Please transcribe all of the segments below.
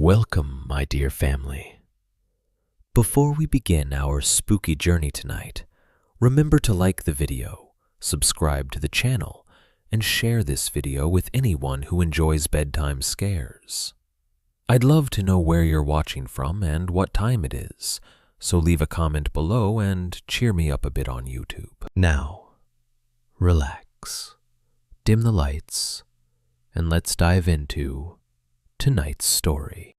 Welcome, my dear family. Before we begin our spooky journey tonight, remember to like the video, subscribe to the channel, and share this video with anyone who enjoys bedtime scares. I'd love to know where you're watching from and what time it is, so leave a comment below and cheer me up a bit on YouTube. Now, relax, dim the lights, and let's dive into tonight's story.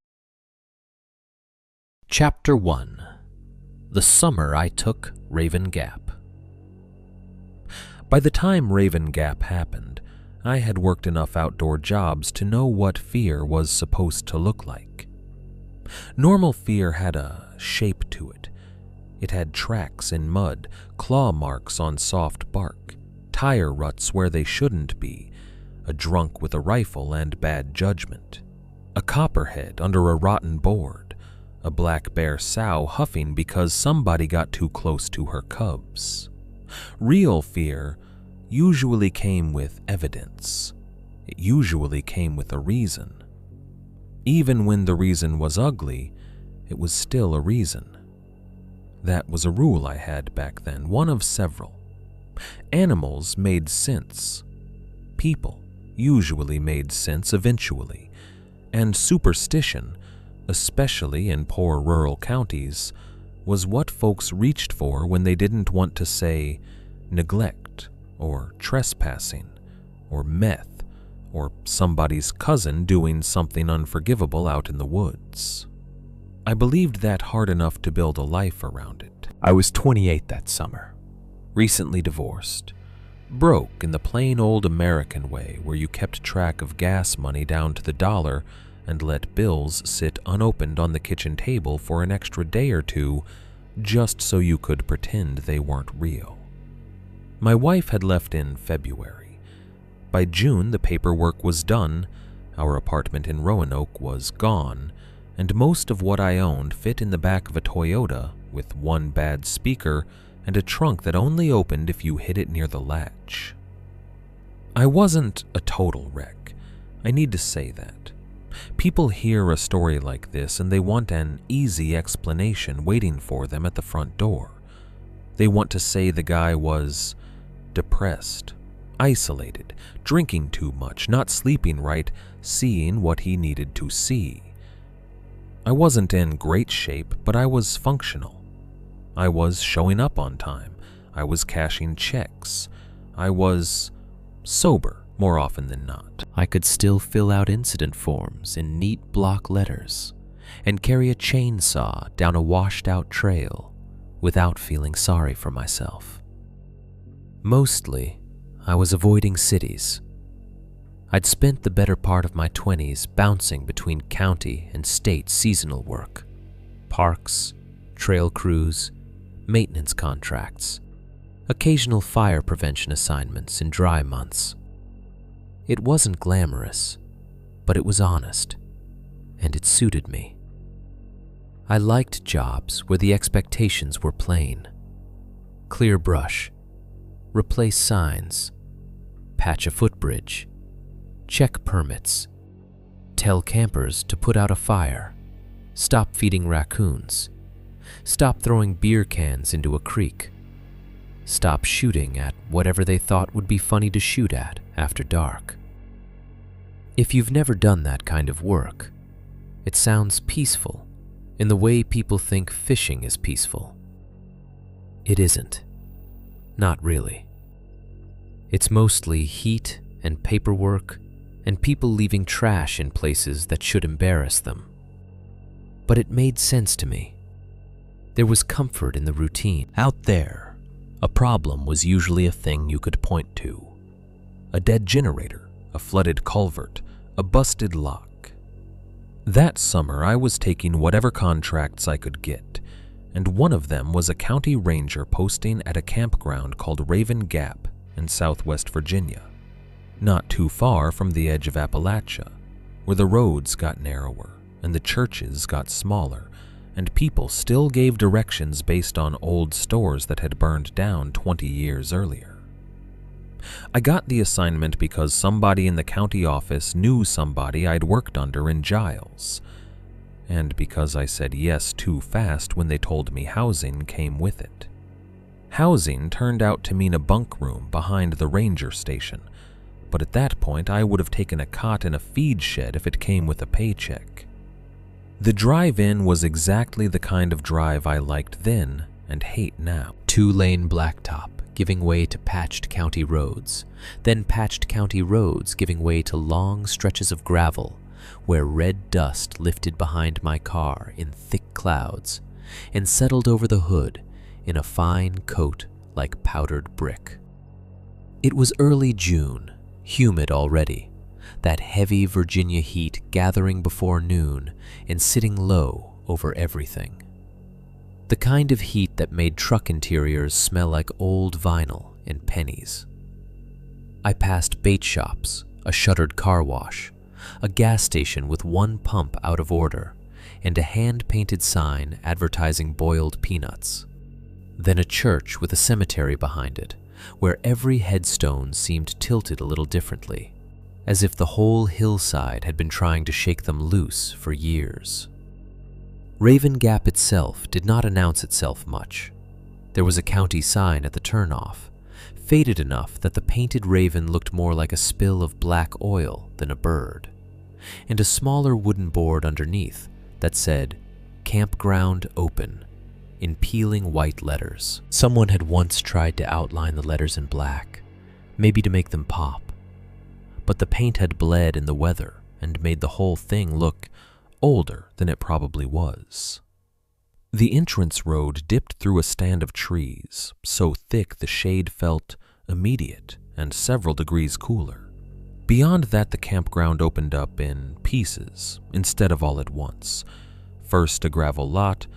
Chapter 1. The Summer I Took Raven Gap. By the time Raven Gap happened, I had worked enough outdoor jobs to know what fear was supposed to look like. Normal fear had a shape to it. It had tracks in mud, claw marks on soft bark, tire ruts where they shouldn't be, a drunk with a rifle and bad judgment, a copperhead under a rotten board, a black bear sow huffing because somebody got too close to her cubs. Real fear usually came with evidence. It usually came with a reason. Even when the reason was ugly, it was still a reason. That was a rule I had back then, one of several. Animals made sense. People usually made sense eventually. And superstition, especially in poor rural counties, was what folks reached for when they didn't want to say neglect, or trespassing, or meth, or somebody's cousin doing something unforgivable out in the woods. I believed that hard enough to build a life around it. I was 28 that summer, recently divorced, broke in the plain old American way where you kept track of gas money down to the dollar and let bills sit unopened on the kitchen table for an extra day or two just so you could pretend they weren't real. My wife had left in February. By June, the paperwork was done, our apartment in Roanoke was gone, and most of what I owned fit in the back of a Toyota with one bad speaker and a trunk that only opened if you hit it near the latch. I wasn't a total wreck. I need to say that. People hear a story like this and they want an easy explanation waiting for them at the front door. They want to say the guy was depressed, isolated, drinking too much, not sleeping right, seeing what he needed to see. I wasn't in great shape, but I was functional. I was showing up on time. I was cashing checks. I was sober more often than not. I could still fill out incident forms in neat block letters and carry a chainsaw down a washed-out trail without feeling sorry for myself. Mostly, I was avoiding cities. I'd spent the better part of my 20s bouncing between county and state seasonal work, parks, trail crews, maintenance contracts, occasional fire prevention assignments in dry months. It wasn't glamorous, but it was honest, and it suited me. I liked jobs where the expectations were plain. Clear brush, replace signs, patch a footbridge, check permits, tell campers to put out a fire, stop feeding raccoons, stop throwing beer cans into a creek, stop shooting at whatever they thought would be funny to shoot at after dark. If you've never done that kind of work, it sounds peaceful in the way people think fishing is peaceful. It isn't. Not really. It's mostly heat and paperwork and people leaving trash in places that should embarrass them. But it made sense to me. There was comfort in the routine. Out there, a problem was usually a thing you could point to. A dead generator, a flooded culvert, a busted lock. That summer, I was taking whatever contracts I could get, and one of them was a county ranger posting at a campground called Raven Gap in southwest Virginia, not too far from the edge of Appalachia, where the roads got narrower and the churches got smaller, and people still gave directions based on old stores that had burned down 20 years earlier. I got the assignment because somebody in the county office knew somebody I'd worked under in Giles. and because I said yes too fast when they told me housing came with it. Housing turned out to mean a bunk room behind the ranger station, but at that point I would have taken a cot in a feed shed if it came with a paycheck. The drive-in was exactly the kind of drive I liked then and hate now. 2-lane blacktop giving way to patched county roads, then patched county roads giving way to long stretches of gravel where red dust lifted behind my car in thick clouds and settled over the hood in a fine coat like powdered brick. It was early June, humid already, that heavy Virginia heat gathering before noon and sitting low over everything. The kind of heat that made truck interiors smell like old vinyl and pennies. I passed bait shops, a shuttered car wash, a gas station with one pump out of order, and a hand-painted sign advertising boiled peanuts. Then a church with a cemetery behind it, where every headstone seemed tilted a little differently, as if the whole hillside had been trying to shake them loose for years. Raven Gap itself did not announce itself much. There was a county sign at the turnoff, faded enough that the painted raven looked more like a spill of black oil than a bird, and a smaller wooden board underneath that said, "Campground Open," in peeling white letters. Someone had once tried to outline the letters in black, maybe to make them pop, but the paint had bled in the weather and made the whole thing look older than it probably was. The entrance road dipped through a stand of trees, so thick the shade felt immediate and several degrees cooler. Beyond that, the campground opened up in pieces instead of all at once. First a gravel lot,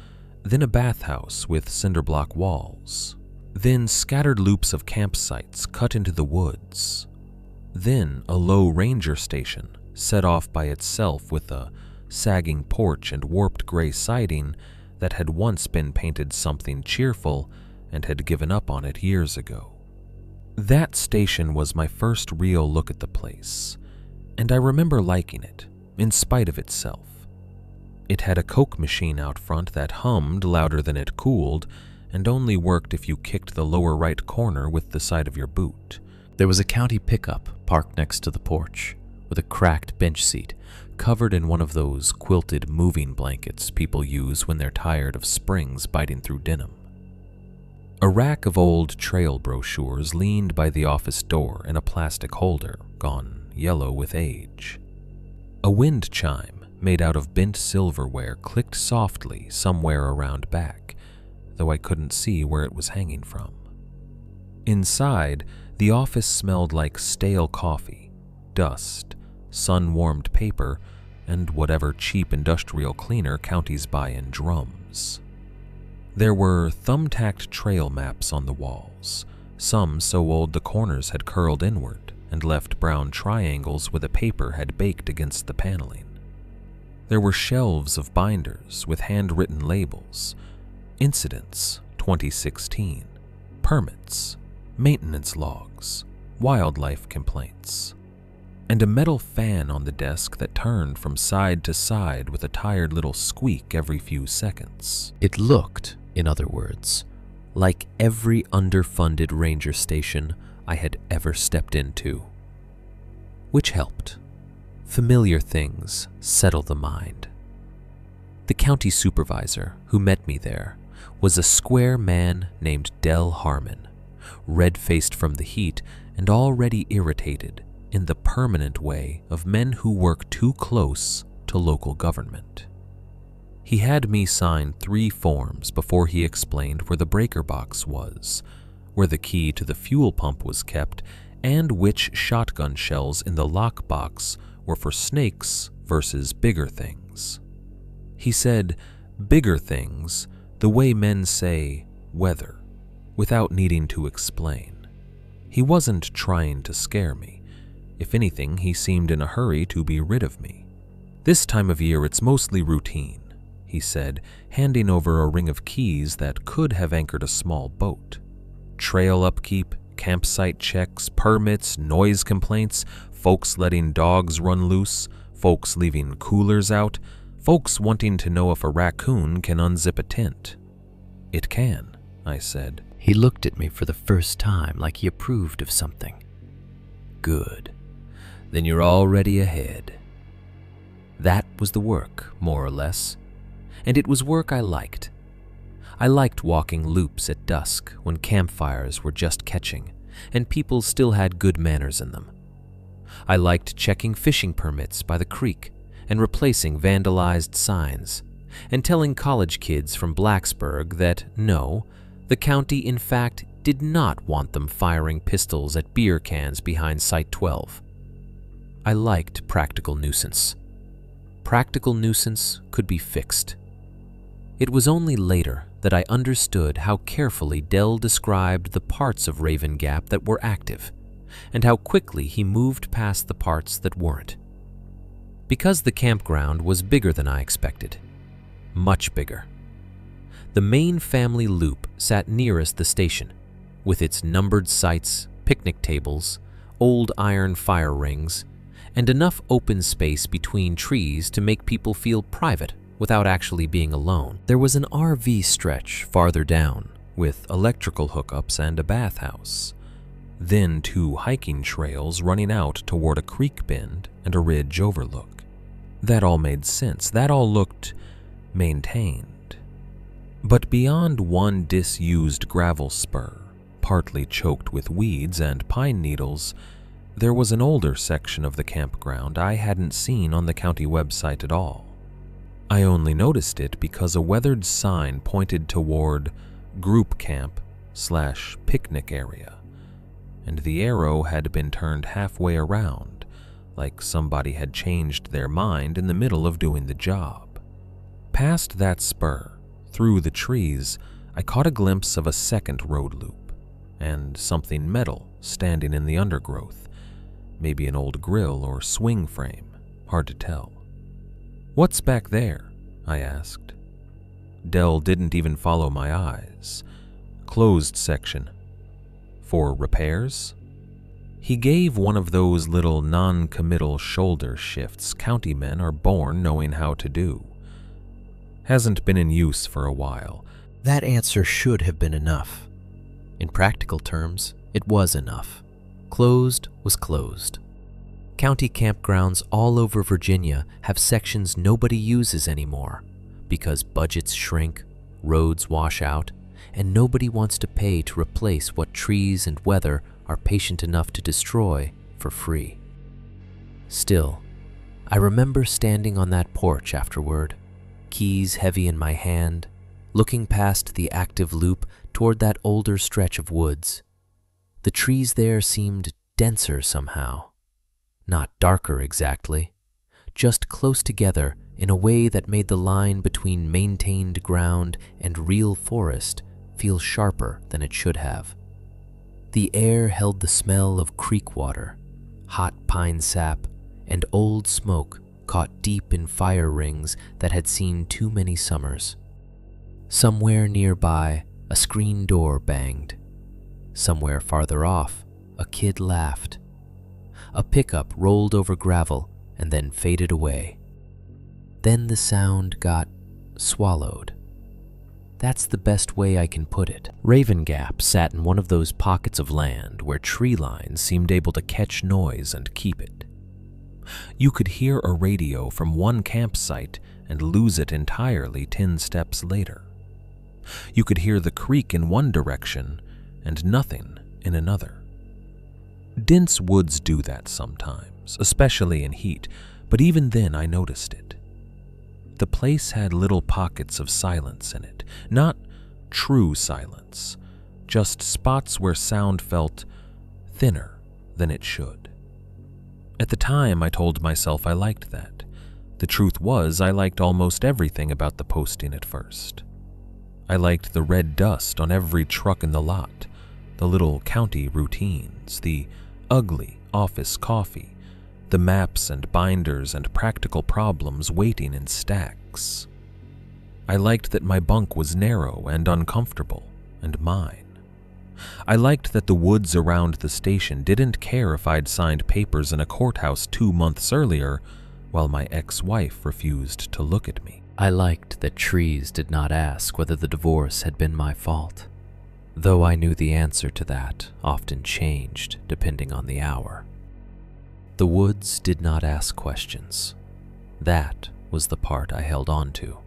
then a bathhouse with cinderblock walls, then scattered loops of campsites cut into the woods, then a low ranger station set off by itself with a sagging porch and warped gray siding that had once been painted something cheerful and had given up on it years ago. That station was my first real look at the place, and I remember liking it, in spite of itself. It had a Coke machine out front that hummed louder than it cooled, and only worked if you kicked the lower right corner with the side of your boot. There was a county pickup parked next to the porch, with a cracked bench seat covered in one of those quilted moving blankets people use when they're tired of springs biting through denim. A rack of old trail brochures leaned by the office door in a plastic holder, gone yellow with age. A wind chime made out of bent silverware clicked softly somewhere around back, though I couldn't see where it was hanging from. Inside, the office smelled like stale coffee, dust, sun-warmed paper, and whatever cheap industrial cleaner counties buy in drums. There were thumbtacked trail maps on the walls, some so old the corners had curled inward and left brown triangles where the paper had baked against the paneling. There were shelves of binders with handwritten labels, incidents 2016, permits, maintenance logs, wildlife complaints, and a metal fan on the desk that turned from side to side with a tired little squeak every few seconds. It looked, in other words, like every underfunded ranger station I had ever stepped into. Which helped. Familiar things settle the mind. The county supervisor who met me there was a square man named Del Harmon, red-faced from the heat and already irritated in the permanent way of men who work too close to local government. He had me sign 3 forms before he explained where the breaker box was, where the key to the fuel pump was kept, and which shotgun shells in the lockbox were for snakes versus bigger things. He said bigger things the way men say weather, without needing to explain. He wasn't trying to scare me. If anything, he seemed in a hurry to be rid of me. This time of year it's mostly routine, he said, handing over a ring of keys that could have anchored a small boat. Trail upkeep, campsite checks, permits, noise complaints, folks letting dogs run loose, folks leaving coolers out, Folks wanting to know if a raccoon can unzip a tent. It can, I said. He looked at me for the first time like he approved of something. Good. Then you're already ahead. That was the work, more or less. And it was work I liked. I liked walking loops at dusk when campfires were just catching and people still had good manners in them. I liked checking fishing permits by the creek and replacing vandalized signs, and telling college kids from Blacksburg that no, the county in fact did not want them firing pistols at beer cans behind Site 12. I liked practical nuisance. Practical nuisance could be fixed. It was only later that I understood how carefully Dell described the parts of Raven Gap that were active, and how quickly he moved past the parts that weren't. Because the campground was bigger than I expected. Much bigger. The main family loop sat nearest the station, with its numbered sites, picnic tables, old iron fire rings, and enough open space between trees to make people feel private without actually being alone. There was an RV stretch farther down, with electrical hookups and a bathhouse. Then 2 hiking trails running out toward a creek bend and a ridge overlook. That all made sense. That all looked maintained. But beyond one disused gravel spur, partly choked with weeds and pine needles, there was an older section of the campground I hadn't seen on the county website at all. I only noticed it because a weathered sign pointed toward group camp/picnic area, and the arrow had been turned halfway around, like somebody had changed their mind in the middle of doing the job. Past that spur, through the trees, I caught a glimpse of a second road loop, and something metal standing in the undergrowth, maybe an old grill or swing frame, hard to tell. "What's back there?" I asked. Dell didn't even follow my eyes. "Closed section. For repairs?" He gave one of those little non-committal shoulder shifts county men are born knowing how to do. "Hasn't been in use for a while." That answer should have been enough. In practical terms, it was enough. Closed was closed. County campgrounds all over Virginia have sections nobody uses anymore because budgets shrink, roads wash out, and nobody wants to pay to replace what trees and weather are patient enough to destroy for free. Still, I remember standing on that porch afterward, keys heavy in my hand, looking past the active loop toward that older stretch of woods. The trees there seemed denser somehow. Not darker exactly, just close together in a way that made the line between maintained ground and real forest feel sharper than it should have. The air held the smell of creek water, hot pine sap, and old smoke caught deep in fire rings that had seen too many summers. Somewhere nearby, a screen door banged. Somewhere farther off, a kid laughed. A pickup rolled over gravel and then faded away. Then the sound got swallowed. That's the best way I can put it. Raven Gap sat in one of those pockets of land where tree lines seemed able to catch noise and keep it. You could hear a radio from one campsite and lose it entirely 10 steps later. You could hear the creek in one direction and nothing in another. Dense woods do that sometimes, especially in heat, but even then I noticed it. The place had little pockets of silence in it, not true silence, just spots where sound felt thinner than it should. At the time, I told myself I liked that. The truth was, I liked almost everything about the posting at first. I liked the red dust on every truck in the lot, the little county routines, the ugly office coffee, the maps and binders and practical problems waiting in stacks. I liked that my bunk was narrow and uncomfortable, and mine. I liked that the woods around the station didn't care if I'd signed papers in a courthouse 2 months earlier, while my ex-wife refused to look at me. I liked that trees did not ask whether the divorce had been my fault, though I knew the answer to that often changed depending on the hour. The woods did not ask questions. That was the part I held on to.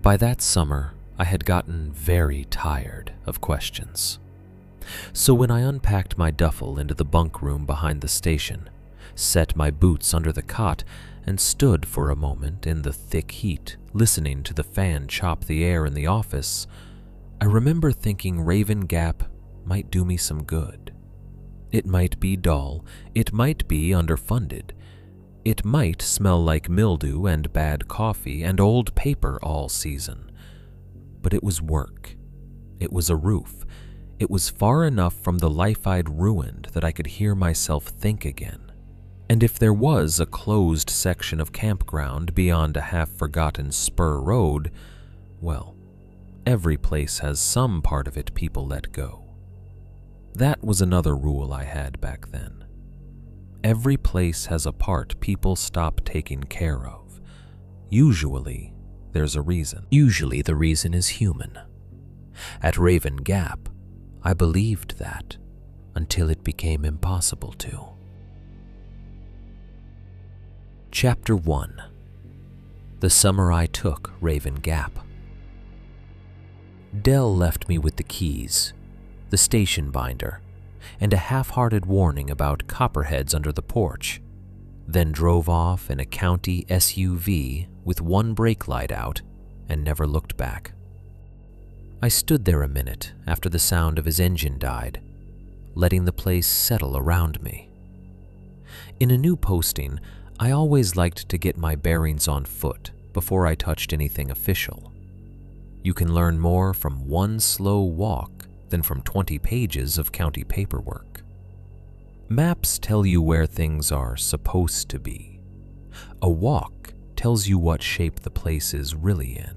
By that summer, I had gotten very tired of questions. So when I unpacked my duffel into the bunk room behind the station, set my boots under the cot, and stood for a moment in the thick heat, listening to the fan chop the air in the office, I remember thinking Raven Gap might do me some good. It might be dull, it might be underfunded, it might smell like mildew and bad coffee and old paper all season. But it was work. It was a roof. It was far enough from the life I'd ruined that I could hear myself think again. And if there was a closed section of campground beyond a half-forgotten spur road, well, every place has some part of it people let go. That was another rule I had back then. Every place has a part people stop taking care of. Usually, there's a reason. Usually the reason is human. At Raven Gap, I believed that until it became impossible to. Chapter 1. The Summer I Took Raven Gap. Dell left me with the keys, the station binder, and a half-hearted warning about copperheads under the porch, then drove off in a county SUV with one brake light out and never looked back. I stood there a minute after the sound of his engine died, letting the place settle around me. In a new posting, I always liked to get my bearings on foot before I touched anything official. You can learn more from one slow walk than from 20 pages of county paperwork. Maps tell you where things are supposed to be. A walk tells you what shape the place is really in.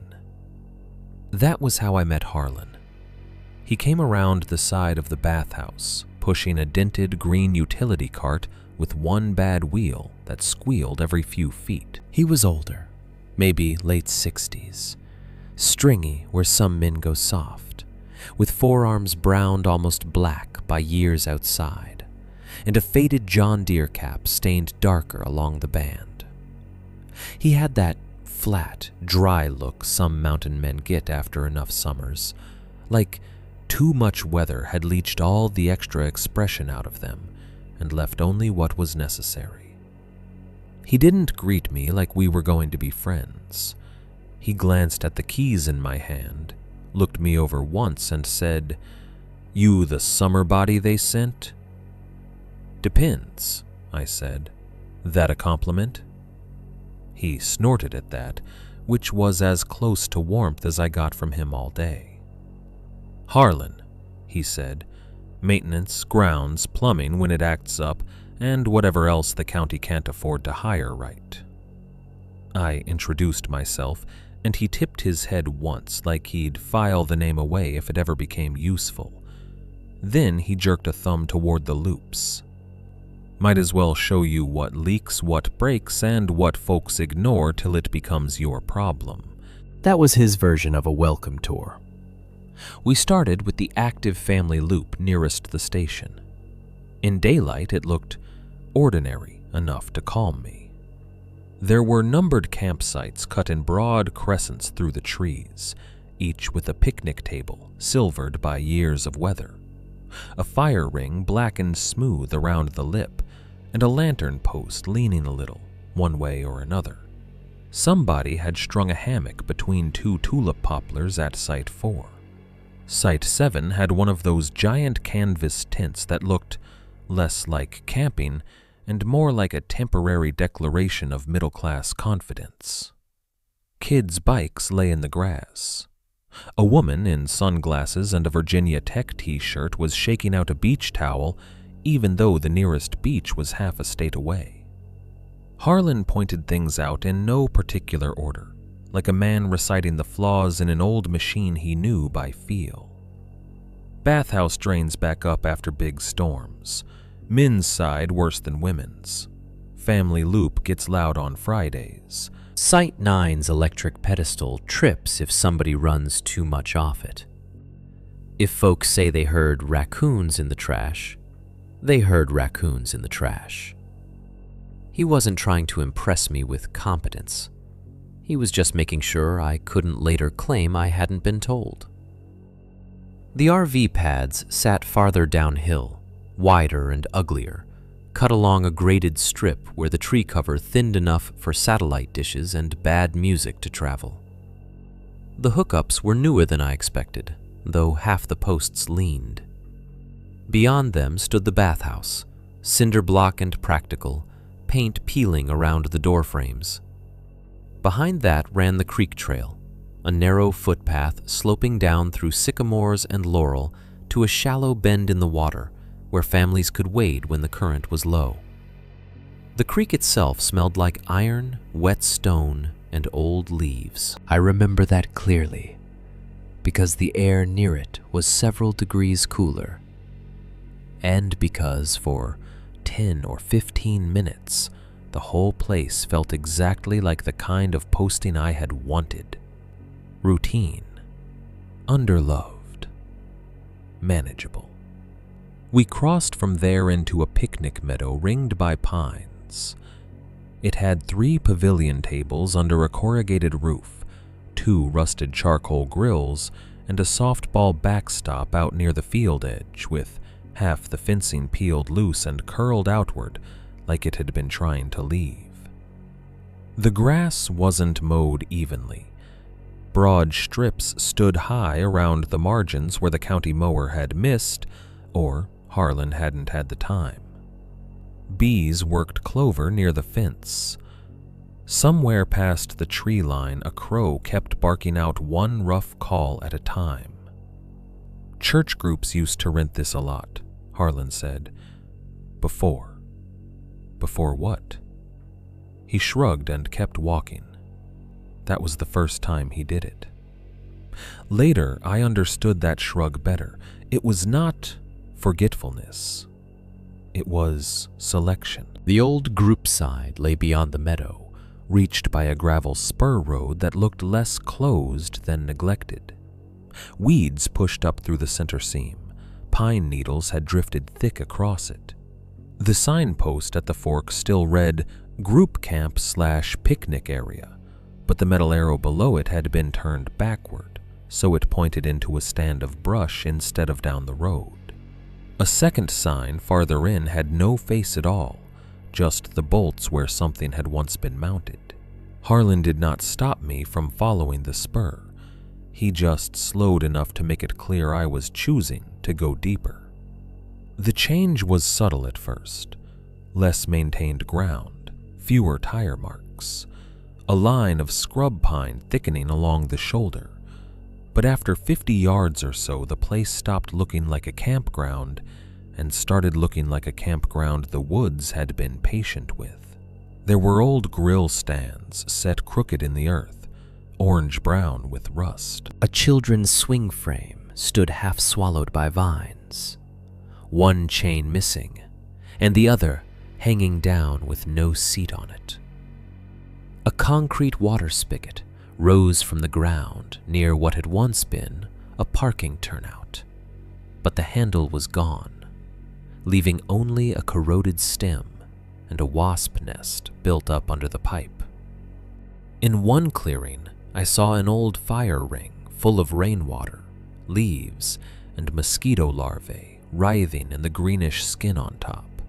That was how I met Harlan. He came around the side of the bathhouse, pushing a dented green utility cart with one bad wheel that squealed every few feet. He was older, maybe late 60s, stringy where some men go soft, with forearms browned almost black by years outside, and a faded John Deere cap stained darker along the band. He had that flat, dry look some mountain men get after enough summers, like too much weather had leached all the extra expression out of them and left only what was necessary. He didn't greet me like we were going to be friends. He glanced at the keys in my hand, looked me over once and said, "You the summer body they sent?" "Depends," I said. "That a compliment?" He snorted at that, which was as close to warmth as I got from him all day. "Harlan," he said, "maintenance, grounds, plumbing when it acts up, and whatever else the county can't afford to hire right." I introduced myself, and he tipped his head once like he'd file the name away if it ever became useful. Then he jerked a thumb toward the loops. "Might as well show you what leaks, what breaks, and what folks ignore till it becomes your problem." That was his version of a welcome tour. We started with the active family loop nearest the station. In daylight, it looked ordinary enough to calm me. There were numbered campsites cut in broad crescents through the trees, each with a picnic table silvered by years of weather, a fire ring blackened smooth around the lip, and a lantern post leaning a little, one way or another. Somebody had strung a hammock between two tulip poplars at Site 4. Site 7 had one of those giant canvas tents that looked less like camping and more like a temporary declaration of middle-class confidence. Kids' bikes lay in the grass. A woman in sunglasses and a Virginia Tech t-shirt was shaking out a beach towel, even though the nearest beach was half a state away. Harlan pointed things out in no particular order, like a man reciting the flaws in an old machine he knew by feel. Bathhouse drains back up after big storms. Men's side worse than women's. family loop gets loud on Fridays. Site 9's electric pedestal trips if somebody runs too much off it. If folks say they heard raccoons in the trash, they heard raccoons in the trash. He wasn't trying to impress me with competence. He was just making sure I couldn't later claim I hadn't been told. The RV pads sat farther downhill, wider and uglier, cut along a graded strip where the tree cover thinned enough for satellite dishes and bad music to travel. The hookups were newer than I expected, though half the posts leaned. Beyond them stood the bathhouse, cinder block and practical, paint peeling around the door frames. Behind that ran the creek trail, a narrow footpath sloping down through sycamores and laurel to a shallow bend in the water where families could wade when the current was low. The creek itself smelled like iron, wet stone, and old leaves. I remember that clearly, because the air near it was several degrees cooler, and because for 10 or 15 minutes, the whole place felt exactly like the kind of posting I had wanted. Routine, underloved, manageable. We crossed from there into a picnic meadow ringed by pines. It had 3 pavilion tables under a corrugated roof, 2 rusted charcoal grills, and a softball backstop out near the field edge with half the fencing peeled loose and curled outward like it had been trying to leave. The grass wasn't mowed evenly. Broad strips stood high around the margins where the county mower had missed, or Harlan hadn't had the time. Bees worked clover near the fence. Somewhere past the tree line, a crow kept barking out one rough call at a time. Church groups used to rent this a lot, Harlan said. Before. Before what? He shrugged and kept walking. That was the first time he did it. Later, I understood that shrug better. It was not forgetfulness. It was selection. The old group side lay beyond the meadow, reached by a gravel spur road that looked less closed than neglected. Weeds pushed up through the center seam. Pine needles had drifted thick across it. The signpost at the fork still read group camp/picnic area, but the metal arrow below it had been turned backward, so it pointed into a stand of brush instead of down the road. A second sign farther in had no face at all, just the bolts where something had once been mounted. Harlan did not stop me from following the spur. He just slowed enough to make it clear I was choosing to go deeper. The change was subtle at first. Less maintained ground, fewer tire marks, a line of scrub pine thickening along the shoulder. But after 50 yards or so, the place stopped looking like a campground and started looking like a campground the woods had been patient with. There were old grill stands set crooked in the earth, orange-brown with rust. A children's swing frame stood half swallowed by vines, one chain missing, and the other hanging down with no seat on it. A concrete water spigot rose from the ground near what had once been a parking turnout, but the handle was gone, leaving only a corroded stem and a wasp nest built up under the pipe. In one clearing, I saw an old fire ring full of rainwater, leaves, and mosquito larvae writhing in the greenish skin on top.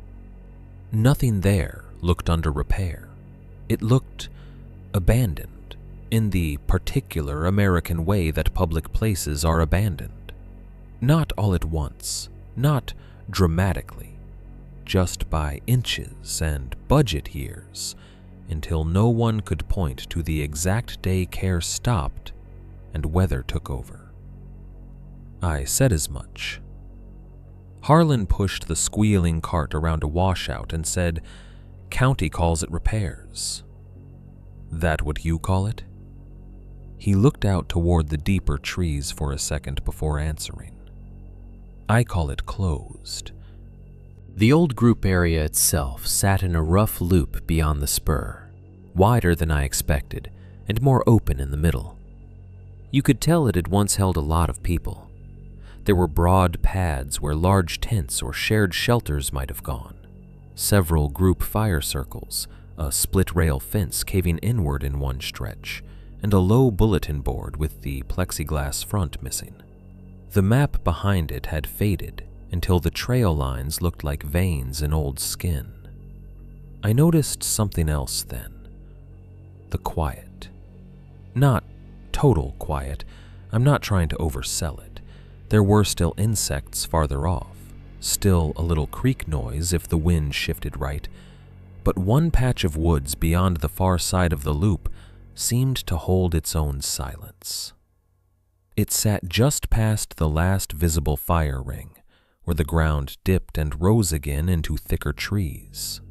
Nothing there looked under repair. It looked abandoned, in the particular American way that public places are abandoned. Not all at once, not dramatically, just by inches and budget years, until no one could point to the exact day care stopped and weather took over. I said as much. Harlan pushed the squealing cart around a washout and said, "County calls it repairs." "That what you call it?" He looked out toward the deeper trees for a second before answering. "I call it closed. The old group area itself sat in a rough loop beyond the spur, wider than I expected and more open in the middle. You could tell it had once held a lot of people. There were broad pads where large tents or shared shelters might have gone, several group fire circles, a split-rail fence caving inward in one stretch, and a low bulletin board with the plexiglass front missing. The map behind it had faded until the trail lines looked like veins in old skin. I noticed something else then. The quiet. Not total quiet. I'm not trying to oversell it. There were still insects farther off, still a little creak noise if the wind shifted right, but one patch of woods beyond the far side of the loop seemed to hold its own silence. It sat just past the last visible fire ring, where the ground dipped and rose again into thicker trees.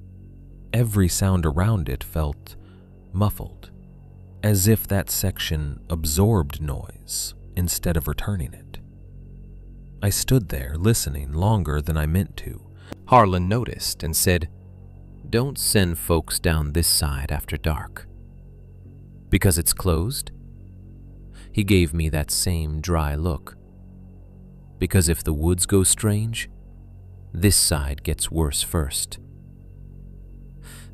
Every sound around it felt muffled, as if that section absorbed noise instead of returning it. I stood there listening longer than I meant to. Harlan noticed and said, "Don't send folks down this side after dark." "Because it's closed?" He gave me that same dry look. "Because if the woods go strange, this side gets worse first."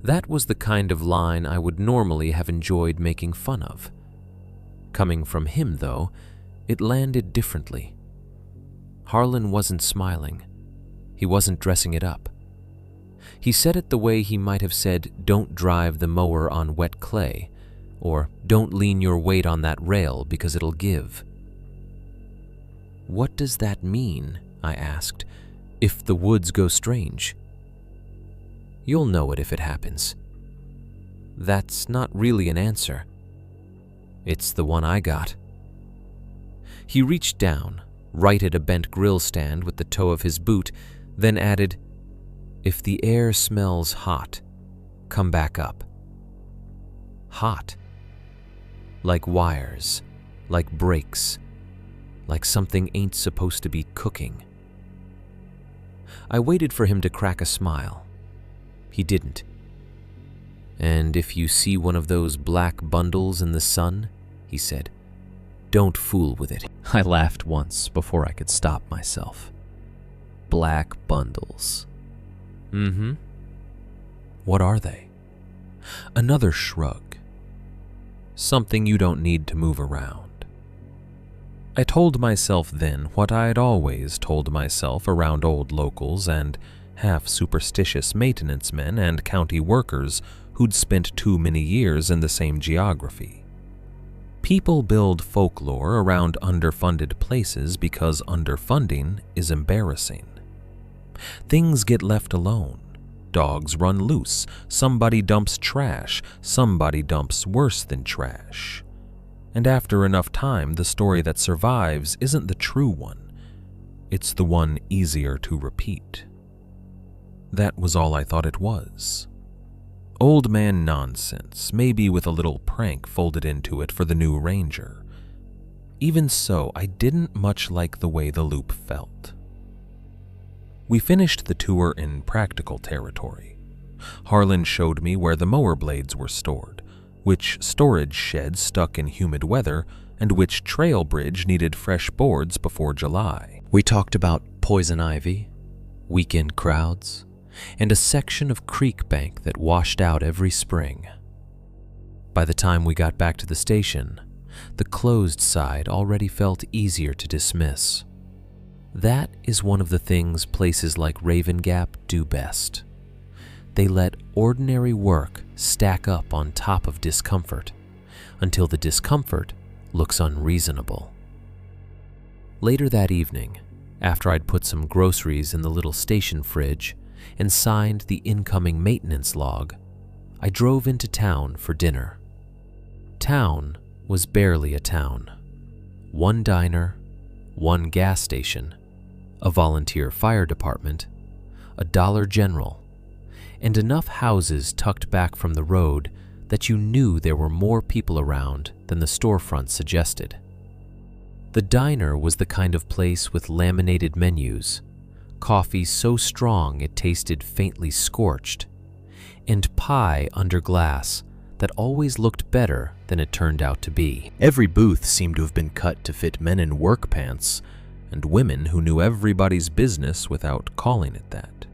That was the kind of line I would normally have enjoyed making fun of. Coming from him, though, it landed differently. Harlan wasn't smiling. He wasn't dressing it up. He said it the way he might have said, "Don't drive the mower on wet clay," or "Don't lean your weight on that rail because it'll give." "What does that mean?" I asked. "If the woods go strange?" "You'll know it if it happens." That's not really an answer. It's the one I got. He reached down, righted a bent grill stand with the toe of his boot, then added, "If the air smells hot, come back up." Hot. Like wires, like brakes, like something ain't supposed to be cooking. I waited for him to crack a smile. He didn't. "And if you see one of those black bundles in the sun," he said, "don't fool with it." I laughed once before I could stop myself. Black bundles. Mm-hmm. What are they? Another shrug. Something you don't need to move around. I told myself then what I'd always told myself around old locals and half-superstitious maintenance men and county workers who'd spent too many years in the same geography. People build folklore around underfunded places because underfunding is embarrassing. Things get left alone. Dogs run loose. Somebody dumps trash. Somebody dumps worse than trash. And after enough time, the story that survives isn't the true one. It's the one easier to repeat. That was all I thought it was. Old man nonsense, maybe with a little prank folded into it for the new ranger. Even so, I didn't much like the way the loop felt. We finished the tour in practical territory. Harlan showed me where the mower blades were stored, which storage shed stuck in humid weather, and which trail bridge needed fresh boards before July. We talked about poison ivy, weekend crowds, and a section of creek bank that washed out every spring. By the time we got back to the station, the closed side already felt easier to dismiss. That is one of the things places like Raven Gap do best. They let ordinary work stack up on top of discomfort until the discomfort looks unreasonable. Later that evening, after I'd put some groceries in the little station fridge and signed the incoming maintenance log, I drove into town for dinner. Town was barely a town. One diner, one gas station, a volunteer fire department, a Dollar General, and enough houses tucked back from the road that you knew there were more people around than the storefront suggested. The diner was the kind of place with laminated menus, coffee so strong it tasted faintly scorched, and pie under glass that always looked better than it turned out to be. Every booth seemed to have been cut to fit men in work pants and women who knew everybody's business without calling it that.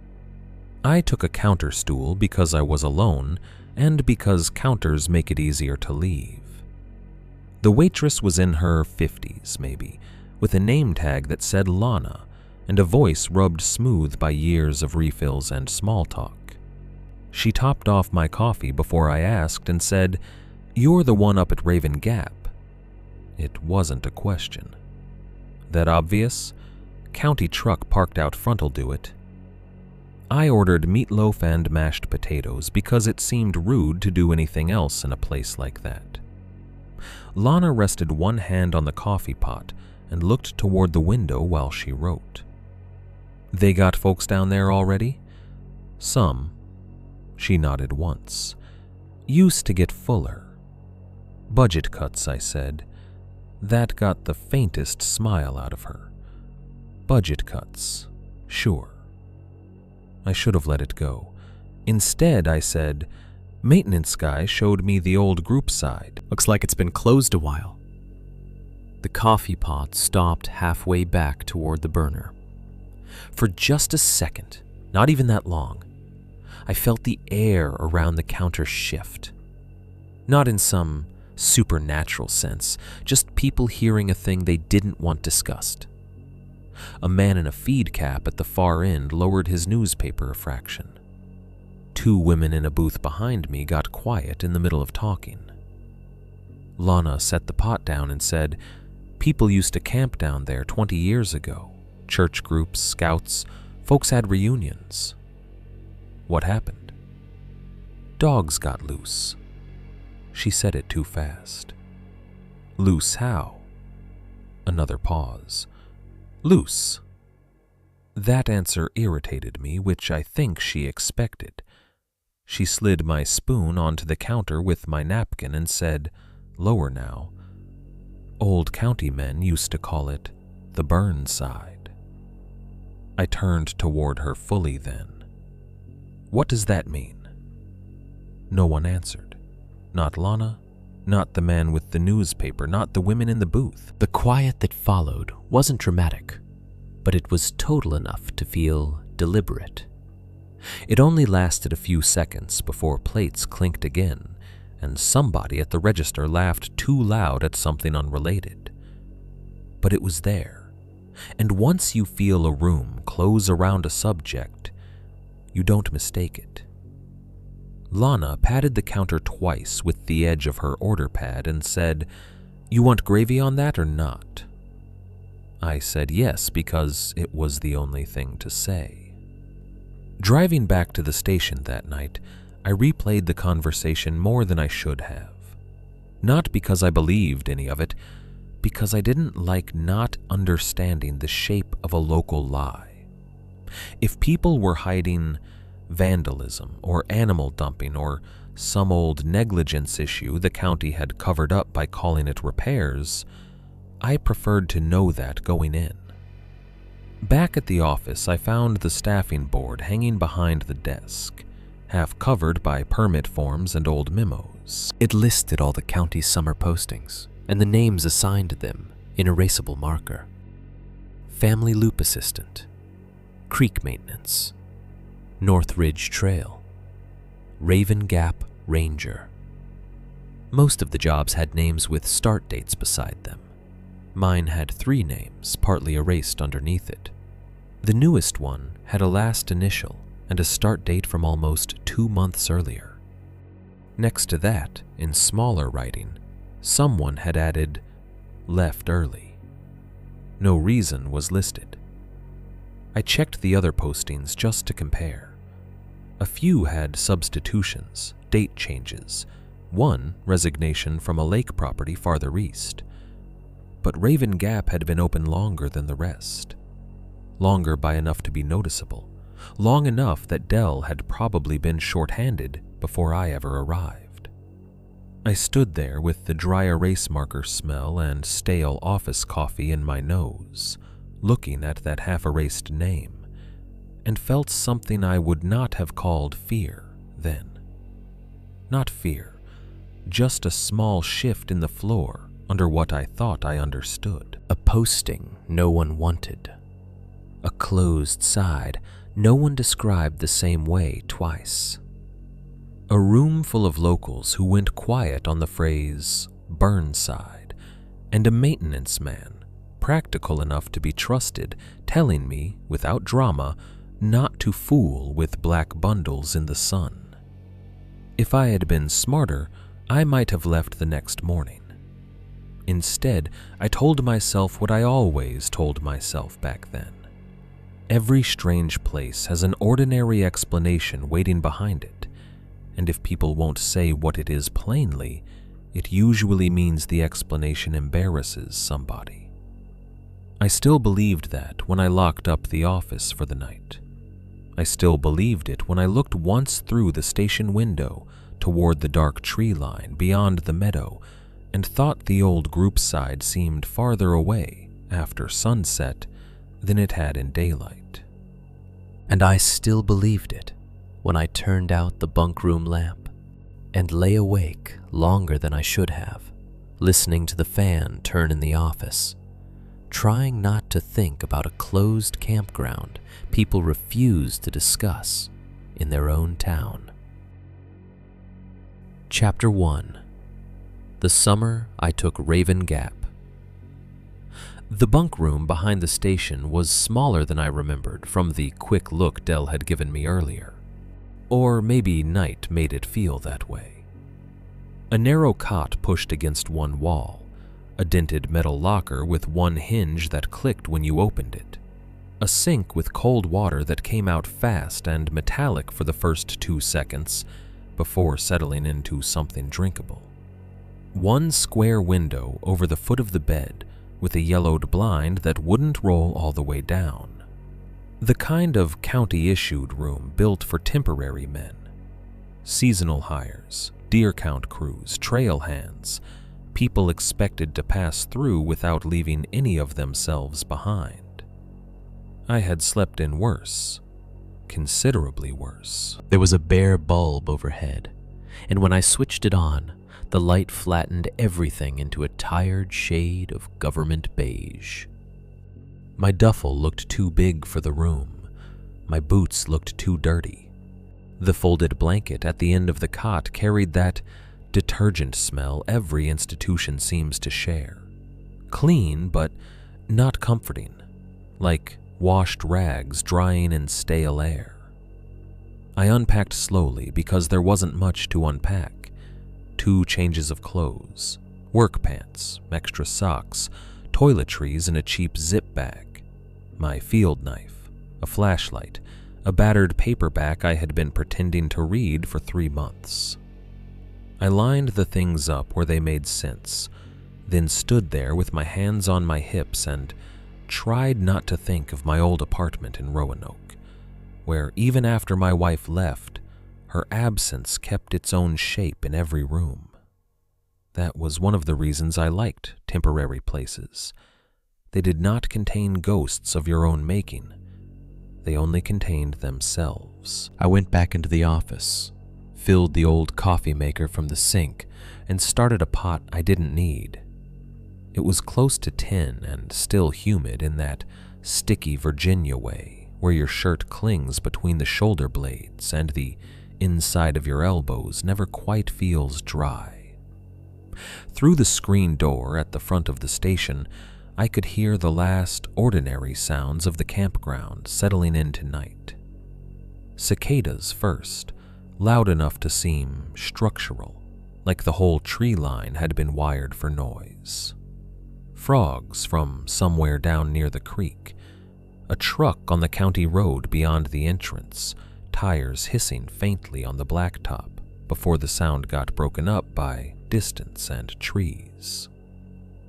I took a counter stool because I was alone and because counters make it easier to leave. The waitress was in her 50s, maybe, with a name tag that said Lana and a voice rubbed smooth by years of refills and small talk. She topped off my coffee before I asked and said, "You're the one up at Raven Gap." It wasn't a question. That obvious? County truck parked out front'll do it. I ordered meatloaf and mashed potatoes because it seemed rude to do anything else in a place like that. Lana rested one hand on the coffee pot and looked toward the window while she wrote. "They got folks down there already?" "Some." She nodded once. "Used to get fuller." "Budget cuts," I said. That got the faintest smile out of her. "Budget cuts, sure." I should have let it go. Instead, I said, "Maintenance guy showed me the old group side. Looks like it's been closed a while." The coffee pot stopped halfway back toward the burner. For just a second, not even that long, I felt the air around the counter shift. Not in some supernatural sense, just people hearing a thing they didn't want discussed. A man in a feed cap at the far end lowered his newspaper a fraction. Two women in a booth behind me got quiet in the middle of talking. Lana set the pot down and said, "People used to camp down there 20 years ago. Church groups, scouts, folks had reunions." "What happened?" "Dogs got loose." She said it too fast. "Loose how?" Another pause. "Loose." That answer irritated me, which I think she expected. She slid my spoon onto the counter with my napkin and said, lower now, "Old county men used to call it the burn side." I turned toward her fully then. "What does that mean?" No one answered. Not Lana, not the man with the newspaper, not the women in the booth. The quiet that followed wasn't dramatic, but it was total enough to feel deliberate. It only lasted a few seconds before plates clinked again, and somebody at the register laughed too loud at something unrelated. But it was there, and once you feel a room close around a subject, you don't mistake it. Lana patted the counter twice with the edge of her order pad and said, "You want gravy on that or not?" I said yes because it was the only thing to say. Driving back to the station that night, I replayed the conversation more than I should have. Not because I believed any of it, because I didn't like not understanding the shape of a local lie. If people were hiding vandalism or animal dumping or some old negligence issue the county had covered up by calling it repairs, I preferred to know that going in. Back at the office, I found the staffing board hanging behind the desk, half covered by permit forms and old memos. It listed all the county's summer postings and the names assigned to them in erasable marker. Family Loop Assistant, Creek Maintenance, North Ridge Trail, Raven Gap Ranger. Most of the jobs had names with start dates beside them. Mine had 3 names, partly erased underneath it. The newest one had a last initial and a start date from almost 2 months earlier. Next to that, in smaller writing, someone had added, "Left early." No reason was listed. I checked the other postings just to compare. A few had substitutions, date changes, one resignation from a lake property farther east. But Raven Gap had been open longer than the rest. Longer by enough to be noticeable. Long enough that Dell had probably been short-handed before I ever arrived. I stood there with the dry erase marker smell and stale office coffee in my nose, looking at that half-erased name, and felt something I would not have called fear then. Not fear, just a small shift in the floor under what I thought I understood. A posting no one wanted. A closed side no one described the same way twice. A room full of locals who went quiet on the phrase Burnside, and a maintenance man, practical enough to be trusted, telling me, without drama, not to fool with black bundles in the sun. If I had been smarter, I might have left the next morning. Instead, I told myself what I always told myself back then. Every strange place has an ordinary explanation waiting behind it, and if people won't say what it is plainly, it usually means the explanation embarrasses somebody. I still believed that when I locked up the office for the night. I still believed it when I looked once through the station window toward the dark tree line beyond the meadow and thought the old group side seemed farther away after sunset than it had in daylight. And I still believed it when I turned out the bunk room lamp and lay awake longer than I should have, listening to the fan turn in the office, trying not to think about a closed campground people refuse to discuss in their own town. Chapter 1. The Summer I Took Raven Gap. The bunk room behind the station was smaller than I remembered from the quick look Dell had given me earlier. Or maybe night made it feel that way. A narrow cot pushed against one wall, a dented metal locker with one hinge that clicked when you opened it, a sink with cold water that came out fast and metallic for the first 2 seconds before settling into something drinkable. One square window over the foot of the bed with a yellowed blind that wouldn't roll all the way down. The kind of county-issued room built for temporary men. Seasonal hires, deer count crews, trail hands, people expected to pass through without leaving any of themselves behind. I had slept in worse, considerably worse. There was a bare bulb overhead, and when I switched it on, the light flattened everything into a tired shade of government beige. My duffel looked too big for the room. My boots looked too dirty. The folded blanket at the end of the cot carried that detergent smell every institution seems to share. Clean, but not comforting, like washed rags drying in stale air. I unpacked slowly because there wasn't much to unpack. 2 changes of clothes, work pants, extra socks, toiletries in a cheap zip bag, my field knife, a flashlight, a battered paperback I had been pretending to read for 3 months. I lined the things up where they made sense, then stood there with my hands on my hips and tried not to think of my old apartment in Roanoke, where even after my wife left, her absence kept its own shape in every room. That was one of the reasons I liked temporary places. They did not contain ghosts of your own making. They only contained themselves. I went back into the office, filled the old coffee maker from the sink, and started a pot I didn't need. It was close to 10 and still humid in that sticky Virginia way where your shirt clings between the shoulder blades and the inside of your elbows never quite feels dry. Through the screen door at the front of the station, I could hear the last ordinary sounds of the campground settling into night. Cicadas first, loud enough to seem structural, like the whole tree line had been wired for noise. Frogs from somewhere down near the creek. A truck on the county road beyond the entrance, tires hissing faintly on the blacktop before the sound got broken up by distance and trees.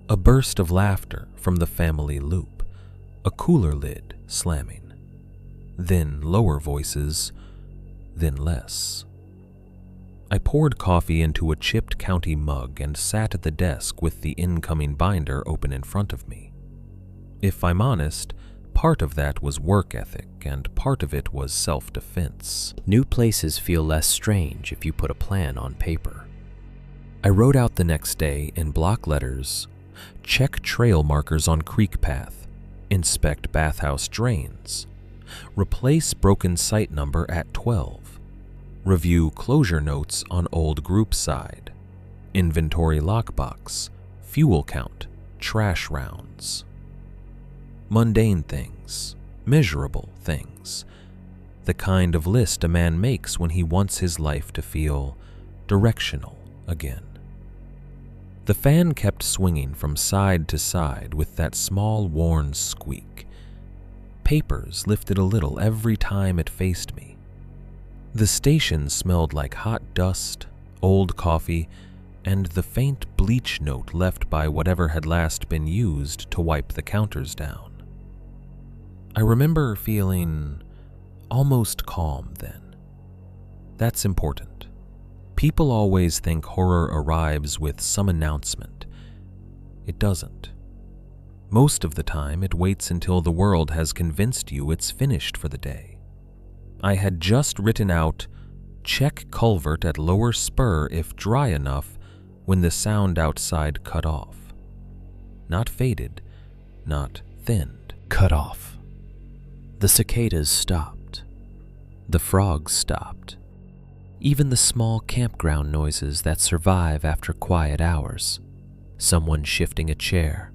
A burst of laughter from the family loop, a cooler lid slamming. Then lower voices, then less. I poured coffee into a chipped county mug and sat at the desk with the incoming binder open in front of me. If I'm honest, Part of that was work ethic, and part of it was self-defense. New places feel less strange if you put a plan on paper. I wrote out the next day in block letters, check trail markers on creek path, inspect bathhouse drains, replace broken site number at 12, review closure notes on old group side, inventory lockbox, fuel count, trash rounds. Mundane things, measurable things, the kind of list a man makes when he wants his life to feel directional again. The fan kept swinging from side to side with that small worn squeak. Papers lifted a little every time it faced me. The station smelled like hot dust, old coffee, and the faint bleach note left by whatever had last been used to wipe the counters down. I remember feeling almost calm then. That's important. People always think horror arrives with some announcement. It doesn't. Most of the time, it waits until the world has convinced you it's finished for the day. I had just written out, check culvert at lower spur if dry enough, when the sound outside cut off. Not faded, not thinned. Cut off. The cicadas stopped. The frogs stopped. Even the small campground noises that survive after quiet hours. Someone shifting a chair,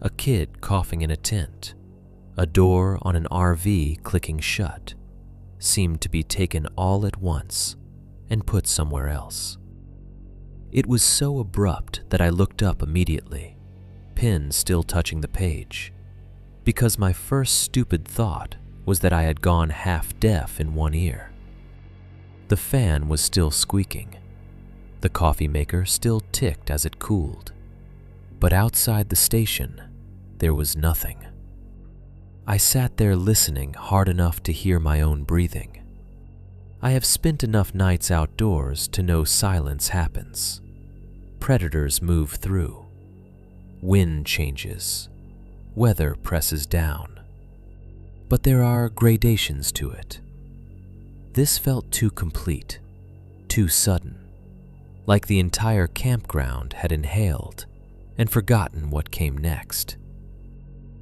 a kid coughing in a tent, a door on an RV clicking shut, seemed to be taken all at once and put somewhere else. It was so abrupt that I looked up immediately, pen still touching the page, because my first stupid thought was that I had gone half deaf in one ear. The fan was still squeaking. The coffee maker still ticked as it cooled. But outside the station, there was nothing. I sat there listening hard enough to hear my own breathing. I have spent enough nights outdoors to know silence happens. Predators move through. Wind changes. Weather presses down. But there are gradations to it. This felt too complete, too sudden, like the entire campground had inhaled and forgotten what came next.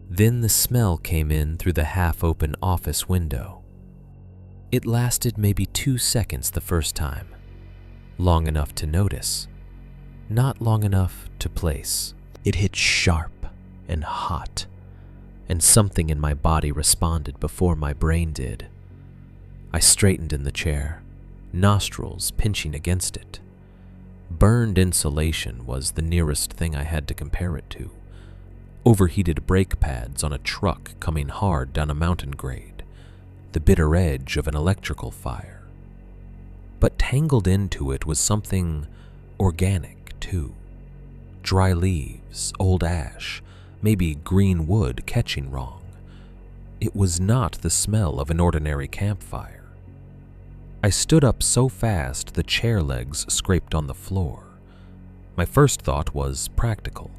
Then the smell came in through the half-open office window. It lasted maybe 2 seconds the first time, long enough to notice, not long enough to place. It hit sharp and hot, and something in my body responded before my brain did. I straightened in the chair, nostrils pinching against it. Burned insulation was the nearest thing I had to compare it to. Overheated brake pads on a truck coming hard down a mountain grade. The bitter edge of an electrical fire. But tangled into it was something organic, too. Dry leaves, old ash, maybe green wood catching wrong. It was not the smell of an ordinary campfire. I stood up so fast the chair legs scraped on the floor. My first thought was practical.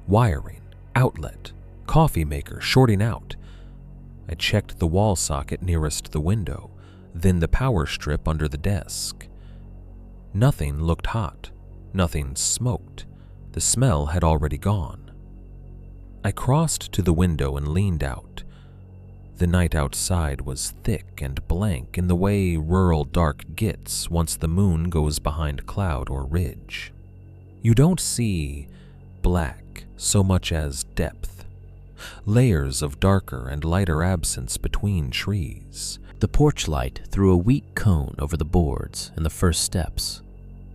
Wiring, outlet, coffee maker shorting out. I checked the wall socket nearest the window, then the power strip under the desk. Nothing looked hot. Nothing smoked. The smell had already gone. I crossed to the window and leaned out. The night outside was thick and blank in the way rural dark gets once the moon goes behind cloud or ridge. You don't see black so much as depth, layers of darker and lighter absence between trees. The porch light threw a weak cone over the boards and the first steps,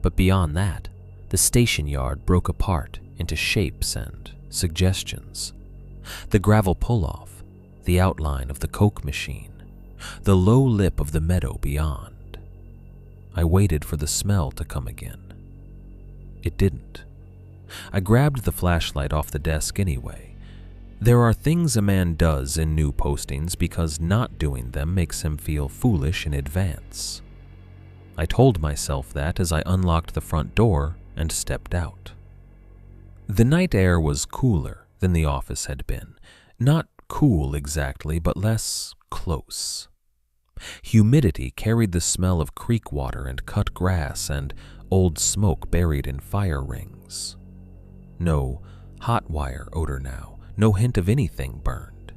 but beyond that, the station yard broke apart into shapes and suggestions. The gravel pull-off, the outline of the Coke machine, the low lip of the meadow beyond. I waited for the smell to come again. It didn't. I grabbed the flashlight off the desk anyway. There are things a man does in new postings because not doing them makes him feel foolish in advance. I told myself that as I unlocked the front door and stepped out. The night air was cooler than the office had been. Not cool exactly, but less close. Humidity carried the smell of creek water and cut grass and old smoke buried in fire rings. No hot wire odor now, no hint of anything burned.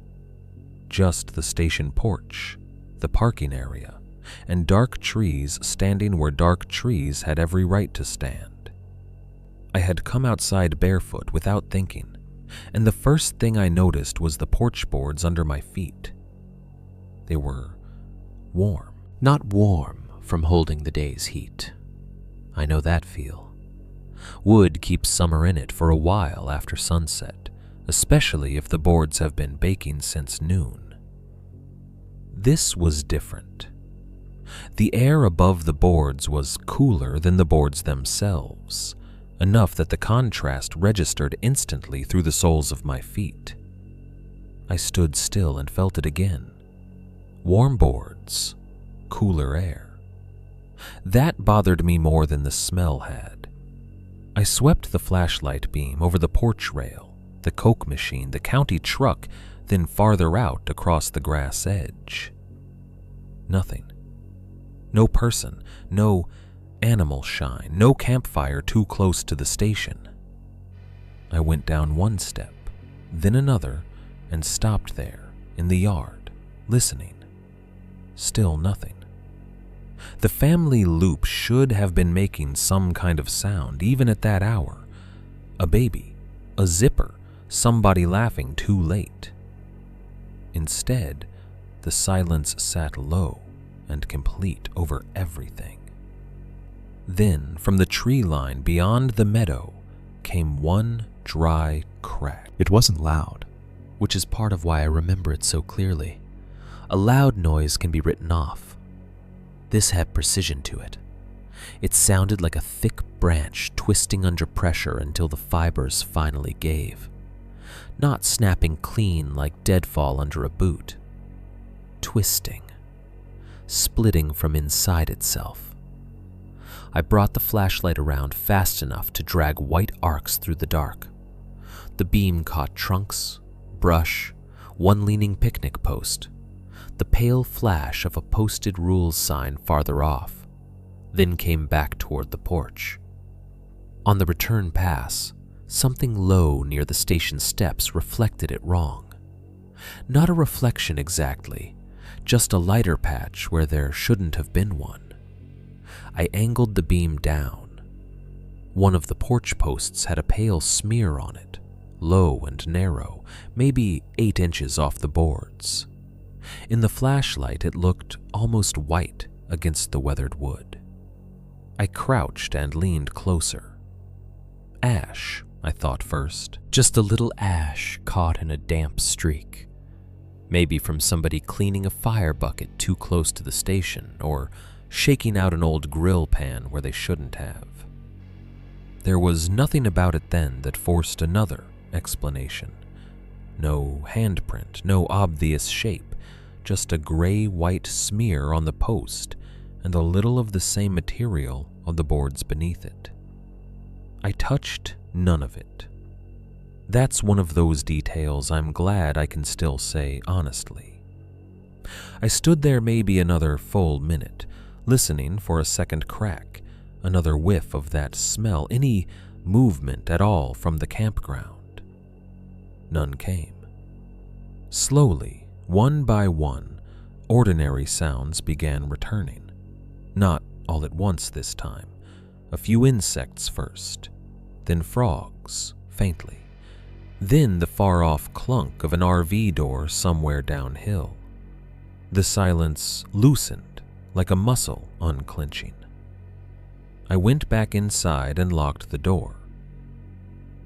Just the station porch, the parking area, and dark trees standing where dark trees had every right to stand. I had come outside barefoot without thinking, and the first thing I noticed was the porch boards under my feet. They were warm. Not warm from holding the day's heat. I know that feel. Wood keeps summer in it for a while after sunset, especially if the boards have been baking since noon. This was different. The air above the boards was cooler than the boards themselves, enough that the contrast registered instantly through the soles of my feet. I stood still and felt it again. Warm boards, cooler air. That bothered me more than the smell had. I swept the flashlight beam over the porch rail, the Coke machine, the county truck, then farther out across the grass edge. Nothing. No person, no animal shine, no campfire too close to the station. I went down one step, then another, and stopped there, in the yard, listening. Still nothing. The family loop should have been making some kind of sound, even at that hour. A baby, a zipper, somebody laughing too late. Instead, the silence sat low and complete over everything. Then, from the tree line beyond the meadow, came one dry crack. It wasn't loud, which is part of why I remember it so clearly. A loud noise can be written off. This had precision to it. It sounded like a thick branch twisting under pressure until the fibers finally gave. Not snapping clean like deadfall under a boot. Twisting. Splitting from inside itself. I brought the flashlight around fast enough to drag white arcs through the dark. The beam caught trunks, brush, one leaning picnic post, the pale flash of a posted rules sign farther off, then came back toward the porch. On the return pass, something low near the station steps reflected it wrong. Not a reflection exactly, just a lighter patch where there shouldn't have been one. I angled the beam down. One of the porch posts had a pale smear on it, low and narrow, maybe 8 inches off the boards. In the flashlight, it looked almost white against the weathered wood. I crouched and leaned closer. Ash, I thought first. Just a little ash caught in a damp streak. Maybe from somebody cleaning a fire bucket too close to the station, or shaking out an old grill pan where they shouldn't have. There was nothing about it then that forced another explanation. No handprint, no obvious shape, just a gray-white smear on the post and a little of the same material on the boards beneath it. I touched none of it. That's one of those details I'm glad I can still say honestly. I stood there maybe another full minute, listening for a second crack, another whiff of that smell, any movement at all from the campground. None came. Slowly, one by one, ordinary sounds began returning. Not all at once this time. A few insects first, then frogs, faintly. Then the far-off clunk of an RV door somewhere downhill. The silence loosened, like a muscle unclenching. I went back inside and locked the door.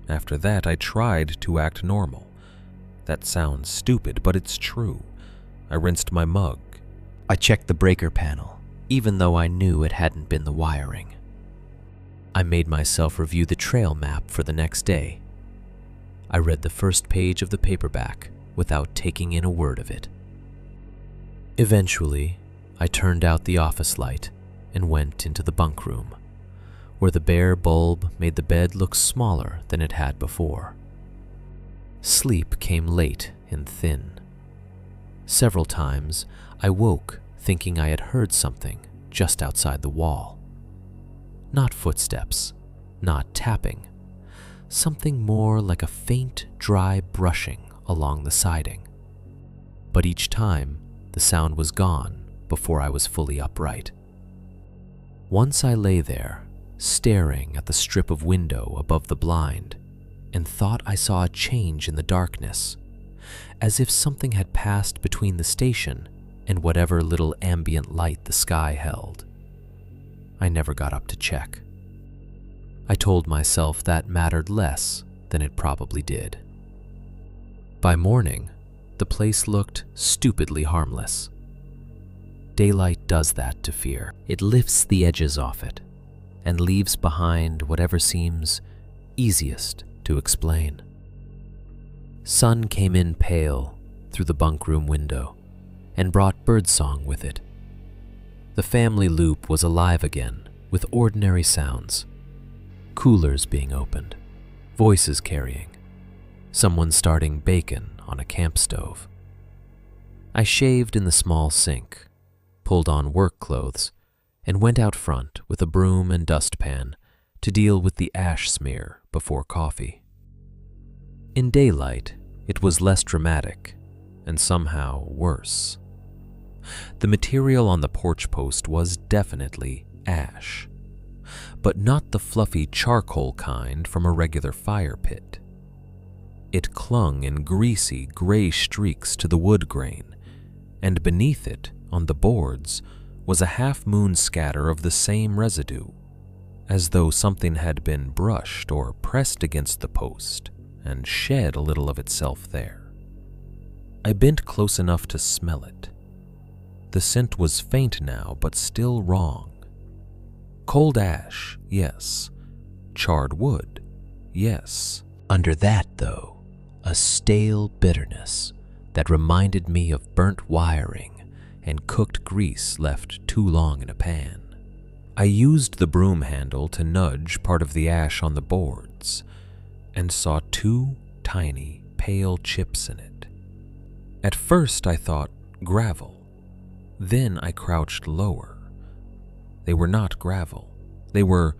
After that, I tried to act normal. That sounds stupid, but it's true. I rinsed my mug. I checked the breaker panel, even though I knew it hadn't been the wiring. I made myself review the trail map for the next day. I read the first page of the paperback without taking in a word of it. Eventually, I turned out the office light and went into the bunk room, where the bare bulb made the bed look smaller than it had before. Sleep came late and thin. Several times I woke thinking I had heard something just outside the wall. Not footsteps, not tapping, something more like a faint, dry brushing along the siding. But each time, the sound was gone before I was fully upright. Once I lay there, staring at the strip of window above the blind, and thought I saw a change in the darkness, as if something had passed between the station and whatever little ambient light the sky held. I never got up to check. I told myself that mattered less than it probably did. By morning, the place looked stupidly harmless. Daylight does that to fear. It lifts the edges off it and leaves behind whatever seems easiest to explain. Sun came in pale through the bunkroom window and brought birdsong with it. The family loop was alive again with ordinary sounds. Coolers being opened, voices carrying, someone starting bacon on a camp stove. I shaved in the small sink, pulled on work clothes, and went out front with a broom and dustpan to deal with the ash smear before coffee. In daylight, it was less dramatic and somehow worse. The material on the porch post was definitely ash, but not the fluffy charcoal kind from a regular fire pit. It clung in greasy gray streaks to the wood grain, and beneath it, on the boards, was a half-moon scatter of the same residue, as though something had been brushed or pressed against the post and shed a little of itself there. I bent close enough to smell it. The scent was faint now, but still wrong. Cold ash, yes. Charred wood, yes. Under that, though, a stale bitterness that reminded me of burnt wiring and cooked grease left too long in a pan. I used the broom handle to nudge part of the ash on the boards and saw two tiny, pale chips in it. At first I thought gravel. Then I crouched lower. They were not gravel. They were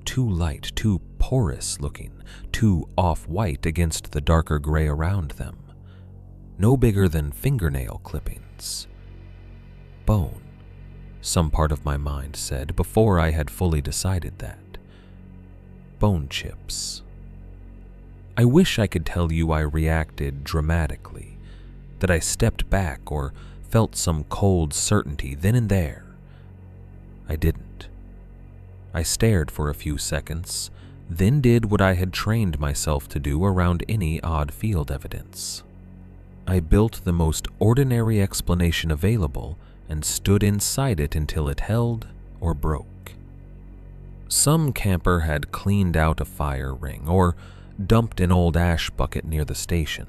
too light, too porous looking, too off-white against the darker gray around them. No bigger than fingernail clippings. Bone, some part of my mind said before I had fully decided that. Bone chips. I wish I could tell you I reacted dramatically, that I stepped back or felt some cold certainty then and there. I didn't. I stared for a few seconds, then did what I had trained myself to do around any odd field evidence. I built the most ordinary explanation available and stood inside it until it held or broke. Some camper had cleaned out a fire ring or dumped an old ash bucket near the station.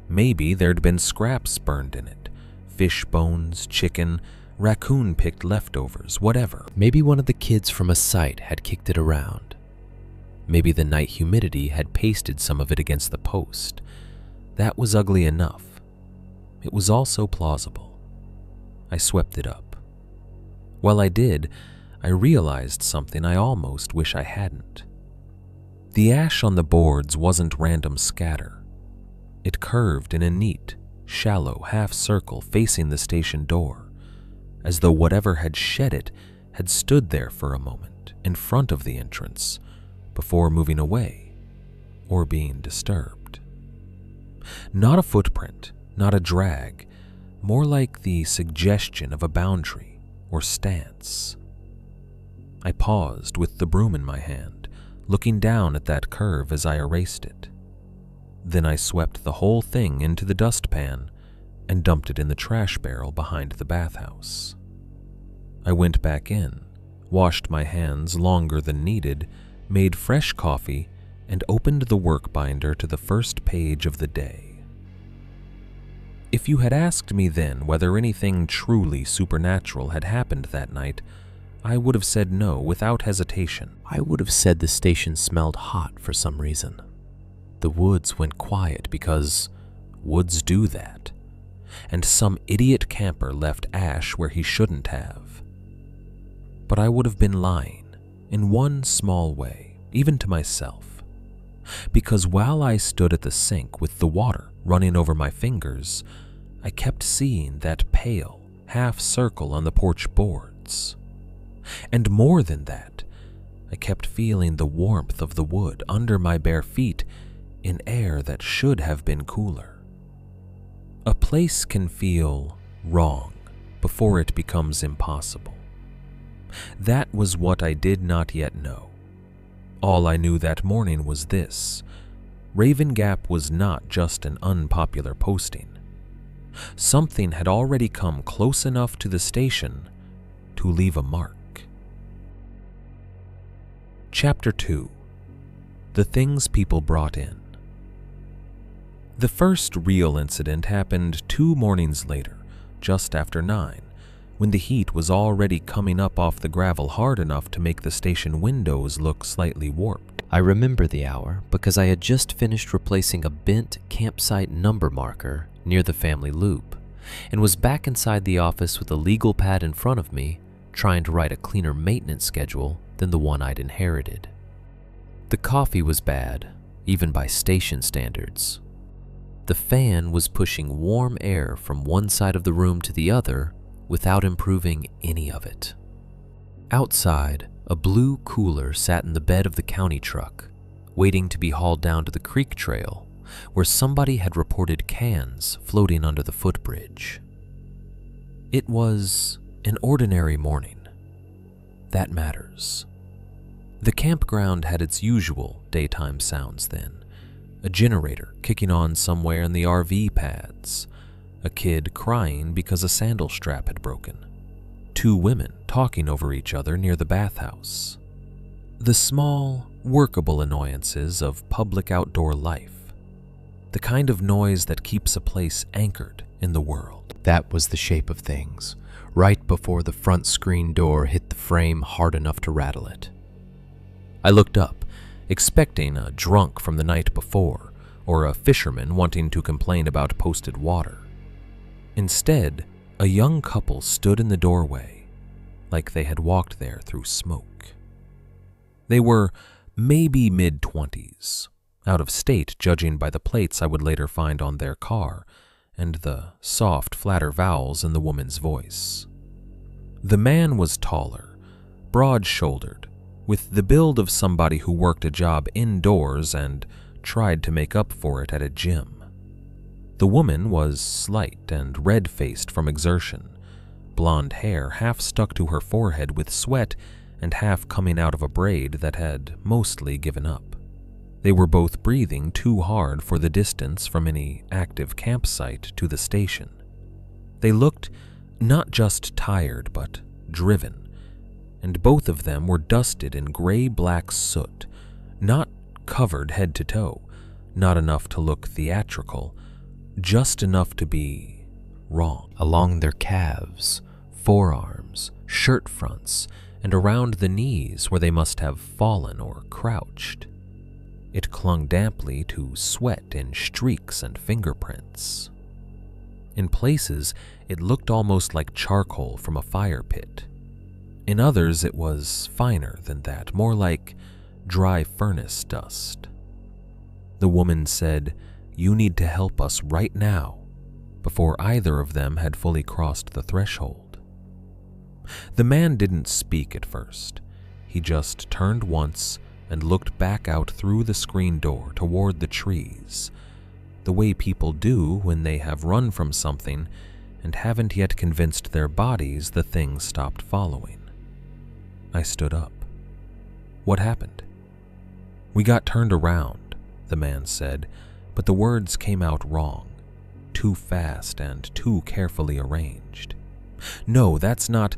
Maybe there'd been scraps burned in it. Fish bones, chicken, raccoon-picked leftovers, whatever. Maybe one of the kids from a site had kicked it around. Maybe the night humidity had pasted some of it against the post. That was ugly enough. It was also plausible. I swept it up. While I did, I realized something I almost wish I hadn't. The ash on the boards wasn't random scatter. It curved in a neat, shallow half-circle facing the station door, as though whatever had shed it had stood there for a moment in front of the entrance before moving away or being disturbed. Not a footprint, not a drag, more like the suggestion of a boundary or stance. I paused with the broom in my hand, looking down at that curve as I erased it. Then I swept the whole thing into the dustpan and dumped it in the trash barrel behind the bathhouse. I went back in, washed my hands longer than needed, made fresh coffee, and opened the work binder to the first page of the day. If you had asked me then whether anything truly supernatural had happened that night, I would have said no without hesitation. I would have said the station smelled hot for some reason. The woods went quiet because woods do that, and some idiot camper left ash where he shouldn't have. But I would have been lying in one small way, even to myself, because while I stood at the sink with the water running over my fingers, I kept seeing that pale half circle on the porch boards. And more than that, I kept feeling the warmth of the wood under my bare feet in air that should have been cooler. A place can feel wrong before it becomes impossible. That was what I did not yet know. All I knew that morning was this: Raven Gap was not just an unpopular posting. Something had already come close enough to the station to leave a mark. Chapter 2: The Things People Brought In. The first real incident happened 2 mornings later, just after 9, when the heat was already coming up off the gravel hard enough to make the station windows look slightly warped. I remember the hour because I had just finished replacing a bent campsite number marker near the family loop, and was back inside the office with a legal pad in front of me, trying to write a cleaner maintenance schedule than the one I'd inherited. The coffee was bad, even by station standards. The fan was pushing warm air from one side of the room to the other without improving any of it. Outside, a blue cooler sat in the bed of the county truck, waiting to be hauled down to the creek trail, where somebody had reported cans floating under the footbridge. It was an ordinary morning. That matters. The campground had its usual daytime sounds then: a generator kicking on somewhere in the RV pads, a kid crying because a sandal strap had broken, 2 women talking over each other near the bathhouse. The small, workable annoyances of public outdoor life. The kind of noise that keeps a place anchored in the world. That was the shape of things, right before the front screen door hit the frame hard enough to rattle it. I looked up, expecting a drunk from the night before, or a fisherman wanting to complain about posted water. Instead, a young couple stood in the doorway, like they had walked there through smoke. They were maybe mid-20s, out of state judging by the plates I would later find on their car, and the soft, flatter vowels in the woman's voice. The man was taller, broad-shouldered, with the build of somebody who worked a job indoors and tried to make up for it at a gym. The woman was slight and red-faced from exertion, blonde hair half stuck to her forehead with sweat and half coming out of a braid that had mostly given up. They were both breathing too hard for the distance from any active campsite to the station. They looked not just tired but driven, and both of them were dusted in gray-black soot, not covered head to toe, not enough to look theatrical, just enough to be wrong. Along their calves, forearms, shirt fronts, and around the knees where they must have fallen or crouched. It clung damply to sweat in streaks and fingerprints. In places, it looked almost like charcoal from a fire pit. In others, it was finer than that, more like dry furnace dust. The woman said, "You need to help us right now," before either of them had fully crossed the threshold. The man didn't speak at first. He just turned once and looked back out through the screen door toward the trees, the way people do when they have run from something and haven't yet convinced their bodies the thing stopped following. I stood up. "What happened?" "We got turned around," the man said, but the words came out wrong, too fast and too carefully arranged. "No, that's not.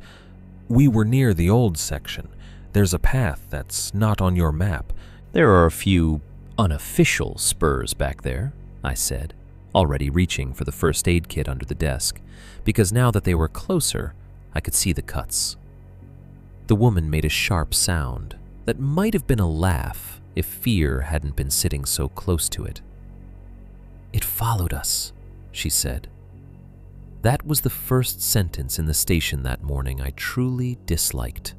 We were near the old section. There's a path that's not on your map." "There are a few unofficial spurs back there," I said, already reaching for the first aid kit under the desk, because now that they were closer, I could see the cuts. The woman made a sharp sound that might have been a laugh if fear hadn't been sitting so close to it. "It followed us," she said. That was the first sentence in the station that morning I truly disliked.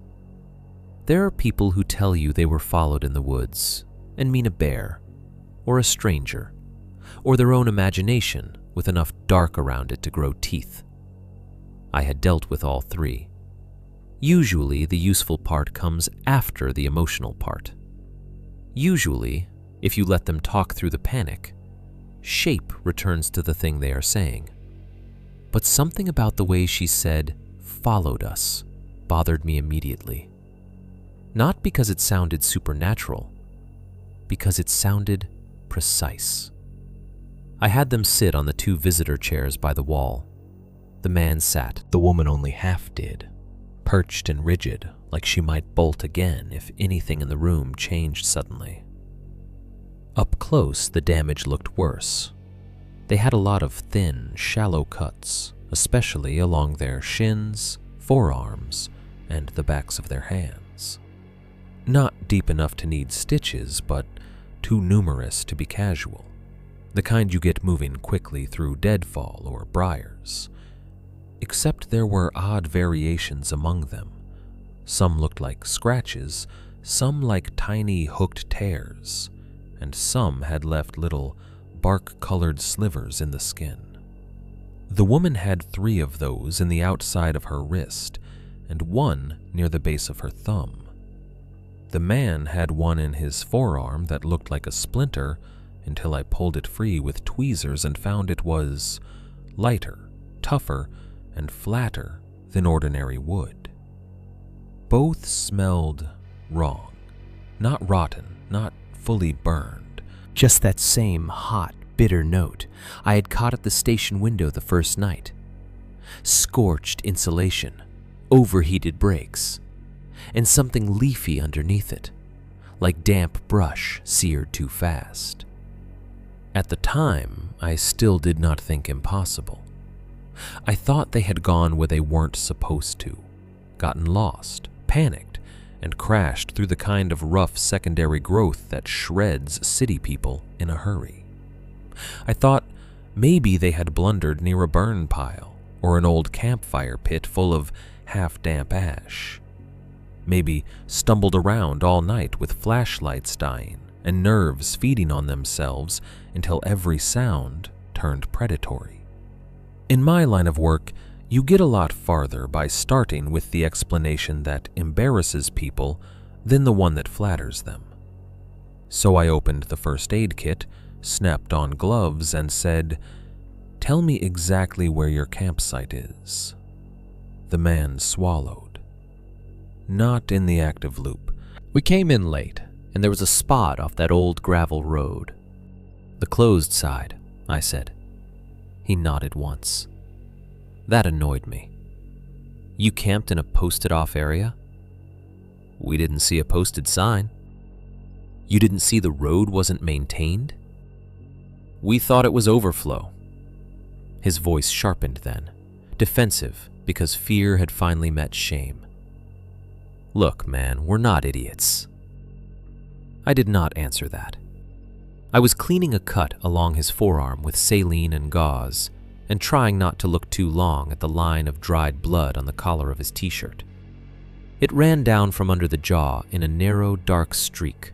There are people who tell you they were followed in the woods and mean a bear, or a stranger, or their own imagination with enough dark around it to grow teeth. I had dealt with all three. Usually, the useful part comes after the emotional part. Usually, if you let them talk through the panic, shape returns to the thing they are saying. But something about the way she said, "followed us," bothered me immediately. Not because it sounded supernatural, because it sounded precise. I had them sit on the 2 visitor chairs by the wall. The man sat, the woman only half did, perched and rigid, like she might bolt again if anything in the room changed suddenly. Up close, the damage looked worse. They had a lot of thin, shallow cuts, especially along their shins, forearms, and the backs of their hands. Not deep enough to need stitches, but too numerous to be casual. The kind you get moving quickly through deadfall or briars. Except there were odd variations among them. Some looked like scratches, some like tiny hooked tears, and some had left little bark-colored slivers in the skin. The woman had 3 of those in the outside of her wrist, and 1 near the base of her thumb. The man had 1 in his forearm that looked like a splinter until I pulled it free with tweezers and found it was lighter, tougher, and flatter than ordinary wood. Both smelled wrong. Not rotten, not fully burned. Just that same hot, bitter note I had caught at the station window the first night. Scorched insulation, overheated brakes, and something leafy underneath it, like damp brush seared too fast. At the time, I still did not think impossible. I thought they had gone where they weren't supposed to, gotten lost, panicked, and crashed through the kind of rough secondary growth that shreds city people in a hurry. I thought maybe they had blundered near a burn pile or an old campfire pit full of half-damp ash. Maybe stumbled around all night with flashlights dying and nerves feeding on themselves until every sound turned predatory. In my line of work, you get a lot farther by starting with the explanation that embarrasses people than the one that flatters them. So I opened the first aid kit, snapped on gloves, and said, "Tell me exactly where your campsite is." The man swallowed. "Not in the active loop. We came in late, and there was a spot off that old gravel road." "The closed side," I said. He nodded once. That annoyed me. "You camped in a posted-off area?" "We didn't see a posted sign." "You didn't see the road wasn't maintained?" "We thought it was overflow." His voice sharpened then, defensive because fear had finally met shame. "Look, man, we're not idiots." I did not answer that. I was cleaning a cut along his forearm with saline and gauze, and trying not to look too long at the line of dried blood on the collar of his t-shirt. It ran down from under the jaw in a narrow, dark streak,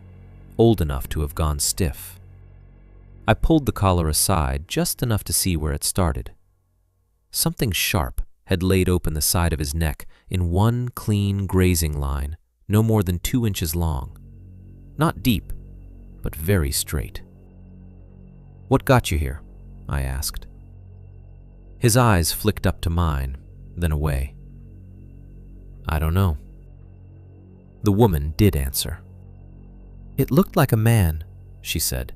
old enough to have gone stiff. I pulled the collar aside just enough to see where it started. Something sharp had laid open the side of his neck in one clean grazing line, no more than 2 inches long. Not deep, but very straight. "What got you here?" I asked. His eyes flicked up to mine, then away. "I don't know." The woman did answer. "It looked like a man," she said.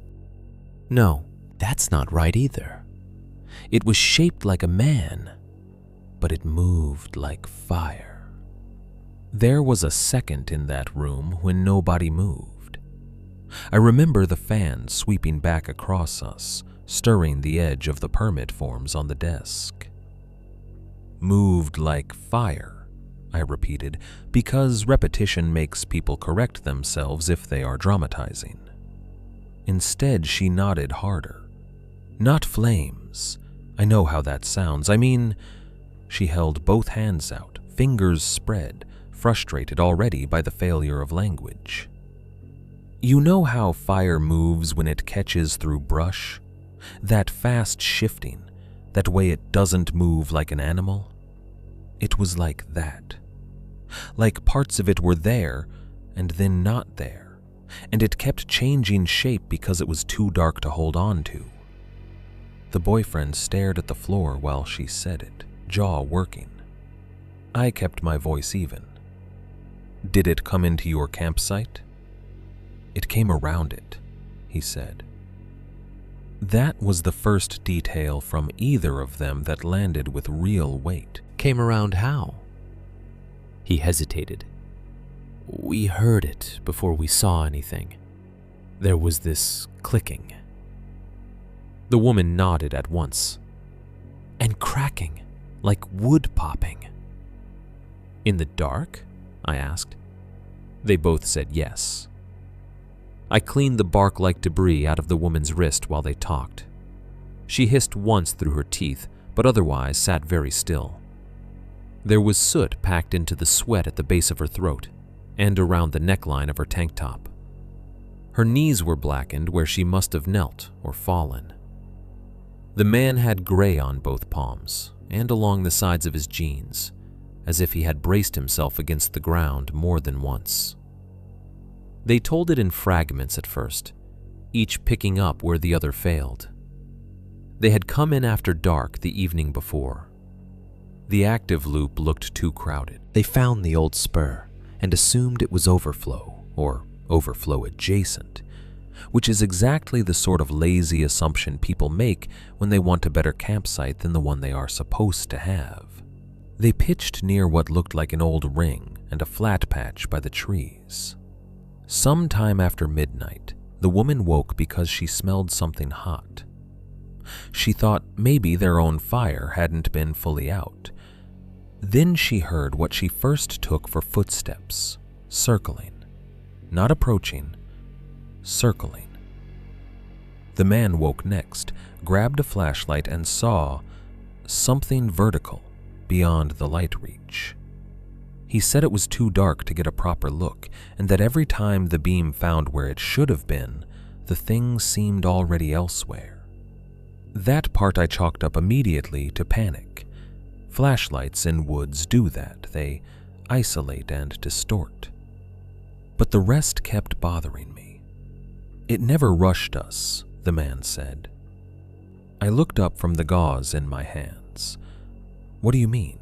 "No, that's not right either. It was shaped like a man, but it moved like fire." There was a second in that room when nobody moved. I remember the fan sweeping back across us, stirring the edge of the permit forms on the desk. Moved like fire. I repeated, because repetition makes people correct themselves if they are dramatizing. Instead, she nodded harder. Not flames. I know how that sounds. I mean, she held both hands out, fingers spread, frustrated already by the failure of language. You know how fire moves when it catches through brush? That fast shifting, that way it doesn't move like an animal? It was like that. Like parts of it were there, and then not there, and it kept changing shape because it was too dark to hold on to. The boyfriend stared at the floor while she said it, jaw working. I kept my voice even. Did it come into your campsite? It came around it, he said. That was the first detail from either of them that landed with real weight. Came around how? He hesitated. We heard it before we saw anything. There was this clicking. The woman nodded at once. And cracking, like wood popping. In the dark? I asked. They both said yes. I cleaned the bark-like debris out of the woman's wrist while they talked. She hissed once through her teeth, but otherwise sat very still. There was soot packed into the sweat at the base of her throat and around the neckline of her tank top. Her knees were blackened where she must have knelt or fallen. The man had gray on both palms and along the sides of his jeans, as if he had braced himself against the ground more than once. They told it in fragments at first, each picking up where the other failed. They had come in after dark the evening before. The active loop looked too crowded. They found the old spur and assumed it was overflow, or overflow adjacent, which is exactly the sort of lazy assumption people make when they want a better campsite than the one they are supposed to have. They pitched near what looked like an old ring and a flat patch by the trees. Sometime after midnight, the woman woke because she smelled something hot. She thought maybe their own fire hadn't been fully out. Then she heard what she first took for footsteps, circling. Not approaching, circling. The man woke next, grabbed a flashlight, and saw something vertical beyond the light reach. He said it was too dark to get a proper look, and that every time the beam found where it should have been, the thing seemed already elsewhere. That part I chalked up immediately to panic. Flashlights in woods do that. They isolate and distort. But the rest kept bothering me. It never rushed us, the man said. I looked up from the gauze in my hands. What do you mean?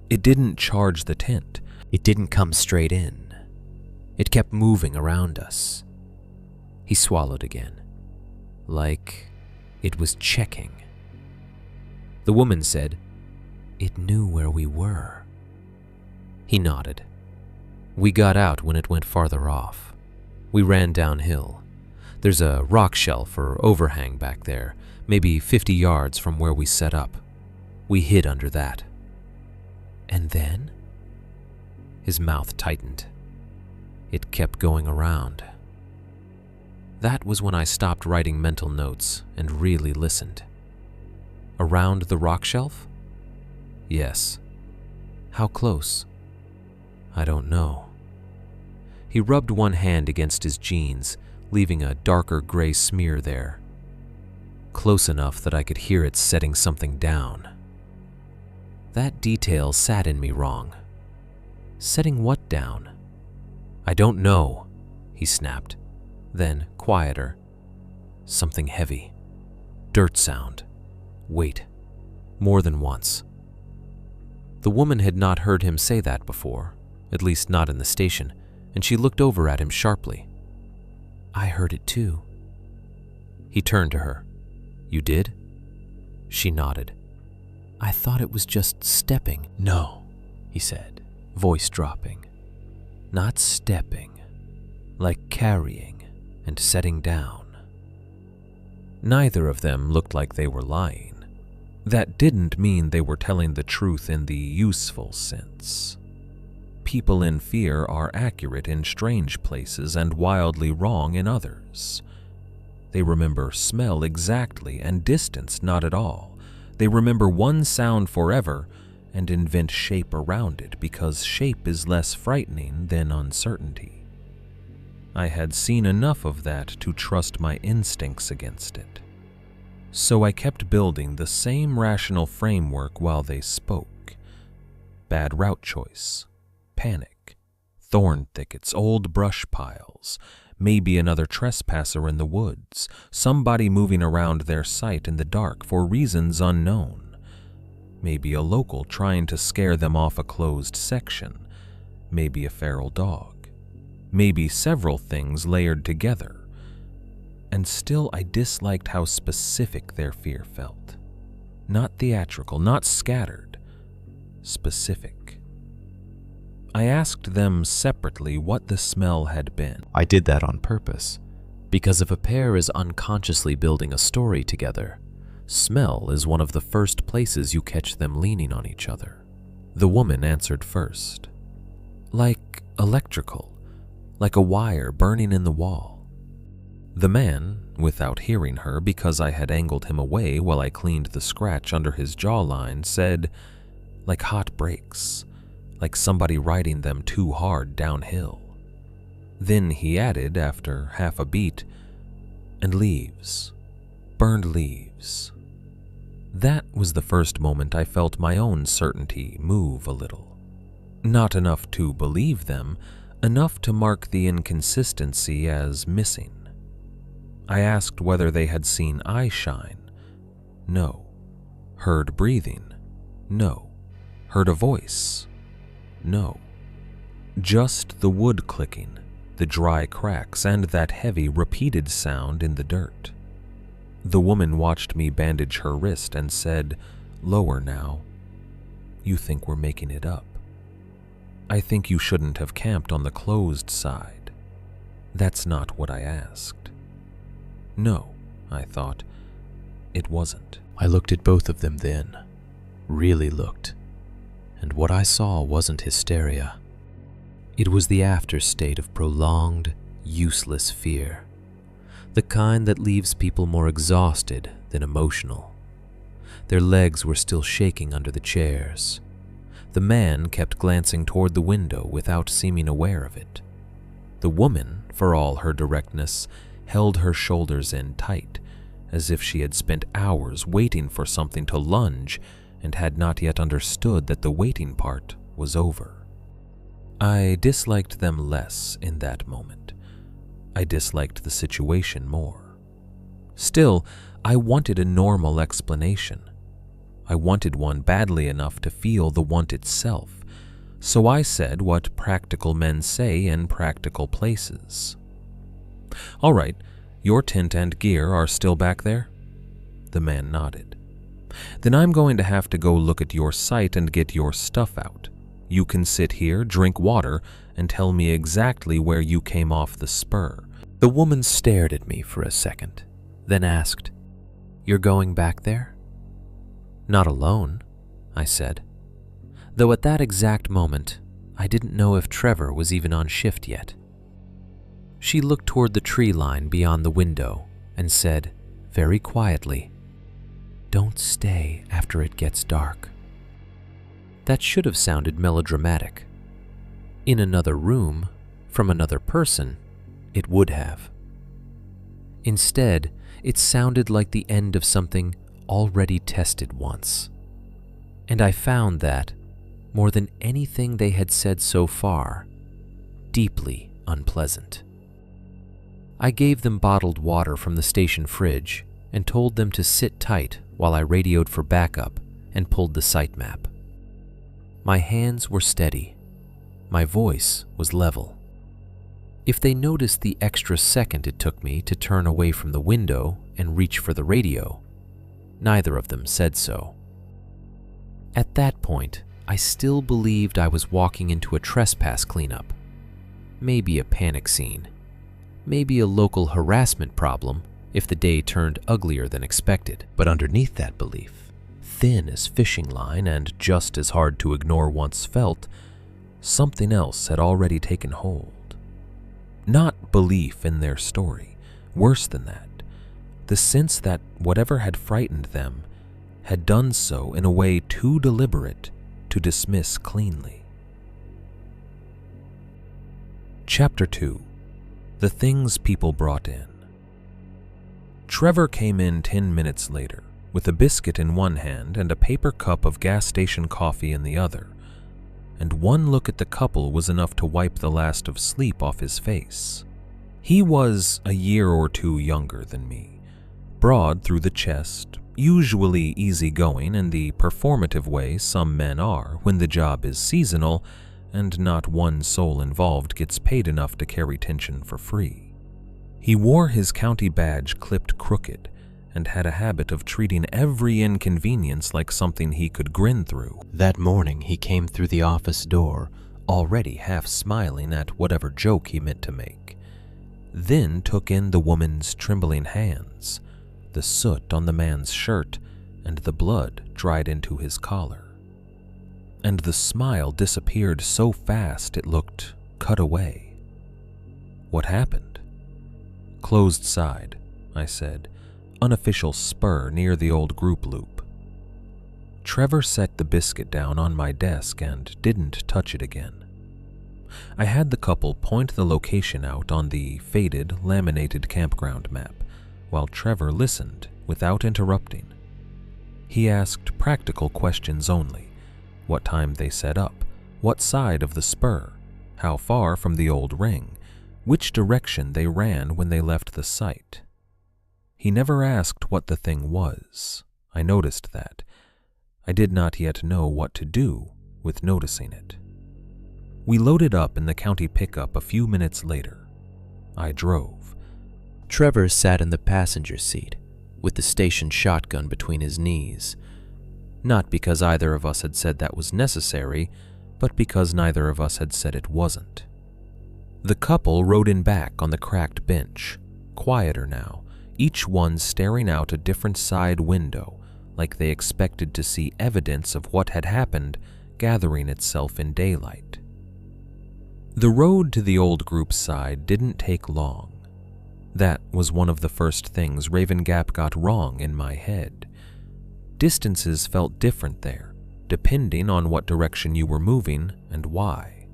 It didn't charge the tent. It didn't come straight in. It kept moving around us. He swallowed again, like it was checking. The woman said, "It knew where we were." He nodded. We got out when it went farther off. We ran downhill. There's a rock shelf or overhang back there, maybe 50 yards from where we set up. We hid under that. And then? His mouth tightened. It kept going around. That was when I stopped writing mental notes and really listened. Around the rock shelf? Yes. How close? I don't know. He rubbed one hand against his jeans, leaving a darker gray smear there. Close enough that I could hear it setting something down. That detail sat in me wrong. Setting what down? I don't know, he snapped. Then, quieter. Something heavy. Dirt sound. Weight. More than once. The woman had not heard him say that before, at least not in the station, and she looked over at him sharply. I heard it too. He turned to her. You did? She nodded. I thought it was just stepping. No, he said, voice dropping. Not stepping, like carrying and setting down. Neither of them looked like they were lying. That didn't mean they were telling the truth in the useful sense. people in fear are accurate in strange places and wildly wrong in others. They remember smell exactly and distance not at all. They remember one sound forever and invent shape around it because shape is less frightening than uncertainty. I had seen enough of that to trust my instincts against it. So I kept building the same rational framework while they spoke. Bad route choice, panic, thorn thickets, old brush piles, maybe another trespasser in the woods, somebody moving around their site in the dark for reasons unknown, maybe a local trying to scare them off a closed section, maybe a feral dog, maybe several things layered together. And still I disliked how specific their fear felt. Not theatrical, not scattered, specific. I asked them separately what the smell had been. I did that on purpose, because if a pair is unconsciously building a story together, smell is one of the first places you catch them leaning on each other. The woman answered first. Like electrical, like a wire burning in the wall. The man, without hearing her because I had angled him away while I cleaned the scratch under his jawline, said, like hot brakes, like somebody riding them too hard downhill. Then he added, after half a beat, and leaves, burned leaves. That was the first moment I felt my own certainty move a little. Not enough to believe them, enough to mark the inconsistency as missing. I asked whether they had seen eye shine. No. Heard breathing. No. Heard a voice. No. Just the wood clicking, the dry cracks, and that heavy, repeated sound in the dirt. The woman watched me bandage her wrist and said, "Lower now. You think we're making it up. I think you shouldn't have camped on the closed side. That's not what I asked." No, I thought. It wasn't. I looked at both of them then, really looked, and what I saw wasn't hysteria. It was the afterstate of prolonged, useless fear, the kind that leaves people more exhausted than emotional. Their legs were still shaking under the chairs. The man kept glancing toward the window without seeming aware of it. The woman, for all her directness, held her shoulders in tight, as if she had spent hours waiting for something to lunge and had not yet understood that the waiting part was over. I disliked them less in that moment. I disliked the situation more. Still, I wanted a normal explanation. I wanted one badly enough to feel the want itself, so I said what practical men say in practical places. "All right, your tent and gear are still back there?" The man nodded. "Then I'm going to have to go look at your site and get your stuff out. You can sit here, drink water, and tell me exactly where you came off the spur." The woman stared at me for a second, then asked, "You're going back there?" "Not alone," I said, though at that exact moment, I didn't know if Trevor was even on shift yet. She looked toward the tree line beyond the window and said, very quietly, "Don't stay after it gets dark." That should have sounded melodramatic. In another room, from another person, it would have. Instead, it sounded like the end of something already tested once. And I found that, more than anything they had said so far, deeply unpleasant. I gave them bottled water from the station fridge and told them to sit tight while I radioed for backup and pulled the site map. My hands were steady. My voice was level. If they noticed the extra second it took me to turn away from the window and reach for the radio, neither of them said so. At that point, I still believed I was walking into a trespass cleanup, maybe a panic scene, maybe a local harassment problem if the day turned uglier than expected. But underneath that belief, thin as fishing line and just as hard to ignore once felt, something else had already taken hold. Not belief in their story, worse than that, the sense that whatever had frightened them had done so in a way too deliberate to dismiss cleanly. Chapter 2. The Things People Brought In. Trevor came in 10 minutes later, with a biscuit in one hand and a paper cup of gas station coffee in the other, and one look at the couple was enough to wipe the last of sleep off his face. He was a year or two younger than me, broad through the chest, usually easygoing in the performative way some men are when the job is seasonal and not one soul involved gets paid enough to carry tension for free. He wore his county badge clipped crooked and had a habit of treating every inconvenience like something he could grin through. That morning he came through the office door, already half smiling at whatever joke he meant to make, then took in the woman's trembling hands, the soot on the man's shirt, and the blood dried into his collar. And the smile disappeared so fast it looked cut away. What happened? Closed side, I said, unofficial spur near the old group loop. Trevor set the biscuit down on my desk and didn't touch it again. I had the couple point the location out on the faded, laminated campground map, while Trevor listened without interrupting. He asked practical questions only. What time they set up, what side of the spur, how far from the old ring, which direction they ran when they left the site. He never asked what the thing was. I noticed that. I did not yet know what to do with noticing it. We loaded up in the county pickup a few minutes later. I drove. Trevor sat in the passenger seat, with the station shotgun between his knees. Not because either of us had said that was necessary, but because neither of us had said it wasn't. The couple rode in back on the cracked bench, quieter now, each one staring out a different side window, like they expected to see evidence of what had happened gathering itself in daylight. The road to the old group's side didn't take long. That was one of the first things Raven Gap got wrong in my head. Distances felt different there, depending on what direction you were moving and why.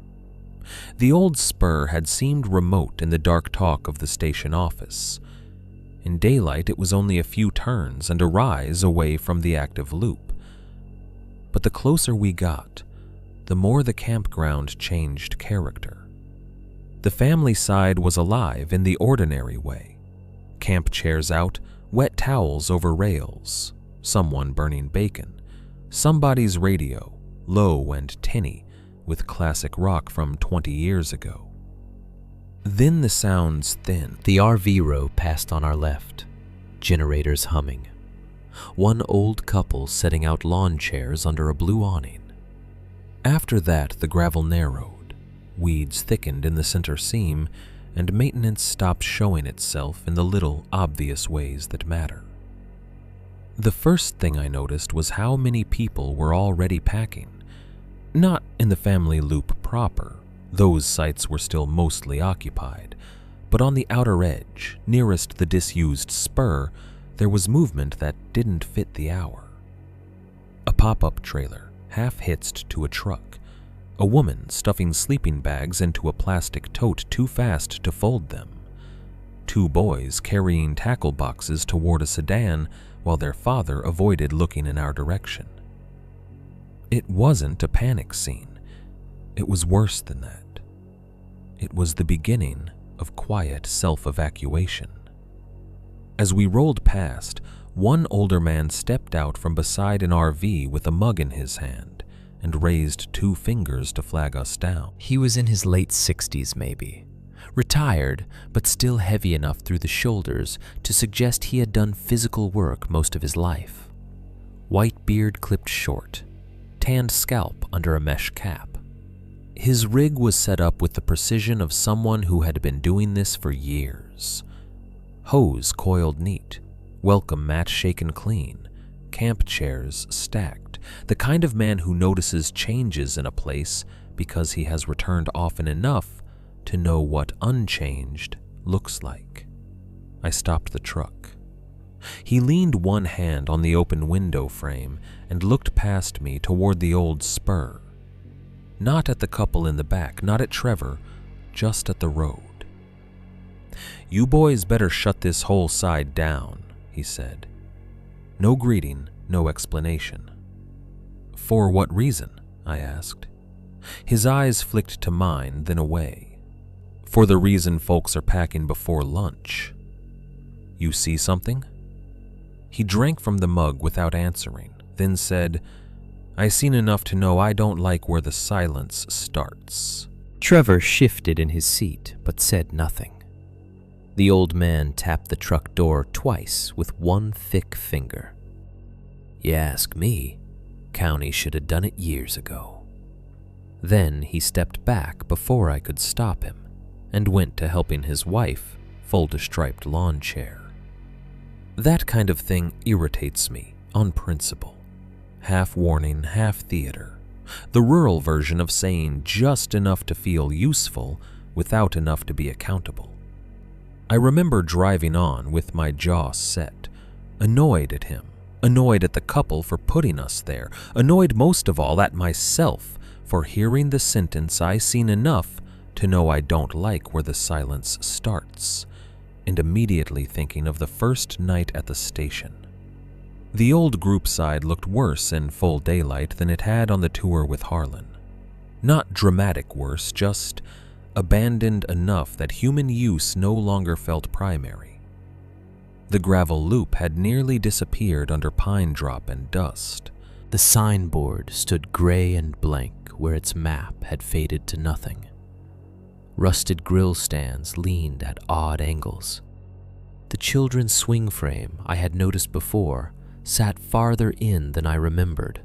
The old spur had seemed remote in the dark talk of the station office. In daylight, it was only a few turns and a rise away from the active loop. But the closer we got, the more the campground changed character. The family side was alive in the ordinary way. Camp chairs out, wet towels over rails, someone burning bacon, somebody's radio, low and tinny, with classic rock from 20 years ago. Then the sounds thinned. The RV row passed on our left, generators humming. One old couple setting out lawn chairs under a blue awning. After that, the gravel narrowed, weeds thickened in the center seam, and maintenance stopped showing itself in the little, obvious ways that matter. The first thing I noticed was how many people were already packing. Not in the family loop proper, those sites were still mostly occupied, but on the outer edge, nearest the disused spur, there was movement that didn't fit the hour. A pop-up trailer, half hitched to a truck, a woman stuffing sleeping bags into a plastic tote too fast to fold them, two boys carrying tackle boxes toward a sedan while their father avoided looking in our direction. It wasn't a panic scene. It was worse than that. It was the beginning of quiet self-evacuation. As we rolled past, one older man stepped out from beside an RV with a mug in his hand and raised two fingers to flag us down. He was in his late 60s maybe, retired but still heavy enough through the shoulders to suggest he had done physical work most of his life. White beard clipped short, tanned scalp under a mesh cap. His rig was set up with the precision of someone who had been doing this for years. Hose coiled neat, welcome mat shaken clean, camp chairs stacked, The kind of man who notices changes in a place because he has returned often enough to know what unchanged looks like. I stopped the truck. He leaned one hand on the open window frame and looked past me toward the old spur. Not at the couple in the back, not at Trevor, just at the road. "You boys better shut this whole side down," he said. No greeting, no explanation. "For what reason?" I asked. His eyes flicked to mine, then away. "For the reason folks are packing before lunch." "You see something?" He drank from the mug without answering, then said, "I seen enough to know I don't like where the silence starts." Trevor shifted in his seat, but said nothing. The old man tapped the truck door twice with one thick finger. "You ask me, county should have done it years ago." Then he stepped back before I could stop him and went to helping his wife fold a striped lawn chair. That kind of thing irritates me on principle. Half warning, half theater. The rural version of saying just enough to feel useful without enough to be accountable. I remember driving on with my jaw set, annoyed at him, annoyed at the couple for putting us there, annoyed most of all at myself for hearing the sentence I seen enough to know I don't like where the silence starts, and immediately thinking of the first night at the station. The old group side looked worse in full daylight than it had on the tour with Harlan. Not dramatic worse, just abandoned enough that human use no longer felt primary. The gravel loop had nearly disappeared under pine drop and dust. The signboard stood gray and blank where its map had faded to nothing. Rusted grill stands leaned at odd angles. The children's swing frame I had noticed before sat farther in than I remembered,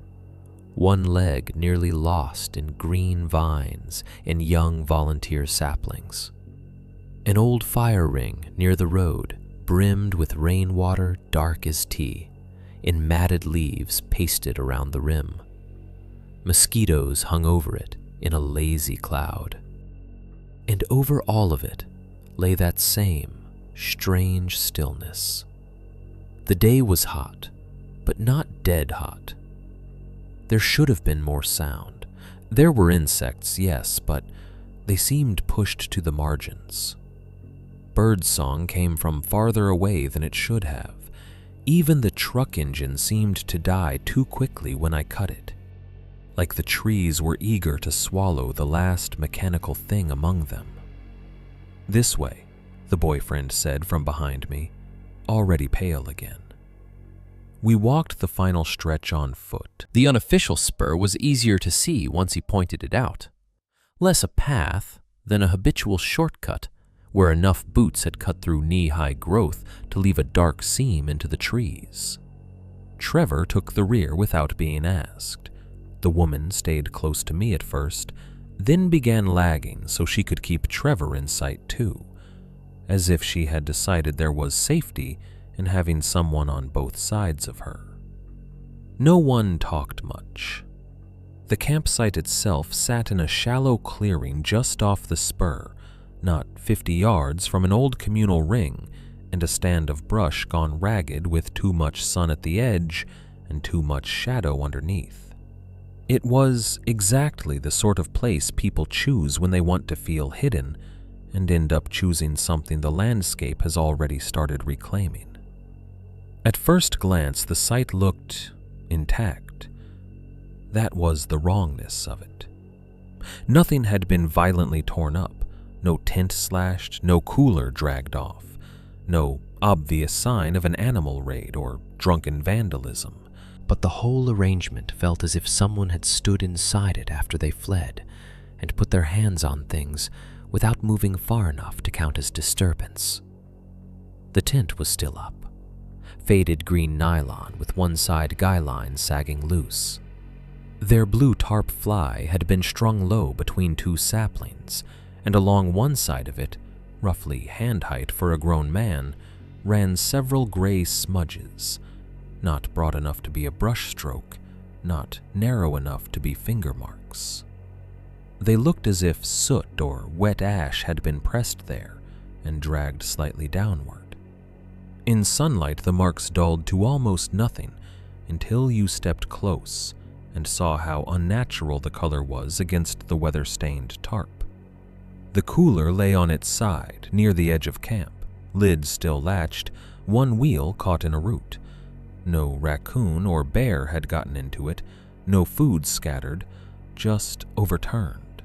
one leg nearly lost in green vines and young volunteer saplings. An old fire ring near the road brimmed with rainwater dark as tea, in matted leaves pasted around the rim. Mosquitoes hung over it in a lazy cloud. And over all of it lay that same strange stillness. The day was hot, but not dead hot. There should have been more sound. There were insects, yes, but they seemed pushed to the margins. Birdsong came from farther away than it should have. Even the truck engine seemed to die too quickly when I cut it, like the trees were eager to swallow the last mechanical thing among them. "This way," the boyfriend said from behind me, already pale again. We walked the final stretch on foot. The unofficial spur was easier to see once he pointed it out. Less a path than a habitual shortcut where enough boots had cut through knee-high growth to leave a dark seam into the trees. Trevor took the rear without being asked. The woman stayed close to me at first, then began lagging so she could keep Trevor in sight too, as if she had decided there was safety in having someone on both sides of her. No one talked much. The campsite itself sat in a shallow clearing just off the spur, not 50 yards from an old communal ring and a stand of brush gone ragged with too much sun at the edge and too much shadow underneath. It was exactly the sort of place people choose when they want to feel hidden and end up choosing something the landscape has already started reclaiming. At first glance, the site looked intact. That was the wrongness of it. Nothing had been violently torn up, no tent slashed, no cooler dragged off, no obvious sign of an animal raid or drunken vandalism. But the whole arrangement felt as if someone had stood inside it after they fled and put their hands on things without moving far enough to count as disturbance. The tent was still up, faded green nylon with one side guy line sagging loose. Their blue tarp fly had been strung low between two saplings, and along one side of it, roughly hand height for a grown man, ran several gray smudges, not broad enough to be a brushstroke, not narrow enough to be finger marks. They looked as if soot or wet ash had been pressed there and dragged slightly downward. In sunlight, the marks dulled to almost nothing until you stepped close and saw how unnatural the color was against the weather-stained tarp. The cooler lay on its side, near the edge of camp, lid still latched, one wheel caught in a root. No raccoon or bear had gotten into it, no food scattered, just overturned.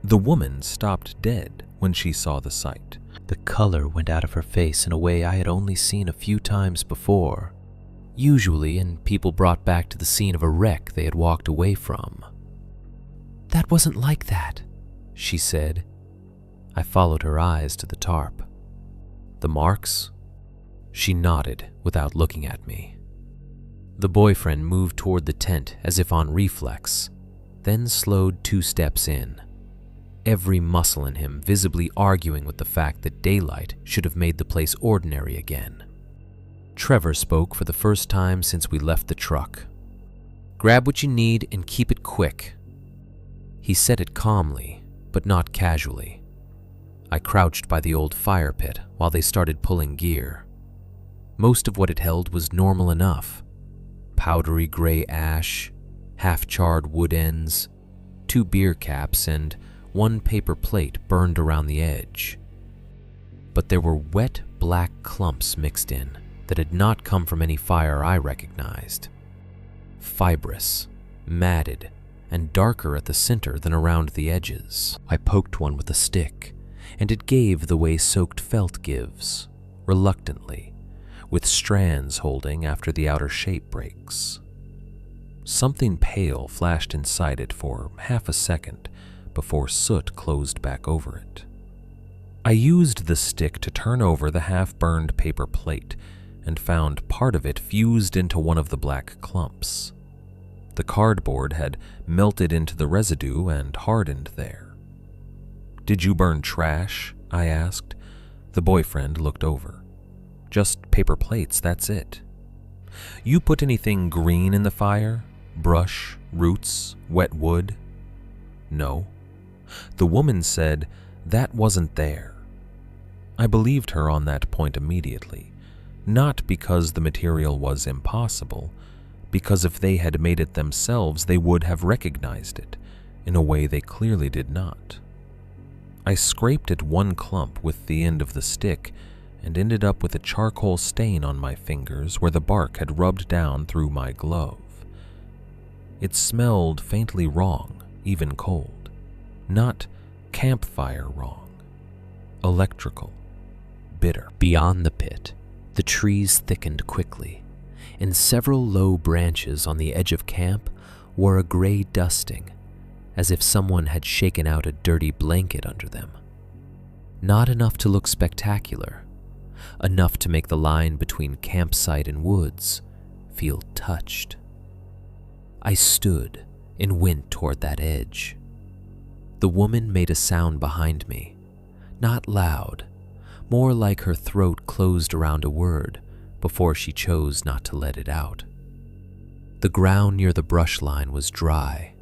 The woman stopped dead when she saw the sight. The color went out of her face in a way I had only seen a few times before, usually in people brought back to the scene of a wreck they had walked away from. "That wasn't like that," she said. I followed her eyes to the tarp. "The marks?" She nodded without looking at me. The boyfriend moved toward the tent as if on reflex, then slowed 2 steps in, every muscle in him visibly arguing with the fact that daylight should have made the place ordinary again. Trevor spoke for the first time since we left the truck. "Grab what you need and keep it quick." He said it calmly, but not casually. I crouched by the old fire pit while they started pulling gear. Most of what it held was normal enough. Powdery gray ash, half-charred wood ends, 2 beer caps, and 1 paper plate burned around the edge. But there were wet black clumps mixed in that had not come from any fire I recognized. Fibrous, matted, and darker at the center than around the edges. I poked one with a stick, and it gave the way soaked felt gives, reluctantly, with strands holding after the outer shape breaks. Something pale flashed inside it for half a second before soot closed back over it. I used the stick to turn over the half-burned paper plate and found part of it fused into one of the black clumps. The cardboard had melted into the residue and hardened there. "Did you burn trash?" I asked. The boyfriend looked over. "Just paper plates, that's it." "You put anything green in the fire? Brush, roots, wet wood?" "No." The woman said that wasn't there. I believed her on that point immediately, not because the material was impossible, because if they had made it themselves, they would have recognized it in a way they clearly did not. I scraped at one clump with the end of the stick and ended up with a charcoal stain on my fingers where the bark had rubbed down through my glove. It smelled faintly wrong, even cold. Not campfire wrong. Electrical. Bitter. Beyond the pit, the trees thickened quickly, and several low branches on the edge of camp wore a gray dusting, as if someone had shaken out a dirty blanket under them. Not enough to look spectacular, enough to make the line between campsite and woods feel touched. I stood and went toward that edge. The woman made a sound behind me, not loud, more like her throat closed around a word before she chose not to let it out. The ground near the brush line was dry,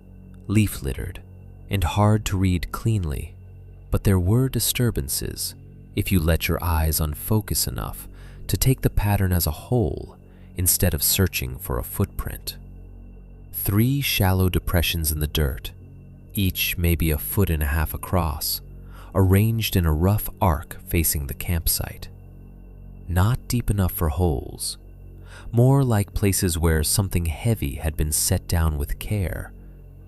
leaf-littered, and hard to read cleanly, but there were disturbances if you let your eyes unfocus enough to take the pattern as a whole instead of searching for a footprint. 3 shallow depressions in the dirt, each maybe 1.5 feet across, arranged in a rough arc facing the campsite. Not deep enough for holes, more like places where something heavy had been set down with care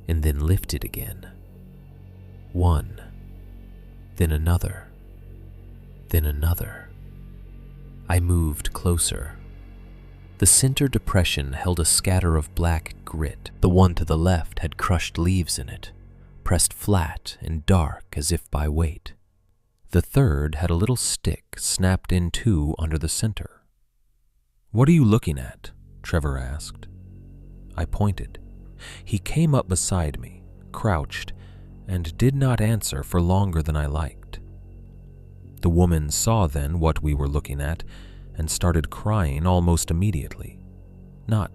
and then lifted again. One, then another, then another. I moved closer. The center depression held a scatter of black grit. The one to the left had crushed leaves in it, pressed flat and dark as if by weight. The third had a little stick snapped in 2 under the center. "What are you looking at?" Trevor asked. I pointed. He came up beside me, crouched, and did not answer for longer than I liked. The woman saw then what we were looking at and started crying almost immediately. Not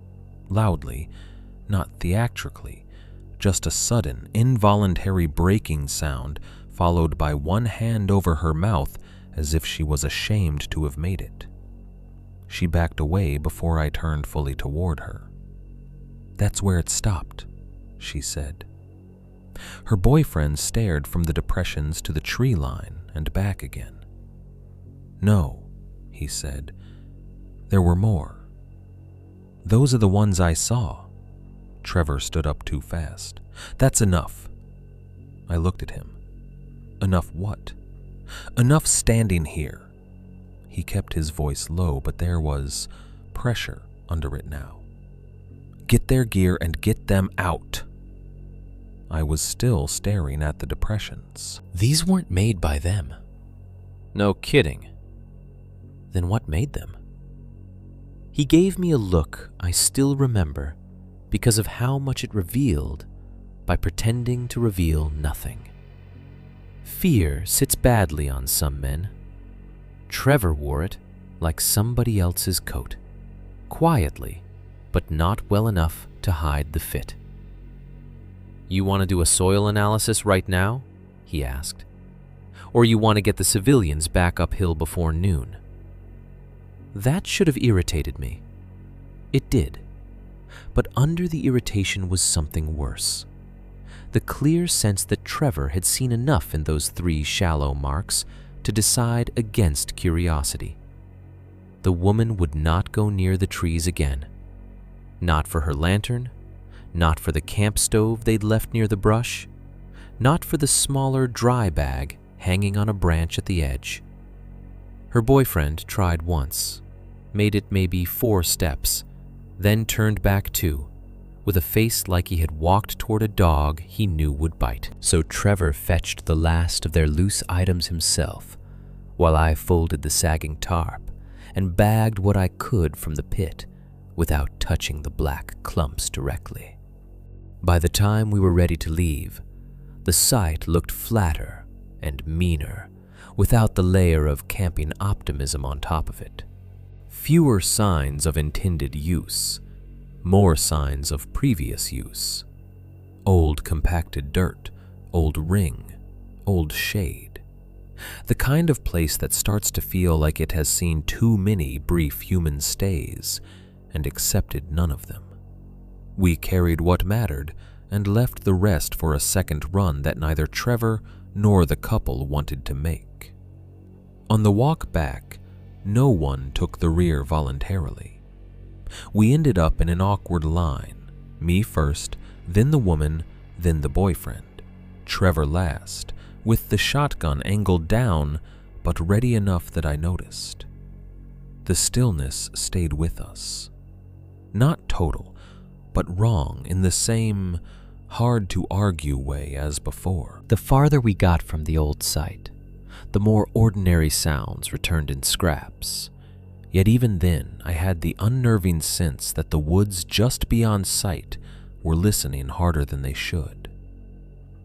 loudly, not theatrically, just a sudden, involuntary breaking sound followed by one hand over her mouth as if she was ashamed to have made it. She backed away before I turned fully toward her. "That's where it stopped," she said. Her boyfriend stared from the depressions to the tree line and back again. "No," he said, "there were more. Those are the ones I saw." Trevor stood up too fast. "That's enough." I looked at him. Enough what? Enough standing here. He kept his voice low, but there was pressure under it now. "Get their gear and get them out." I was still staring at the depressions. These weren't made by them. No kidding. Then what made them? He gave me a look I still remember because of how much it revealed by pretending to reveal nothing. Fear sits badly on some men. Trevor wore it like somebody else's coat, quietly, but not well enough to hide the fit. "You want to do a soil analysis right now?" he asked. "Or you want to get the civilians back uphill before noon?" That should have irritated me. It did. But under the irritation was something worse. The clear sense that Trevor had seen enough in those 3 shallow marks to decide against curiosity. The woman would not go near the trees again. Not for her lantern, not for the camp stove they'd left near the brush, not for the smaller dry bag hanging on a branch at the edge. Her boyfriend tried once, made it maybe 4 steps, then turned back 2, with a face like he had walked toward a dog he knew would bite. So Trevor fetched the last of their loose items himself, while I folded the sagging tarp and bagged what I could from the pit without touching the black clumps directly. By the time we were ready to leave, the site looked flatter and meaner, without the layer of camping optimism on top of it. Fewer signs of intended use, more signs of previous use. Old compacted dirt, old ring, old shade. The kind of place that starts to feel like it has seen too many brief human stays and accepted none of them. We carried what mattered and left the rest for a second run that neither Trevor nor the couple wanted to make. On the walk back, no one took the rear voluntarily. We ended up in an awkward line, me first, then the woman, then the boyfriend, Trevor last, with the shotgun angled down, but ready enough that I noticed. The stillness stayed with us. Not total, but wrong in the same hard-to-argue way as before. The farther we got from the old site, the more ordinary sounds returned in scraps. Yet even then, I had the unnerving sense that the woods just beyond sight were listening harder than they should.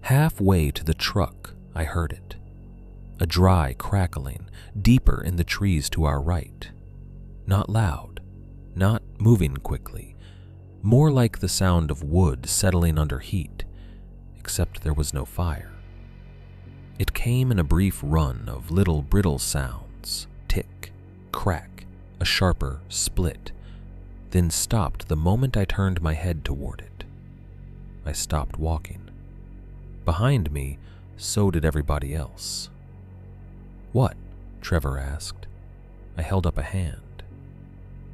Halfway to the truck, I heard it. A dry crackling, deeper in the trees to our right. Not loud, not moving quickly, more like the sound of wood settling under heat, except there was no fire. It came in a brief run of little brittle sounds, tick, crack, a sharper split, then stopped the moment I turned my head toward it. I stopped walking. Behind me, so did everybody else. "What?" Trevor asked. I held up a hand.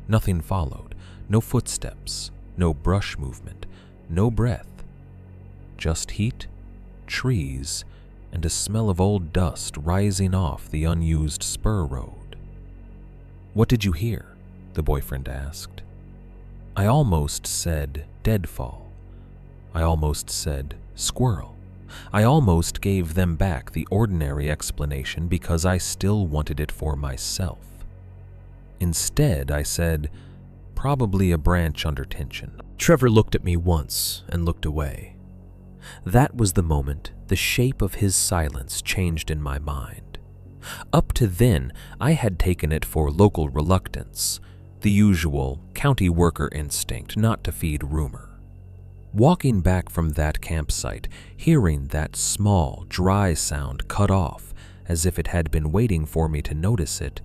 Nothing followed, no footsteps, no brush movement, no breath. Just heat, trees, and a smell of old dust rising off the unused spur road. "What did you hear?" the boyfriend asked. I almost said deadfall. I almost said squirrel. I almost gave them back the ordinary explanation because I still wanted it for myself. Instead, I said, probably a branch under tension. Trevor looked at me once and looked away. That was the moment the shape of his silence changed in my mind. Up to then, I had taken it for local reluctance, the usual county worker instinct not to feed rumor. Walking back from that campsite, hearing that small, dry sound cut off as if it had been waiting for me to notice it,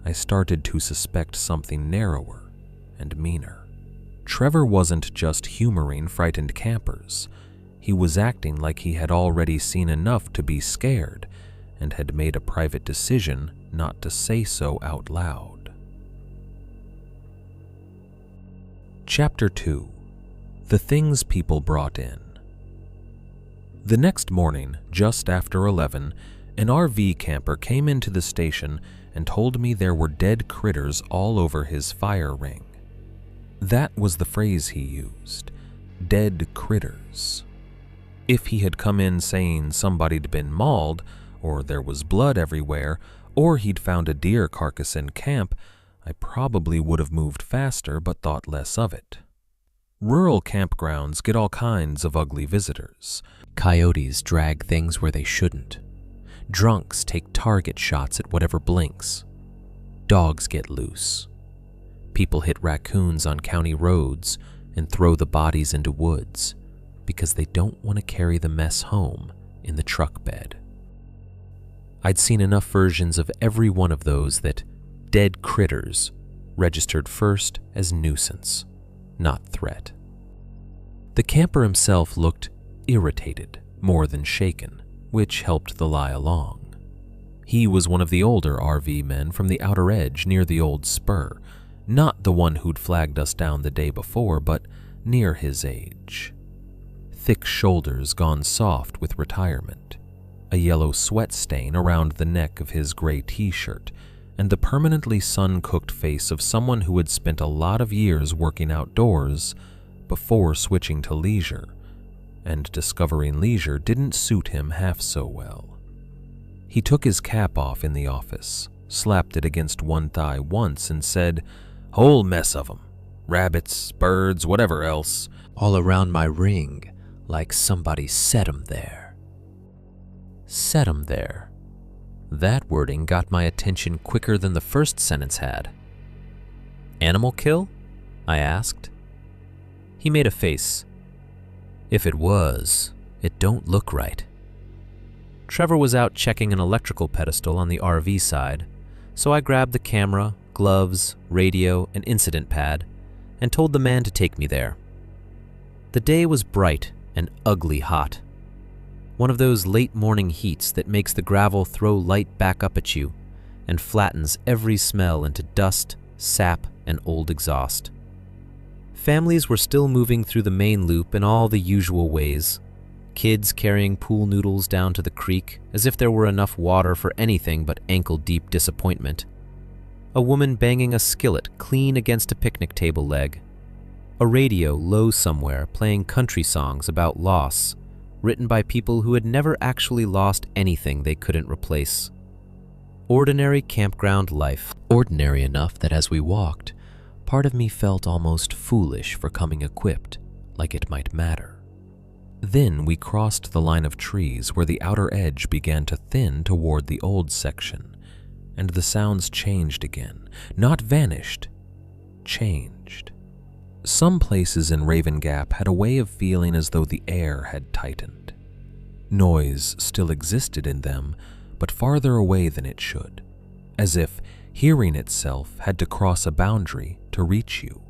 I started to suspect something narrower and meaner. Trevor wasn't just humoring frightened campers. He was acting like he had already seen enough to be scared and had made a private decision not to say so out loud. Chapter 2. The Things People Brought In. The next morning, just after 11, an RV camper came into the station and told me there were dead critters all over his fire ring. That was the phrase he used, dead critters. If he had come in saying somebody'd been mauled, or there was blood everywhere, or he'd found a deer carcass in camp, I probably would have moved faster but thought less of it. Rural campgrounds get all kinds of ugly visitors. Coyotes drag things where they shouldn't. Drunks take target shots at whatever blinks. Dogs get loose. People hit raccoons on county roads and throw the bodies into woods because they don't want to carry the mess home in the truck bed. I'd seen enough versions of every one of those that dead critters registered first as nuisance, not threat. The camper himself looked irritated more than shaken, which helped the lie along. He was one of the older RV men from the outer edge near the old spur, not the one who'd flagged us down the day before, but near his age. Thick shoulders gone soft with retirement, a yellow sweat stain around the neck of his gray t-shirt, and the permanently sun-cooked face of someone who had spent a lot of years working outdoors before switching to leisure, and discovering leisure didn't suit him half so well. He took his cap off in the office, slapped it against one thigh once, and said, "Whole mess of 'em. Rabbits, birds, whatever else. All around my ring, like somebody set 'em there." Set 'em there. That wording got my attention quicker than the first sentence had. "Animal kill?" I asked. He made a face. "If it was, it don't look right." Trevor was out checking an electrical pedestal on the RV side, so I grabbed the camera, gloves, radio, and incident pad, and told the man to take me there. The day was bright and ugly hot. One of those late morning heats that makes the gravel throw light back up at you and flattens every smell into dust, sap, and old exhaust. Families were still moving through the main loop in all the usual ways. Kids carrying pool noodles down to the creek as if there were enough water for anything but ankle-deep disappointment. A woman banging a skillet clean against a picnic table leg. A radio low somewhere playing country songs about loss, written by people who had never actually lost anything they couldn't replace. Ordinary campground life, ordinary enough that as we walked, part of me felt almost foolish for coming equipped, like it might matter. Then we crossed the line of trees where the outer edge began to thin toward the old section, and the sounds changed again, not vanished, changed. Some places in Raven Gap had a way of feeling as though the air had tightened. Noise still existed in them, but farther away than it should, as if hearing itself had to cross a boundary to reach you.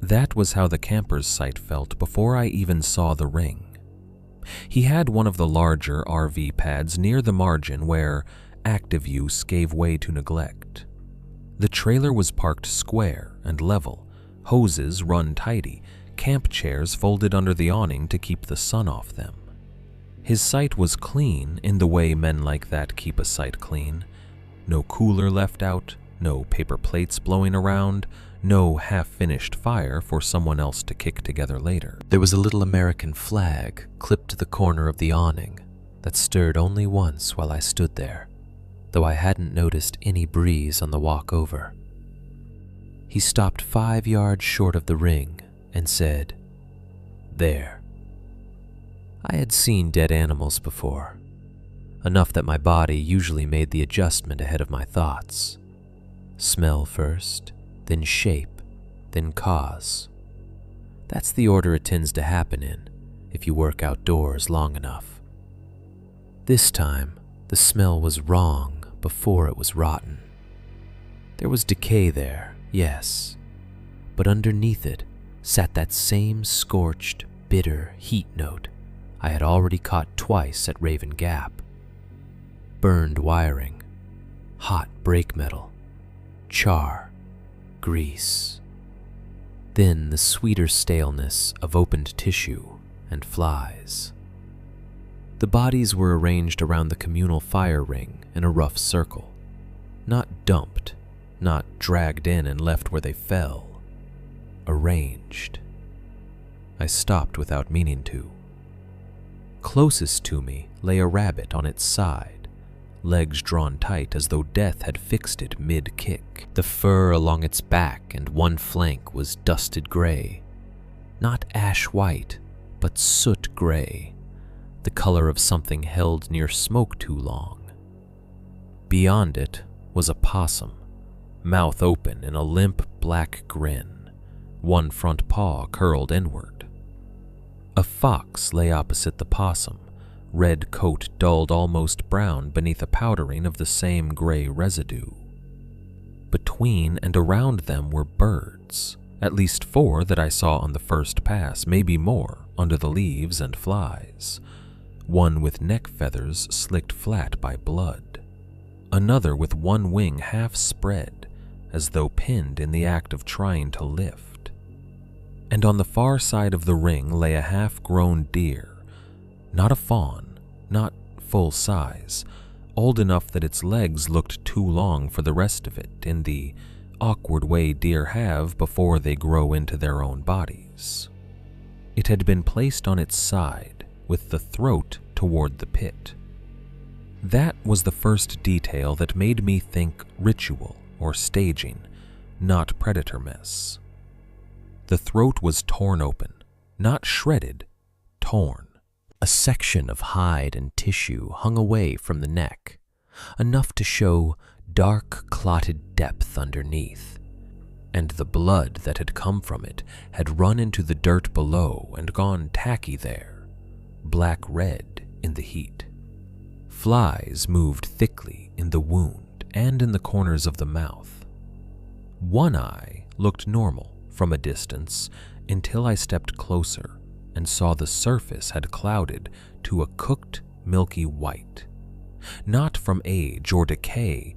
That was how the camper's site felt before I even saw the ring. He had one of the larger RV pads near the margin where active use gave way to neglect. The trailer was parked square and level, hoses run tidy, camp chairs folded under the awning to keep the sun off them. His site was clean in the way men like that keep a site clean. No cooler left out, no paper plates blowing around, no half-finished fire for someone else to kick together later. There was a little American flag clipped to the corner of the awning that stirred only once while I stood there, though I hadn't noticed any breeze on the walk over. He stopped 5 yards short of the ring and said, "There." I had seen dead animals before, enough that my body usually made the adjustment ahead of my thoughts. Smell first, then shape, then cause. That's the order it tends to happen in if you work outdoors long enough. This time, the smell was wrong before it was rotten. There was decay there, yes, but underneath it sat that same scorched, bitter heat note I had already caught twice at Raven Gap. Burned wiring, hot brake metal, char, grease. Then the sweeter staleness of opened tissue and flies. The bodies were arranged around the communal fire ring in a rough circle, not dumped, not dragged in and left where they fell, arranged. I stopped without meaning to. Closest to me lay a rabbit on its side, legs drawn tight as though death had fixed it mid-kick. The fur along its back and one flank was dusted gray, not ash white, but soot gray, the color of something held near smoke too long. Beyond it was a possum, mouth open in a limp black grin, one front paw curled inward. A fox lay opposite the possum, red coat dulled almost brown beneath a powdering of the same gray residue. Between and around them were birds, at least 4 that I saw on the first pass, maybe more under the leaves and flies. One with neck feathers slicked flat by blood. Another with one wing half spread, as though pinned in the act of trying to lift. And on the far side of the ring lay a half-grown deer, not a fawn, not full size, old enough that its legs looked too long for the rest of it, in the awkward way deer have before they grow into their own bodies. It had been placed on its side, with the throat toward the pit. That was the first detail that made me think ritual or staging, not predator mess. The throat was torn open, not shredded, torn. A section of hide and tissue hung away from the neck, enough to show dark, clotted depth underneath, and the blood that had come from it had run into the dirt below and gone tacky there, black-red in the heat. Flies moved thickly in the wound and in the corners of the mouth. One eye looked normal from a distance until I stepped closer and saw the surface had clouded to a cooked, milky white, not from age or decay,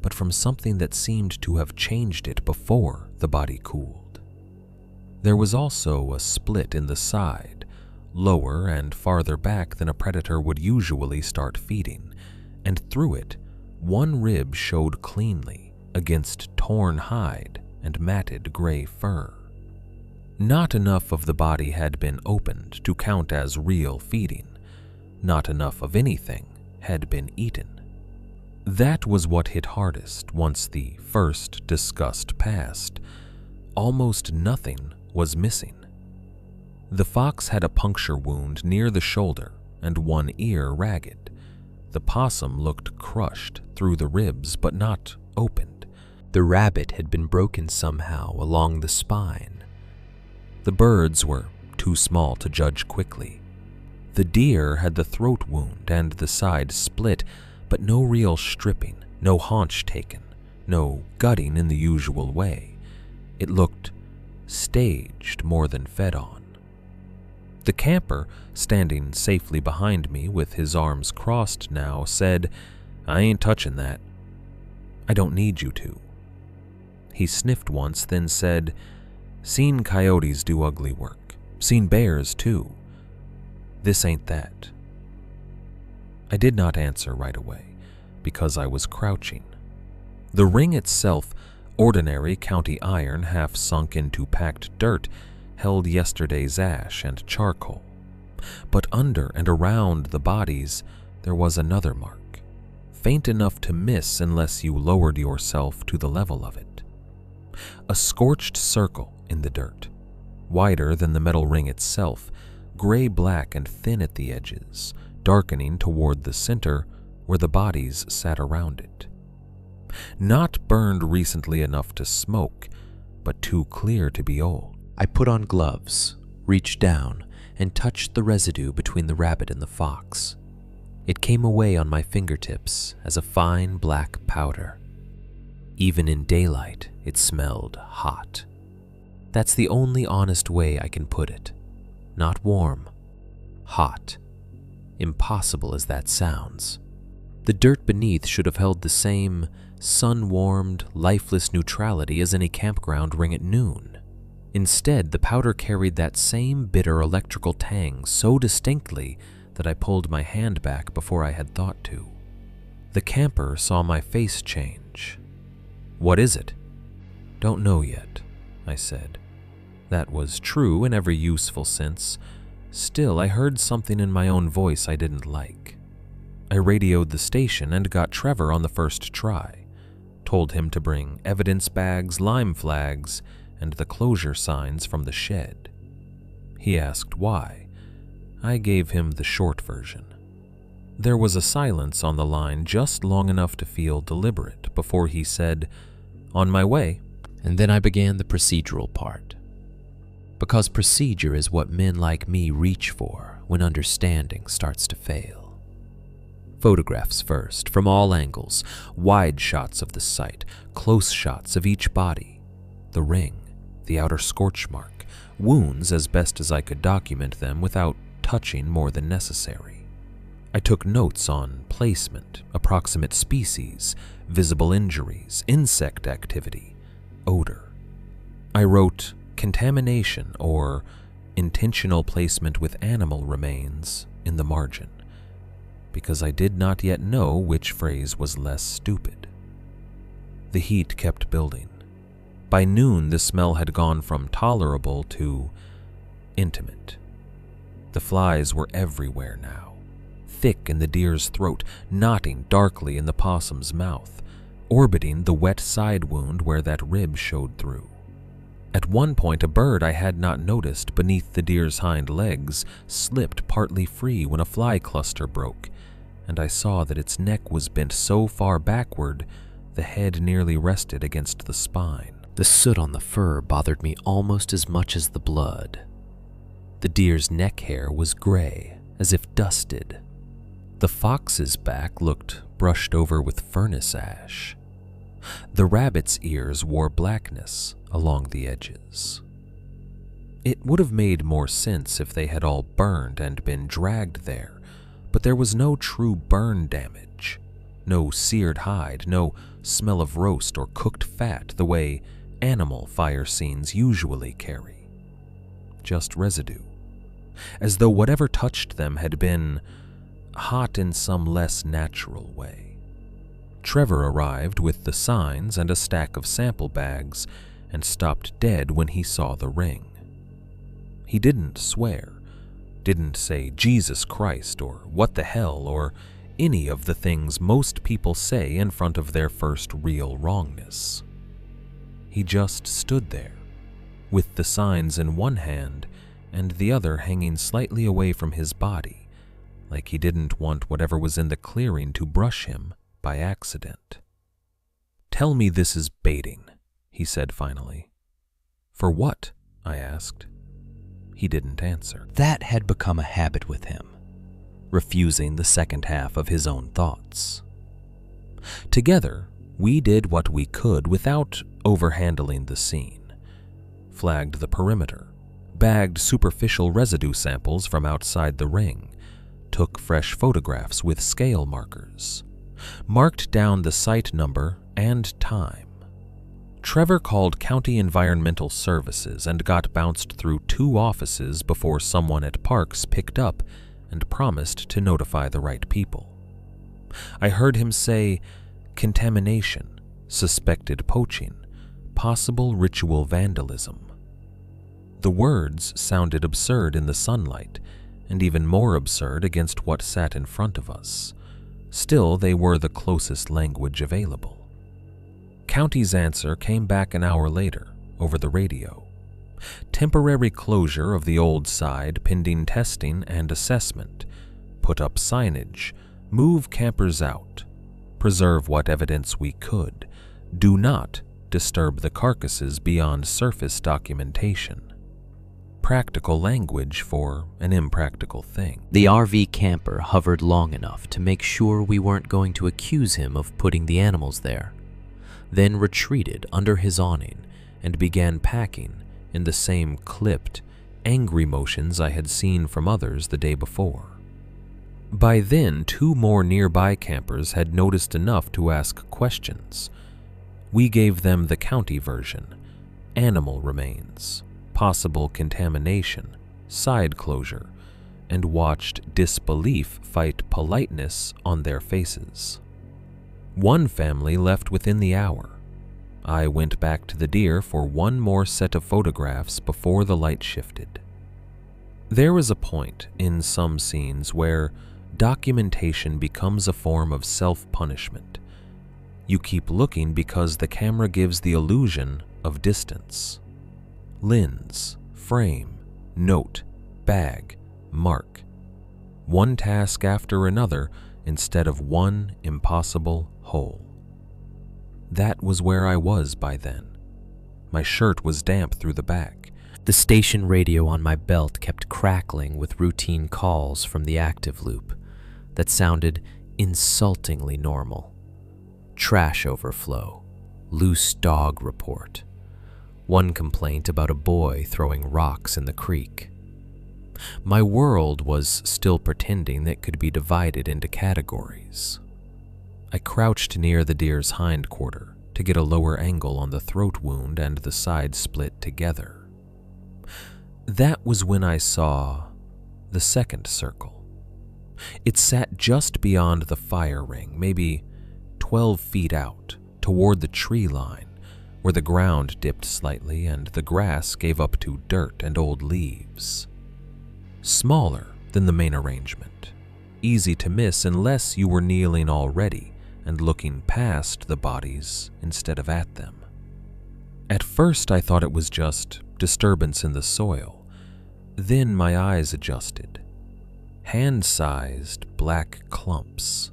but from something that seemed to have changed it before the body cooled. There was also a split in the side, lower and farther back than a predator would usually start feeding, and through it, one rib showed cleanly against torn hide and matted gray fur. Not enough of the body had been opened to count as real feeding. Not enough of anything had been eaten. That was what hit hardest once the first disgust passed. Almost nothing was missing. The fox had a puncture wound near the shoulder and one ear ragged. The possum looked crushed through the ribs but not opened. The rabbit had been broken somehow along the spine. The birds were too small to judge quickly. The deer had the throat wound and the side split, but no real stripping, no haunch taken, no gutting in the usual way. It looked staged more than fed on. The camper, standing safely behind me with his arms crossed now, said, "I ain't touching that. I don't need you to." He sniffed once, then said, "Seen coyotes do ugly work. Seen bears, too. This ain't that." I did not answer right away, because I was crouching. The ring itself, ordinary county iron half sunk into packed dirt, held yesterday's ash and charcoal. But under and around the bodies, there was another mark, faint enough to miss unless you lowered yourself to the level of it. A scorched circle in the dirt, wider than the metal ring itself, gray-black and thin at the edges, darkening toward the center where the bodies sat around it. Not burned recently enough to smoke, but too clear to be old. I put on gloves, reached down, and touched the residue between the rabbit and the fox. It came away on my fingertips as a fine black powder. Even in daylight, it smelled hot. That's the only honest way I can put it. Not warm, hot. Impossible as that sounds. The dirt beneath should have held the same sun-warmed, lifeless neutrality as any campground ring at noon. Instead, the powder carried that same bitter electrical tang so distinctly that I pulled my hand back before I had thought to. The camper saw my face change. "What is it?" "Don't know yet," I said. That was true in every useful sense. Still, I heard something in my own voice I didn't like. I radioed the station and got Trevor on the first try. Told him to bring evidence bags, lime flags, and the closure signs from the shed. He asked why. I gave him the short version. There was a silence on the line just long enough to feel deliberate before he said, "On my way." And then I began the procedural part. Because procedure is what men like me reach for when understanding starts to fail. Photographs first, from all angles, wide shots of the site, close shots of each body, the ring, the outer scorch mark, wounds as best as I could document them without touching more than necessary. I took notes on placement, approximate species, visible injuries, insect activity, odor. I wrote contamination or intentional placement with animal remains in the margin, because I did not yet know which phrase was less stupid. The heat kept building. By noon, the smell had gone from tolerable to intimate. The flies were everywhere now, thick in the deer's throat, knotting darkly in the possum's mouth, orbiting the wet side wound where that rib showed through. At one point, a bird I had not noticed beneath the deer's hind legs slipped partly free when a fly cluster broke, and I saw that its neck was bent so far backward the head nearly rested against the spine. The soot on the fur bothered me almost as much as the blood. The deer's neck hair was gray, as if dusted. The fox's back looked brushed over with furnace ash. The rabbit's ears wore blackness along the edges. It would have made more sense if they had all burned and been dragged there, but there was no true burn damage, no seared hide, no smell of roast or cooked fat the way animal fire scenes usually carry. Just residue, as though whatever touched them had been hot in some less natural way. Trevor arrived with the signs and a stack of sample bags and stopped dead when he saw the ring. He didn't swear, didn't say Jesus Christ or what the hell or any of the things most people say in front of their first real wrongness. He just stood there, with the signs in one hand and the other hanging slightly away from his body, like he didn't want whatever was in the clearing to brush him by accident. "Tell me this is baiting," he said finally. "For what?" I asked. He didn't answer. That had become a habit with him, refusing the second half of his own thoughts. Together, we did what we could without overhandling the scene. Flagged the perimeter, bagged superficial residue samples from outside the ring, took fresh photographs with scale markers, marked down the site number and time. Trevor called County Environmental Services and got bounced through 2 offices before someone at Parks picked up and promised to notify the right people. I heard him say contamination, suspected poaching, possible ritual vandalism. The words sounded absurd in the sunlight, and even more absurd against what sat in front of us. Still, they were the closest language available. County's answer came back an hour later, over the radio. Temporary closure of the old side pending testing and assessment. Put up signage. Move campers out. Preserve what evidence we could. Do not disturb the carcasses beyond surface documentation. practical language for an impractical thing. The RV camper hovered long enough to make sure we weren't going to accuse him of putting the animals there, then retreated under his awning and began packing in the same clipped, angry motions I had seen from others the day before. By then, 2 more nearby campers had noticed enough to ask questions. We gave them the county version: animal remains, possible contamination, side closure, and watched disbelief fight politeness on their faces. One family left within the hour. I went back to the deer for one more set of photographs before the light shifted. There was a point in some scenes where documentation becomes a form of self-punishment. You keep looking because the camera gives the illusion of distance. Lens, frame, note, bag, mark. One task after another instead of one impossible whole. That was where I was by then. My shirt was damp through the back. The station radio on my belt kept crackling with routine calls from the active loop that sounded insultingly normal. Trash overflow, loose dog report. One complaint about a boy throwing rocks in the creek. My world was still pretending that could be divided into categories. I crouched near the deer's hindquarter to get a lower angle on the throat wound and the side split together. That was when I saw the second circle. It sat just beyond the fire ring, maybe 12 feet out, toward the tree line, where the ground dipped slightly and the grass gave up to dirt and old leaves. Smaller than the main arrangement, easy to miss unless you were kneeling already and looking past the bodies instead of at them. At first I thought it was just disturbance in the soil. Then my eyes adjusted. Hand-sized black clumps.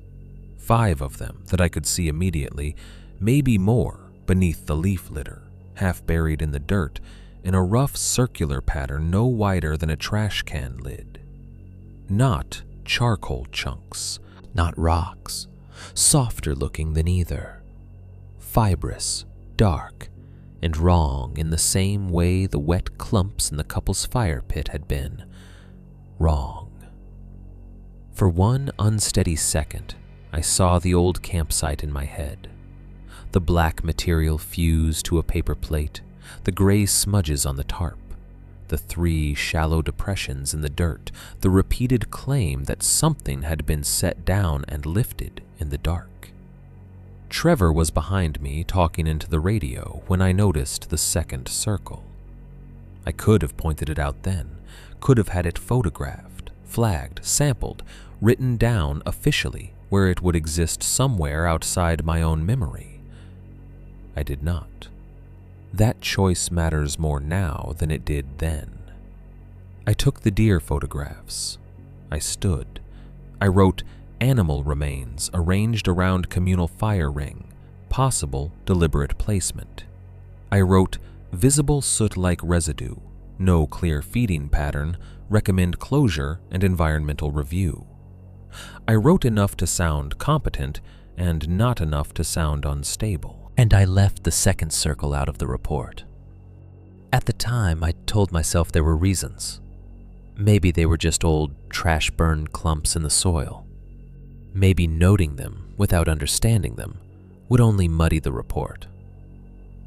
5 of them that I could see immediately, maybe more beneath the leaf litter, half buried in the dirt, in a rough circular pattern no wider than a trash can lid. Not charcoal chunks, not rocks, softer looking than either. Fibrous, dark, and wrong in the same way the wet clumps in the couple's fire pit had been. Wrong. For one unsteady second, I saw the old campsite in my head. The black material fused to a paper plate, the gray smudges on the tarp, the 3 shallow depressions in the dirt, the repeated claim that something had been set down and lifted in the dark. Trevor was behind me talking into the radio when I noticed the second circle. I could have pointed it out then, could have had it photographed, flagged, sampled, written down officially where it would exist somewhere outside my own memory. I did not. That choice matters more now than it did then. I took the deer photographs. I stood. I wrote animal remains arranged around communal fire ring, possible deliberate placement. I wrote visible soot-like residue, no clear feeding pattern, recommend closure and environmental review. I wrote enough to sound competent and not enough to sound unstable. And I left the second circle out of the report. At the time, I told myself there were reasons. Maybe they were just old trash-burned clumps in the soil. Maybe noting them without understanding them would only muddy the report.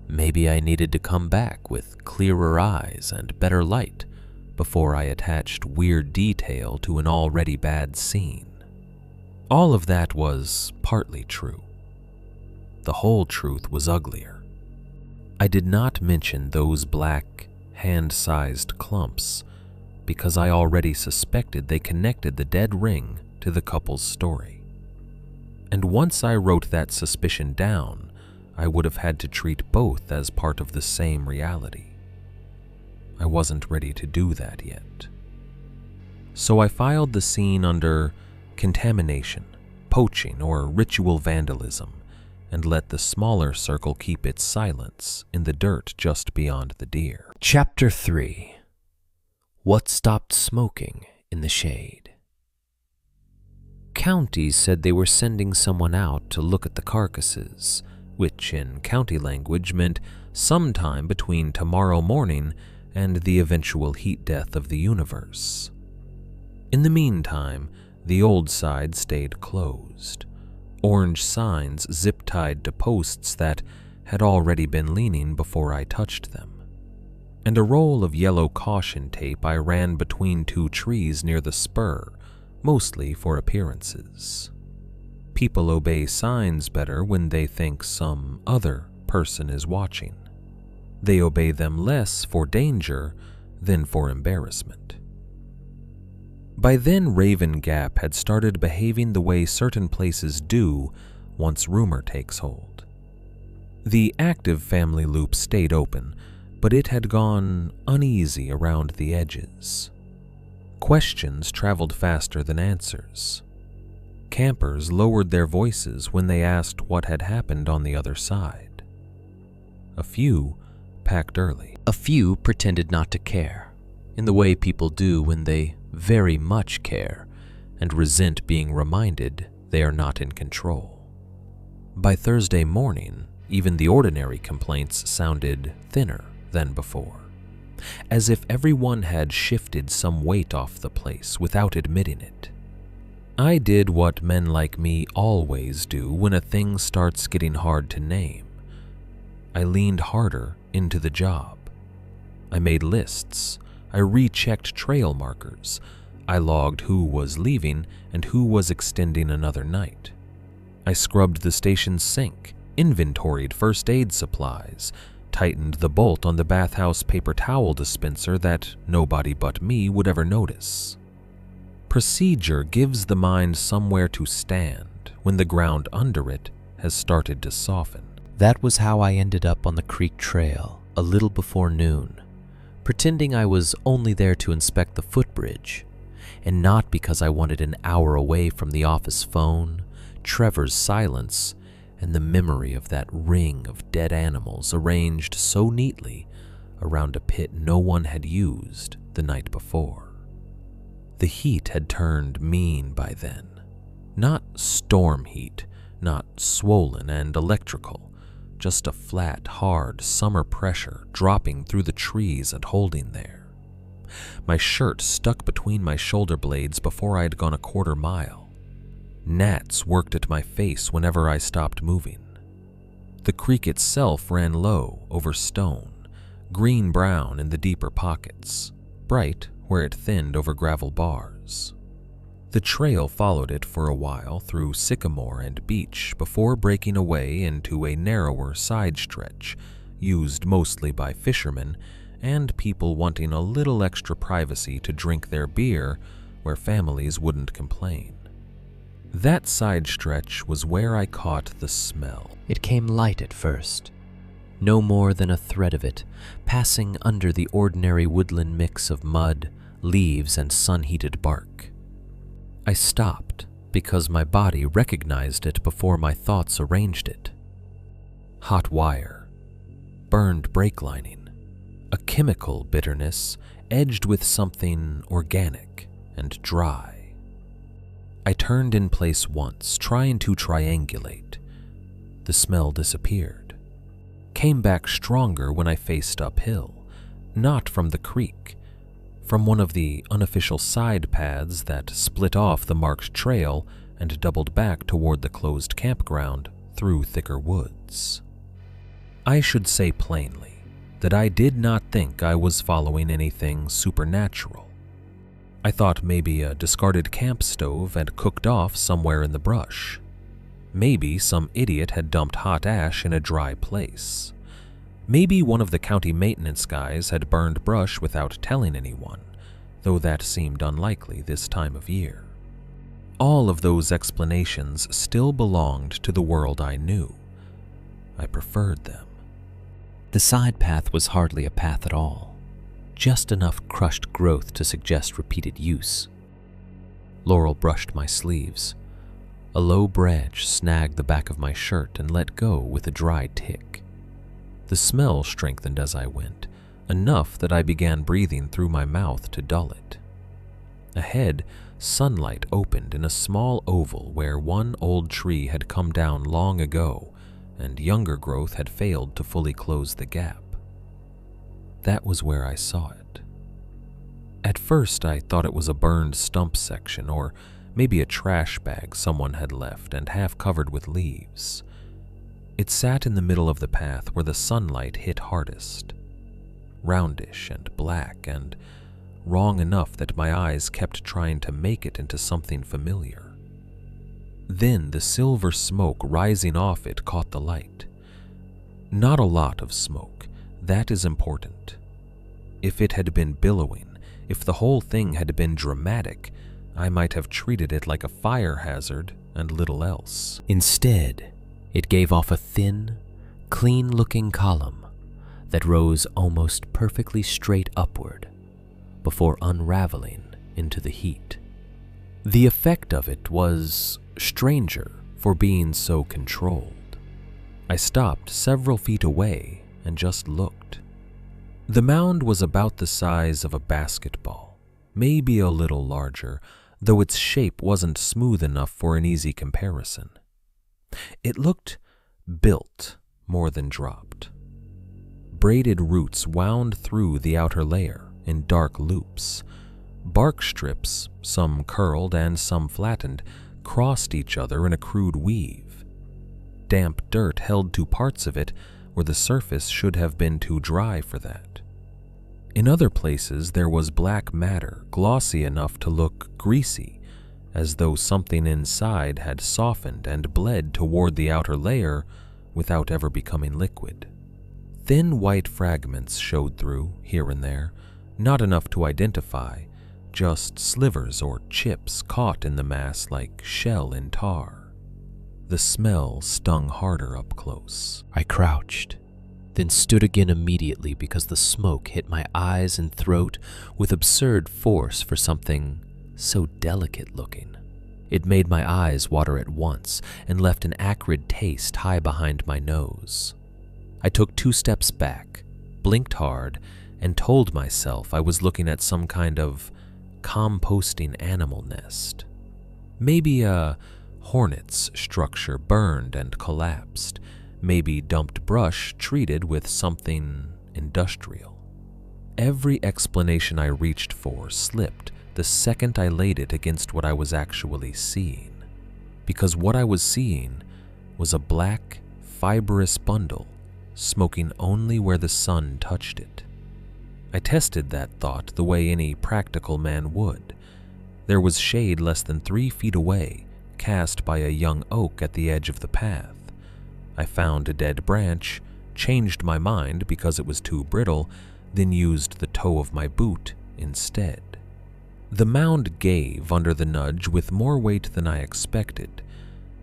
Maybe I needed to come back with clearer eyes and better light before I attached weird detail to an already bad scene. All of that was partly true. The whole truth was uglier. I did not mention those black, hand-sized clumps because I already suspected they connected the dead ring to the couple's story. And once I wrote that suspicion down, I would have had to treat both as part of the same reality. I wasn't ready to do that yet. So I filed the scene under contamination, poaching, or ritual vandalism, and let the smaller circle keep its silence in the dirt just beyond the deer. Chapter 3. What stopped smoking in the shade? County said they were sending someone out to look at the carcasses, which in county language meant sometime between tomorrow morning and the eventual heat death of the universe. In the meantime, the old side stayed closed. Orange signs zip-tied to posts that had already been leaning before I touched them, and a roll of yellow caution tape I ran between two trees near the spur, mostly for appearances. People obey signs better when they think some other person is watching. They obey them less for danger than for embarrassment. By then, Raven Gap had started behaving the way certain places do once rumor takes hold. The active family loop stayed open, but it had gone uneasy around the edges. Questions traveled faster than answers. Campers lowered their voices when they asked what had happened on the other side. A few packed early. A few pretended not to care, in the way people do when they very much care and resent being reminded they are not in control. By Thursday morning, even the ordinary complaints sounded thinner than before, as if everyone had shifted some weight off the place without admitting it. I did what men like me always do when a thing starts getting hard to name. I leaned harder into the job. I made lists. I rechecked trail markers. I logged who was leaving and who was extending another night. I scrubbed the station's sink, inventoried first aid supplies, tightened the bolt on the bathhouse paper towel dispenser that nobody but me would ever notice. Procedure gives the mind somewhere to stand when the ground under it has started to soften. That was how I ended up on the creek trail a little before noon, pretending I was only there to inspect the footbridge, and not because I wanted an hour away from the office phone, Trevor's silence, and the memory of that ring of dead animals arranged so neatly around a pit no one had used the night before. The heat had turned mean by then. Not storm heat, not swollen and electrical, just a flat, hard summer pressure dropping through the trees and holding there. My shirt stuck between my shoulder blades before I had gone a quarter mile. Gnats worked at my face whenever I stopped moving. The creek itself ran low over stone, green-brown in the deeper pockets, bright where it thinned over gravel bars. The trail followed it for a while through sycamore and beech before breaking away into a narrower side stretch, used mostly by fishermen and people wanting a little extra privacy to drink their beer where families wouldn't complain. That side stretch was where I caught the smell. It came light at first, no more than a thread of it, passing under the ordinary woodland mix of mud, leaves, and sun-heated bark. I stopped because my body recognized it before my thoughts arranged it. Hot wire, burned brake lining, a chemical bitterness edged with something organic and dry. I turned in place once, trying to triangulate. The smell disappeared. Came back stronger when I faced uphill, not from the creek, from one of the unofficial side paths that split off the marked trail and doubled back toward the closed campground through thicker woods. I should say plainly that I did not think I was following anything supernatural. I thought maybe a discarded camp stove had cooked off somewhere in the brush. Maybe some idiot had dumped hot ash in a dry place. Maybe one of the county maintenance guys had burned brush without telling anyone, though that seemed unlikely this time of year. All of those explanations still belonged to the world I knew. I preferred them. The side path was hardly a path at all, just enough crushed growth to suggest repeated use. Laurel brushed my sleeves. A low branch snagged the back of my shirt and let go with a dry tick. The smell strengthened as I went, enough that I began breathing through my mouth to dull it. Ahead, sunlight opened in a small oval where one old tree had come down long ago and younger growth had failed to fully close the gap. That was where I saw it. At first, I thought it was a burned stump section or maybe a trash bag someone had left and half covered with leaves. It sat in the middle of the path where the sunlight hit hardest, roundish and black and wrong enough that my eyes kept trying to make it into something familiar. Then the silver smoke rising off it caught the light. Not a lot of smoke, that is important. If it had been billowing, if the whole thing had been dramatic, I might have treated it like a fire hazard and little else. Instead, it gave off a thin, clean-looking column that rose almost perfectly straight upward before unraveling into the heat. The effect of it was stranger for being so controlled. I stopped several feet away and just looked. The mound was about the size of a basketball, maybe a little larger, though its shape wasn't smooth enough for an easy comparison. It looked built more than dropped. Braided roots wound through the outer layer in dark loops. Bark strips, some curled and some flattened, crossed each other in a crude weave. Damp dirt held to parts of it where the surface should have been too dry for that. In other places, there was black matter, glossy enough to look greasy, as though something inside had softened and bled toward the outer layer without ever becoming liquid. Thin white fragments showed through, here and there, not enough to identify, just slivers or chips caught in the mass like shell in tar. The smell stung harder up close. I crouched, then stood again immediately because the smoke hit my eyes and throat with absurd force for something so delicate looking. It made my eyes water at once and left an acrid taste high behind my nose. I took 2 steps back, blinked hard, and told myself I was looking at some kind of composting animal nest. Maybe a hornet's structure burned and collapsed, maybe dumped brush treated with something industrial. Every explanation I reached for slipped the second I laid it against what I was actually seeing, because what I was seeing was a black, fibrous bundle smoking only where the sun touched it. I tested that thought the way any practical man would. There was shade less than 3 feet away, cast by a young oak at the edge of the path. I found a dead branch, changed my mind because it was too brittle, then used the toe of my boot instead. The mound gave under the nudge with more weight than I expected.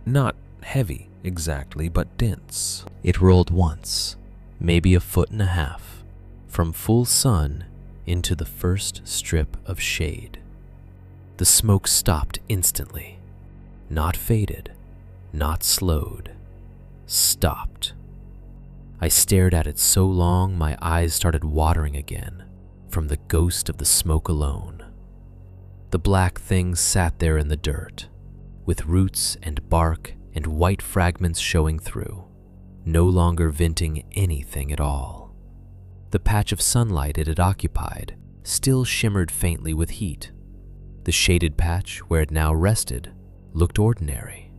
Not heavy exactly, but dense. It rolled once, maybe 1.5 feet, from full sun into the first strip of shade. The smoke stopped instantly. Not faded, not slowed. Stopped. I stared at it so long my eyes started watering again from the ghost of the smoke alone. The black thing sat there in the dirt, with roots and bark and white fragments showing through, no longer venting anything at all. The patch of sunlight it had occupied still shimmered faintly with heat. The shaded patch where it now rested looked ordinary.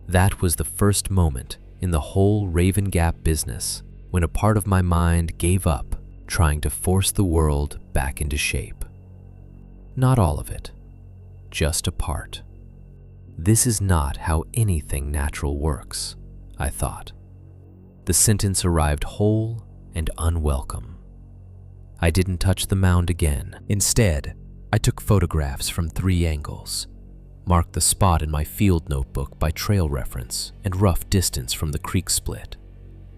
That was the first moment in the whole Raven Gap business when a part of my mind gave up trying to force the world back into shape. Not all of it, just a part. This is not how anything natural works, I thought. The sentence arrived whole and unwelcome. I didn't touch the mound again. Instead, I took photographs from 3 angles, marked the spot in my field notebook by trail reference and rough distance from the creek split,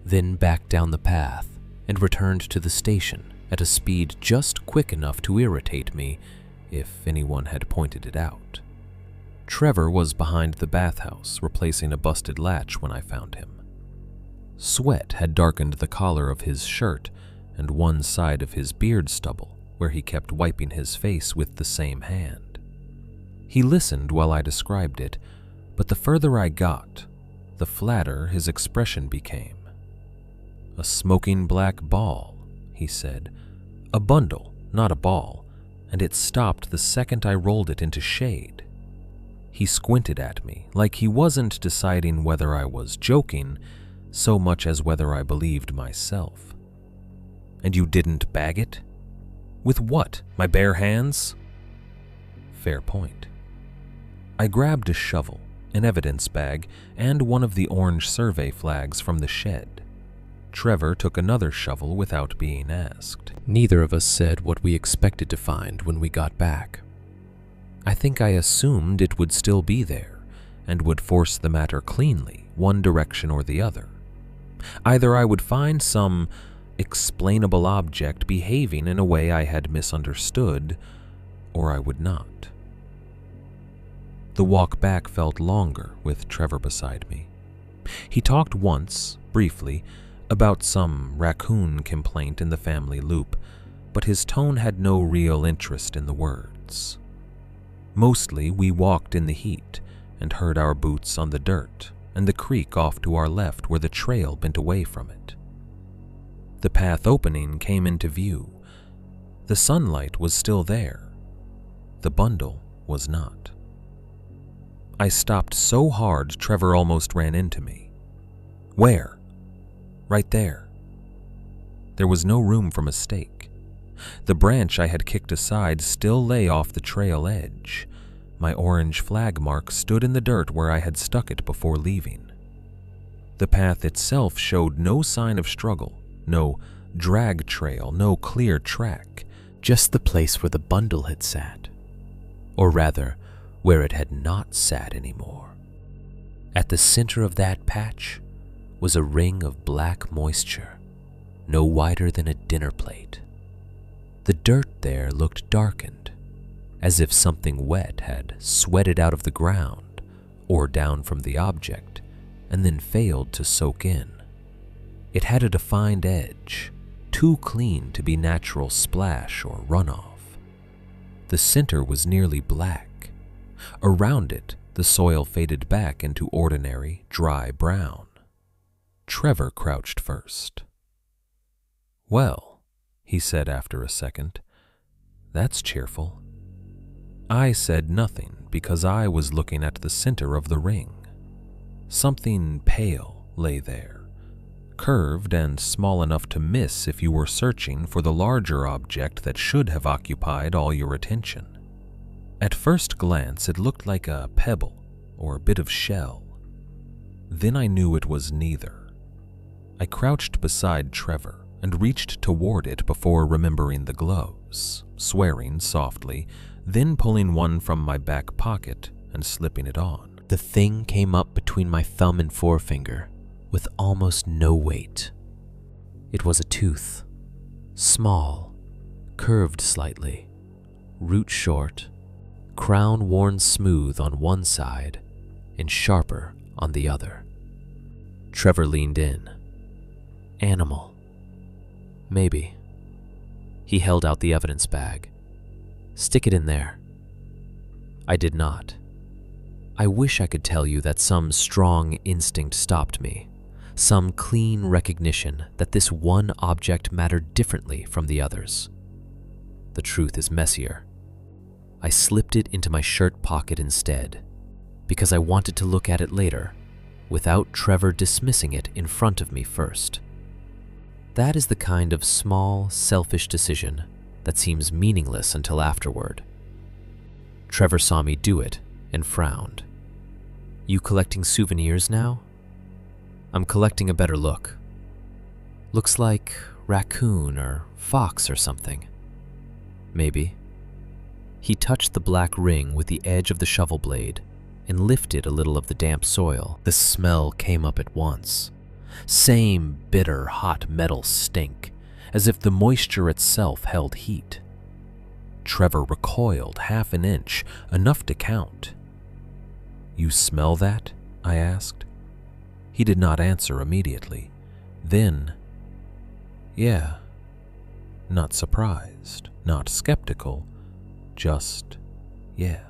then backed down the path and returned to the station at a speed just quick enough to irritate me if anyone had pointed it out. Trevor was behind the bathhouse replacing a busted latch when I found him. Sweat had darkened the collar of his shirt, and one side of his beard stubble where he kept wiping his face with the same hand. He listened while I described it, but the further I got, the flatter his expression became. "A smoking black ball," he said. "A bundle, not a ball, and it stopped the second I rolled it into shade." He squinted at me like he wasn't deciding whether I was joking so much as whether I believed myself. "And you didn't bag it? With what, my bare hands?" Fair point. I grabbed a shovel, an evidence bag, and one of the orange survey flags from the shed. Trevor took another shovel without being asked. Neither of us said what we expected to find when we got back. I think I assumed it would still be there and would force the matter cleanly, one direction or the other. Either I would find some explainable object behaving in a way I had misunderstood, or I would not. The walk back felt longer with Trevor beside me. He talked once, briefly, about some raccoon complaint in the family loop, but his tone had no real interest in the words. Mostly we walked in the heat and heard our boots on the dirt and the creek off to our left where the trail bent away from it. The path opening came into view. The sunlight was still there. The bundle was not. I stopped so hard Trevor almost ran into me. "Where?" "Right there." There was no room for mistake. The branch I had kicked aside still lay off the trail edge. My orange flag mark stood in the dirt where I had stuck it before leaving. The path itself showed no sign of struggle, no drag trail, no clear track, just the place where the bundle had sat. Or rather, where it had not sat anymore. At the center of that patch was a ring of black moisture, no wider than a dinner plate. The dirt there looked darkened, as if something wet had sweated out of the ground or down from the object and then failed to soak in. It had a defined edge, too clean to be natural splash or runoff. The center was nearly black. Around it, the soil faded back into ordinary, dry brown. Trevor crouched first. "Well," he said after a second, "that's cheerful." I said nothing because I was looking at the center of the ring. Something pale lay there, curved and small enough to miss if you were searching for the larger object that should have occupied all your attention. At first glance, it looked like a pebble or a bit of shell. Then I knew it was neither. I crouched beside Trevor and reached toward it before remembering the gloves, swearing softly, then pulling one from my back pocket and slipping it on. The thing came up between my thumb and forefinger with almost no weight. It was a tooth, small, curved slightly, root short, crown worn smooth on one side and sharper on the other. Trevor leaned in. Animal. Maybe. He held out the evidence bag. "Stick it in there." I did not. I wish I could tell you that some strong instinct stopped me, some clean recognition that this one object mattered differently from the others. The truth is messier. I slipped it into my shirt pocket instead, because I wanted to look at it later, without Trevor dismissing it in front of me first. That is the kind of small, selfish decision that seems meaningless until afterward. Trevor saw me do it and frowned. "You collecting souvenirs now?" "I'm collecting a better look. Looks like raccoon or fox or something." "Maybe." He touched the black ring with the edge of the shovel blade and lifted a little of the damp soil. The smell came up at once. Same bitter, hot metal stink, as if the moisture itself held heat. Trevor recoiled half an inch, enough to count. "You smell that?" I asked. He did not answer immediately. Then, "Yeah, Not surprised, not skeptical, just, yeah.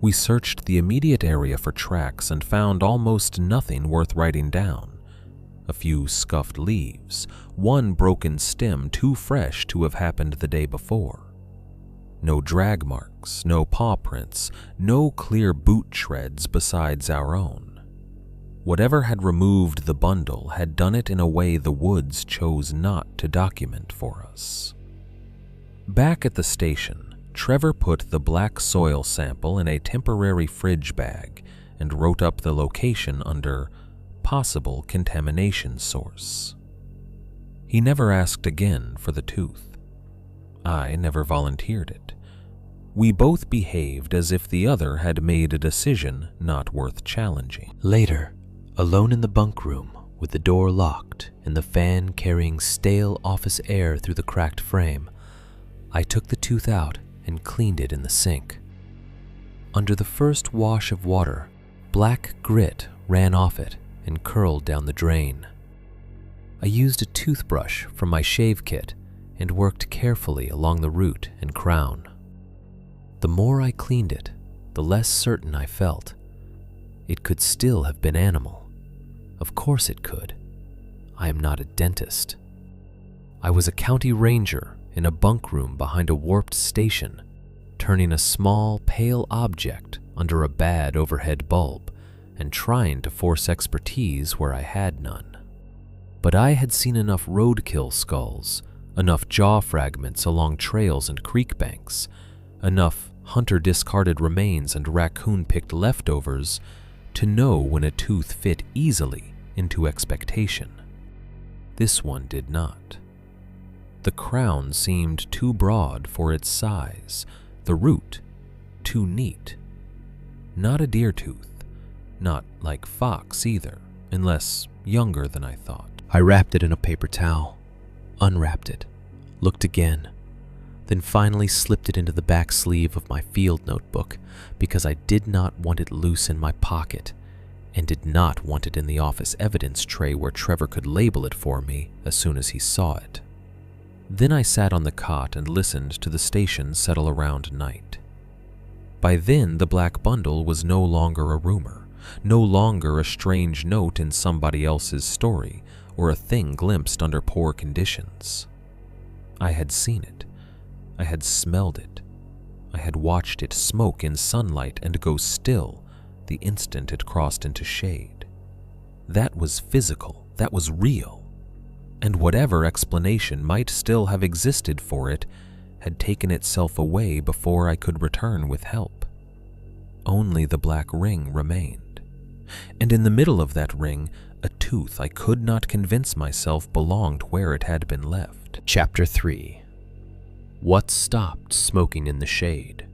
We searched the immediate area for tracks and found almost nothing worth writing down. A few scuffed leaves, one broken stem too fresh to have happened the day before. No drag marks, no paw prints, no clear boot treads besides our own. Whatever had removed the bundle had done it in a way the woods chose not to document for us. Back at the station, Trevor put the black soil sample in a temporary fridge bag and wrote up the location under possible contamination source. He never asked again for the tooth. I never volunteered it. We both behaved as if the other had made a decision not worth challenging. Later, alone in the bunk room with the door locked and the fan carrying stale office air through the cracked frame, I took the tooth out and cleaned it in the sink. Under the first wash of water, black grit ran off it and curled down the drain. I used a toothbrush from my shave kit and worked carefully along the root and crown. The more I cleaned it, the less certain I felt. It could still have been animal. Of course it could. I am not a dentist. I was a county ranger in a bunk room behind a warped station, turning a small, pale object under a bad overhead bulb and trying to force expertise where I had none. But I had seen enough roadkill skulls, enough jaw fragments along trails and creek banks, enough hunter-discarded remains and raccoon-picked leftovers to know when a tooth fit easily into expectation. This one did not. The crown seemed too broad for its size, the root too neat. Not a deer tooth, not like fox either, unless younger than I thought. I wrapped it in a paper towel, unwrapped it, looked again, then finally slipped it into the back sleeve of my field notebook because I did not want it loose in my pocket and did not want it in the office evidence tray where Trevor could label it for me as soon as he saw it. Then I sat on the cot and listened to the station settle around night. By then, the black bundle was no longer a rumor, no longer a strange note in somebody else's story or a thing glimpsed under poor conditions. I had seen it. I had smelled it. I had watched it smoke in sunlight and go still the instant it crossed into shade. That was physical. That was real. And whatever explanation might still have existed for it had taken itself away before I could return with help. Only the black ring remained. And in the middle of that ring, a tooth I could not convince myself belonged where it had been left. Chapter 3. What stopped smoking in the shade?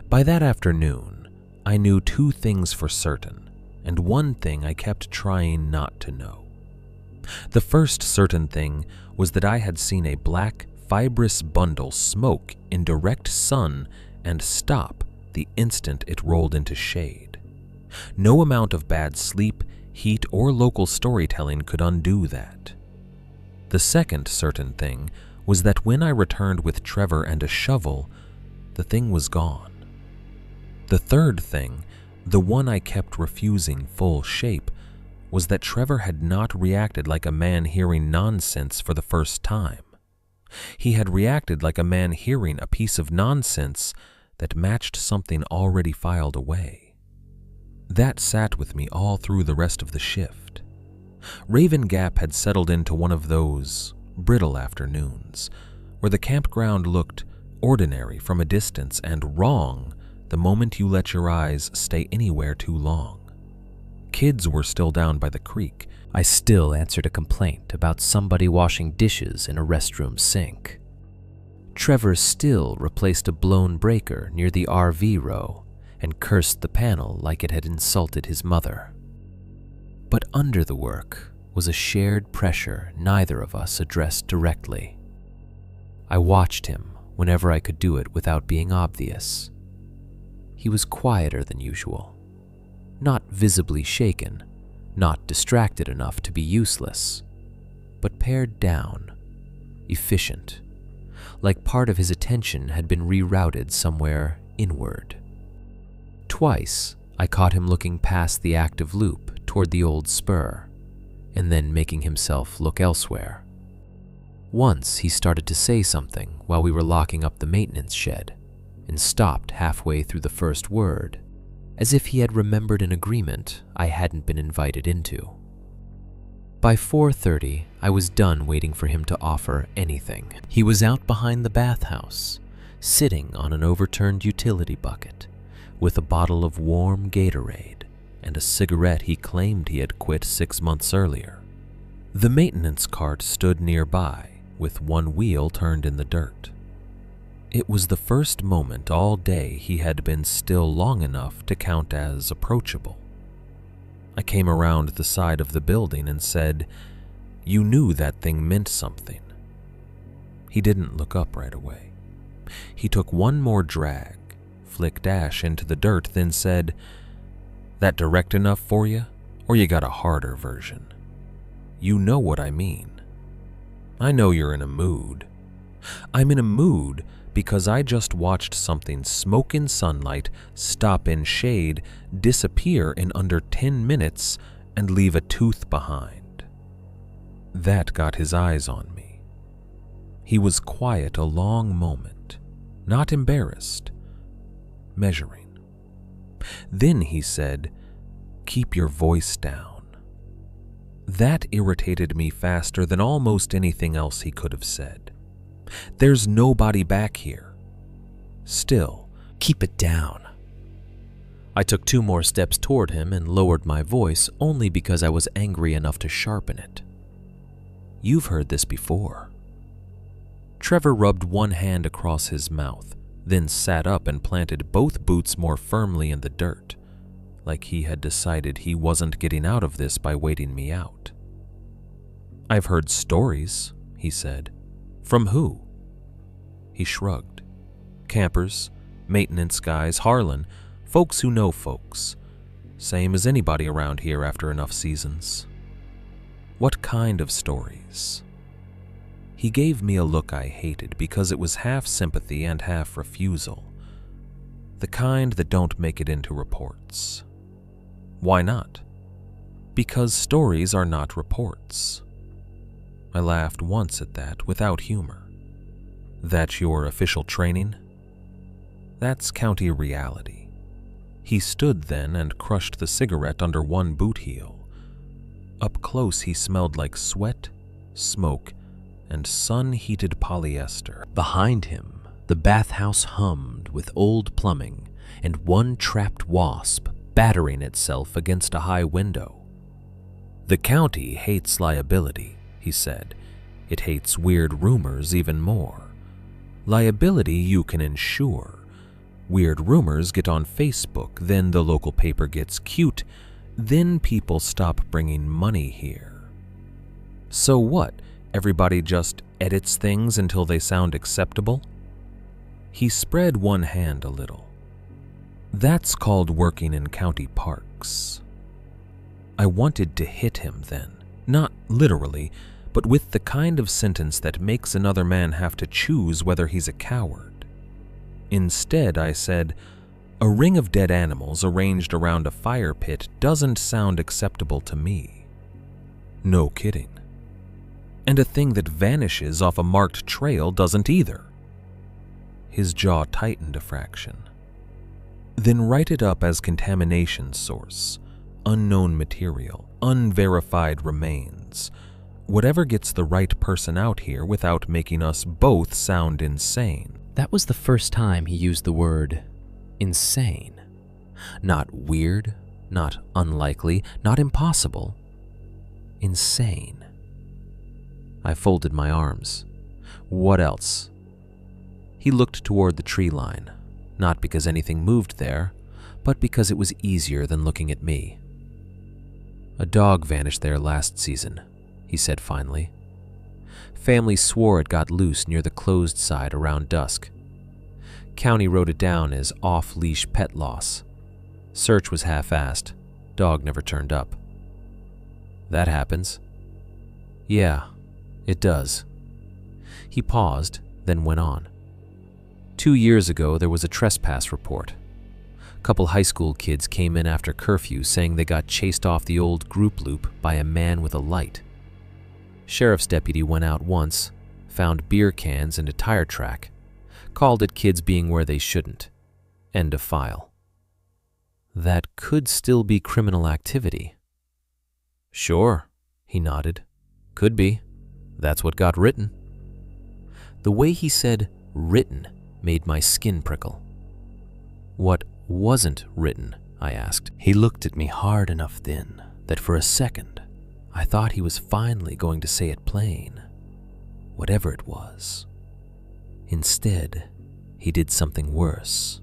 By that afternoon, I knew two things for certain, and one thing I kept trying not to know. The first certain thing was that I had seen a black, fibrous bundle smoke in direct sun and stop the instant it rolled into shade. No amount of bad sleep, heat, or local storytelling could undo that. The second certain thing was that when I returned with Trevor and a shovel, the thing was gone. The third thing, the one I kept refusing full shape, was that Trevor had not reacted like a man hearing nonsense for the first time. He had reacted like a man hearing a piece of nonsense that matched something already filed away. That sat with me all through the rest of the shift. Raven Gap had settled into one of those brittle afternoons where the campground looked ordinary from a distance and wrong the moment you let your eyes stay anywhere too long. Kids were still down by the creek. I still answered a complaint about somebody washing dishes in a restroom sink. Trevor still replaced a blown breaker near the RV row and cursed the panel like it had insulted his mother. But under the work was a shared pressure neither of us addressed directly. I watched him whenever I could do it without being obvious. He was quieter than usual. Not visibly shaken, not distracted enough to be useless, but pared down, efficient, like part of his attention had been rerouted somewhere inward. Twice, I caught him looking past the active loop toward the old spur, and then making himself look elsewhere. Once he started to say something while we were locking up the maintenance shed, and stopped halfway through the first word, as if he had remembered an agreement I hadn't been invited into. By 4:30, I was done waiting for him to offer anything. He was out behind the bathhouse, sitting on an overturned utility bucket, with a bottle of warm Gatorade and a cigarette he claimed he had quit 6 months earlier. The maintenance cart stood nearby, with one wheel turned in the dirt. It was the first moment all day he had been still long enough to count as approachable. I came around the side of the building and said, "You knew that thing meant something." He didn't look up right away. He took one more drag, flicked ash into the dirt, then said, "That direct enough for you, or you got a harder version? You know what I mean. I know you're in a mood. I'm in a mood because I just watched something smoke in sunlight, stop in shade, disappear in under 10 minutes, and leave a tooth behind." That got his eyes on me. He was quiet a long moment, not embarrassed, measuring. Then he said, "Keep your voice down." That irritated me faster than almost anything else he could have said. There's nobody back here. Still, keep it down. I took 2 more steps toward him and lowered my voice only because I was angry enough to sharpen it. "You've heard this before." Trevor rubbed one hand across his mouth, then sat up and planted both boots more firmly in the dirt, like he had decided he wasn't getting out of this by waiting me out. "I've heard stories," he said. "From who?" He shrugged. "Campers, maintenance guys, Harlan, folks who know folks. Same as anybody around here after enough seasons." "What kind of stories?" He gave me a look I hated because it was half sympathy and half refusal. The kind that don't make it into reports. "Why not?" "Because stories are not reports." I laughed once at that without humor. "That's your official training?" "That's county reality." He stood then and crushed the cigarette under one boot heel. Up close he smelled like sweat, smoke, and sun-heated polyester. Behind him, the bathhouse hummed with old plumbing and one trapped wasp battering itself against a high window. "The county hates liability," he said. "It hates weird rumors even more. Liability you can insure. Weird rumors get on Facebook, then the local paper gets cute, then people stop bringing money here. So what? Everybody just edits things until they sound acceptable?" He spread one hand a little. "That's called working in county parks." I wanted to hit him then, not literally, but with the kind of sentence that makes another man have to choose whether he's a coward. Instead, I said, "A ring of dead animals arranged around a fire pit doesn't sound acceptable to me." "No kidding." "And a thing that vanishes off a marked trail doesn't either." His jaw tightened a fraction. "Then write it up as contamination source, unknown material, unverified remains. Whatever gets the right person out here without making us both sound insane." That was the first time he used the word insane. Not weird, not unlikely, not impossible. Insane. I folded my arms. "What else?" He looked toward the tree line, not because anything moved there, but because it was easier than looking at me. "A dog vanished there last season," he said finally. "Family swore it got loose near the closed side around dusk. County wrote it down as off-leash pet loss. Search was half-assed. Dog never turned up." "That happens." "Yeah, it does." He paused, then went on. 2 years ago, there was a trespass report. A couple high school kids came in after curfew saying they got chased off the old group loop by a man with a light. Sheriff's deputy went out once, found beer cans and a tire track, called it kids being where they shouldn't. End of file. That could still be criminal activity. Sure, he nodded. Could be. That's what got written. The way he said written made my skin prickle. What wasn't written? I asked. He looked at me hard enough then that for a second I thought he was finally going to say it plain, whatever it was. Instead, he did something worse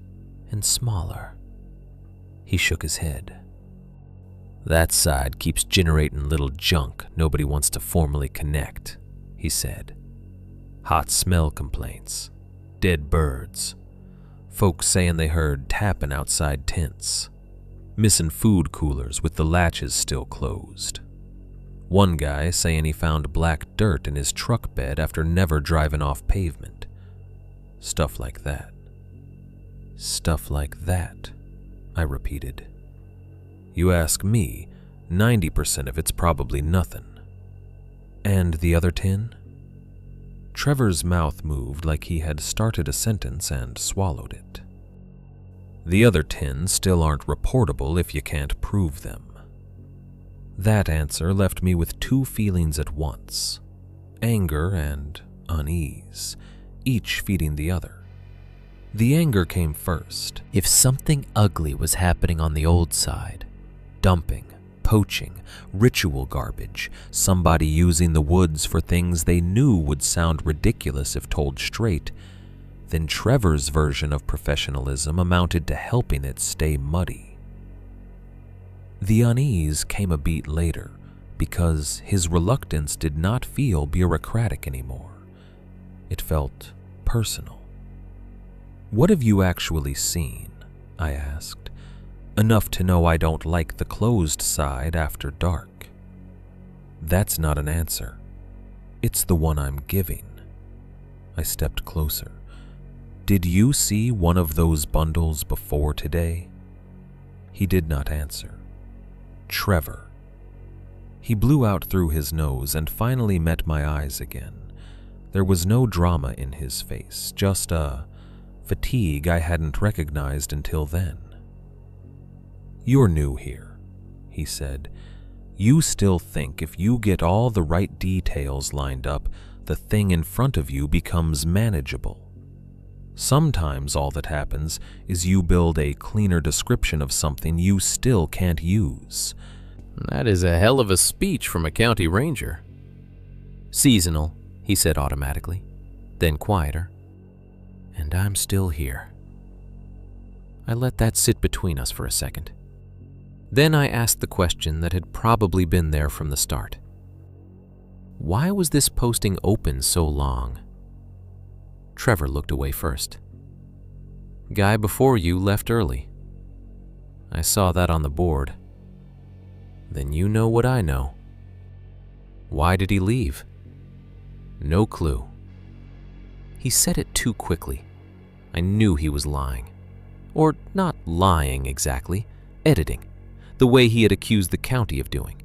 and smaller. He shook his head. That side keeps generating little junk nobody wants to formally connect, he said. Hot smell complaints, dead birds, folks saying they heard tapping outside tents, missing food coolers with the latches still closed. One guy saying he found black dirt in his truck bed after never driving off pavement. Stuff like that. Stuff like that, I repeated. You ask me, 90% of it's probably nothing. And the other 10? Trevor's mouth moved like he had started a sentence and swallowed it. The other 10 still aren't reportable if you can't prove them. That answer left me with two feelings at once, anger and unease, each feeding the other. The anger came first. If something ugly was happening on the old side, dumping, poaching, ritual garbage, somebody using the woods for things they knew would sound ridiculous if told straight, then Trevor's version of professionalism amounted to helping it stay muddy. The unease came a beat later because his reluctance did not feel bureaucratic anymore. It felt personal. What have you actually seen? I asked. Enough to know I don't like the closed side after dark. That's not an answer. It's the one I'm giving. I stepped closer. Did you see one of those bundles before today? He did not answer. Trevor. He blew out through his nose and finally met my eyes again. There was no drama in his face, just a fatigue I hadn't recognized until then. You're new here, he said. You still think if you get all the right details lined up, the thing in front of you becomes manageable. Sometimes all that happens is you build a cleaner description of something you still can't use. That is a hell of a speech from a county ranger. Seasonal, he said automatically, then quieter. And I'm still here. I let that sit between us for a second. Then I asked the question that had probably been there from the start. Why was this posting open so long? Trevor looked away first. Guy before you left early. I saw that on the board. Then you know what I know. Why did he leave? No clue. He said it too quickly. I knew he was lying. Or not lying exactly, editing, the way he had accused the county of doing.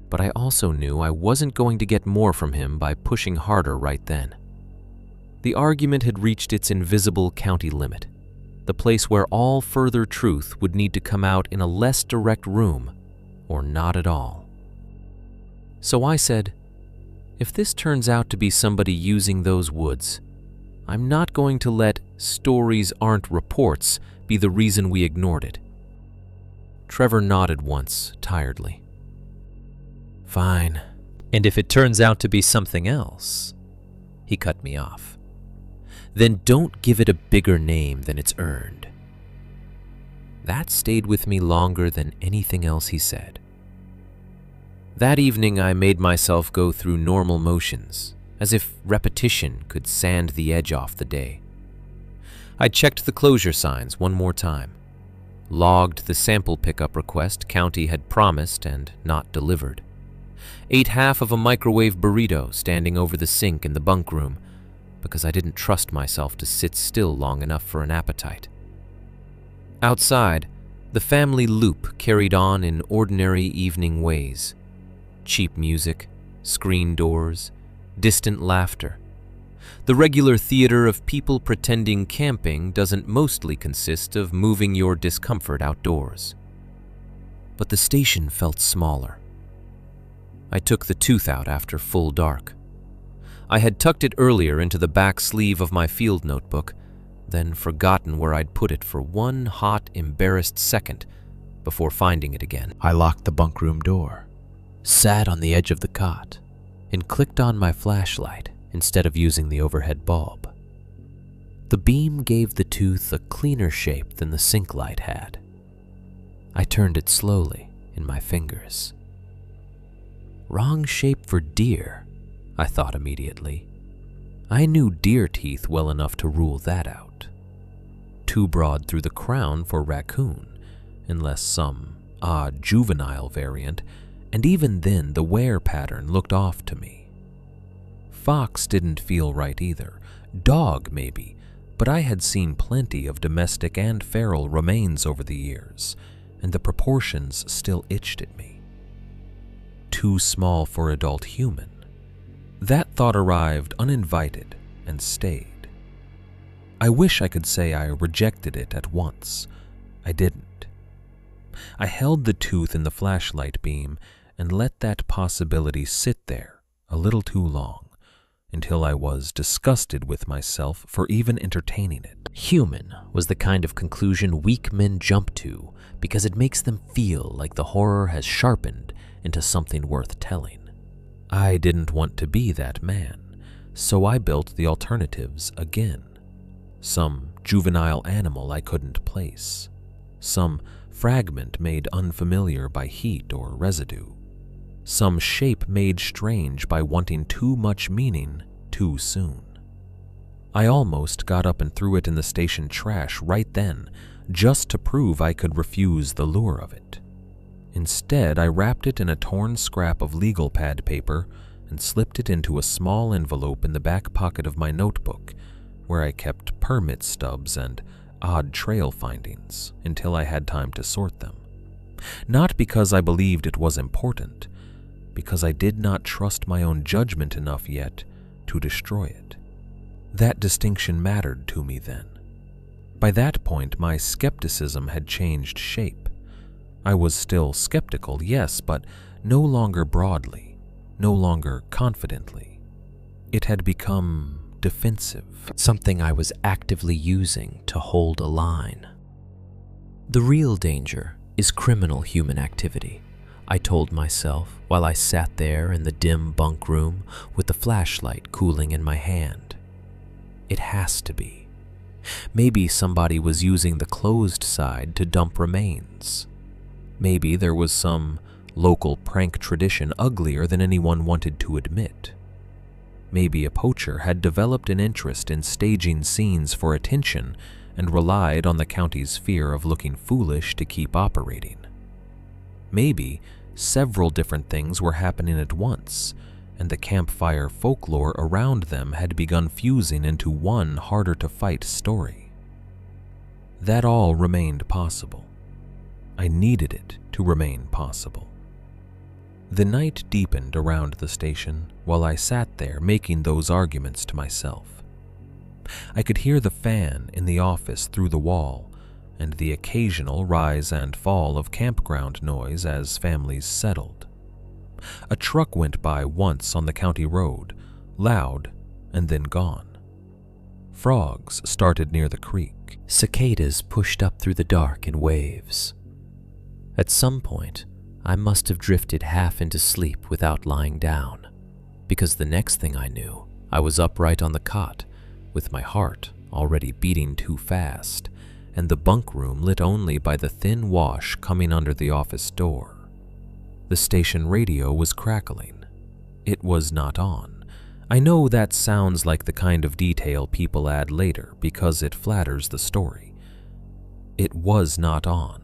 But I also knew I wasn't going to get more from him by pushing harder right then. The argument had reached its invisible county limit, the place where all further truth would need to come out in a less direct room, or not at all. So I said, if this turns out to be somebody using those woods, I'm not going to let stories aren't reports be the reason we ignored it. Trevor nodded once, tiredly. Fine. And if it turns out to be something else, he cut me off. Then don't give it a bigger name than it's earned. That stayed with me longer than anything else he said. That evening I made myself go through normal motions, as if repetition could sand the edge off the day. I checked the closure signs one more time, logged the sample pickup request county had promised and not delivered, Ate half of a microwave burrito standing over the sink in the bunk room because I didn't trust myself to sit still long enough for an appetite. Outside, the family loop carried on in ordinary evening ways. Cheap music, screen doors, distant laughter. The regular theater of people pretending camping doesn't mostly consist of moving your discomfort outdoors. But the station felt smaller. I took the tooth out after full dark. I had tucked it earlier into the back sleeve of my field notebook, then forgotten where I'd put it for one hot, embarrassed second before finding it again. I locked the bunk room door, sat on the edge of the cot, and clicked on my flashlight instead of using the overhead bulb. The beam gave the tooth a cleaner shape than the sink light had. I turned it slowly in my fingers. Wrong shape for deer, I thought immediately. I knew deer teeth well enough to rule that out. Too broad through the crown for raccoon, unless some odd juvenile variant, and even then the wear pattern looked off to me. Fox didn't feel right either. Dog, maybe, but I had seen plenty of domestic and feral remains over the years, and the proportions still itched at me. Too small for adult human. That thought arrived uninvited and stayed. I wish I could say I rejected it at once. I didn't. I held the tooth in the flashlight beam and let that possibility sit there a little too long, until I was disgusted with myself for even entertaining it. Human was the kind of conclusion weak men jump to because it makes them feel like the horror has sharpened into something worth telling. I didn't want to be that man, so I built the alternatives again. Some juvenile animal I couldn't place. Some fragment made unfamiliar by heat or residue. Some shape made strange by wanting too much meaning too soon. I almost got up and threw it in the station trash right then, just to prove I could refuse the lure of it. Instead, I wrapped it in a torn scrap of legal pad paper and slipped it into a small envelope in the back pocket of my notebook, where I kept permit stubs and odd trail findings until I had time to sort them. Not because I believed it was important, because I did not trust my own judgment enough yet to destroy it. That distinction mattered to me then. By that point, my skepticism had changed shape. I was still skeptical, yes, but no longer broadly, no longer confidently. It had become defensive, something I was actively using to hold a line. The real danger is criminal human activity, I told myself while I sat there in the dim bunk room with the flashlight cooling in my hand. It has to be. Maybe somebody was using the closed side to dump remains. Maybe there was some local prank tradition uglier than anyone wanted to admit. Maybe a poacher had developed an interest in staging scenes for attention and relied on the county's fear of looking foolish to keep operating. Maybe several different things were happening at once, and the campfire folklore around them had begun fusing into one harder-to-fight story. That all remained possible. I needed it to remain possible. The night deepened around the station while I sat there making those arguments to myself. I could hear the fan in the office through the wall and the occasional rise and fall of campground noise as families settled. A truck went by once on the county road, loud and then gone. Frogs started near the creek. Cicadas pushed up through the dark in waves. At some point, I must have drifted half into sleep without lying down, because the next thing I knew, I was upright on the cot, with my heart already beating too fast, and the bunk room lit only by the thin wash coming under the office door. The station radio was crackling. It was not on. I know that sounds like the kind of detail people add later because it flatters the story. It was not on.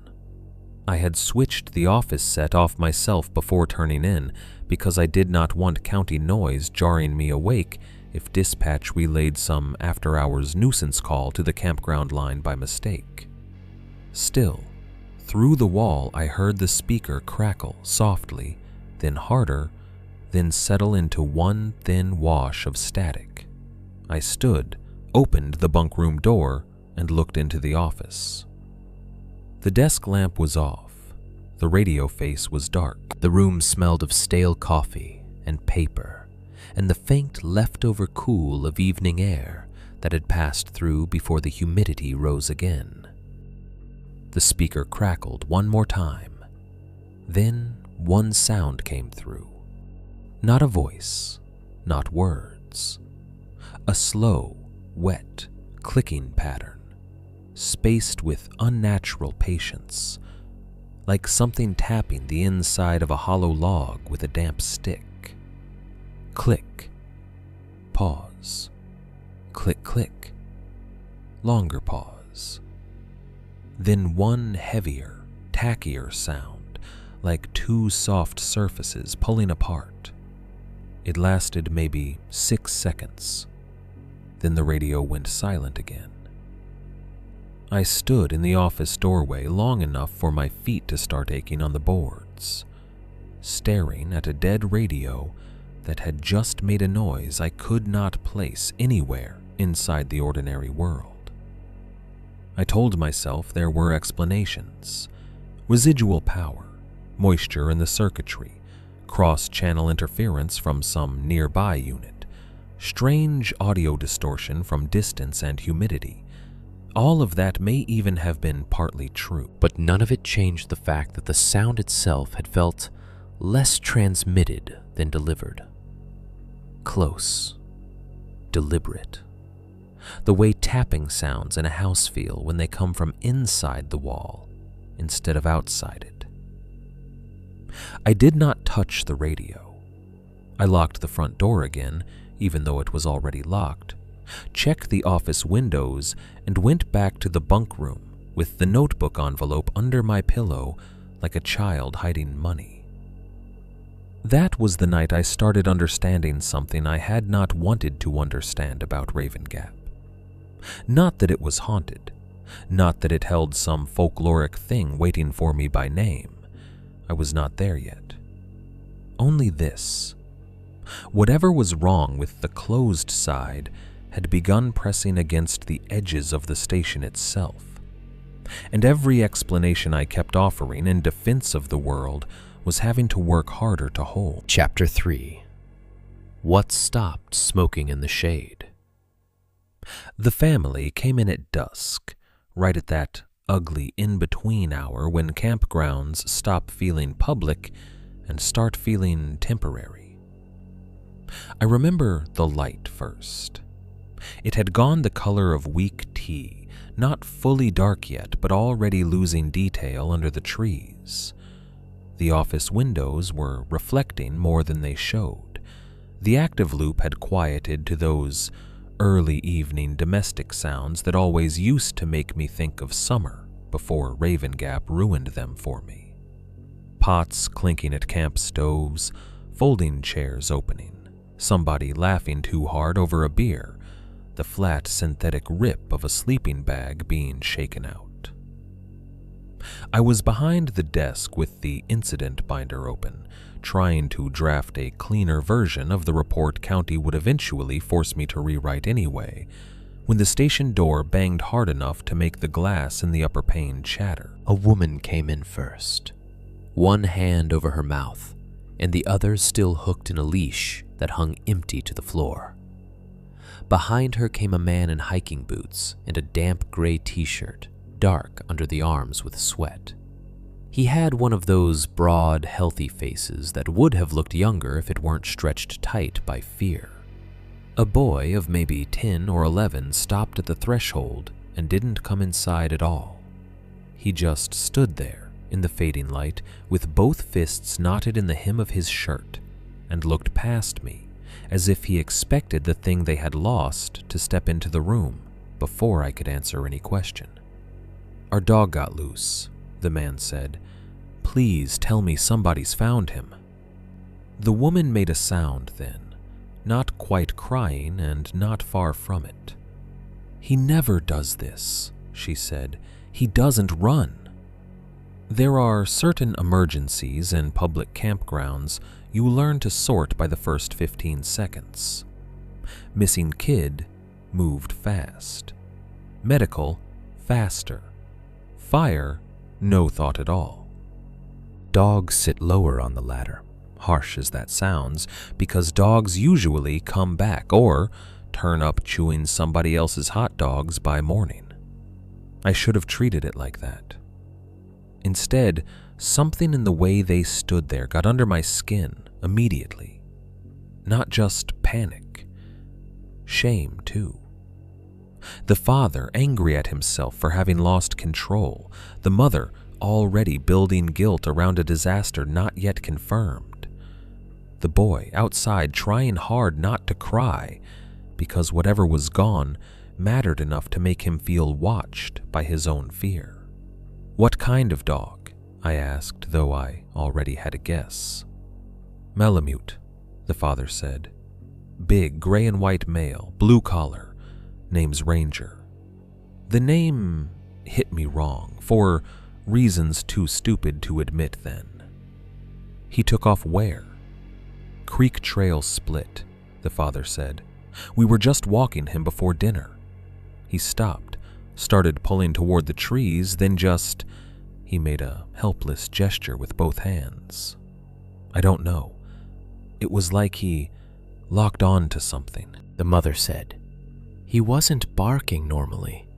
I had switched the office set off myself before turning in because I did not want county noise jarring me awake if dispatch relayed some after-hours nuisance call to the campground line by mistake. Still, through the wall I heard the speaker crackle softly, then harder, then settle into one thin wash of static. I stood, opened the bunk room door, and looked into the office. The desk lamp was off. The radio face was dark. The room smelled of stale coffee and paper, and the faint leftover cool of evening air that had passed through before the humidity rose again. The speaker crackled one more time. Then one sound came through. Not a voice, not words. A slow, wet, clicking pattern, spaced with unnatural patience, like something tapping the inside of a hollow log with a damp stick. Click. Pause. Click, click. Longer pause. Then one heavier, tackier sound, like two soft surfaces pulling apart. It lasted maybe 6 seconds. Then the radio went silent again. I stood in the office doorway long enough for my feet to start aching on the boards, staring at a dead radio that had just made a noise I could not place anywhere inside the ordinary world. I told myself there were explanations: residual power, moisture in the circuitry, cross-channel interference from some nearby unit, strange audio distortion from distance and humidity. All of that may even have been partly true, but none of it changed the fact that the sound itself had felt less transmitted than delivered. Close. Deliberate. The way tapping sounds in a house feel when they come from inside the wall instead of outside it. I did not touch the radio. I locked the front door again, even though it was already locked, checked the office windows, and went back to the bunk room with the notebook envelope under my pillow like a child hiding money. That was the night I started understanding something I had not wanted to understand about Raven Gap. Not that it was haunted, not that it held some folkloric thing waiting for me by name. I was not there yet. Only this. Whatever was wrong with the closed side had begun pressing against the edges of the station itself, and every explanation I kept offering in defense of the world was having to work harder to hold. Chapter 3. What stopped smoking in the shade? The family came in at dusk, right at that ugly in-between hour when campgrounds stop feeling public and start feeling temporary. I remember the light first. It had gone the color of weak tea, not fully dark yet, but already losing detail under the trees. The office windows were reflecting more than they showed. The active loop had quieted to those early evening domestic sounds that always used to make me think of summer before Raven Gap ruined them for me. Pots clinking at camp stoves, folding chairs opening, somebody laughing too hard over a beer, the flat synthetic rip of a sleeping bag being shaken out. I was behind the desk with the incident binder open, trying to draft a cleaner version of the report County would eventually force me to rewrite anyway, when the station door banged hard enough to make the glass in the upper pane chatter. A woman came in first, one hand over her mouth, and the other still hooked in a leash that hung empty to the floor. Behind her came a man in hiking boots and a damp gray t-shirt, dark under the arms with sweat. He had one of those broad, healthy faces that would have looked younger if it weren't stretched tight by fear. A boy of maybe 10 or 11 stopped at the threshold and didn't come inside at all. He just stood there in the fading light with both fists knotted in the hem of his shirt and looked past me as if he expected the thing they had lost to step into the room before I could answer any question. "Our dog got loose," the man said, Please tell me somebody's found him." The woman made a sound then, not quite crying and not far from it. "He never does this," she said. "He doesn't run." There are certain emergencies in public campgrounds you learn to sort by the first 15 seconds. Missing kid, moved fast. Medical, faster. Fire, no thought at all. Dogs sit lower on the ladder, harsh as that sounds, because dogs usually come back or turn up chewing somebody else's hot dogs by morning. I should have treated it like that. Instead, something in the way they stood there got under my skin immediately. Not just panic, shame too. The father angry at himself for having lost control, the mother already building guilt around a disaster not yet confirmed. The boy outside trying hard not to cry because whatever was gone mattered enough to make him feel watched by his own fear. "What kind of dog?" I asked, though I already had a guess. "Malamute," the father said. "Big gray and white male, blue collar, name's Ranger." The name hit me wrong, for reasons too stupid to admit then. "He took off where?" "Creek Trail split," the father said. "We were just walking him before dinner. He stopped, started pulling toward the trees, then just..." He made a helpless gesture with both hands. "I don't know. It was like he locked on to something," the mother said. "He wasn't barking normally."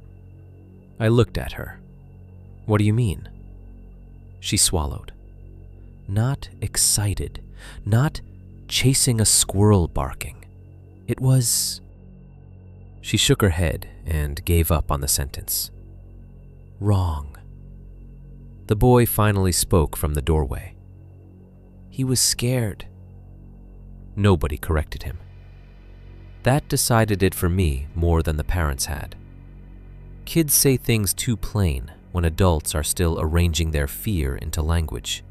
I looked at her. "What do you mean?" She swallowed. "Not excited, not chasing a squirrel barking. It was..." She shook her head and gave up on the sentence. "Wrong." The boy finally spoke from the doorway. "He was scared." Nobody corrected him. That decided it for me more than the parents had. Kids say things too plain when adults are still arranging their fear into language.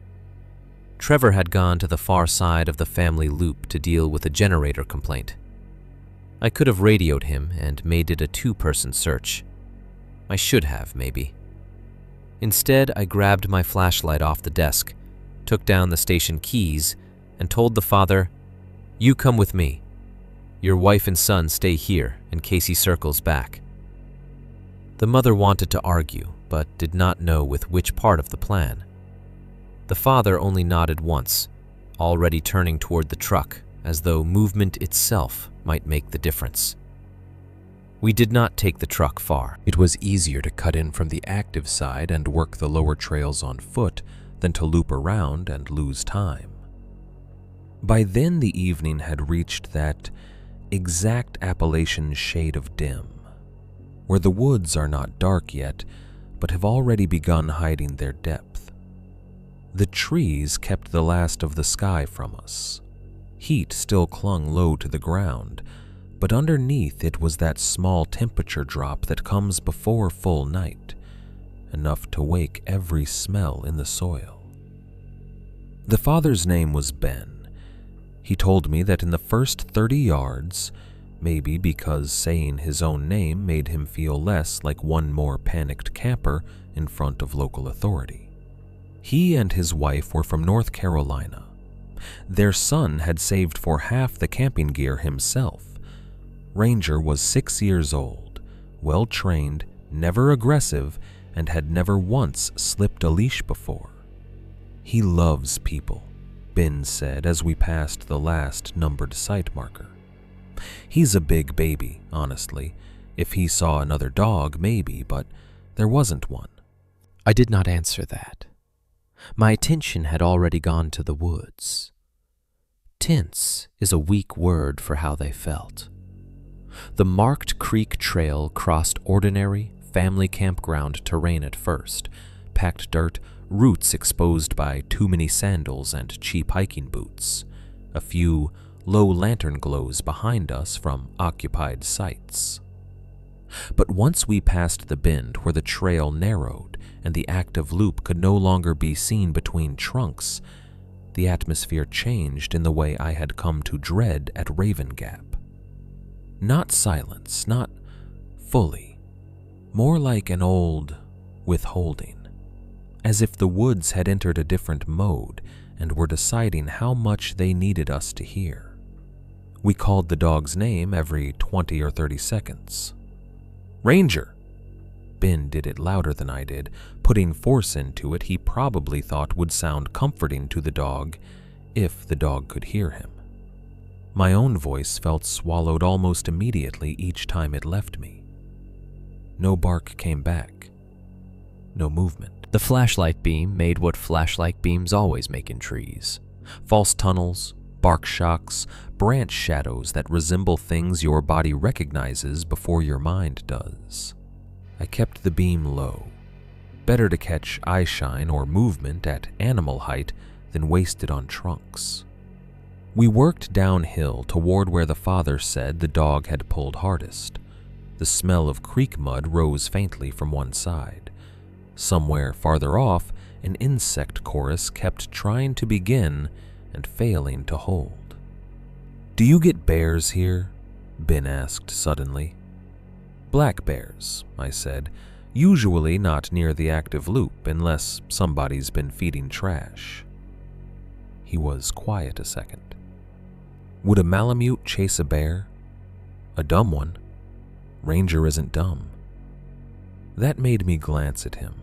Trevor had gone to the far side of the family loop to deal with a generator complaint. I could have radioed him and made it a 2-person search. I should have, maybe. Instead, I grabbed my flashlight off the desk, took down the station keys, and told the father, "You come with me. Your wife and son stay here in case he circles back." The mother wanted to argue, but did not know with which part of the plan. The father only nodded once, already turning toward the truck, as though movement itself might make the difference. We did not take the truck far. It was easier to cut in from the active side and work the lower trails on foot than to loop around and lose time. By then the evening had reached that exact Appalachian shade of dim, where the woods are not dark yet, but have already begun hiding their depth. The trees kept the last of the sky from us. Heat still clung low to the ground, but underneath it was that small temperature drop that comes before full night, enough to wake every smell in the soil. The father's name was Ben. He told me that in the first 30 yards, maybe because saying his own name made him feel less like one more panicked camper in front of local authority. He and his wife were from North Carolina. Their son had saved for half the camping gear himself. Ranger was 6 years old, well-trained, never aggressive, and had never once slipped a leash before. "He loves people," Ben said as we passed the last numbered site marker. "He's a big baby, honestly. If he saw another dog, maybe, but there wasn't one." I did not answer that. My attention had already gone to the woods. Tense is a weak word for how they felt. The marked creek trail crossed ordinary, family campground terrain at first, packed dirt, roots exposed by too many sandals and cheap hiking boots, a few low lantern glows behind us from occupied sites. But once we passed the bend where the trail narrowed and the active loop could no longer be seen between trunks, the atmosphere changed in the way I had come to dread at Raven Gap. Not silence, not fully, more like an old withholding, as if the woods had entered a different mode and were deciding how much they needed us to hear. We called the dog's name every 20 or 30 seconds. Ranger! Ben did it louder than I did, putting force into it he probably thought would sound comforting to the dog if the dog could hear him. My own voice felt swallowed almost immediately each time it left me. No bark came back. No movement. The flashlight beam made what flashlight beams always make in trees. False tunnels, bark shocks, branch shadows that resemble things your body recognizes before your mind does. I kept the beam low. Better to catch eye shine or movement at animal height than waste it on trunks. We worked downhill toward where the father said the dog had pulled hardest. The smell of creek mud rose faintly from one side. Somewhere farther off, an insect chorus kept trying to begin and failing to hold. "Do you get bears here?" Ben asked suddenly. "Black bears," I said, "usually not near the active loop unless somebody's been feeding trash." He was quiet a second. "Would a Malamute chase a bear?" "A dumb one. Ranger isn't dumb." That made me glance at him.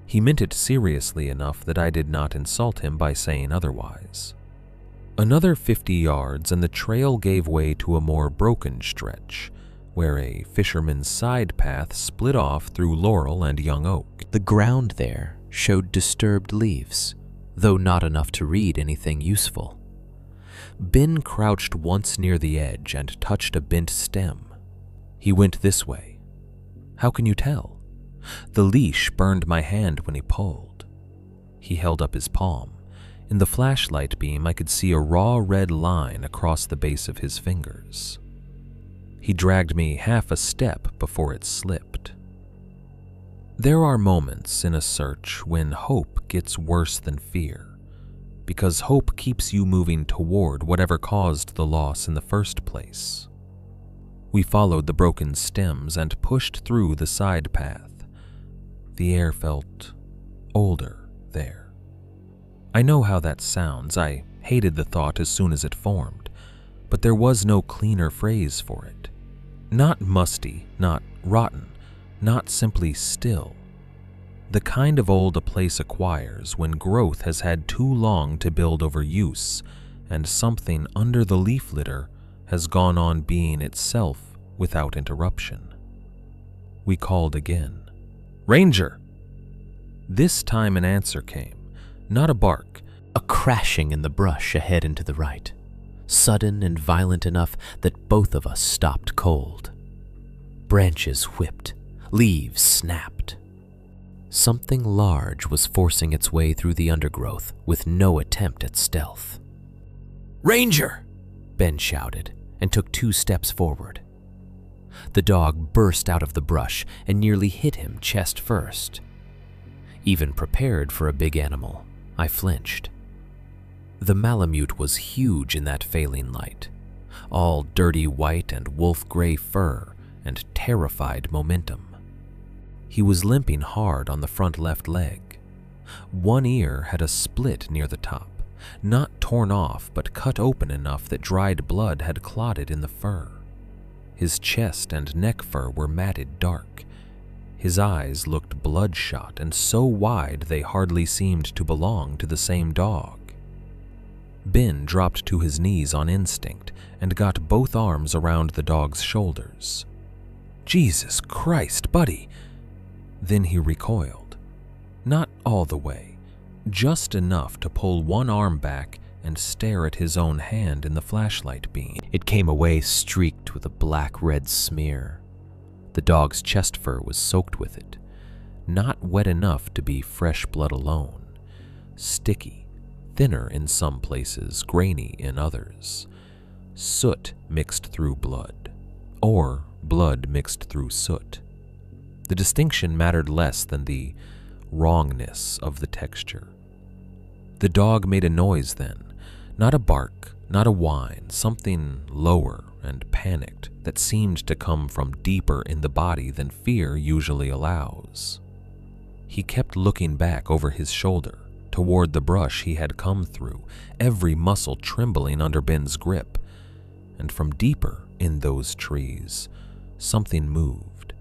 He meant it seriously enough that I did not insult him by saying otherwise. Another 50 yards and the trail gave way to a more broken stretch, where a fisherman's side path split off through laurel and young oak. The ground there showed disturbed leaves, though not enough to read anything useful. Ben crouched once near the edge and touched a bent stem. He went this way. How can you tell? The leash burned my hand when he pulled. He held up his palm. In the flashlight beam, I could see a raw red line across the base of his fingers. He dragged me half a step before it slipped. There are moments in a search when hope gets worse than fear, because hope keeps you moving toward whatever caused the loss in the first place. We followed the broken stems and pushed through the side path. The air felt older there. I know how that sounds. I hated the thought as soon as it formed, but there was no cleaner phrase for it. Not musty, not rotten, not simply still. The kind of old a place acquires when growth has had too long to build over use, and something under the leaf litter has gone on being itself without interruption. We called again. "Ranger!" This time an answer came, not a bark. A crashing in the brush ahead and to the right, sudden and violent enough that both of us stopped cold. Branches whipped, leaves snapped. Something large was forcing its way through the undergrowth with no attempt at stealth. "Ranger!" Ben shouted and took 2 steps forward. The dog burst out of the brush and nearly hit him chest first. Even prepared for a big animal, I flinched. The Malamute was huge in that failing light, all dirty white and wolf-gray fur and terrified momentum. He was limping hard on the front left leg. One ear had a split near the top, not torn off but cut open enough that dried blood had clotted in the fur. His chest and neck fur were matted dark. His eyes looked bloodshot and so wide they hardly seemed to belong to the same dog. Ben dropped to his knees on instinct and got both arms around the dog's shoulders. "Jesus Christ, buddy!" Then he recoiled. Not all the way, just enough to pull one arm back and stare at his own hand in the flashlight beam. It came away streaked with a black-red smear. The dog's chest fur was soaked with it, not wet enough to be fresh blood alone, sticky, thinner in some places, grainy in others. Soot mixed through blood, or blood mixed through soot. The distinction mattered less than the wrongness of the texture. The dog made a noise then, not a bark, not a whine, something lower and panicked that seemed to come from deeper in the body than fear usually allows. He kept looking back over his shoulder, toward the brush he had come through, every muscle trembling under Ben's grip. And from deeper in those trees, something moved.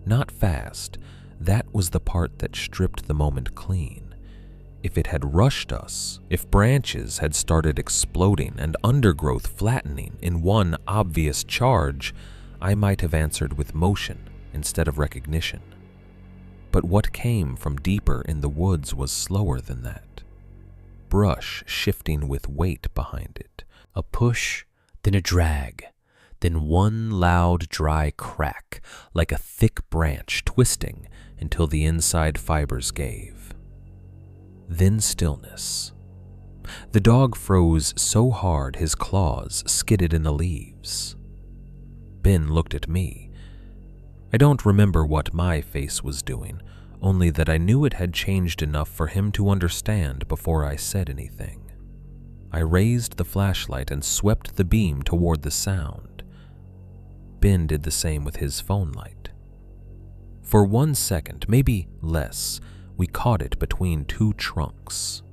Not fast, that was the part that stripped the moment clean. If it had rushed us, if branches had started exploding and undergrowth flattening in one obvious charge, I might have answered with motion instead of recognition. But what came from deeper in the woods was slower than that. Brush shifting with weight behind it. A push, then a drag, then one loud dry crack, like a thick branch twisting until the inside fibers gave. Then stillness. The dog froze so hard his claws skidded in the leaves. Ben looked at me. I don't remember what my face was doing, only that I knew it had changed enough for him to understand before I said anything. I raised the flashlight and swept the beam toward the sound. Ben did the same with his phone light. For 1 second, maybe less, we caught it between two trunks.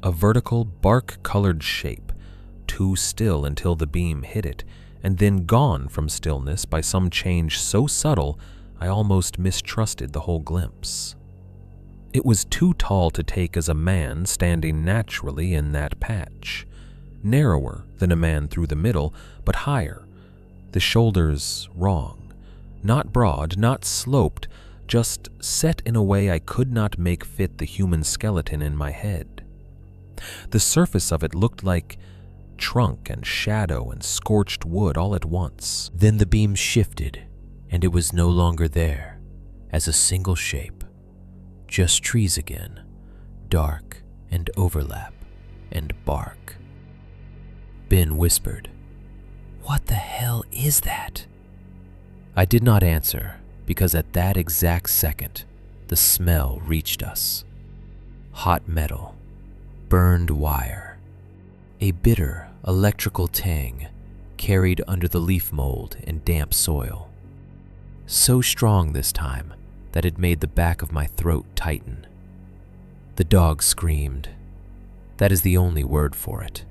A vertical, bark-colored shape, too still until the beam hit it, and then gone from stillness by some change so subtle I almost mistrusted the whole glimpse. It was too tall to take as a man standing naturally in that patch, narrower than a man through the middle, but higher, the shoulders wrong, not broad, not sloped, just set in a way I could not make fit the human skeleton in my head. The surface of it looked like trunk and shadow and scorched wood all at once. Then the beam shifted, and it was no longer there, as a single shape. Just trees again, dark and overlap and bark. Ben whispered, "What the hell is that?" I did not answer, because at that exact second, the smell reached us. Hot metal, burned wire, a bitter electrical tang carried under the leaf mold and damp soil. So strong this time that it made the back of my throat tighten. The dog screamed. That is the only word for it.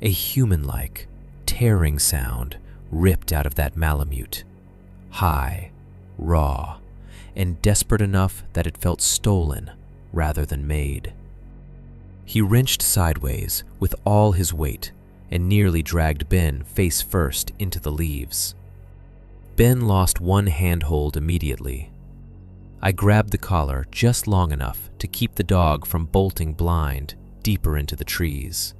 A human-like, tearing sound ripped out of that Malamute, high, raw, and desperate enough that it felt stolen rather than made. He wrenched sideways with all his weight and nearly dragged Ben face first into the leaves. Ben lost one handhold immediately. I grabbed the collar just long enough to keep the dog from bolting blind deeper into the trees,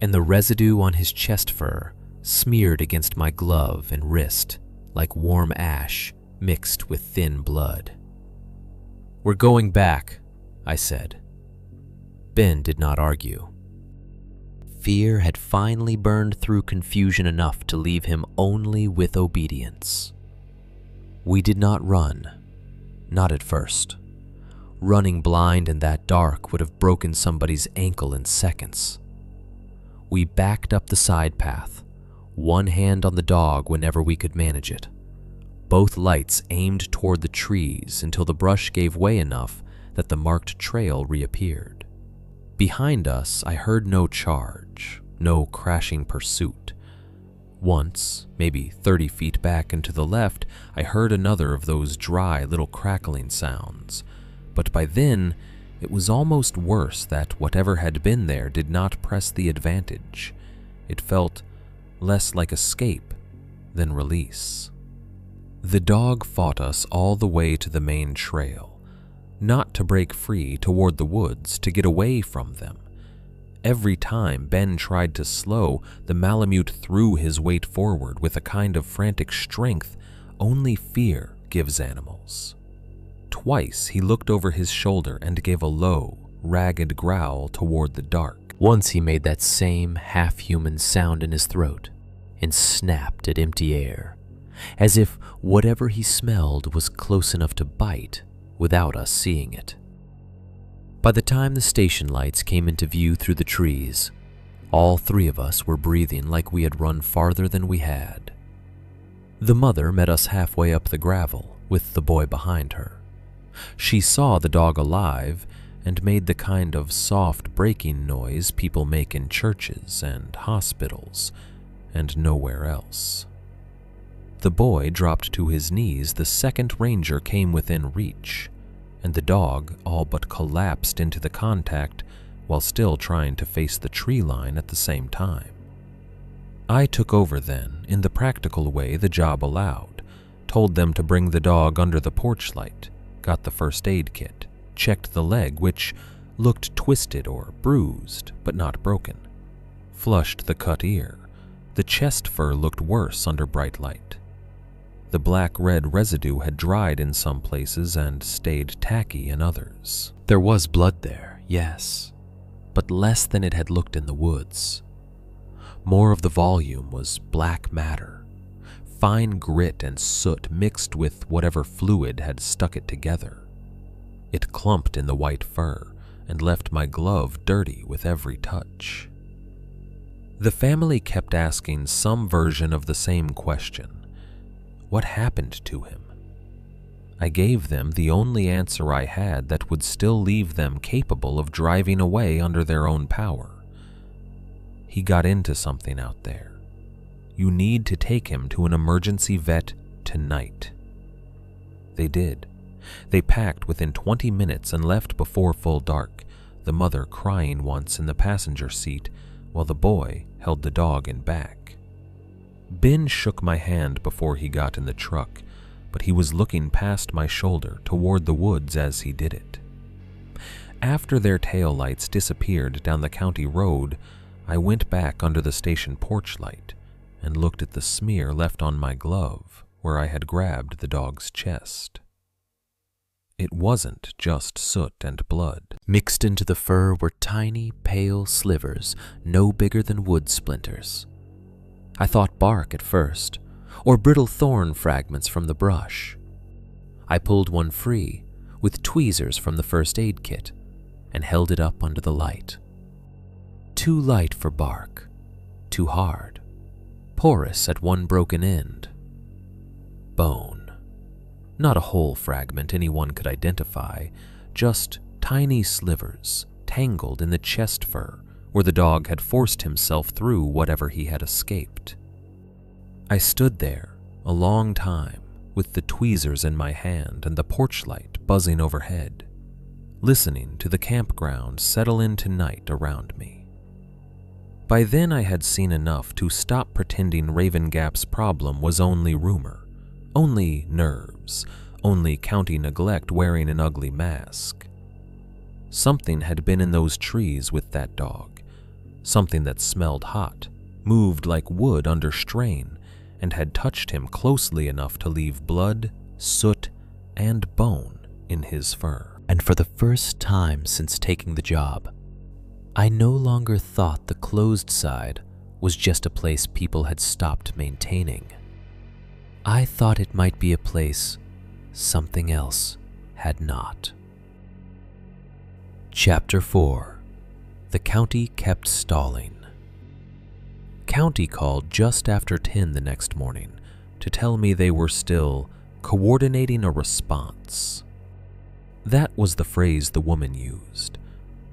and the residue on his chest fur smeared against my glove and wrist like warm ash mixed with thin blood. "We're going back," I said. Ben did not argue. Fear had finally burned through confusion enough to leave him only with obedience. We did not run, not at first. Running blind in that dark would have broken somebody's ankle in seconds. We backed up the side path, one hand on the dog whenever we could manage it. Both lights aimed toward the trees until the brush gave way enough that the marked trail reappeared. Behind us, I heard no charge, no crashing pursuit. Once, maybe 30 feet back and to the left, I heard another of those dry little crackling sounds. But by then, it was almost worse that whatever had been there did not press the advantage. It felt less like escape than release. The dog fought us all the way to the main trail. Not to break free toward the woods, to get away from them. Every time Ben tried to slow, the Malamute threw his weight forward with a kind of frantic strength only fear gives animals. Twice he looked over his shoulder and gave a low, ragged growl toward the dark. Once he made that same half-human sound in his throat and snapped at empty air, as if whatever he smelled was close enough to bite without us seeing it. By the time the station lights came into view through the trees, all three of us were breathing like we had run farther than we had. The mother met us halfway up the gravel, with the boy behind her. She saw the dog alive and made the kind of soft breaking noise people make in churches and hospitals and nowhere else. The boy dropped to his knees the second ranger came within reach, and the dog all but collapsed into the contact while still trying to face the tree line at the same time. I took over then, in the practical way the job allowed, told them to bring the dog under the porch light, got the first aid kit, checked the leg, which looked twisted or bruised, but not broken, flushed the cut ear. The chest fur looked worse under bright light. The black-red residue had dried in some places and stayed tacky in others. There was blood there, yes, but less than it had looked in the woods. More of the volume was black matter, fine grit and soot mixed with whatever fluid had stuck it together. It clumped in the white fur and left my glove dirty with every touch. The family kept asking some version of the same question. What happened to him? I gave them the only answer I had that would still leave them capable of driving away under their own power. He got into something out there. You need to take him to an emergency vet tonight. They did. They packed within 20 minutes and left before full dark, the mother crying once in the passenger seat while the boy held the dog in back. Ben shook my hand before he got in the truck, but he was looking past my shoulder toward the woods as he did it. After their taillights disappeared down the county road, I went back under the station porch light and looked at the smear left on my glove where I had grabbed the dog's chest. It wasn't just soot and blood. Mixed into the fur were tiny, pale slivers no bigger than wood splinters. I thought bark at first, or brittle thorn fragments from the brush. I pulled one free with tweezers from the first aid kit and held it up under the light. Too light for bark, too hard, porous at one broken end. Bone. Not a whole fragment anyone could identify, just tiny slivers tangled in the chest fur where the dog had forced himself through whatever he had escaped. I stood there a long time with the tweezers in my hand and the porch light buzzing overhead, listening to the campground settle into night around me. By then I had seen enough to stop pretending Raven Gap's problem was only rumor, only nerves, only county neglect wearing an ugly mask. Something had been in those trees with that dog. Something that smelled hot, moved like wood under strain, and had touched him closely enough to leave blood, soot, and bone in his fur. And for the first time since taking the job, I no longer thought the closed side was just a place people had stopped maintaining. I thought it might be a place something else had not. Chapter 4. The county kept stalling. County called just after 10 the next morning to tell me they were still coordinating a response. That was the phrase the woman used,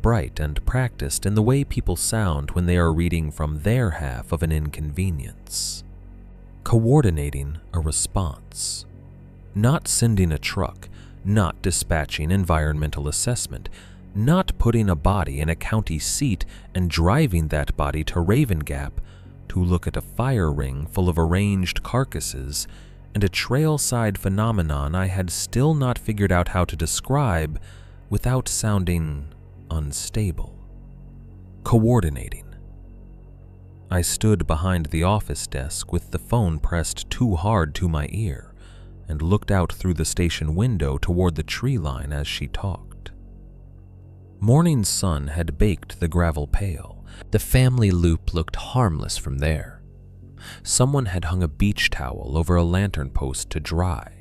bright and practiced in the way people sound when they are reading from their half of an inconvenience. Coordinating a response. Not sending a truck, not dispatching environmental assessment, not putting a body in a county seat and driving that body to Raven Gap to look at a fire ring full of arranged carcasses and a trail-side phenomenon I had still not figured out how to describe without sounding unstable. Coordinating. I stood behind the office desk with the phone pressed too hard to my ear and looked out through the station window toward the tree line as she talked. Morning sun had baked the gravel pail. The family loop looked harmless from there. Someone had hung a beach towel over a lantern post to dry.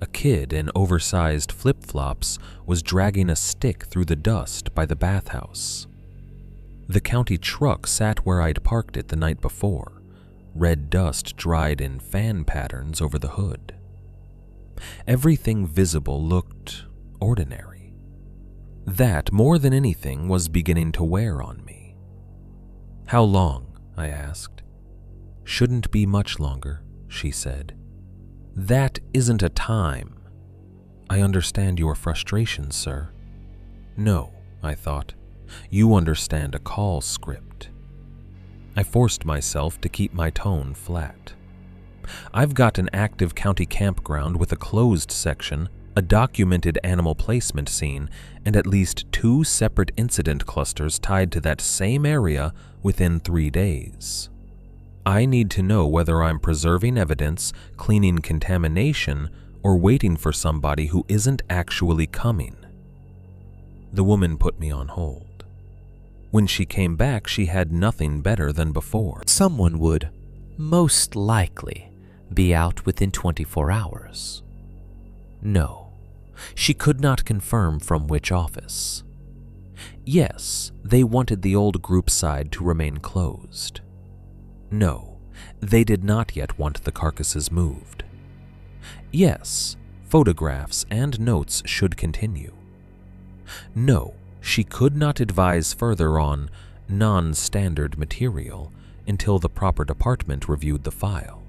A kid in oversized flip-flops was dragging a stick through the dust by the bathhouse. The county truck sat where I'd parked it the night before, red dust dried in fan patterns over the hood. Everything visible looked ordinary. That, more than anything, was beginning to wear on me. "How long?" I asked. "Shouldn't be much longer," she said. "That isn't a time." "I understand your frustration, sir." "No," I thought. "You understand a call script." I forced myself to keep my tone flat. "I've got an active county campground with a closed section, a documented animal placement scene, and at least 2 separate incident clusters tied to that same area within 3 days. I need to know whether I'm preserving evidence, cleaning contamination, or waiting for somebody who isn't actually coming." The woman put me on hold. When she came back, she had nothing better than before. Someone would, most likely, be out within 24 hours. No, she could not confirm from which office. Yes, they wanted the old group side to remain closed. No, they did not yet want the carcasses moved. Yes, photographs and notes should continue. No, she could not advise further on non-standard material until the proper department reviewed the file.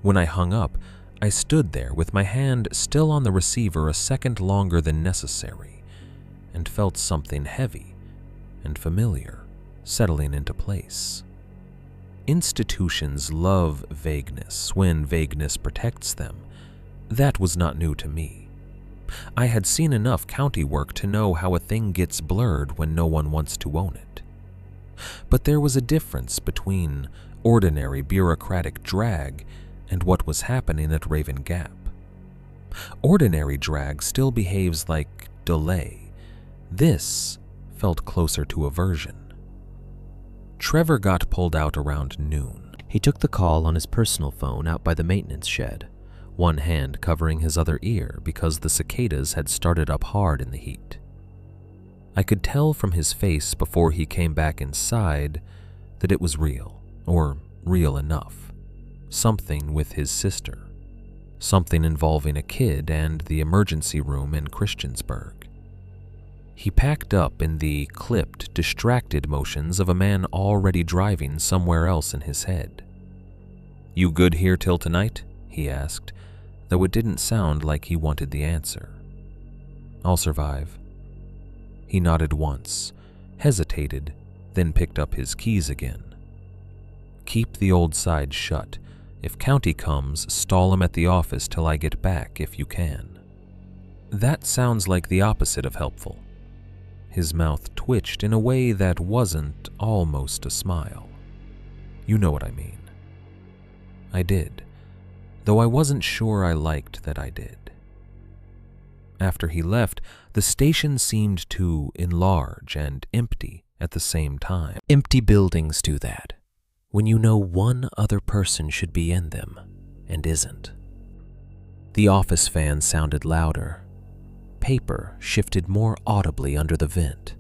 When I hung up, I stood there with my hand still on the receiver a second longer than necessary, and felt something heavy and familiar settling into place. Institutions love vagueness when vagueness protects them. That was not new to me. I had seen enough county work to know how a thing gets blurred when no one wants to own it. But there was a difference between ordinary bureaucratic drag and what was happening at Raven Gap. Ordinary drag still behaves like delay. This felt closer to aversion. Trevor got pulled out around noon. He took the call on his personal phone out by the maintenance shed, one hand covering his other ear because the cicadas had started up hard in the heat. I could tell from his face before he came back inside that it was real, or real enough. Something with his sister. Something involving a kid and the emergency room in Christiansburg. He packed up in the clipped, distracted motions of a man already driving somewhere else in his head. "You good here till tonight?" he asked, though it didn't sound like he wanted the answer. "I'll survive." He nodded once, hesitated, then picked up his keys again. "Keep the old side shut. If county comes, stall him at the office till I get back if you can." That sounds like the opposite of helpful. His mouth twitched in a way that wasn't almost a smile. You know what I mean. I did, though I wasn't sure I liked that I did. After he left, the station seemed to enlarge and empty at the same time. Empty buildings do that, when you know one other person should be in them and isn't. The office fan sounded louder. Paper shifted more audibly under the vent.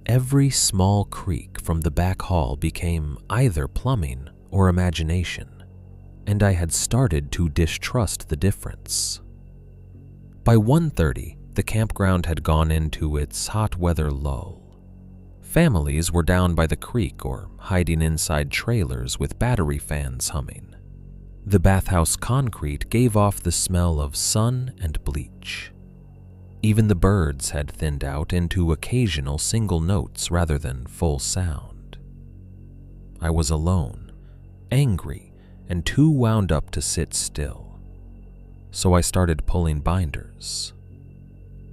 Every small creak from the back hall became either plumbing or imagination, and I had started to distrust the difference. By 1:30, the campground had gone into its hot weather lull. Families were down by the creek or hiding inside trailers with battery fans humming. The bathhouse concrete gave off the smell of sun and bleach. Even the birds had thinned out into occasional single notes rather than full sound. I was alone, angry, and too wound up to sit still. So I started pulling binders.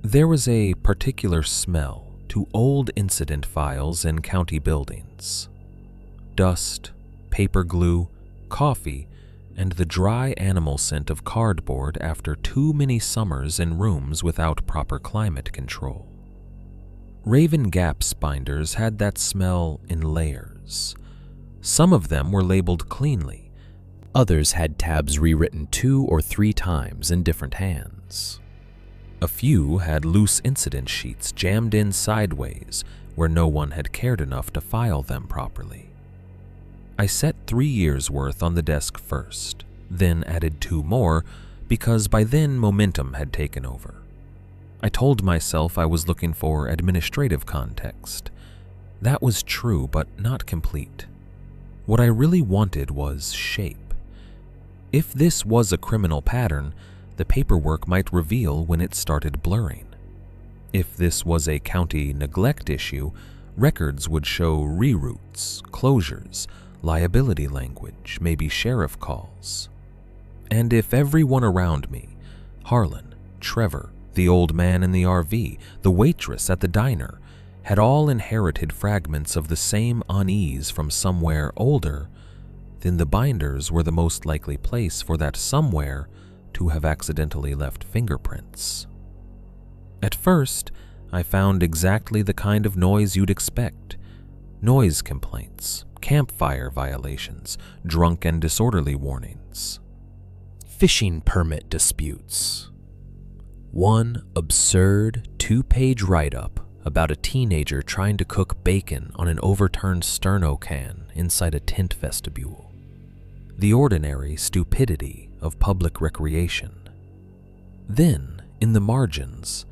There was a particular smell to old incident files in county buildings. Dust, paper glue, coffee, and the dry animal scent of cardboard after too many summers in rooms without proper climate control. Raven Gap's binders had that smell in layers, Some of them were labeled cleanly. Others had tabs rewritten 2 or 3 times in different hands. A few had loose incident sheets jammed in sideways where no one had cared enough to file them properly. I set 3 years' worth on the desk first, then added 2 more because by then momentum had taken over. I told myself I was looking for administrative context. That was true, but not complete. What I really wanted was shape. If this was a criminal pattern, the paperwork might reveal when it started blurring. If this was a county neglect issue, records would show reroutes, closures, liability language, maybe sheriff calls. And if everyone around me, Harlan, Trevor, the old man in the RV, the waitress at the diner, had all inherited fragments of the same unease from somewhere older, then the binders were the most likely place for that somewhere to have accidentally left fingerprints. At first, I found exactly the kind of noise you'd expect: noise complaints, campfire violations, drunk and disorderly warnings, fishing permit disputes. One absurd 2-page write-up about a teenager trying to cook bacon on an overturned sterno can inside a tent vestibule. The ordinary stupidity of public recreation. Then, in the margins,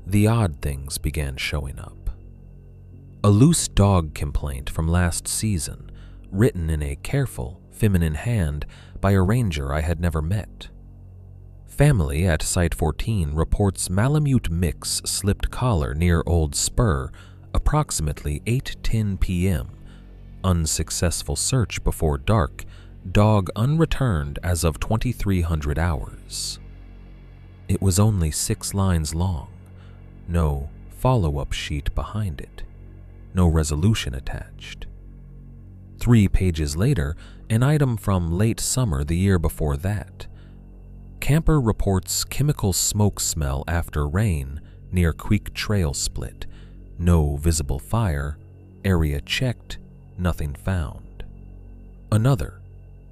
the odd things began showing up. A loose dog complaint from last season, written in a careful, feminine hand by a ranger I had never met. Family at Site 14 reports Malamute mix slipped collar near Old Spur, approximately 8:10 p.m. Unsuccessful search before dark, dog unreturned as of 2300 hours. It was only 6 lines long, no follow-up sheet behind it, no resolution attached. 3 pages later, an item from late summer the year before that. Camper reports chemical smoke smell after rain near Creek Trail split. No visible fire. Area checked. Nothing found. Another.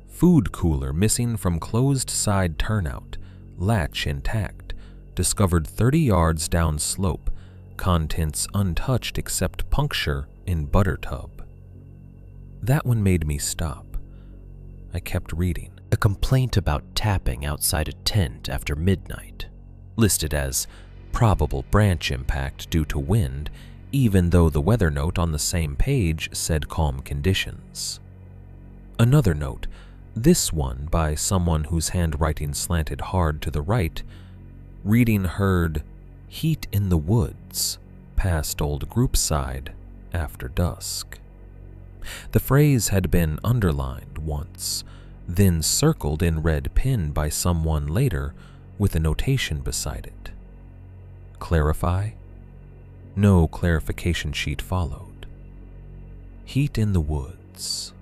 Food cooler missing from closed side turnout. Latch intact. Discovered 30 yards down slope. Contents untouched except puncture in butter tub. That one made me stop. I kept reading. A complaint about tapping outside a tent after midnight, listed as probable branch impact due to wind, even though the weather note on the same page said calm conditions. Another note, this one by someone whose handwriting slanted hard to the right, reading heard heat in the woods past old Groupside after dusk. The phrase had been underlined once, then circled in red pen by someone later with a notation beside it. Clarify? No clarification sheet followed. Heat in the woods.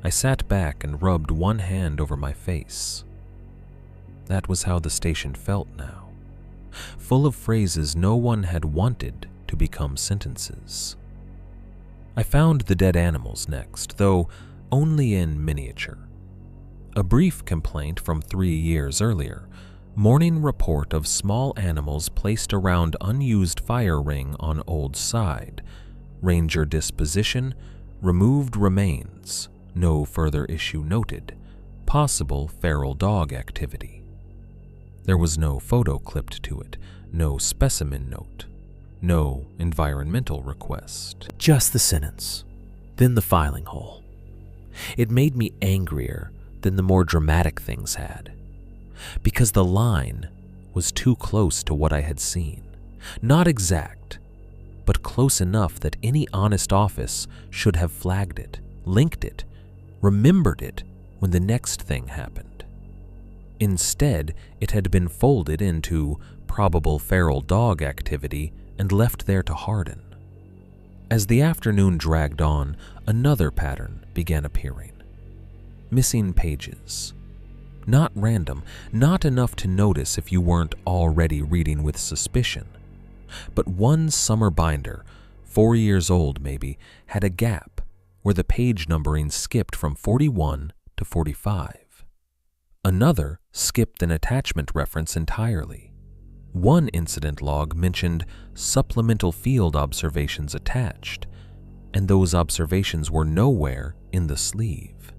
I sat back and rubbed one hand over my face. That was how the station felt now, full of phrases no one had wanted to become sentences. I found the dead animals next, though only in miniature. A brief complaint from 3 years earlier, morning report of small animals placed around unused fire ring on Old Side, ranger disposition, removed remains, no further issue noted, possible feral dog activity. There was no photo clipped to it, no specimen note, no environmental request. Just the sentence, then the filing hole. It made me angrier than the more dramatic things had, because the line was too close to what I had seen. Not exact, but close enough that any honest office should have flagged it, linked it, remembered it when the next thing happened. Instead, it had been folded into probable feral dog activity and left there to harden. As the afternoon dragged on, another pattern began appearing. Missing pages. Not random, not enough to notice if you weren't already reading with suspicion. But one summer binder, 4 years old maybe, had a gap where the page numbering skipped from 41 to 45. Another skipped an attachment reference entirely. One incident log mentioned supplemental field observations attached, and those observations were nowhere in the sleeve.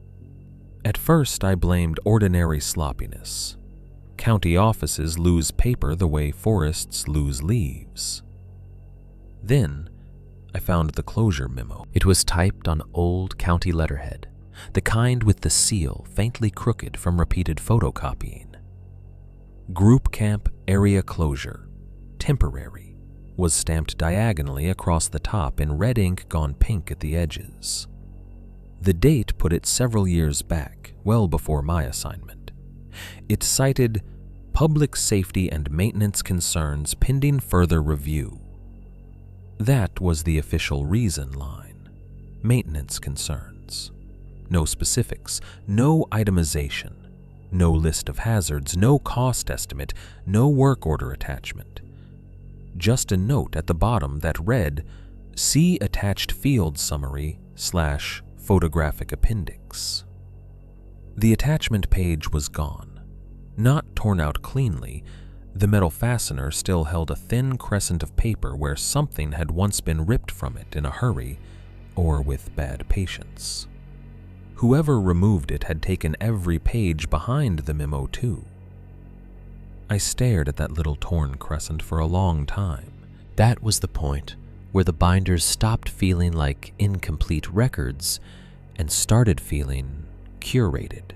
At first, I blamed ordinary sloppiness. County offices lose paper the way forests lose leaves. Then, I found the closure memo. It was typed on old county letterhead, the kind with the seal faintly crooked from repeated photocopying. Group Camp Area Closure, Temporary, was stamped diagonally across the top in red ink gone pink at the edges. The date put it several years back, well before my assignment. It cited public safety and maintenance concerns pending further review. That was the official reason line. Maintenance concerns. No specifics, no itemization, no list of hazards, no cost estimate, no work order attachment. Just a note at the bottom that read, "See attached field summary / photographic appendix." The attachment page was gone. Not torn out cleanly, the metal fastener still held a thin crescent of paper where something had once been ripped from it in a hurry or with bad patience. Whoever removed it had taken every page behind the memo too. I stared at that little torn crescent for a long time. That was the point where the binders stopped feeling like incomplete records and started feeling curated.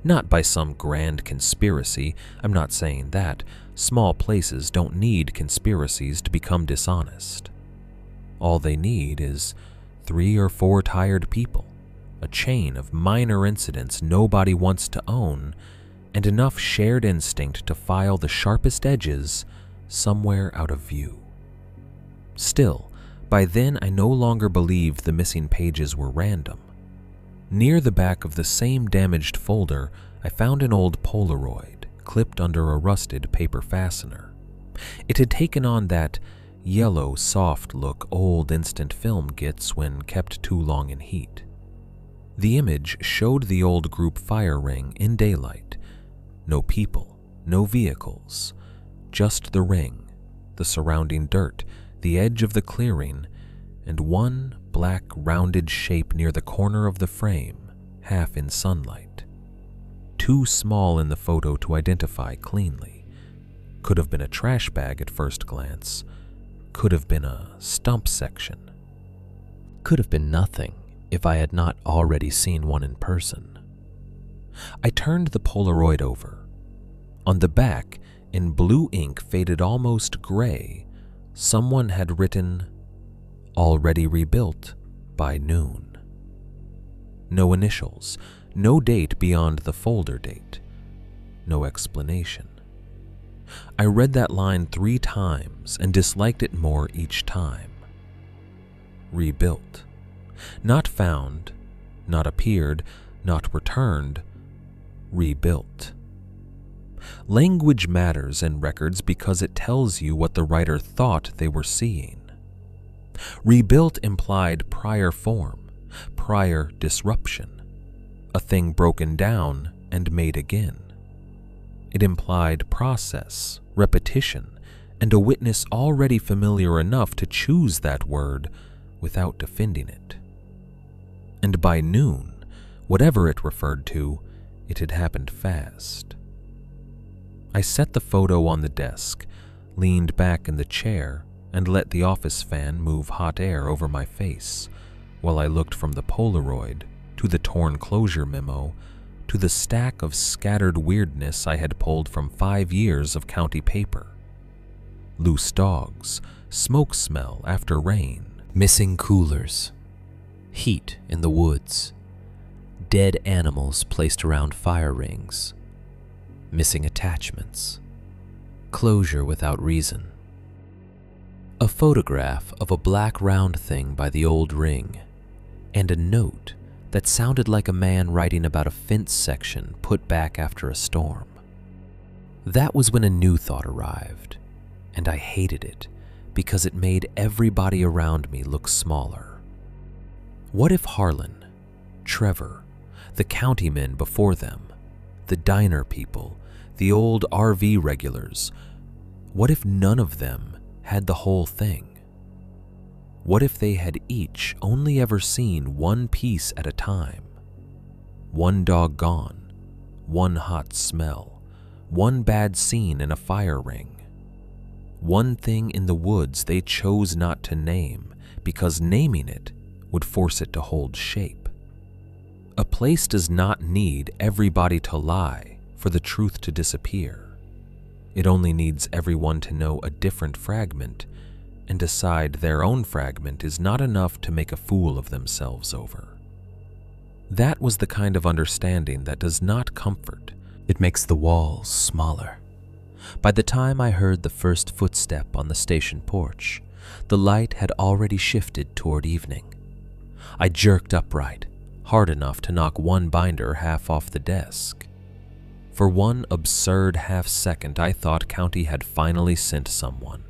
Not by some grand conspiracy, I'm not saying that. Small places don't need conspiracies to become dishonest. All they need is 3 or 4 tired people, a chain of minor incidents nobody wants to own, and enough shared instinct to file the sharpest edges somewhere out of view. Still, by then I no longer believed the missing pages were random. Near the back of the same damaged folder, I found an old Polaroid clipped under a rusted paper fastener. It had taken on that yellow, soft look old instant film gets when kept too long in heat. The image showed the old group fire ring in daylight. No people, no vehicles, just the ring, the surrounding dirt, the edge of the clearing, and one black rounded shape near the corner of the frame, half in sunlight. Too small in the photo to identify cleanly. Could have been a trash bag at first glance. Could have been a stump section. Could have been nothing if I had not already seen one in person. I turned the Polaroid over. On the back, in blue ink faded almost gray, someone had written, "Already rebuilt by noon." No initials, no date beyond the folder date, no explanation. I read that line 3 times and disliked it more each time. Rebuilt. Not found, not appeared, not returned, rebuilt. Language matters in records because it tells you what the writer thought they were seeing. Rebuilt implied prior form, prior disruption, a thing broken down and made again. It implied process, repetition, and a witness already familiar enough to choose that word without defending it. And by noon, whatever it referred to, it had happened fast. I set the photo on the desk, leaned back in the chair, and let the office fan move hot air over my face while I looked from the Polaroid to the torn closure memo to the stack of scattered weirdness I had pulled from 5 years of county paper. Loose dogs, smoke smell after rain, Missing coolers, heat in the woods, dead animals placed around fire rings, missing attachments, closure without reason. A photograph of a black round thing by the old ring, and a note that sounded like a man writing about a fence section put back after a storm. That was when a new thought arrived, and I hated it because it made everybody around me look smaller. What if Harlan, Trevor, the county men before them, the diner people, the old RV regulars, what if none of them had the whole thing? What if they had each only ever seen one piece at a time? One dog gone, one hot smell, one bad scene in a fire ring, one thing in the woods they chose not to name because naming it would force it to hold shape. A place does not need everybody to lie for the truth to disappear. It only needs everyone to know a different fragment and decide their own fragment is not enough to make a fool of themselves over. That was the kind of understanding that does not comfort. It makes the walls smaller. By the time I heard the first footstep on the station porch, the light had already shifted toward evening. I jerked upright, hard enough to knock one binder half off the desk. For one absurd half-second, I thought County had finally sent someone,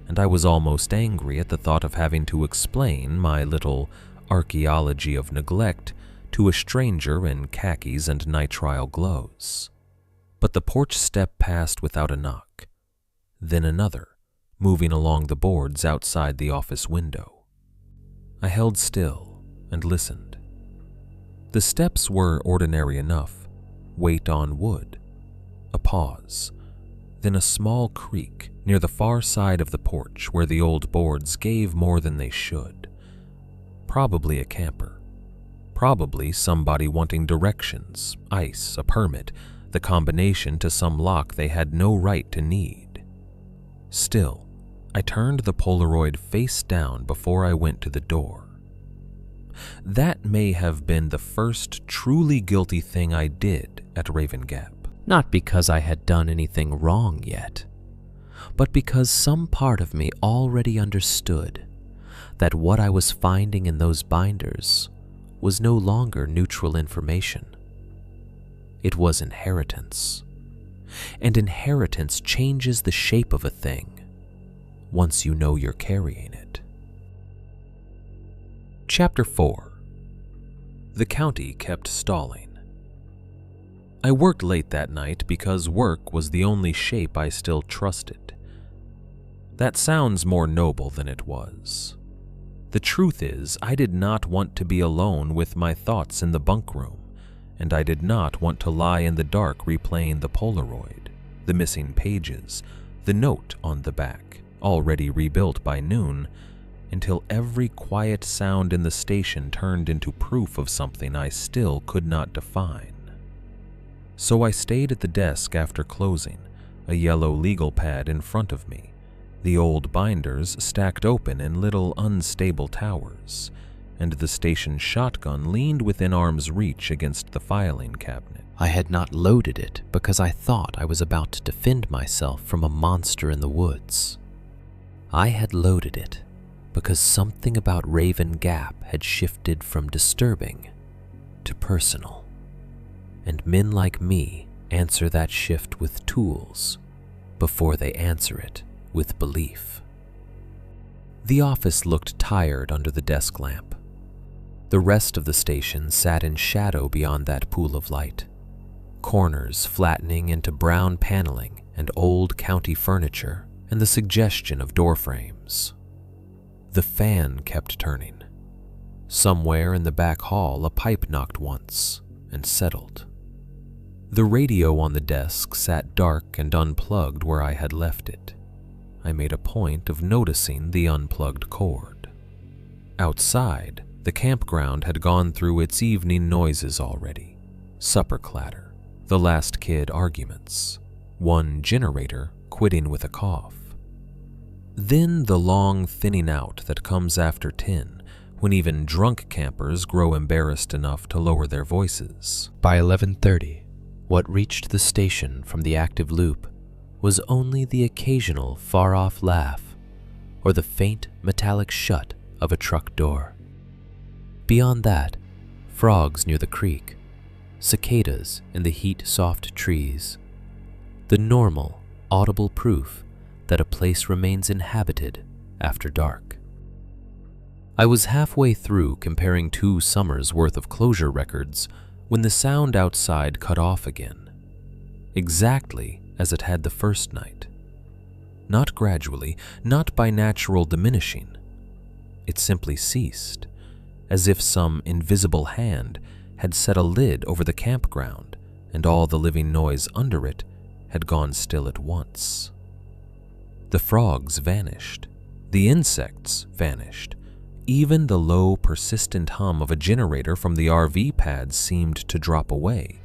and I was almost angry at the thought of having to explain my little archaeology of neglect to a stranger in khakis and nitrile glows. But the porch step passed without a knock, then another, moving along the boards outside the office window. I held still and listened. The steps were ordinary enough, weight on wood, a pause, then a small creak near the far side of the porch where the old boards gave more than they should. Probably a camper. Probably somebody wanting directions, ice, a permit, the combination to some lock they had no right to need. Still, I turned the Polaroid face down before I went to the door. That may have been the first truly guilty thing I did at Raven Gap. Not because I had done anything wrong yet, but because some part of me already understood that what I was finding in those binders was no longer neutral information. It was inheritance. And inheritance changes the shape of a thing once you know you're carrying it. Chapter 4. The county kept stalling. I worked late that night because work was the only shape I still trusted. That sounds more noble than it was. The truth is, I did not want to be alone with my thoughts in the bunk room, and I did not want to lie in the dark replaying the Polaroid, the missing pages, the note on the back, already rebuilt by noon, until every quiet sound in the station turned into proof of something I still could not define. So I stayed at the desk after closing, a yellow legal pad in front of me, the old binders stacked open in little unstable towers, and the station shotgun leaned within arm's reach against the filing cabinet. I had not loaded it because I thought I was about to defend myself from a monster in the woods. I had loaded it because something about Raven Gap had shifted from disturbing to personal. And men like me answer that shift with tools before they answer it with belief. The office looked tired under the desk lamp. The rest of the station sat in shadow beyond that pool of light, corners flattening into brown paneling and old county furniture and the suggestion of door frames. The fan kept turning. Somewhere in the back hall, a pipe knocked once and settled. The radio on the desk sat dark and unplugged where I had left it. I made a point of noticing the unplugged cord. Outside, the campground had gone through its evening noises already. Supper clatter, the last kid arguments, one generator quitting with a cough. Then the long thinning out that comes after 10, when even drunk campers grow embarrassed enough to lower their voices. By 11:30, what reached the station from the active loop was only the occasional far-off laugh or the faint metallic shut of a truck door. Beyond that, frogs near the creek, cicadas in the heat-soft trees, the normal, audible proof that a place remains inhabited after dark. I was halfway through comparing 2 summers' worth of closure records when the sound outside cut off again, exactly as it had the first night. Not gradually, not by natural diminishing. It simply ceased, as if some invisible hand had set a lid over the campground and all the living noise under it had gone still at once. The frogs vanished. The insects vanished. Even the low, persistent hum of a generator from the RV pad seemed to drop away,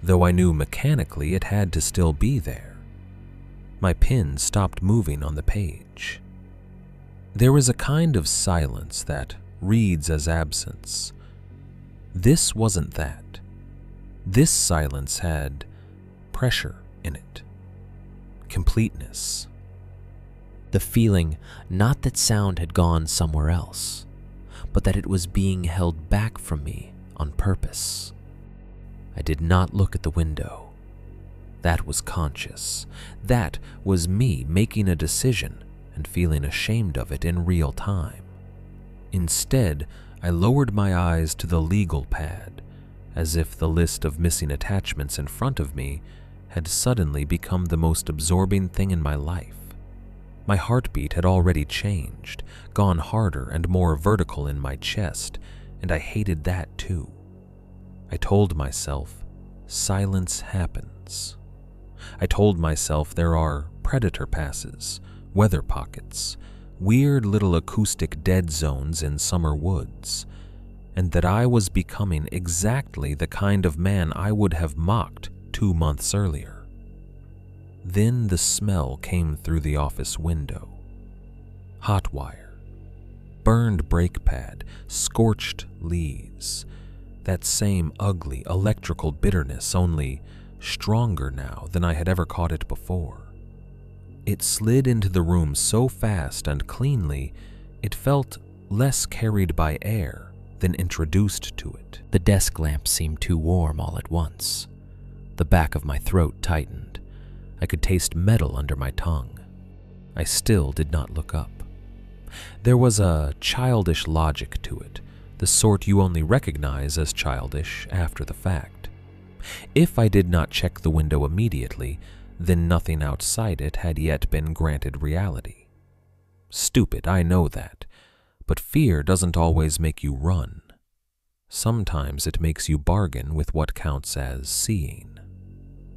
though I knew mechanically it had to still be there. My pen stopped moving on the page. There is a kind of silence that reads as absence. This wasn't that. This silence had pressure in it, completeness. The feeling not that sound had gone somewhere else, but that it was being held back from me on purpose. I did not look at the window. That was conscious. That was me making a decision and feeling ashamed of it in real time. Instead, I lowered my eyes to the legal pad, as if the list of missing attachments in front of me had suddenly become the most absorbing thing in my life. My heartbeat had already changed, gone harder and more vertical in my chest, and I hated that too. I told myself, silence happens. I told myself there are predator passes, weather pockets, weird little acoustic dead zones in summer woods, and that I was becoming exactly the kind of man I would have mocked 2 months earlier. Then the smell came through the office window. Hot wire, burned brake pad, scorched leaves. That same ugly electrical bitterness, only stronger now than I had ever caught it before. It slid into the room so fast and cleanly, it felt less carried by air than introduced to it. The desk lamp seemed too warm all at once. The back of my throat tightened. I could taste metal under my tongue. I still did not look up. There was a childish logic to it, the sort you only recognize as childish after the fact. If I did not check the window immediately, then nothing outside it had yet been granted reality. Stupid, I know that, but fear doesn't always make you run. Sometimes it makes you bargain with what counts as seeing.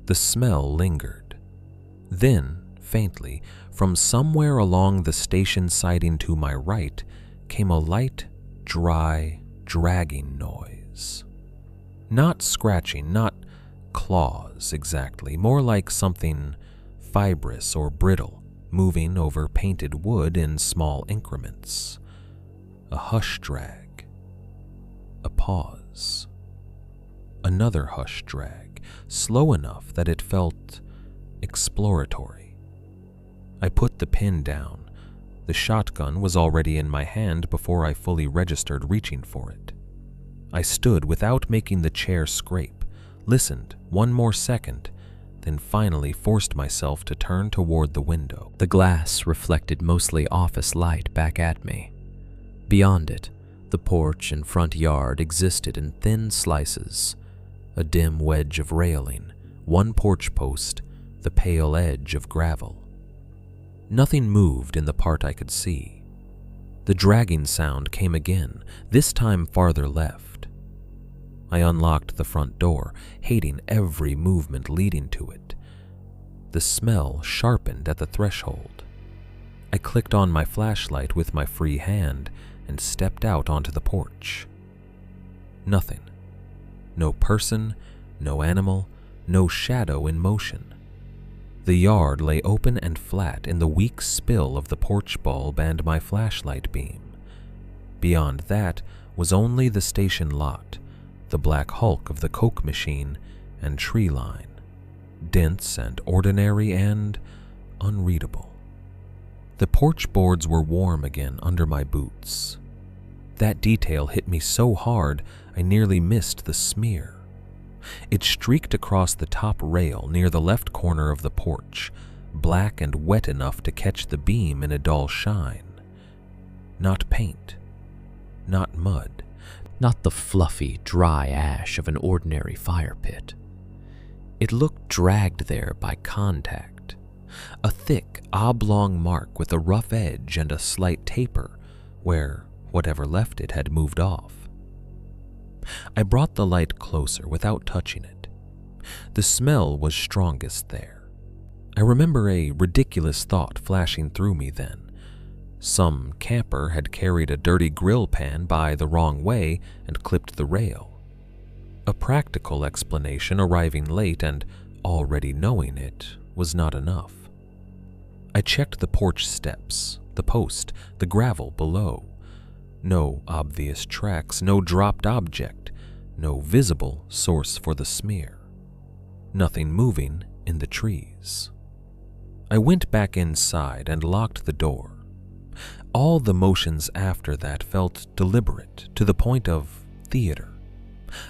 The smell lingered. Then, faintly, from somewhere along the station siding to my right, came a light, dry, dragging noise. Not scratching, not claws exactly, more like something fibrous or brittle, moving over painted wood in small increments. A hush drag. A pause. Another hush drag, slow enough that it felt exploratory. I put the pen down. The shotgun was already in my hand before I fully registered reaching for it. I stood without making the chair scrape, listened 1 more second, then finally forced myself to turn toward the window. The glass reflected mostly office light back at me. Beyond it, the porch and front yard existed in thin slices, a dim wedge of railing, 1 porch post, the pale edge of gravel. Nothing moved in the part I could see. The dragging sound came again, this time farther left. I unlocked the front door, hating every movement leading to it. The smell sharpened at the threshold. I clicked on my flashlight with my free hand and stepped out onto the porch. Nothing. No person, no animal, no shadow in motion. The yard lay open and flat in the weak spill of the porch bulb and my flashlight beam. Beyond that was only the station lot, the black hulk of the Coke machine, and tree line, dense and ordinary and unreadable. The porch boards were warm again under my boots. That detail hit me so hard I nearly missed the smear. It streaked across the top rail near the left corner of the porch, black and wet enough to catch the beam in a dull shine. Not paint, not mud. Not the fluffy, dry ash of an ordinary fire pit. It looked dragged there by contact, a thick, oblong mark with a rough edge and a slight taper where whatever left it had moved off. I brought the light closer without touching it. The smell was strongest there. I remember a ridiculous thought flashing through me then. Some camper had carried a dirty grill pan by the wrong way and clipped the rail. A practical explanation arriving late and already knowing it was not enough. I checked the porch steps, the post, the gravel below. No obvious tracks, no dropped object, no visible source for the smear. Nothing moving in the trees. I went back inside and locked the door. All the motions after that felt deliberate to the point of theater.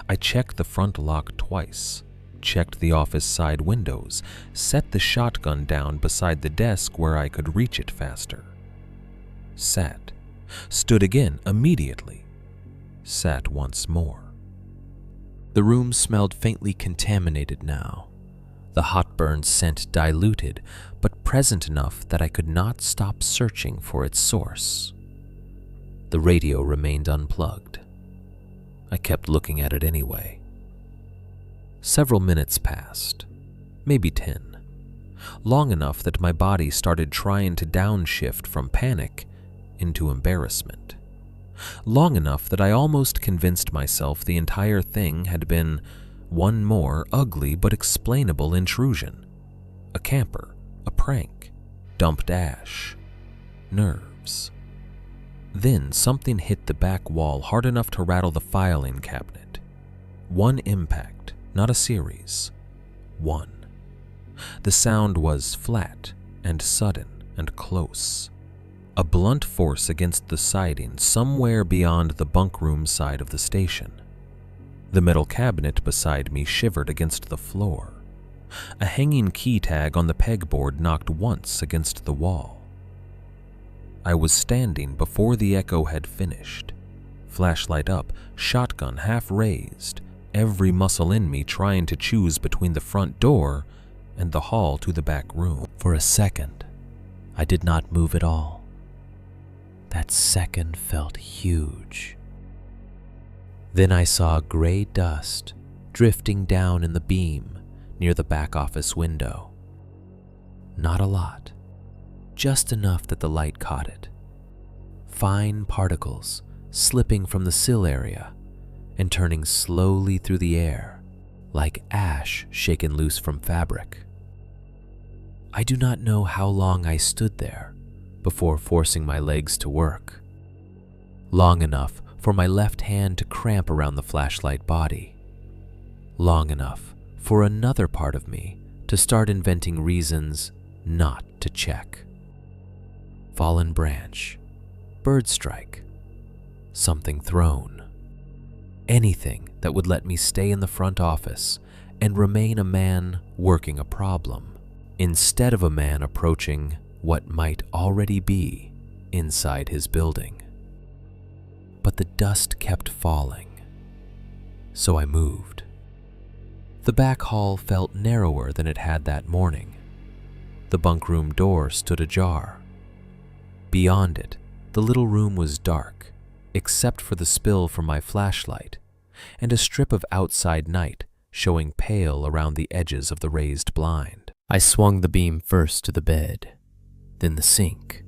I checked the front lock twice, checked the office side windows, set the shotgun down beside the desk where I could reach it faster. Sat, stood again immediately, sat once more. The room smelled faintly contaminated now, the hot burn scent diluted, but present enough that I could not stop searching for its source. The radio remained unplugged. I kept looking at it anyway. Several minutes passed, maybe 10, long enough that my body started trying to downshift from panic into embarrassment. Long enough that I almost convinced myself the entire thing had been one more ugly but explainable intrusion. A camper, a prank, dumped ash, nerves. Then something hit the back wall hard enough to rattle the filing cabinet. One impact, not a series. One. The sound was flat and sudden and close. A blunt force against the siding somewhere beyond the bunkroom side of the station. The metal cabinet beside me shivered against the floor. A hanging key tag on the pegboard knocked once against the wall. I was standing before the echo had finished, flashlight up, shotgun half raised, every muscle in me trying to choose between the front door and the hall to the back room. For a second, I did not move at all. That second felt huge. Then I saw gray dust drifting down in the beam near the back office window. Not a lot, just enough that the light caught it. Fine particles slipping from the sill area and turning slowly through the air like ash shaken loose from fabric. I do not know how long I stood there before forcing my legs to work. Long enough for my left hand to cramp around the flashlight body. Long enough for another part of me to start inventing reasons not to check. Fallen branch, bird strike, something thrown. Anything that would let me stay in the front office and remain a man working a problem, instead of a man approaching what might already be inside his building. But the dust kept falling, so I moved. The back hall felt narrower than it had that morning. The bunkroom door stood ajar. Beyond it, the little room was dark, except for the spill from my flashlight and a strip of outside night showing pale around the edges of the raised blind. I swung the beam first to the bed, then the sink,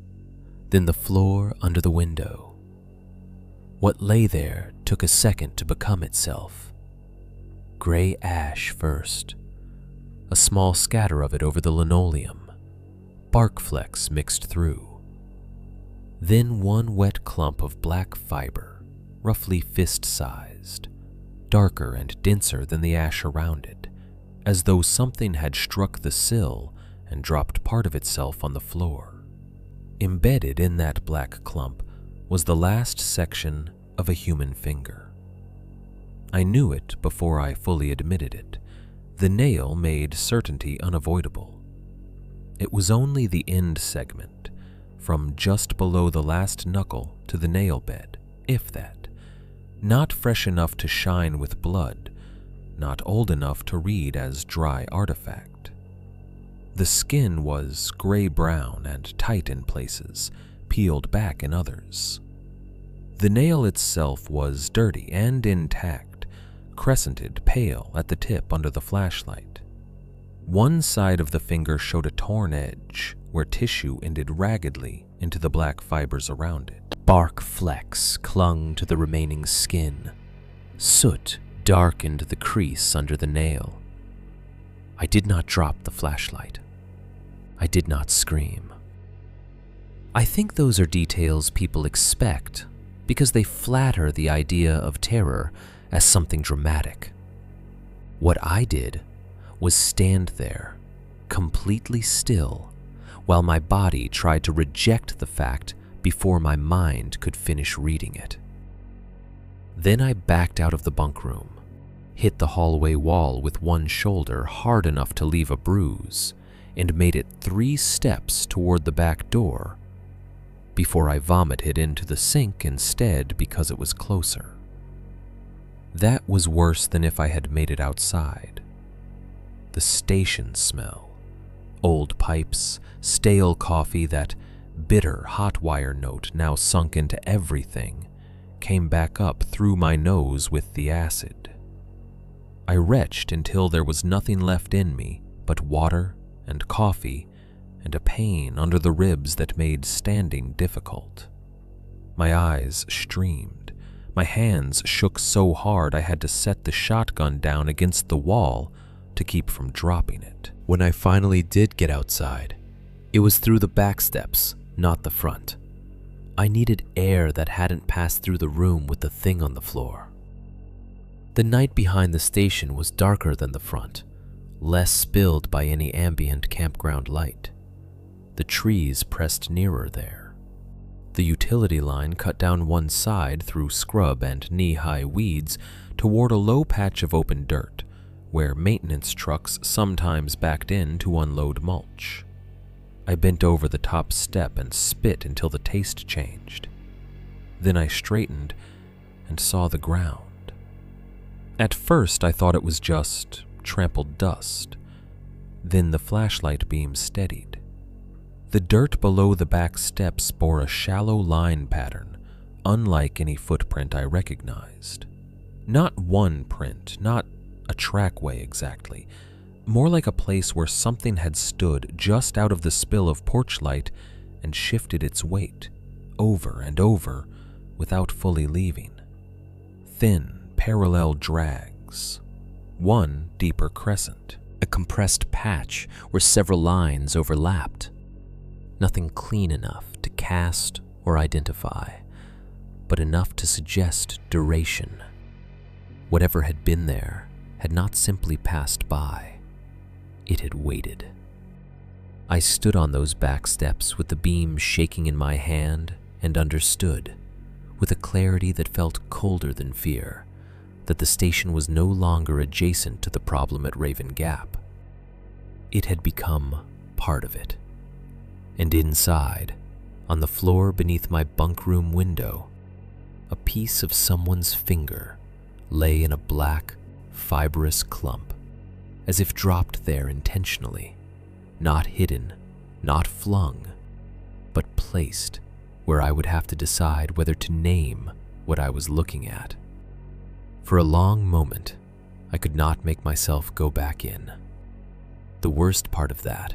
then the floor under the window. What lay there took a second to become itself. Gray ash first, a small scatter of it over the linoleum, bark flecks mixed through. Then one wet clump of black fiber, roughly fist-sized, darker and denser than the ash around it, as though something had struck the sill and dropped part of itself on the floor. Embedded in that black clump was the last section of a human finger. I knew it before I fully admitted it. The nail made certainty unavoidable. It was only the end segment, from just below the last knuckle to the nail bed, if that. Not fresh enough to shine with blood, not old enough to read as dry artifact. The skin was gray-brown and tight in places, peeled back in others. The nail itself was dirty and intact, crescented pale at the tip under the flashlight. One side of the finger showed a torn edge, where tissue ended raggedly into the black fibers around it. Bark flecks clung to the remaining skin. Soot darkened the crease under the nail. I did not drop the flashlight. I did not scream. I think those are details people expect because they flatter the idea of terror as something dramatic. What I did was stand there, completely still, while my body tried to reject the fact before my mind could finish reading it. Then I backed out of the bunk room, hit the hallway wall with one shoulder hard enough to leave a bruise, and made it 3 steps toward the back door before I vomited into the sink instead because it was closer. That was worse than if I had made it outside. The station smell, old pipes, stale coffee, that bitter hot wire note now sunk into everything, came back up through my nose with the acid. I retched until there was nothing left in me but water and coffee and a pain under the ribs that made standing difficult. My eyes streamed. My hands shook so hard I had to set the shotgun down against the wall to keep from dropping it. When I finally did get outside, it was through the back steps, not the front. I needed air that hadn't passed through the room with the thing on the floor. The night behind the station was darker than the front, less spilled by any ambient campground light. The trees pressed nearer there. The utility line cut down one side through scrub and knee-high weeds toward a low patch of open dirt, where maintenance trucks sometimes backed in to unload mulch. I bent over the top step and spit until the taste changed. Then I straightened and saw the ground. At first I thought it was just trampled dust. Then the flashlight beam steadied. The dirt below the back steps bore a shallow line pattern, unlike any footprint I recognized. Not one print, not a trackway exactly, more like a place where something had stood just out of the spill of porch light and shifted its weight over and over without fully leaving. Thin, parallel drags. One deeper crescent. A compressed patch where several lines overlapped. Nothing clean enough to cast or identify, but enough to suggest duration. Whatever had been there had not simply passed by. It had waited. I stood on those back steps with the beam shaking in my hand and understood, with a clarity that felt colder than fear, that the station was no longer adjacent to the problem at Raven Gap. It had become part of it. And inside, on the floor beneath my bunk room window, a piece of someone's finger lay in a black, fibrous clump, as if dropped there intentionally, not hidden, not flung, but placed where I would have to decide whether to name what I was looking at. For a long moment, I could not make myself go back in. The worst part of that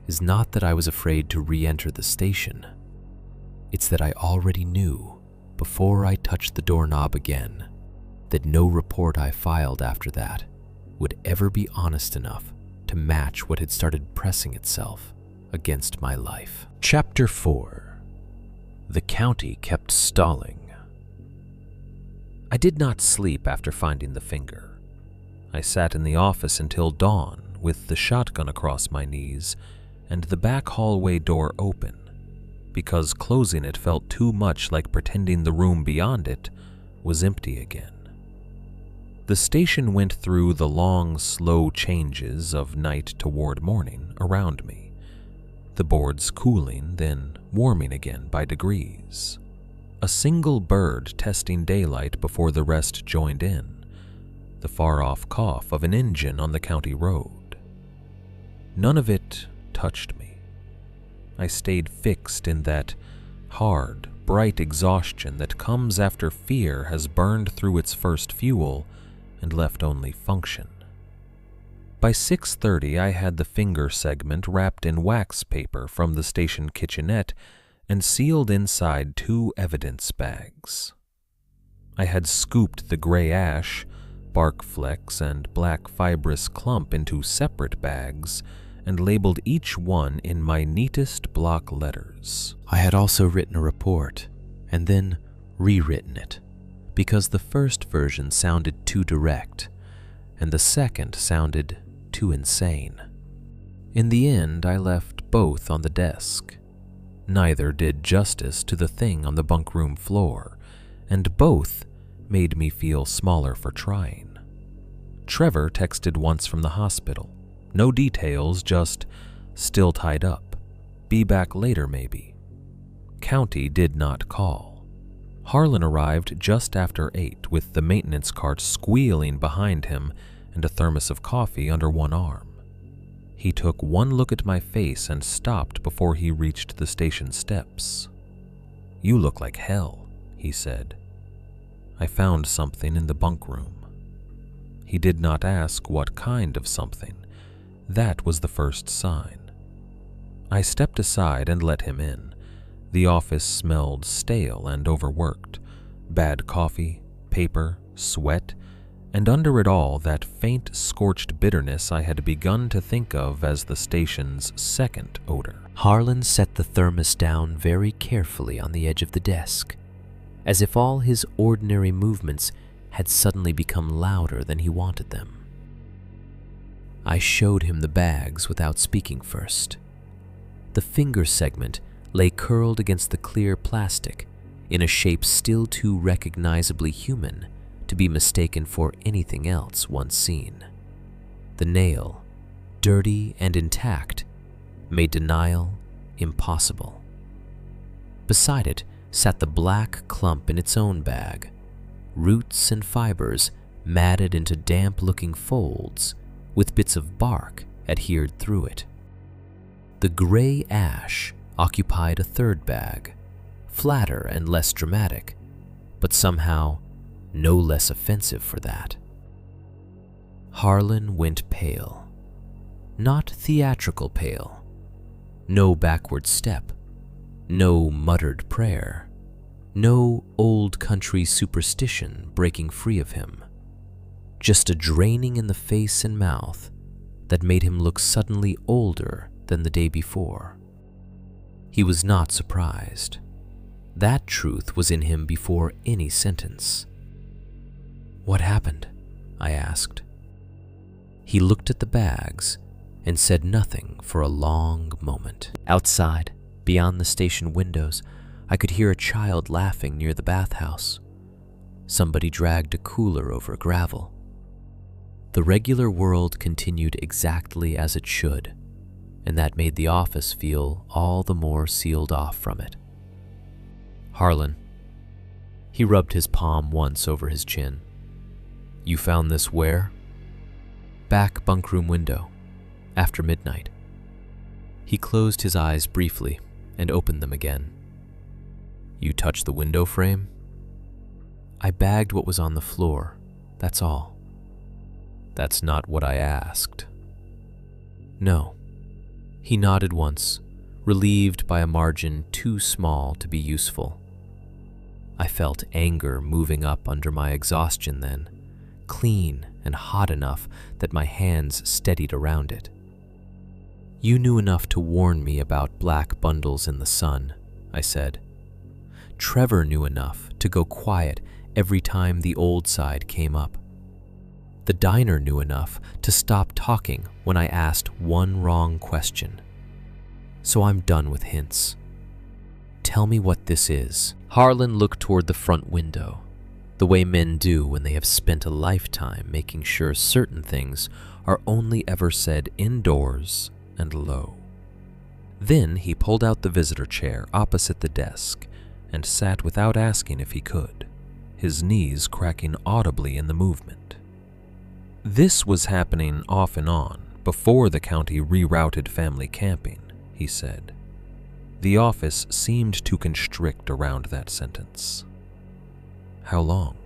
is not that I was afraid to re-enter the station. It's that I already knew, before I touched the doorknob again, that no report I filed after that would ever be honest enough to match what had started pressing itself against my life. Chapter 4. The county kept stalling. I did not sleep after finding the finger. I sat in the office until dawn with the shotgun across my knees and the back hallway door open, because closing it felt too much like pretending the room beyond it was empty again. The station went through the long, slow changes of night toward morning around me, the boards cooling, then warming again by degrees. a single bird testing daylight before the rest joined in, the far-off cough of an engine on the county road. None of it touched me. I stayed fixed in that hard, bright exhaustion that comes after fear has burned through its first fuel and left only function. By 6:30, I had the finger segment wrapped in wax paper from the station kitchenette and sealed inside 2 evidence bags. I had scooped the gray ash, bark flecks, and black fibrous clump into separate bags and labeled each one in my neatest block letters. I had also written a report and then rewritten it because the first version sounded too direct and the second sounded too insane. In the end, I left both on the desk. Neither did justice to the thing on the bunkroom floor, and both made me feel smaller for trying. Trevor texted once from the hospital. No details, just still tied up. Be back later, maybe. County did not call. Harlan arrived just after 8 with the maintenance cart squealing behind him and a thermos of coffee under one arm. He took one look at my face and stopped before he reached the station steps. "You look like hell," he said. "I found something in the bunk room." He did not ask what kind of something. That was the first sign. I stepped aside and let him in. The office smelled stale and overworked. Bad coffee, paper, sweat, and under it all that faint scorched bitterness I had begun to think of as the station's second odor. Harlan set the thermos down very carefully on the edge of the desk, as if all his ordinary movements had suddenly become louder than he wanted them. I showed him the bags without speaking first. The finger segment lay curled against the clear plastic in a shape still too recognizably human to be mistaken for anything else once seen. The nail, dirty and intact, made denial impossible. Beside it sat the black clump in its own bag, roots and fibers matted into damp-looking folds with bits of bark adhered through it. The gray ash occupied a third bag, flatter and less dramatic, but somehow no less offensive for that. Harlan went pale. Not theatrical pale. No backward step. No muttered prayer. No old country superstition breaking free of him. Just a draining in the face and mouth that made him look suddenly older than the day before. He was not surprised. That truth was in him before any sentence. "What happened?" I asked. He looked at the bags and said nothing for a long moment. Outside, beyond the station windows, I could hear a child laughing near the bathhouse. Somebody dragged a cooler over gravel. The regular world continued exactly as it should, and that made the office feel all the more sealed off from it. "Harlan." He rubbed his palm once over his chin. "You found this where?" "Back bunkroom window, after midnight." He closed his eyes briefly and opened them again. "You touched the window frame?" "I bagged what was on the floor, that's all." "That's not what I asked." "No." He nodded once, relieved by a margin too small to be useful. I felt anger moving up under my exhaustion then, clean and hot enough that my hands steadied around it. "You knew enough to warn me about black bundles in the sun," I said. "Trevor knew enough to go quiet every time the old side came up. The diner knew enough to stop talking when I asked one wrong question. So I'm done with hints. Tell me what this is." Harlan looked toward the front window, the way men do when they have spent a lifetime making sure certain things are only ever said indoors and low. Then he pulled out the visitor chair opposite the desk, and sat without asking if he could, his knees cracking audibly in the movement. This was happening off and on before the county rerouted family camping, he said. The office seemed to constrict around that sentence. How long?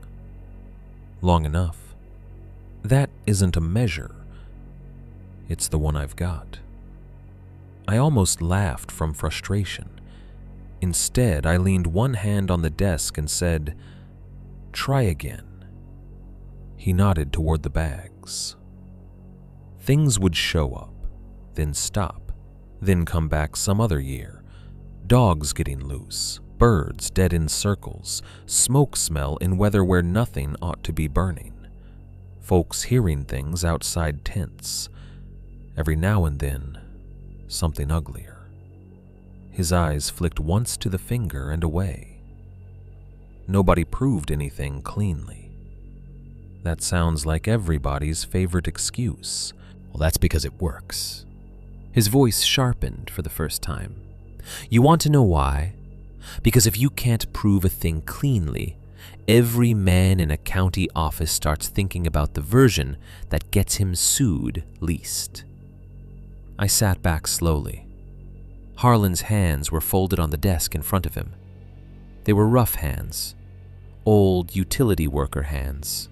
Long enough. That isn't a measure. It's the one I've got. I almost laughed from frustration. Instead, I leaned one hand on the desk and said, "Try again." He nodded toward the bags. Things would show up, then stop, then come back some other year. Dogs getting loose, birds dead in circles, smoke smell in weather where nothing ought to be burning, folks hearing things outside tents. Every now and then, something uglier. His eyes flicked once to the finger and away. Nobody proved anything cleanly. That sounds like everybody's favorite excuse. Well, that's because it works. His voice sharpened for the first time. You want to know why? Because if you can't prove a thing cleanly, every man in a county office starts thinking about the version that gets him sued least. I sat back slowly. Harlan's hands were folded on the desk in front of him. They were rough hands, old utility worker hands,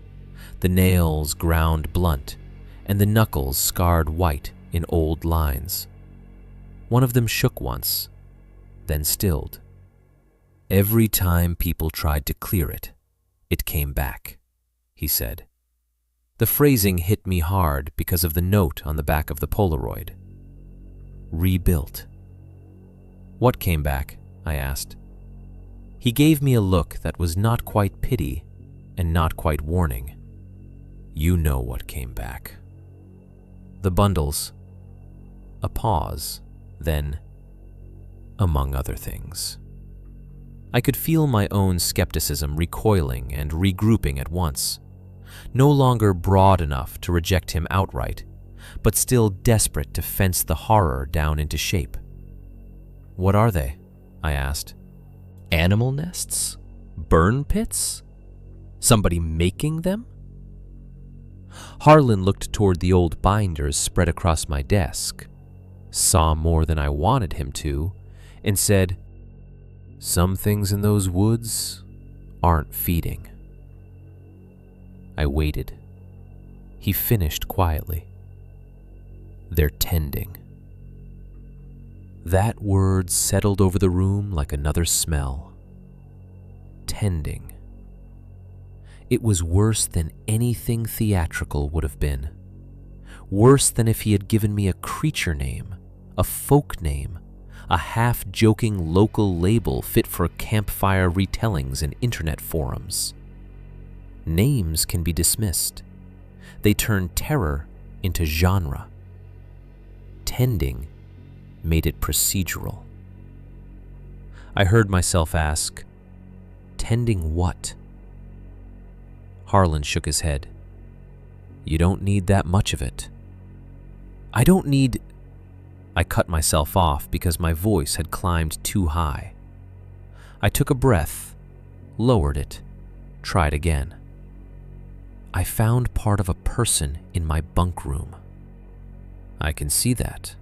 the nails ground blunt and the knuckles scarred white in old lines. One of them shook once, then stilled. Every time people tried to clear it, it came back, he said. The phrasing hit me hard because of the note on the back of the Polaroid. Rebuilt. What came back? I asked. He gave me a look that was not quite pity and not quite warning. You know what came back. The bundles. A pause, then, among other things. I could feel my own skepticism recoiling and regrouping at once, no longer broad enough to reject him outright, but still desperate to fence the horror down into shape. What are they? I asked. Animal nests? Burn pits? Somebody making them? Harlan looked toward the old binders spread across my desk, saw more than I wanted him to, and said, "Some things in those woods aren't feeding." I waited. He finished quietly. They're tending. That word settled over the room like another smell. Tending. It was worse than anything theatrical would have been. Worse than if he had given me a creature name, a folk name, a half-joking local label fit for campfire retellings and internet forums. Names can be dismissed. They turn terror into genre. Tending made it procedural. I heard myself ask, "Tending what?" Harlan shook his head. "You don't need that much of it." I don't need... I cut myself off because my voice had climbed too high. I took a breath, lowered it, tried again. I found part of a person in my bunk room. I can see that.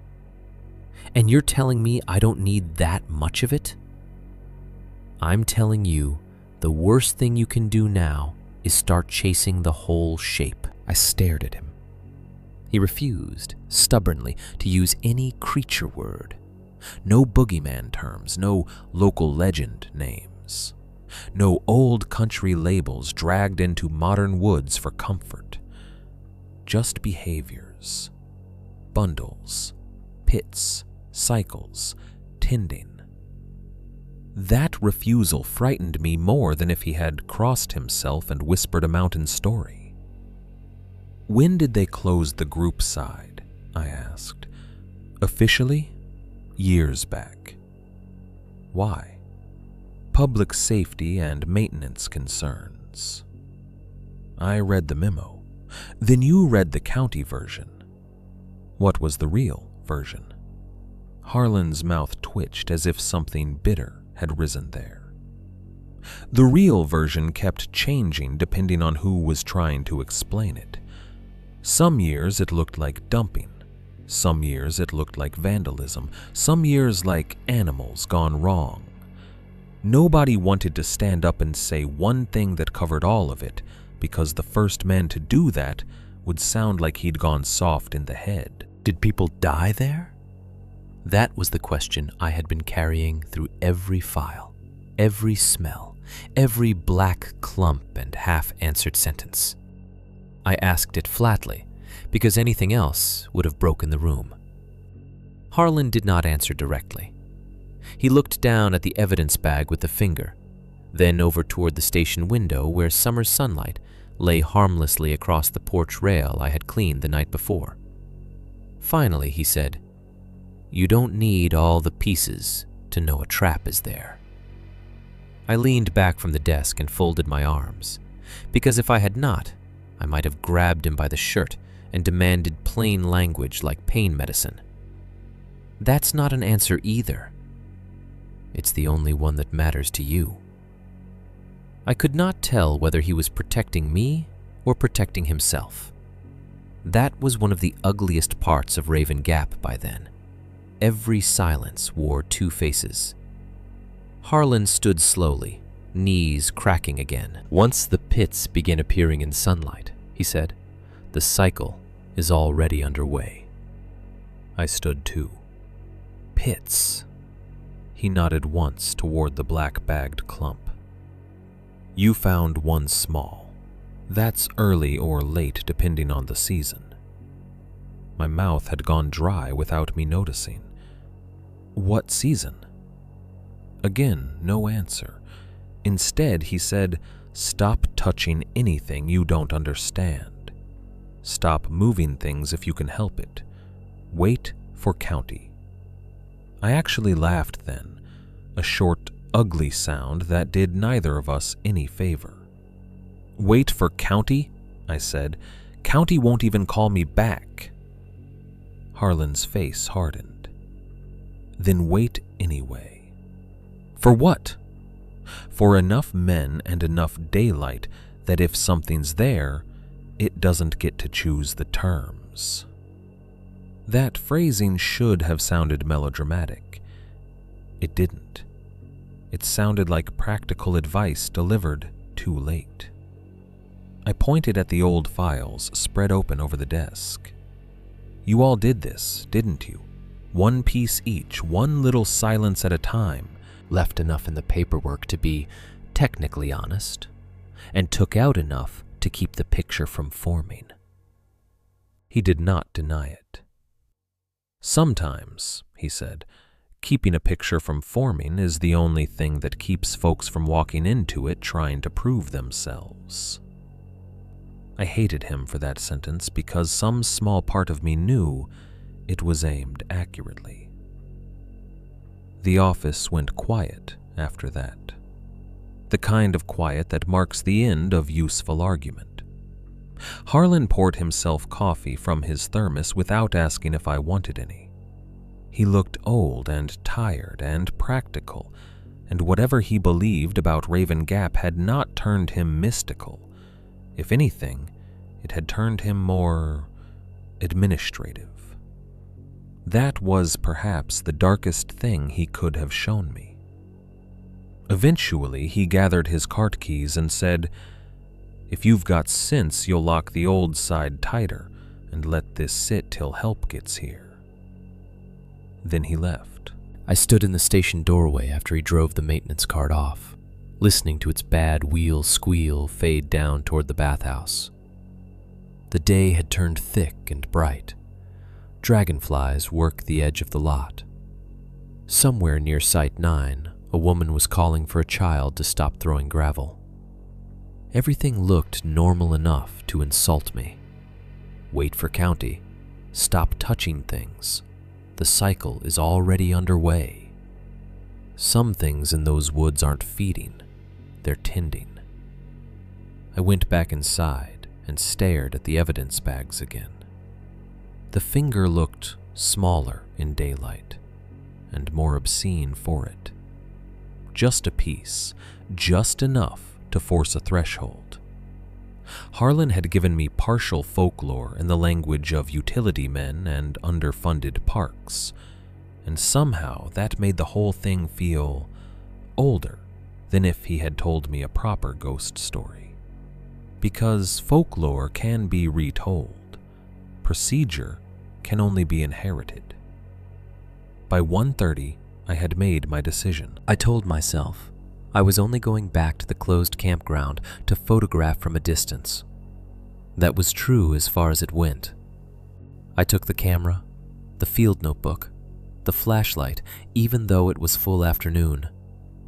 And you're telling me I don't need that much of it? I'm telling you the worst thing you can do now is start chasing the whole shape. I stared at him. He refused, stubbornly, to use any creature word. No boogeyman terms, no local legend names. No old country labels dragged into modern woods for comfort. Just behaviors. Bundles, pits, cycles, tending. That refusal frightened me more than if he had crossed himself and whispered a mountain story. When did they close the group side? I asked. Officially? Years back. Why? Public safety and maintenance concerns. I read the memo. Then you read the county version. What was the real version? Harlan's mouth twitched as if something bitter had risen there. The real version kept changing depending on who was trying to explain it. Some years it looked like dumping. Some years it looked like vandalism. Some years like animals gone wrong. Nobody wanted to stand up and say one thing that covered all of it, because the first man to do that would sound like he'd gone soft in the head. Did people die there? That was the question I had been carrying through every file, every smell, every black clump and half-answered sentence. I asked it flatly, because anything else would have broken the room. Harlan did not answer directly. He looked down at the evidence bag with a finger, then over toward the station window where summer sunlight lay harmlessly across the porch rail I had cleaned the night before. Finally, he said, "You don't need all the pieces to know a trap is there." I leaned back from the desk and folded my arms, because if I had not, I might have grabbed him by the shirt and demanded plain language like pain medicine. That's not an answer either. It's the only one that matters to you. I could not tell whether he was protecting me or protecting himself. That was one of the ugliest parts of Raven Gap by then. Every silence wore two faces. Harlan stood slowly, knees cracking again. "Once the pits begin appearing in sunlight," he said, "the cycle is already underway." I stood too. Pits. He nodded once toward the black-bagged clump. "You found one small. That's early or late depending on the season." My mouth had gone dry without me noticing. "What season?" Again, no answer. Instead, he said, "Stop touching anything you don't understand. Stop moving things if you can help it. Wait for county." I actually laughed then, a short, ugly sound that did neither of us any favor. "Wait for county?" I said. "County won't even call me back." Harlan's face hardened. "Then wait anyway." "For what?" "For enough men and enough daylight that if something's there, it doesn't get to choose the terms." That phrasing should have sounded melodramatic. It didn't. It sounded like practical advice delivered too late. I pointed at the old files spread open over the desk. "You all did this, didn't you? One piece each, one little silence at a time, left enough in the paperwork to be technically honest, and took out enough to keep the picture from forming." He did not deny it. "Sometimes," he said, "keeping a picture from forming is the only thing that keeps folks from walking into it trying to prove themselves." I hated him for that sentence because some small part of me knew it was aimed accurately. The office went quiet after that. The kind of quiet that marks the end of useful argument. Harlan poured himself coffee from his thermos without asking if I wanted any. He looked old and tired and practical, and whatever he believed about Raven Gap had not turned him mystical. If anything, it had turned him more administrative. That was perhaps the darkest thing he could have shown me. Eventually, he gathered his cart keys and said, "If you've got sense, you'll lock the old side tighter and let this sit till help gets here." Then he left. I stood in the station doorway after he drove the maintenance cart off, listening to its bad wheel squeal fade down toward the bathhouse. The day had turned thick and bright. Dragonflies worked the edge of the lot. Somewhere near Site 9, a woman was calling for a child to stop throwing gravel. Everything looked normal enough to insult me. Wait for county. Stop touching things. The cycle is already underway. Some things in those woods aren't feeding, they're tending. I went back inside and stared at the evidence bags again. The finger looked smaller in daylight and more obscene for it. just a piece, just enough to force a threshold. Harlan had given me partial folklore in the language of utility men and underfunded parks, and somehow that made the whole thing feel older than if he had told me a proper ghost story. Because folklore can be retold, procedure can only be inherited. By 1:30, I had made my decision. I told myself I was only going back to the closed campground to photograph from a distance. That was true as far as it went. I took the camera, the field notebook, the flashlight, even though it was full afternoon,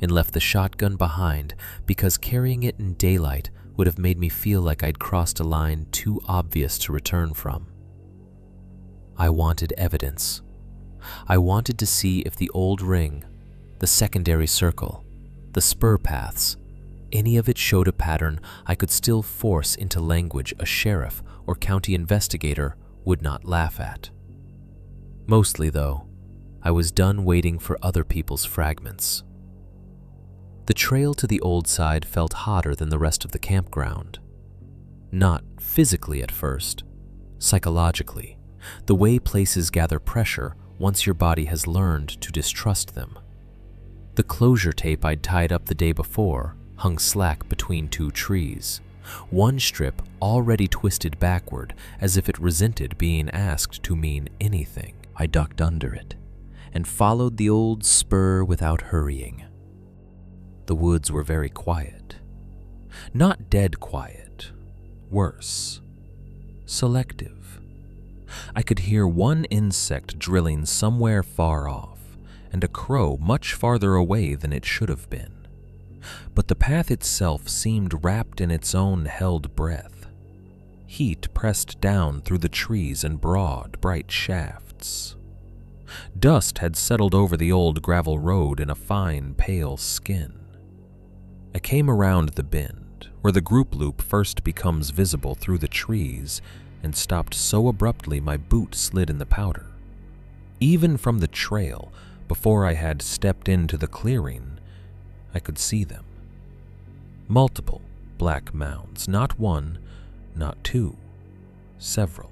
and left the shotgun behind because carrying it in daylight would have made me feel like I'd crossed a line too obvious to return from. I wanted evidence. I wanted to see if the old ring, the secondary circle, the spur paths, any of it showed a pattern I could still force into language a sheriff or county investigator would not laugh at. Mostly, though, I was done waiting for other people's fragments. The trail to the old side felt hotter than the rest of the campground. Not physically at first, psychologically, the way places gather pressure once your body has learned to distrust them. The closure tape I'd tied up the day before hung slack between two trees, one strip already twisted backward as if it resented being asked to mean anything. I ducked under it and followed the old spur without hurrying. The woods were very quiet. Not dead quiet, worse, selective. I could hear one insect drilling somewhere far off, and a crow much farther away than it should have been. But the path itself seemed wrapped in its own held breath. Heat pressed down through the trees in broad, bright shafts. Dust had settled over the old gravel road in a fine, pale skin. I came around the bend, where the group loop first becomes visible through the trees, and stopped so abruptly my boot slid in the powder. Even from the trail, before I had stepped into the clearing, I could see them. Multiple black mounds, not one, not two, several.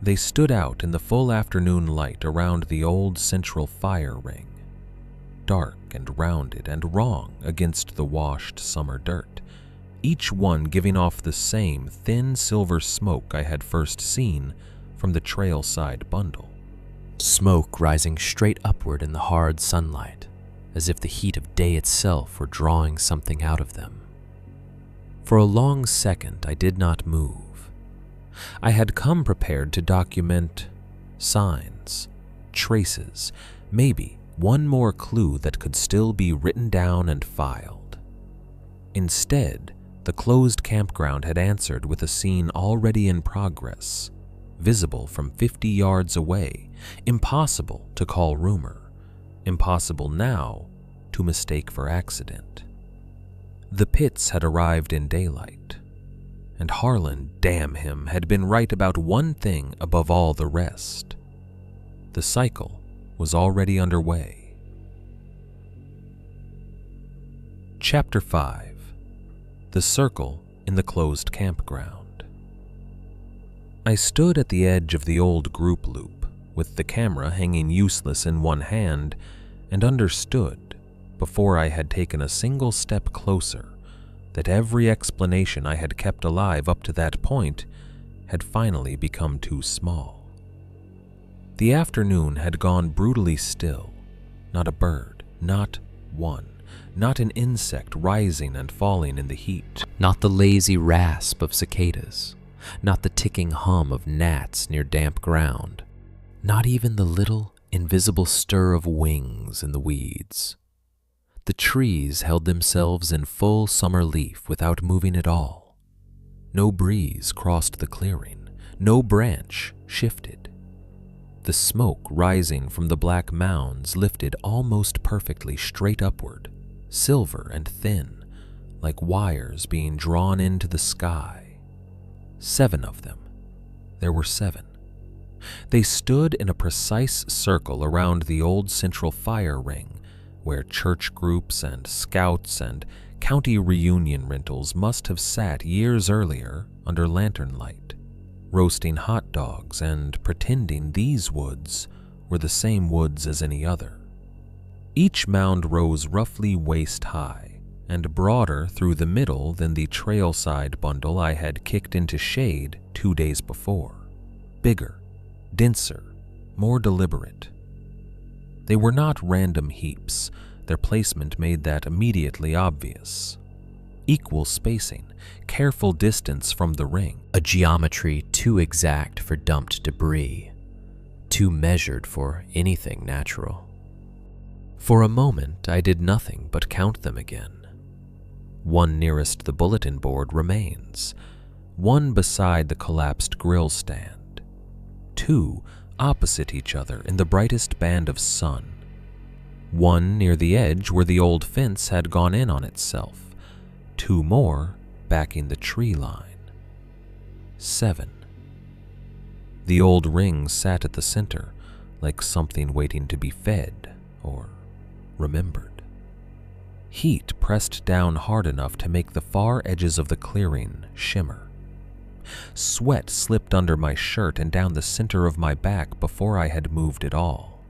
They stood out in the full afternoon light around the old central fire ring, dark and rounded and wrong against the washed summer dirt, each one giving off the same thin silver smoke I had first seen from the trailside bundle. Smoke rising straight upward in the hard sunlight, as if the heat of day itself were drawing something out of them. For a long second, I did not move. I had come prepared to document signs, traces, maybe one more clue that could still be written down and filed. Instead, the closed campground had answered with a scene already in progress, visible from 50 yards away, impossible to call rumor, impossible now to mistake for accident. The pits had arrived in daylight, and Harlan, damn him, had been right about one thing above all the rest. The cycle was already underway. Chapter 5: The Circle in the Closed Campground. I stood at the edge of the old group loop, with the camera hanging useless in one hand, and understood, before I had taken a single step closer, that every explanation I had kept alive up to that point had finally become too small. The afternoon had gone brutally still. Not a bird, not one, not an insect rising and falling in the heat. Not the lazy rasp of cicadas, not the ticking hum of gnats near damp ground, not even the little, invisible stir of wings in the weeds. The trees held themselves in full summer leaf without moving at all. No breeze crossed the clearing, no branch shifted. The smoke rising from the black mounds lifted almost perfectly straight upward, silver and thin, like wires being drawn into the sky. 7 of them. There were 7. They stood in a precise circle around the old central fire ring, where church groups and scouts and county reunion rentals must have sat years earlier under lantern light, roasting hot dogs and pretending these woods were the same woods as any other. Each mound rose roughly waist-high and broader through the middle than the trailside bundle I had kicked into shade 2 days before. Bigger, denser, more deliberate. They were not random heaps. Their placement made that immediately obvious. Equal spacing, careful distance from the ring. A geometry too exact for dumped debris, too measured for anything natural. For a moment, I did nothing but count them again. One nearest the bulletin board remains, one beside the collapsed grill stand, 2 opposite each other in the brightest band of sun, one near the edge where the old fence had gone in on itself, 2 more backing the tree line. 7. The old ring sat at the center, like something waiting to be fed or remembered. Heat pressed down hard enough to make the far edges of the clearing shimmer. Sweat slipped under my shirt and down the center of my back before I had moved at all.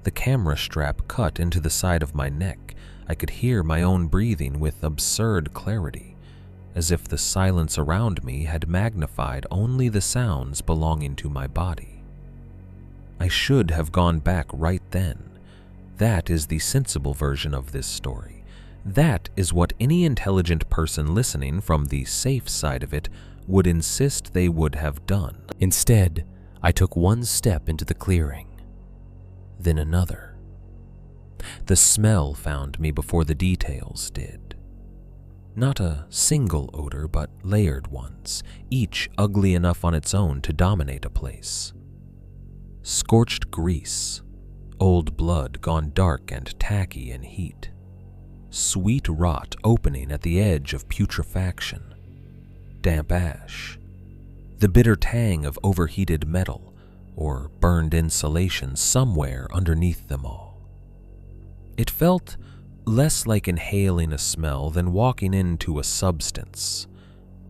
The camera strap cut into the side of my neck. I could hear my own breathing with absurd clarity, as if the silence around me had magnified only the sounds belonging to my body. I should have gone back right then. That is the sensible version of this story. That is what any intelligent person listening from the safe side of it would insist they would have done. Instead, I took one step into the clearing, then another. The smell found me before the details did. Not a single odor, but layered ones, each ugly enough on its own to dominate a place. Scorched grease, old blood gone dark and tacky in heat, sweet rot opening at the edge of putrefaction, damp ash, the bitter tang of overheated metal or burned insulation somewhere underneath them all. It felt less like inhaling a smell than walking into a substance,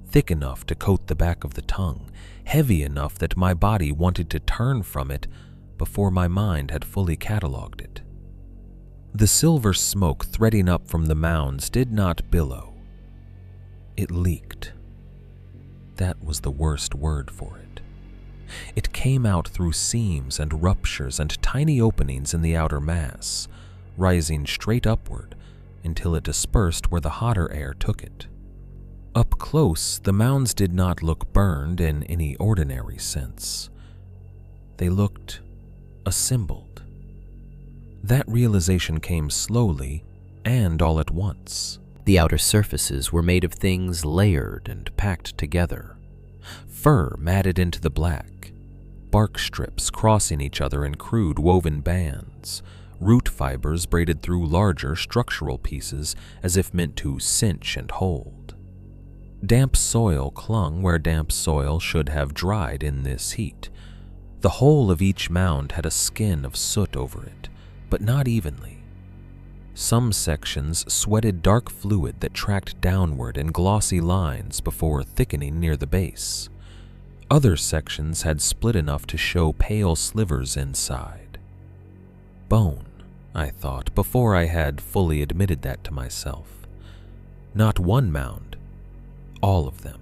thick enough to coat the back of the tongue, heavy enough that my body wanted to turn from it before my mind had fully cataloged it. The silver smoke threading up from the mounds did not billow. It leaked. That was the worst word for it. It came out through seams and ruptures and tiny openings in the outer mass, rising straight upward until it dispersed where the hotter air took it. Up close, the mounds did not look burned in any ordinary sense. They looked assembled. That realization came slowly and all at once. The outer surfaces were made of things layered and packed together. Fur matted into the black, bark strips crossing each other in crude woven bands, root fibers braided through larger structural pieces as if meant to cinch and hold. Damp soil clung where damp soil should have dried in this heat. The whole of each mound had a skin of soot over it, but not evenly. Some sections sweated dark fluid that tracked downward in glossy lines before thickening near the base. Other sections had split enough to show pale slivers inside. Bone, I thought, before I had fully admitted that to myself. Not one mound, all of them.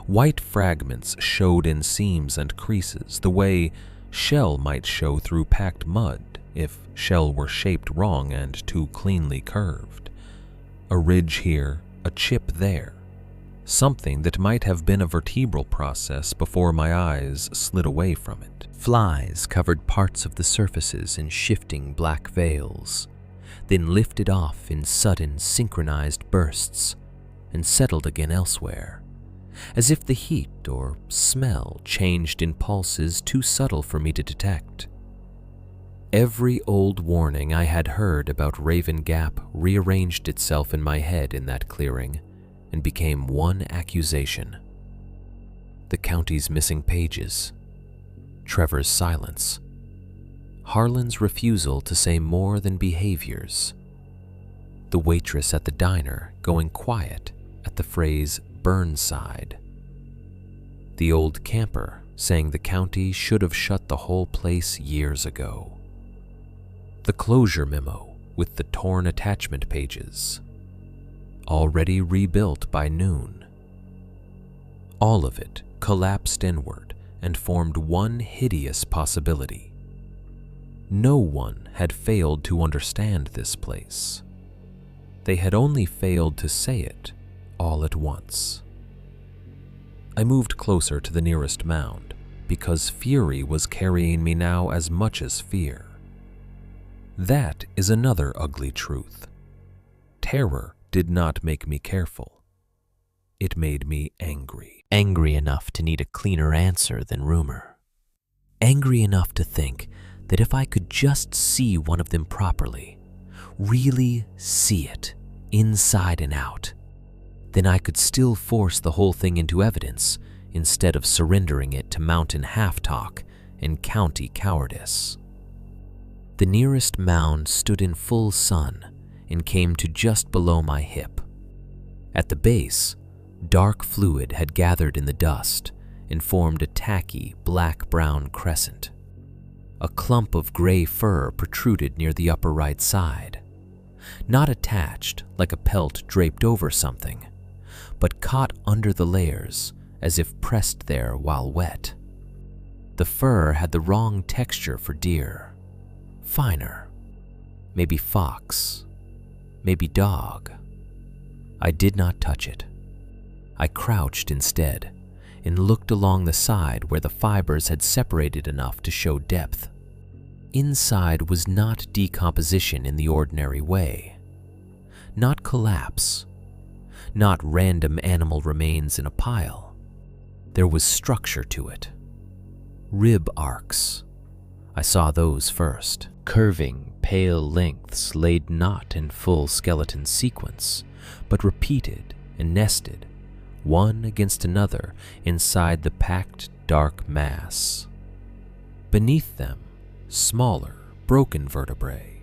White fragments showed in seams and creases, the way shell might show through packed mud if shell were shaped wrong and too cleanly curved. A ridge here, a chip there. Something that might have been a vertebral process before my eyes slid away from it. Flies covered parts of the surfaces in shifting black veils, then lifted off in sudden synchronized bursts and settled again elsewhere, as if the heat or smell changed in pulses too subtle for me to detect. Every old warning I had heard about Raven Gap rearranged itself in my head in that clearing and became one accusation. The county's missing pages, Trevor's silence, Harlan's refusal to say more than behaviors. The waitress at the diner going quiet at the phrase Burnside. The old camper saying the county should have shut the whole place years ago. The closure memo with the torn attachment pages. Already rebuilt by noon. All of it collapsed inward and formed one hideous possibility. No one had failed to understand this place. They had only failed to say it all at once. I moved closer to the nearest mound because fury was carrying me now as much as fear. That is another ugly truth. Terror did not make me careful. It made me angry. Angry enough to need a cleaner answer than rumor. Angry enough to think that if I could just see one of them properly, really see it, inside and out, then I could still force the whole thing into evidence instead of surrendering it to mountain half-talk and county cowardice. The nearest mound stood in full sun and came to just below my hip. At the base, dark fluid had gathered in the dust and formed a tacky black-brown crescent. A clump of gray fur protruded near the upper right side, not attached like a pelt draped over something, but caught under the layers as if pressed there while wet. The fur had the wrong texture for deer, finer, maybe fox, maybe dog. I did not touch it. I crouched instead and looked along the side where the fibers had separated enough to show depth. Inside was not decomposition in the ordinary way, not collapse, not random animal remains in a pile. There was structure to it. Rib arcs. I saw those first. Curving, pale lengths laid not in full skeleton sequence, but repeated and nested, one against another inside the packed dark mass. Beneath them, smaller, broken vertebrae.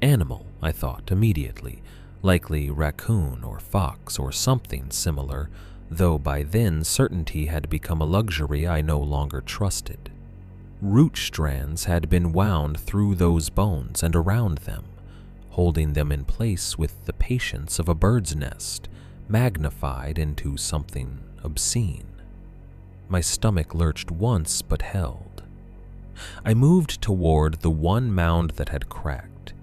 Animal, I thought immediately, likely raccoon or fox or something similar, though by then certainty had become a luxury I no longer trusted. Root strands had been wound through those bones and around them, holding them in place with the patience of a bird's nest, magnified into something obscene. My stomach lurched once but held. I moved toward the one mound that had cracked.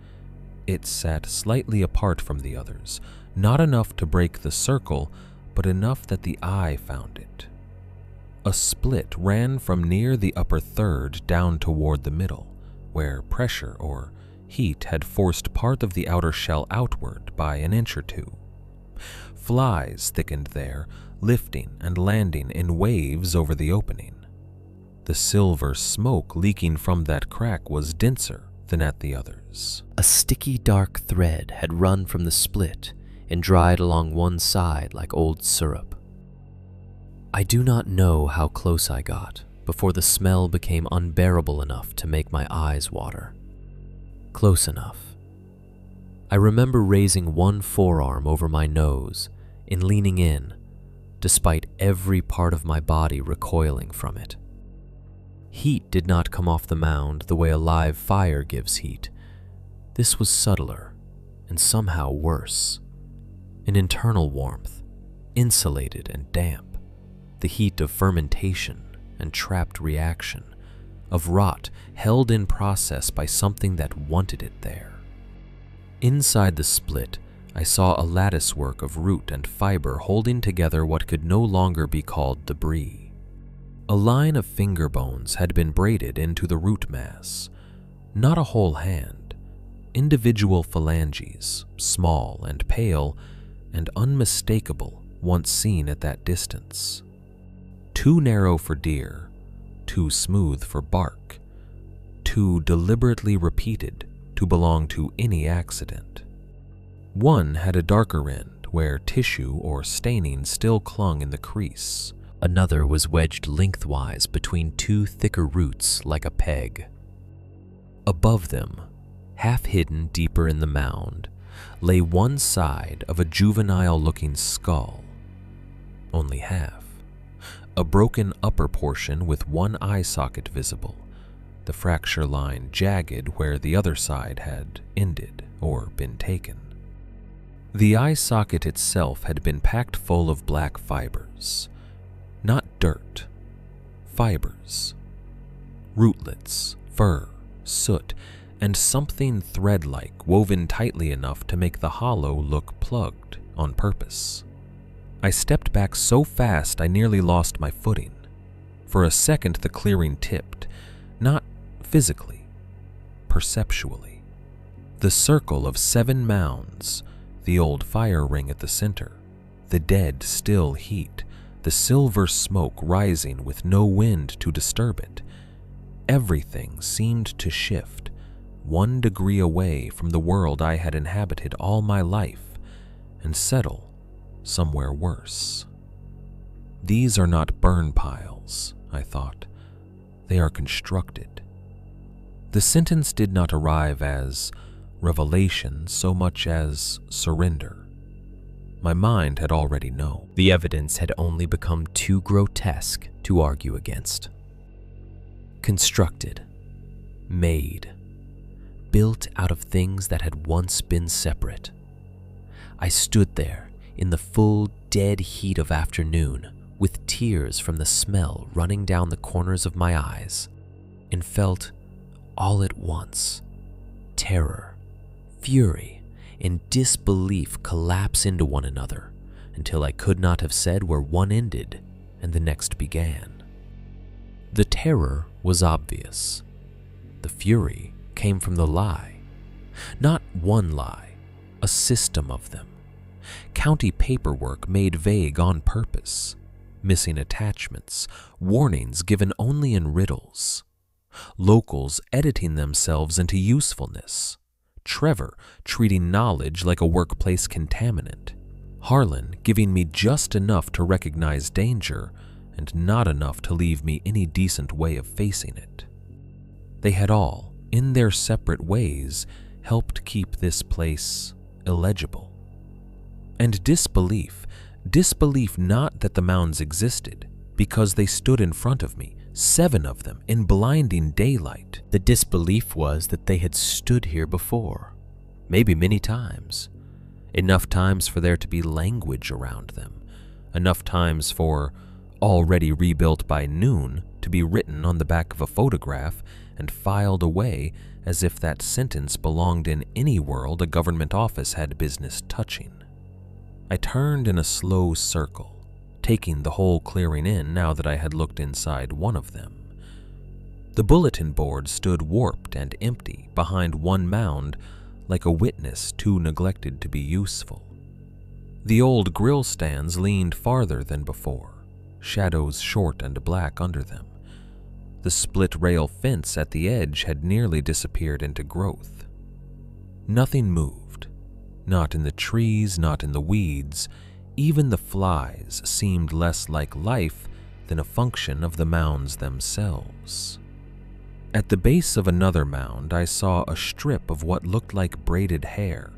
It sat slightly apart from the others, not enough to break the circle, but enough that the eye found it. A split ran from near the upper third down toward the middle, where pressure or heat had forced part of the outer shell outward by an inch or two. Flies thickened there, lifting and landing in waves over the opening. The silver smoke leaking from that crack was denser than at the others. A sticky dark thread had run from the split and dried along one side like old syrup. I do not know how close I got before the smell became unbearable enough to make my eyes water. Close enough. I remember raising one forearm over my nose and leaning in, despite every part of my body recoiling from it. Heat did not come off the mound the way a live fire gives heat. This was subtler and somehow worse. An internal warmth, insulated and damp. The heat of fermentation and trapped reaction, of rot held in process by something that wanted it there. Inside the split, I saw a latticework of root and fiber holding together what could no longer be called debris. A line of finger bones had been braided into the root mass, not a whole hand, individual phalanges, small and pale and unmistakable once seen at that distance. Too narrow for deer, too smooth for bark, too deliberately repeated to belong to any accident. One had a darker end where tissue or staining still clung in the crease. Another was wedged lengthwise between two thicker roots like a peg. Above them, half hidden deeper in the mound, lay one side of a juvenile-looking skull. Only half. A broken upper portion with one eye socket visible, the fracture line jagged where the other side had ended or been taken. The eye socket itself had been packed full of black fibers. Not dirt. Fibers. Rootlets, fur, soot, and something thread-like woven tightly enough to make the hollow look plugged on purpose. I stepped back so fast I nearly lost my footing. For a second the clearing tipped, not physically, perceptually. The circle of 7 mounds, the old fire ring at the center, the dead still heat, the silver smoke rising with no wind to disturb it. Everything seemed to shift 1 degree away from the world I had inhabited all my life and settle somewhere worse. These are not burn piles, I thought. They are constructed. The sentence did not arrive as revelation so much as surrender. My mind had already known. The evidence had only become too grotesque to argue against. Constructed, made, built out of things that had once been separate. I stood there in the full dead heat of afternoon, with tears from the smell running down the corners of my eyes, and felt all at once terror, fury, and disbelief collapse into one another until I could not have said where one ended and the next began. The terror was obvious. The fury came from the lie. Not one lie, a system of them. County paperwork made vague on purpose. Missing attachments, warnings given only in riddles. Locals editing themselves into usefulness. Trevor treating knowledge like a workplace contaminant. Harlan giving me just enough to recognize danger and not enough to leave me any decent way of facing it. They had all, in their separate ways, helped keep this place illegible. And disbelief not that the mounds existed, because they stood in front of me, 7 of them, in blinding daylight. The disbelief was that they had stood here before, maybe many times. Enough times for there to be language around them. Enough times for already rebuilt by noon to be written on the back of a photograph and filed away as if that sentence belonged in any world a government office had business touching. I turned in a slow circle, taking the whole clearing in now that I had looked inside one of them. The bulletin board stood warped and empty behind one mound like a witness too neglected to be useful. The old grill stands leaned farther than before, shadows short and black under them. The split rail fence at the edge had nearly disappeared into growth. Nothing moved, not in the trees, not in the weeds. Even the flies seemed less like life than a function of the mounds themselves. At the base of another mound, I saw a strip of what looked like braided hair,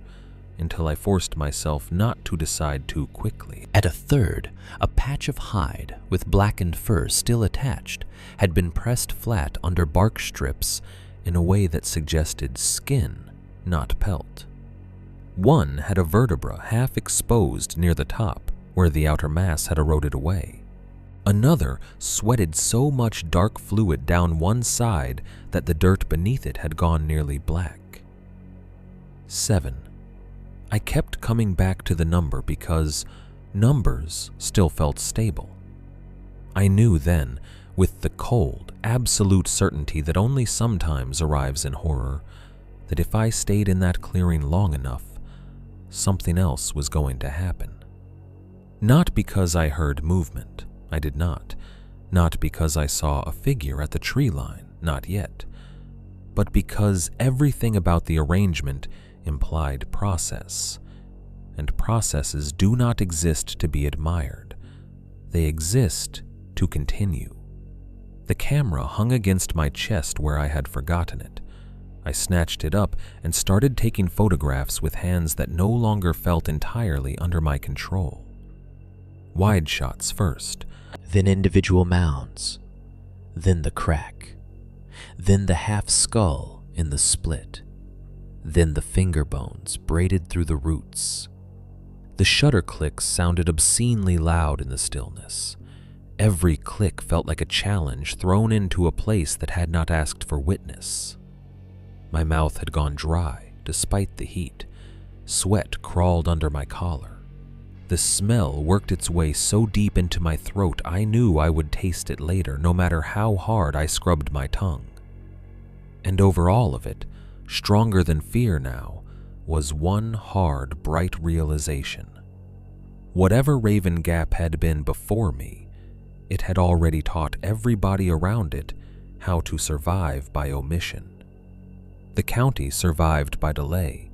until I forced myself not to decide too quickly. At a third, a patch of hide with blackened fur still attached had been pressed flat under bark strips in a way that suggested skin, not pelt. One had a vertebra half exposed near the top, where the outer mass had eroded away. Another sweated so much dark fluid down one side that the dirt beneath it had gone nearly black. 7. I kept coming back to the number because numbers still felt stable. I knew then, with the cold, absolute certainty that only sometimes arrives in horror, that if I stayed in that clearing long enough, something else was going to happen. Not because I heard movement, I did not. Not because I saw a figure at the tree line, not yet. But because everything about the arrangement implied process, and processes do not exist to be admired. They exist to continue. The camera hung against my chest where I had forgotten it. I snatched it up and started taking photographs with hands that no longer felt entirely under my control. Wide shots first, then individual mounds, then the crack, then the half skull in the split, then the finger bones braided through the roots. The shutter clicks sounded obscenely loud in the stillness. Every click felt like a challenge thrown into a place that had not asked for witness. My mouth had gone dry despite the heat. Sweat crawled under my collar. The smell worked its way so deep into my throat I knew I would taste it later, no matter how hard I scrubbed my tongue. And over all of it, stronger than fear now, was one hard, bright realization. Whatever Raven Gap had been before me, it had already taught everybody around it how to survive by omission. The county survived by delay.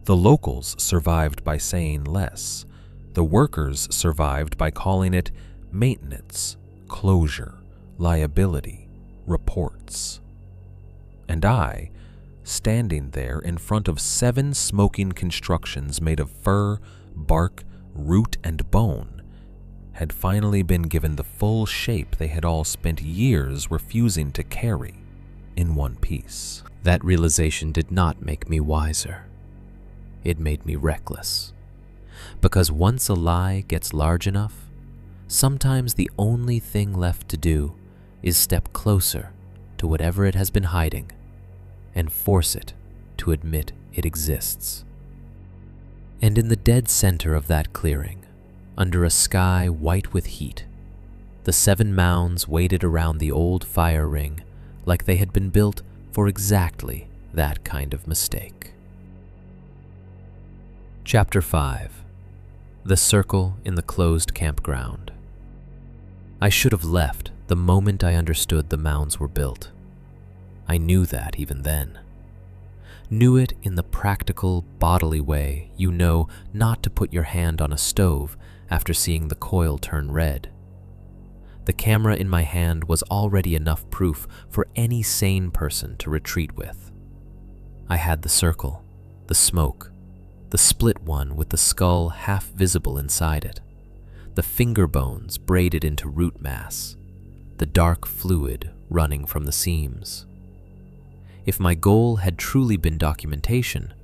The locals survived by saying less. The workers survived by calling it maintenance, closure, liability, reports. And I, standing there in front of 7 smoking constructions made of fur, bark, root, and bone, had finally been given the full shape they had all spent years refusing to carry in one piece. That realization did not make me wiser. It made me reckless. Because once a lie gets large enough, sometimes the only thing left to do is step closer to whatever it has been hiding and force it to admit it exists. And in the dead center of that clearing, under a sky white with heat, the 7 mounds waited around the old fire ring like they had been built for exactly that kind of mistake. Chapter 5. The Circle in the Closed Campground. I should have left the moment I understood the mounds were built. I knew that even then. Knew it in the practical, bodily way you know not to put your hand on a stove after seeing the coil turn red. The camera in my hand was already enough proof for any sane person to retreat with. I had the circle, the smoke, the split one with the skull half visible inside it, the finger bones braided into root mass, the dark fluid running from the seams. If my goal had truly been documentation,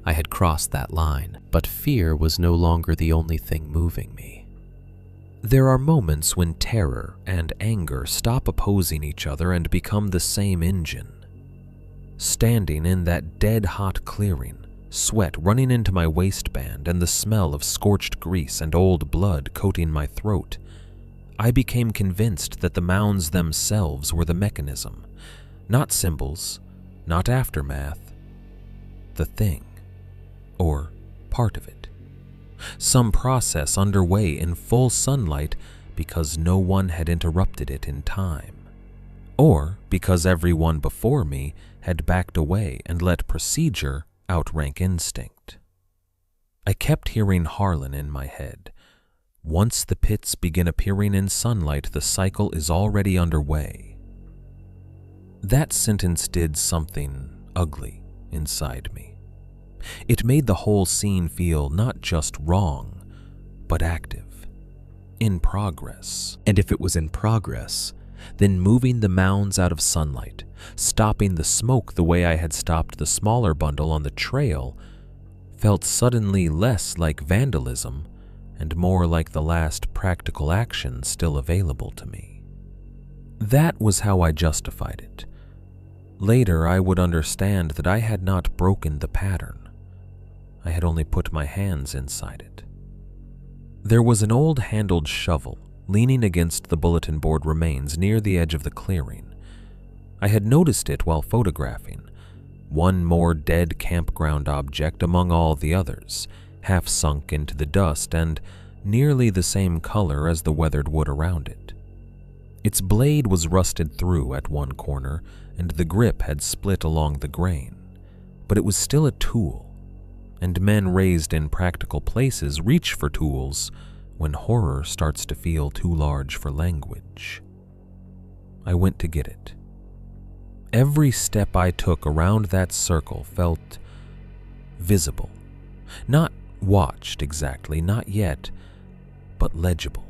I had crossed that line, but fear was no longer the only thing moving me. There are moments when terror and anger stop opposing each other and become the same engine. Standing in that dead-hot clearing, sweat running into my waistband and the smell of scorched grease and old blood coating my throat, I became convinced that the mounds themselves were the mechanism, not symbols, not aftermath, the thing, or part of it. Some process underway in full sunlight because no one had interrupted it in time, or because everyone before me had backed away and let procedure outrank instinct. I kept hearing Harlan in my head. Once the pits begin appearing in sunlight, the cycle is already underway. That sentence did something ugly inside me. It made the whole scene feel not just wrong, but active, in progress. And if it was in progress, then moving the mounds out of sunlight, stopping the smoke the way I had stopped the smaller bundle on the trail, felt suddenly less like vandalism and more like the last practical action still available to me. That was how I justified it. Later, I would understand that I had not broken the pattern. I had only put my hands inside it. There was an old-handled shovel leaning against the bulletin board remains near the edge of the clearing. I had noticed it while photographing, one more dead campground object among all the others, half sunk into the dust and nearly the same color as the weathered wood around it. Its blade was rusted through at one corner, and the grip had split along the grain, but it was still a tool, and men raised in practical places reach for tools when horror starts to feel too large for language. I went to get it. Every step I took around that circle felt visible. Not watched exactly, not yet, but legible.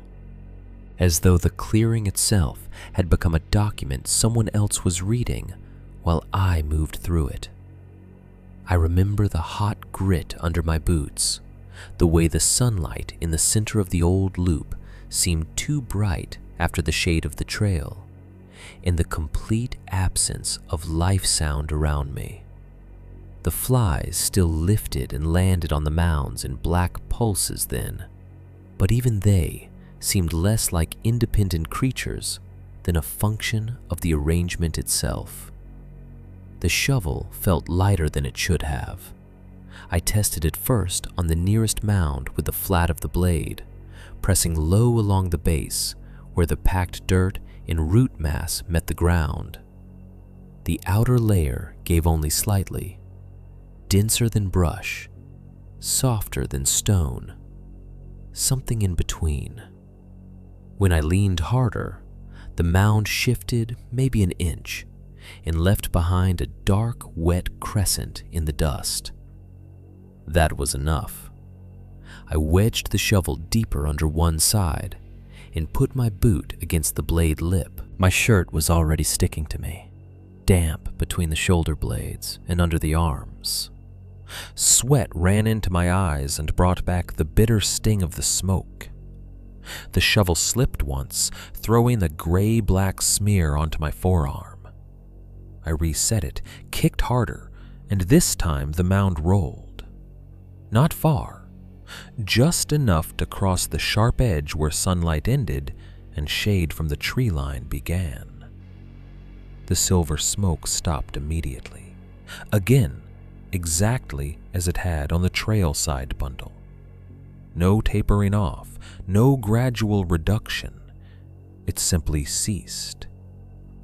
As though the clearing itself had become a document someone else was reading while I moved through it. I remember the hot grit under my boots, the way the sunlight in the center of the old loop seemed too bright after the shade of the trail, and the complete absence of life sound around me. The flies still lifted and landed on the mounds in black pulses then, but even they seemed less like independent creatures than a function of the arrangement itself. The shovel felt lighter than it should have. I tested it first on the nearest mound with the flat of the blade, pressing low along the base where the packed dirt and root mass met the ground. The outer layer gave only slightly, denser than brush, softer than stone, something in between. When I leaned harder, the mound shifted maybe an inch and left behind a dark, wet crescent in the dust. That was enough. I wedged the shovel deeper under one side and put my boot against the blade lip. My shirt was already sticking to me, damp between the shoulder blades and under the arms. Sweat ran into my eyes and brought back the bitter sting of the smoke. The shovel slipped once, throwing a gray-black smear onto my forearm. I reset it, kicked harder, and this time the mound rolled. Not far, just enough to cross the sharp edge where sunlight ended and shade from the tree line began. The silver smoke stopped immediately, again exactly as it had on the trail side bundle. No tapering off, no gradual reduction. It simply ceased,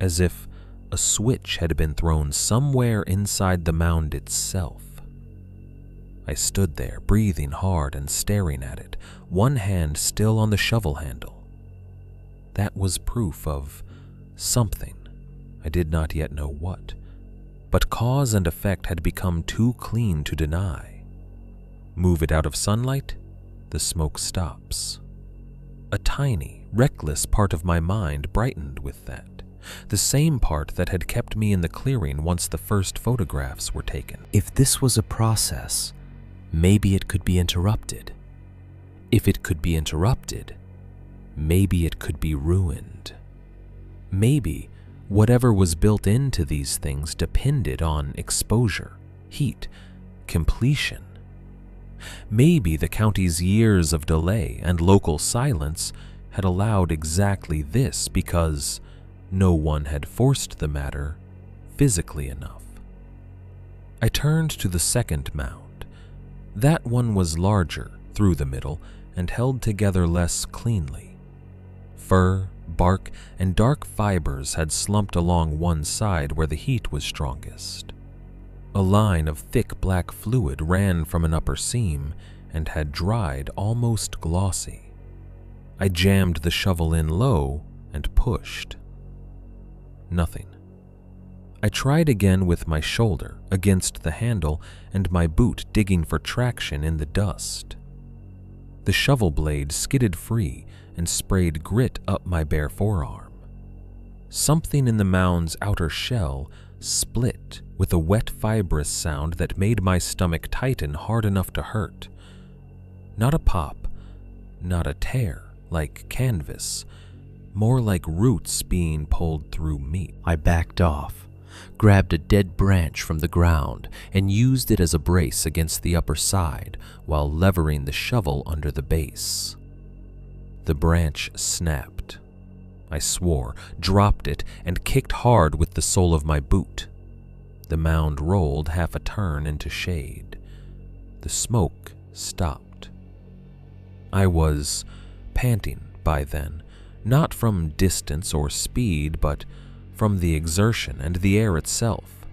as if a switch had been thrown somewhere inside the mound itself. I stood there, breathing hard and staring at it, one hand still on the shovel handle. That was proof of something, I did not yet know what, but cause and effect had become too clean to deny. Move it out of sunlight, the smoke stops. A tiny, reckless part of my mind brightened with that, the same part that had kept me in the clearing once the first photographs were taken. If this was a process, maybe it could be interrupted. If it could be interrupted, maybe it could be ruined. Maybe whatever was built into these things depended on exposure, heat, completion. Maybe the county's years of delay and local silence had allowed exactly this because no one had forced the matter physically enough. I turned to the second mound. That one was larger through the middle and held together less cleanly. Fur, bark, and dark fibers had slumped along one side where the heat was strongest. A line of thick black fluid ran from an upper seam and had dried almost glossy. I jammed the shovel in low and pushed. Nothing. I tried again with my shoulder against the handle and my boot digging for traction in the dust. The shovel blade skidded free and sprayed grit up my bare forearm. Something in the mound's outer shell split with a wet fibrous sound that made my stomach tighten hard enough to hurt. Not a pop, not a tear like canvas, more like roots being pulled through meat. I backed off, grabbed a dead branch from the ground, and used it as a brace against the upper side while levering the shovel under the base. The branch snapped. I swore, dropped it, and kicked hard with the sole of my boot. The mound rolled half a turn into shade. The smoke stopped. I was panting by then, not from distance or speed, but from the exertion and the air itself.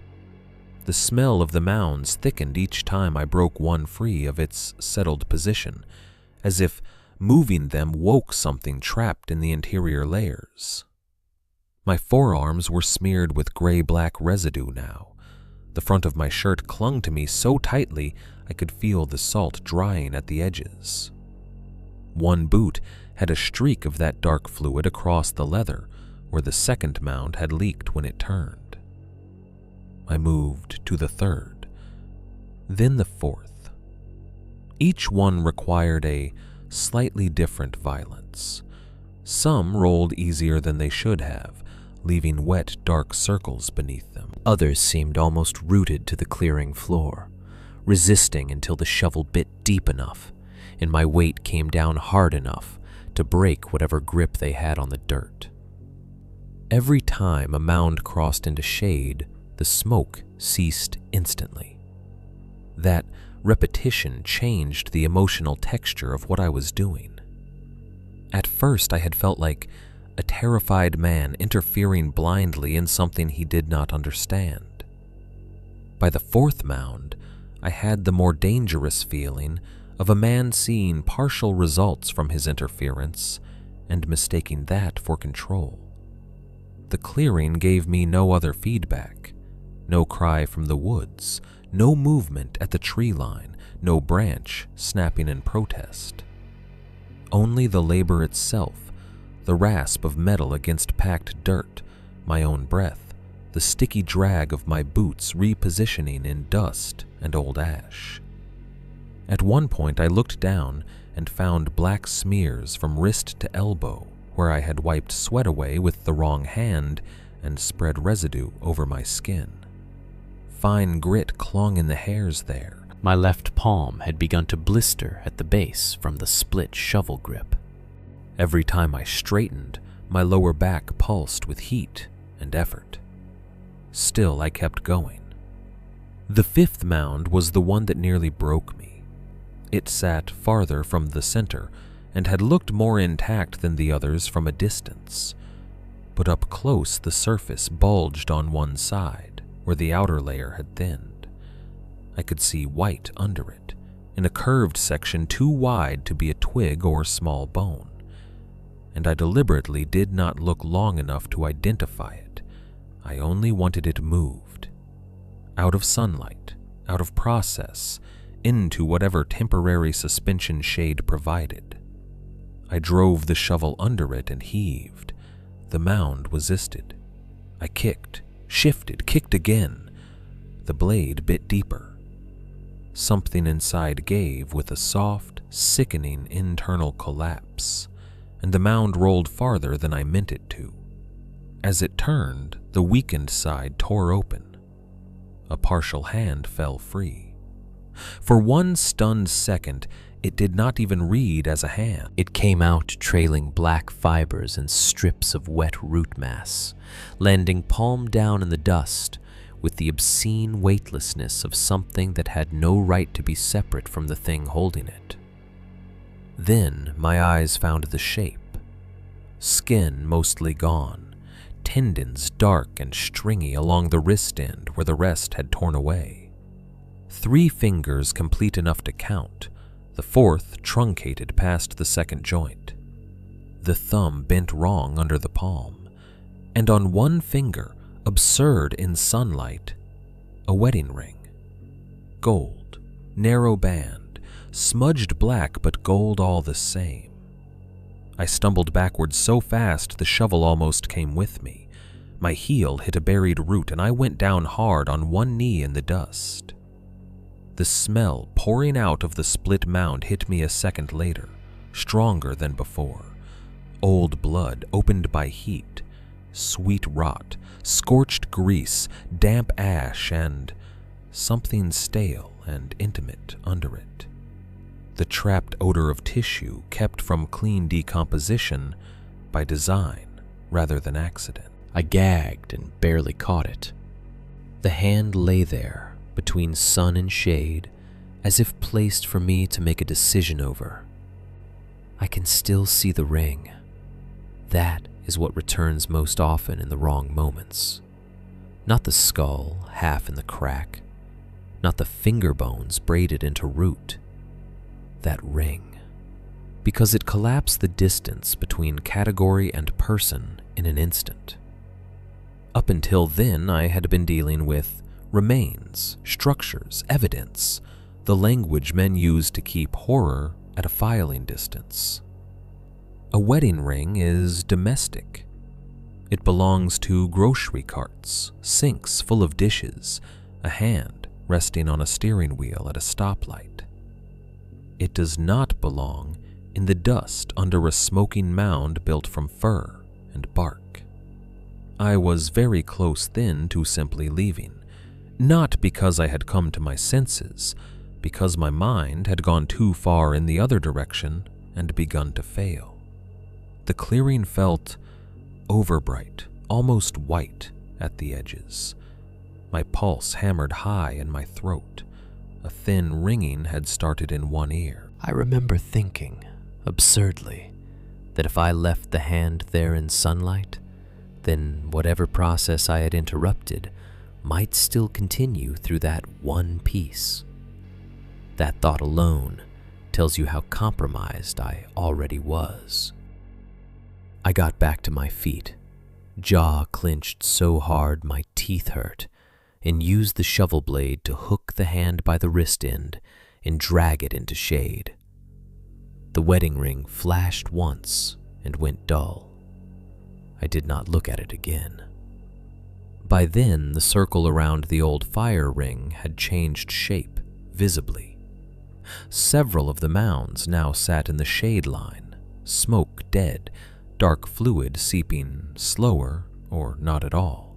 The smell of the mounds thickened each time I broke one free of its settled position, as if moving them woke something trapped in the interior layers. My forearms were smeared with gray-black residue now. The front of my shirt clung to me so tightly I could feel the salt drying at the edges. One boot had a streak of that dark fluid across the leather where the second mound had leaked when it turned. I moved to the third, then the fourth. Each one required a slightly different violence. Some rolled easier than they should have, leaving wet, dark circles beneath them. Others seemed almost rooted to the clearing floor, resisting until the shovel bit deep enough and my weight came down hard enough to break whatever grip they had on the dirt. Every time a mound crossed into shade, the smoke ceased instantly. That repetition changed the emotional texture of what I was doing. At first, I had felt like a terrified man interfering blindly in something he did not understand. By the fourth mound, I had the more dangerous feeling of a man seeing partial results from his interference and mistaking that for control. The clearing gave me no other feedback, no cry from the woods, no movement at the tree line, no branch snapping in protest. Only the labor itself, the rasp of metal against packed dirt, my own breath, the sticky drag of my boots repositioning in dust and old ash. At one point I looked down and found black smears from wrist to elbow where I had wiped sweat away with the wrong hand and spread residue over my skin. Fine grit clung in the hairs there. My left palm had begun to blister at the base from the split shovel grip. Every time I straightened, my lower back pulsed with heat and effort. Still, I kept going. The fifth mound was the one that nearly broke me. It sat farther from the center and had looked more intact than the others from a distance. But up close, the surface bulged on one side, where the outer layer had thinned. I could see white under it, in a curved section too wide to be a twig or small bone. And I deliberately did not look long enough to identify it. I only wanted it moved. Out of sunlight, out of process, into whatever temporary suspension shade provided. I drove the shovel under it and heaved. The mound resisted. I kicked, shifted, kicked again. The blade bit deeper. Something inside gave with a soft, sickening internal collapse, and the mound rolled farther than I meant it to. As it turned, the weakened side tore open. A partial hand fell free. For one stunned second, it did not even read as a hand. It came out trailing black fibers and strips of wet root mass, landing palm down in the dust with the obscene weightlessness of something that had no right to be separate from the thing holding it. Then my eyes found the shape. Skin mostly gone, tendons dark and stringy along the wrist end where the rest had torn away. 3 fingers complete enough to count, the fourth truncated past the second joint. The thumb bent wrong under the palm, and on one finger, absurd in sunlight, a wedding ring. Gold, narrow band, smudged black but gold all the same. I stumbled backwards so fast the shovel almost came with me. My heel hit a buried root and I went down hard on one knee in the dust. The smell pouring out of the split mound hit me a second later, stronger than before. Old blood opened by heat, sweet rot, scorched grease, damp ash, and something stale and intimate under it. The trapped odor of tissue kept from clean decomposition by design rather than accident. I gagged and barely caught it. The hand lay there, between sun and shade, as if placed for me to make a decision over. I can still see the ring. That is what returns most often in the wrong moments. Not the skull half in the crack, not the finger bones braided into root. That ring. Because it collapsed the distance between category and person in an instant. Up until then, I had been dealing with remains, structures, evidence, the language men use to keep horror at a filing distance. A wedding ring is domestic. It belongs to grocery carts, sinks full of dishes, a hand resting on a steering wheel at a stoplight. It does not belong in the dust under a smoking mound built from fur and bark. I was very close then to simply leaving, not because I had come to my senses, because my mind had gone too far in the other direction and begun to fail. The clearing felt overbright, almost white at the edges. My pulse hammered high in my throat. A thin ringing had started in one ear. I remember thinking, absurdly, that if I left the hand there in sunlight, then whatever process I had interrupted might still continue through that one piece. That thought alone tells you how compromised I already was. I got back to my feet, jaw clenched so hard my teeth hurt, and used the shovel blade to hook the hand by the wrist end and drag it into shade. The wedding ring flashed once and went dull. I did not look at it again. By then, the circle around the old fire ring had changed shape visibly. Several of the mounds now sat in the shade line, smoke dead, dark fluid seeping slower or not at all.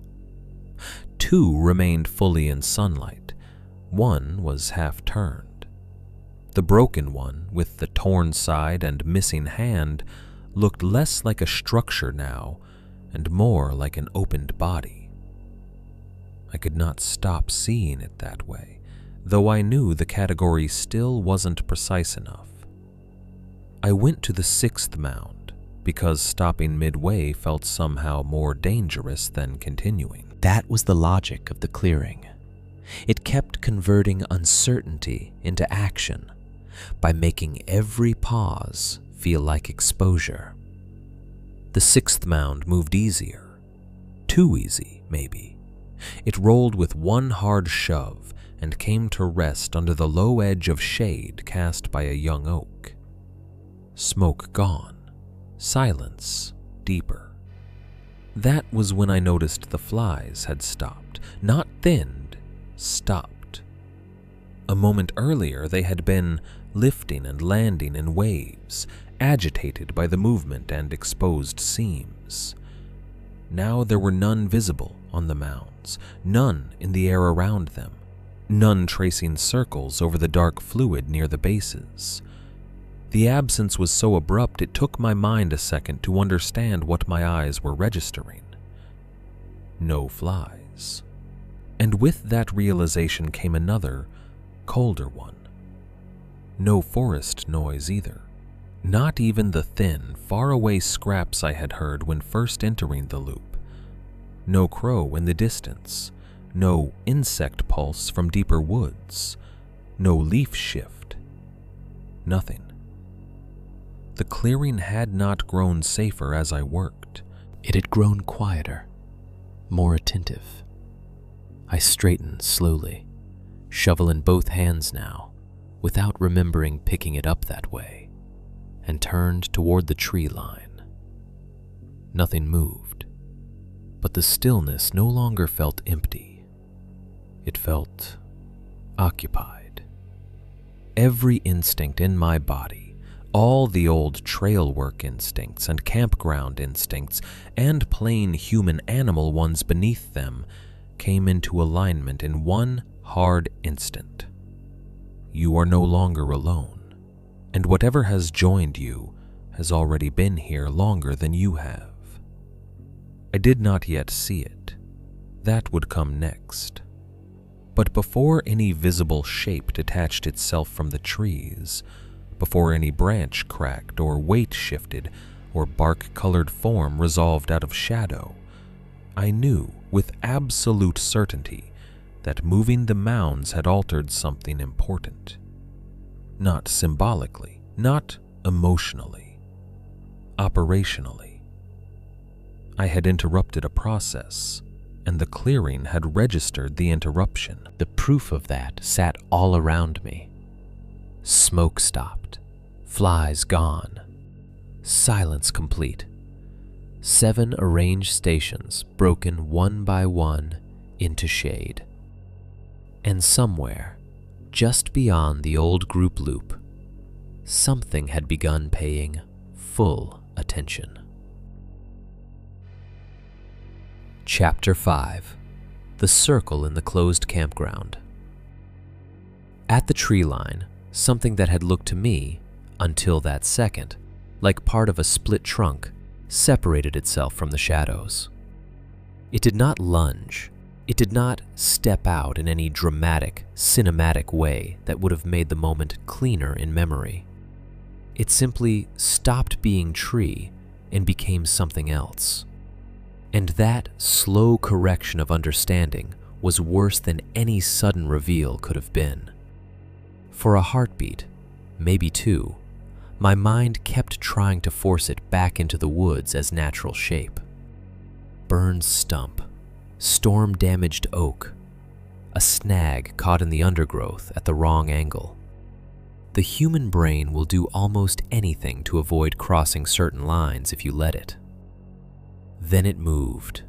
2 remained fully in sunlight. 1 was half turned. The broken one, with the torn side and missing hand, looked less like a structure now and more like an opened body. I could not stop seeing it that way, though I knew the category still wasn't precise enough. I went to the 6th mound because stopping midway felt somehow more dangerous than continuing. That was the logic of the clearing. It kept converting uncertainty into action by making every pause feel like exposure. The 6th mound moved easier. Too easy, maybe. It rolled with one hard shove and came to rest under the low edge of shade cast by a young oak. Smoke gone. Silence deeper. That was when I noticed the flies had stopped. Not thinned, stopped. A moment earlier, they had been lifting and landing in waves, agitated by the movement and exposed seams. Now there were none visible on the mounds, none in the air around them, none tracing circles over the dark fluid near the bases. The absence was so abrupt it took my mind a second to understand what my eyes were registering. No flies. And with that realization came another, colder one. No forest noise either. Not even the thin, faraway scraps I had heard when first entering the loop. No crow in the distance. No insect pulse from deeper woods. No leaf shift. Nothing. The clearing had not grown safer as I worked. It had grown quieter, more attentive. I straightened slowly, shovel in both hands now, without remembering picking it up that way, and turned toward the tree line. Nothing moved, but the stillness no longer felt empty. It felt occupied. Every instinct in my body, all the old trail work instincts and campground instincts and plain human-animal ones beneath them, came into alignment in one hard instant. You are no longer alone, and whatever has joined you has already been here longer than you have. I did not yet see it. That would come next. But before any visible shape detached itself from the trees, before any branch cracked or weight shifted or bark-colored form resolved out of shadow, I knew with absolute certainty that moving the mounds had altered something important. Not symbolically, not emotionally, operationally. I had interrupted a process, and the clearing had registered the interruption. The proof of that sat all around me. Smoke stopped, flies gone, silence complete. 7 arranged stations broken one by one into shade. And somewhere, just beyond the old group loop, something had begun paying full attention. Chapter 5. The Circle in the Closed Campground. At the tree line, something that had looked to me, until that second, like part of a split trunk, separated itself from the shadows. It did not lunge. It did not step out in any dramatic, cinematic way that would have made the moment cleaner in memory. It simply stopped being tree and became something else. And that slow correction of understanding was worse than any sudden reveal could have been. For a heartbeat, maybe 2, my mind kept trying to force it back into the woods as natural shape. Burned stump, storm-damaged oak, a snag caught in the undergrowth at the wrong angle. The human brain will do almost anything to avoid crossing certain lines if you let it. Then it moved.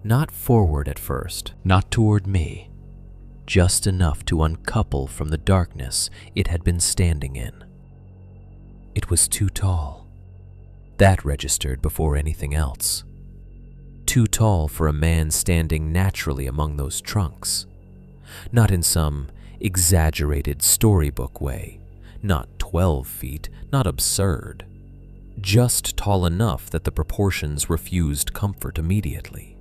Not forward at first, not toward me, just enough to uncouple from the darkness it had been standing in. It was too tall. That registered before anything else. Too tall for a man standing naturally among those trunks. Not in some exaggerated storybook way, not 12 feet, not absurd. Just tall enough that the proportions refused comfort immediately.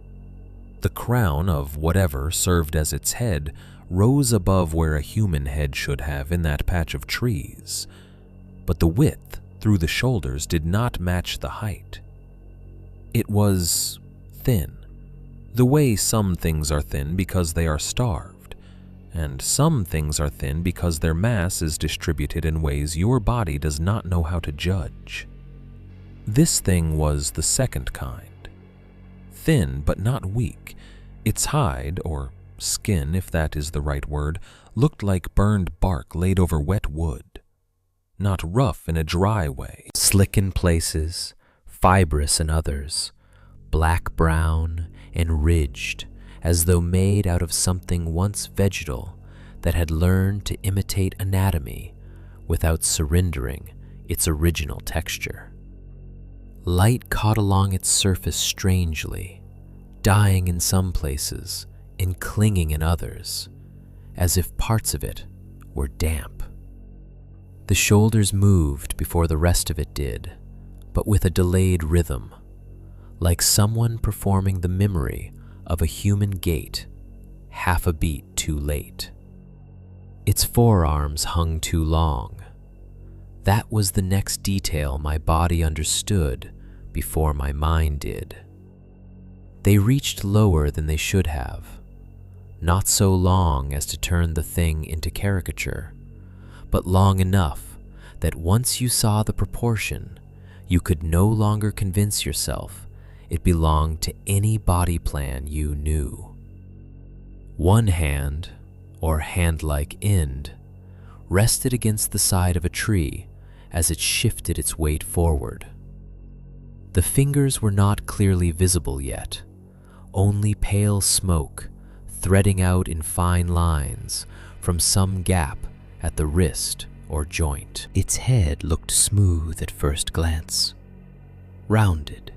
The crown of whatever served as its head rose above where a human head should have in that patch of trees, but the width through the shoulders did not match the height. It was thin, the way some things are thin because they are starved, and some things are thin because their mass is distributed in ways your body does not know how to judge. This thing was the second kind. Thin but not weak. Its hide, or skin if that is the right word, looked like burned bark laid over wet wood. Not rough in a dry way. Slick in places, fibrous in others, black-brown and ridged, as though made out of something once vegetal that had learned to imitate anatomy without surrendering its original texture. Light caught along its surface strangely, dying in some places and clinging in others, as if parts of it were damp. The shoulders moved before the rest of it did, but with a delayed rhythm, like someone performing the mimicry of a human gait, half a beat too late. Its forearms hung too long. That was the next detail my body understood before my mind did. They reached lower than they should have, not so long as to turn the thing into caricature, but long enough that once you saw the proportion, you could no longer convince yourself it belonged to any body plan you knew. One hand, or hand-like end, rested against the side of a tree as it shifted its weight forward. The fingers were not clearly visible yet, only pale smoke threading out in fine lines from some gap at the wrist or joint. Its head looked smooth at first glance, rounded,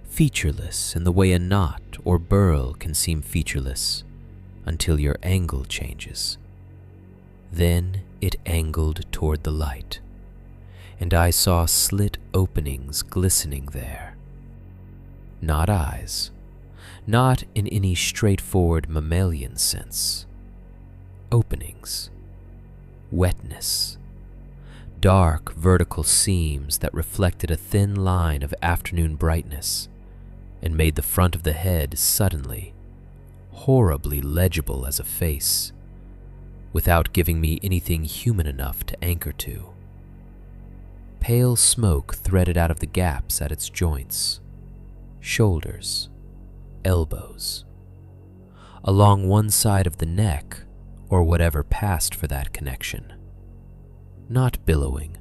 featureless in the way a knot or burl can seem featureless until your angle changes. Then it angled toward the light, and I saw slit openings glistening there. Not eyes, not in any straightforward mammalian sense. Openings, wetness, dark vertical seams that reflected a thin line of afternoon brightness and made the front of the head suddenly, horribly legible as a face, without giving me anything human enough to anchor to. Pale smoke threaded out of the gaps at its joints, shoulders, elbows. Along one side of the neck, or whatever passed for that connection. Not billowing,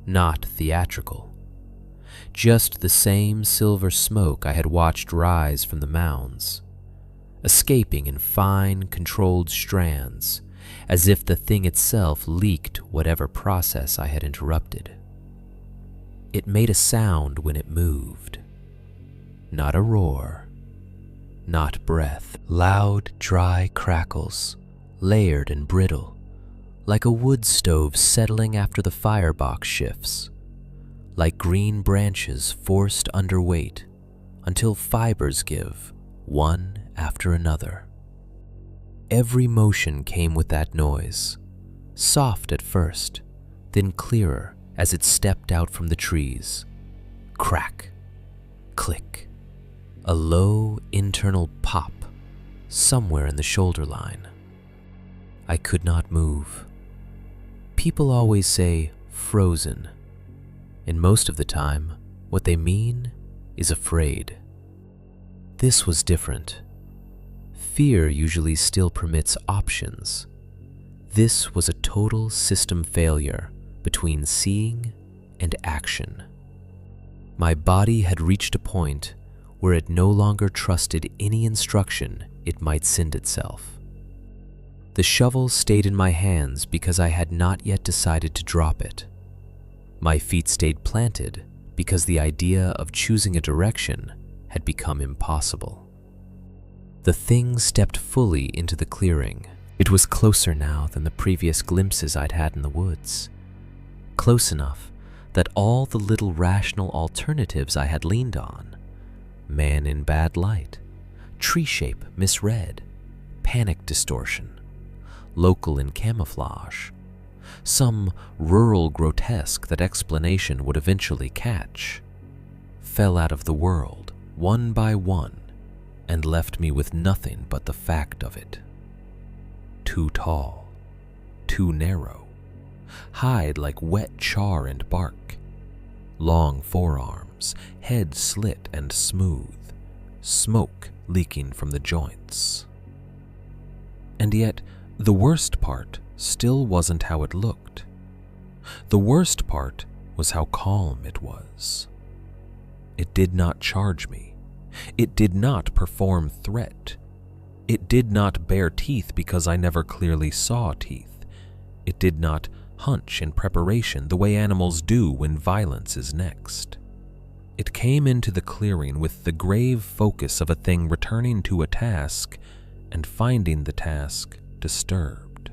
not theatrical. Just the same silver smoke I had watched rise from the mounds, escaping in fine, controlled strands, as if the thing itself leaked whatever process I had interrupted. It made a sound when it moved. Not a roar, not breath. Loud, dry crackles, layered and brittle, like a wood stove settling after the firebox shifts, like green branches forced under weight until fibers give, one after another. Every motion came with that noise, soft at first, then clearer as it stepped out from the trees. Crack, click, a low internal pop somewhere in the shoulder line. I could not move. People always say frozen, and most of the time, what they mean is afraid. This was different. Fear usually still permits options. This was a total system failure between seeing and action. My body had reached a point where it no longer trusted any instruction it might send itself. The shovel stayed in my hands because I had not yet decided to drop it. My feet stayed planted because the idea of choosing a direction had become impossible. The thing stepped fully into the clearing. It was closer now than the previous glimpses I'd had in the woods. Close enough that all the little rational alternatives I had leaned on, man in bad light, tree shape misread, panic distortion, local in camouflage, some rural grotesque that explanation would eventually catch, fell out of the world one by one and left me with nothing but the fact of it. Too tall, too narrow, hide like wet char and bark, long forearms, head slit and smooth, smoke leaking from the joints. And yet, the worst part still wasn't how it looked. The worst part was how calm it was. It did not charge me. It did not perform threat. It did not bare teeth because I never clearly saw teeth. It did not hunch in preparation the way animals do when violence is next. It came into the clearing with the grave focus of a thing returning to a task and finding the task disturbed.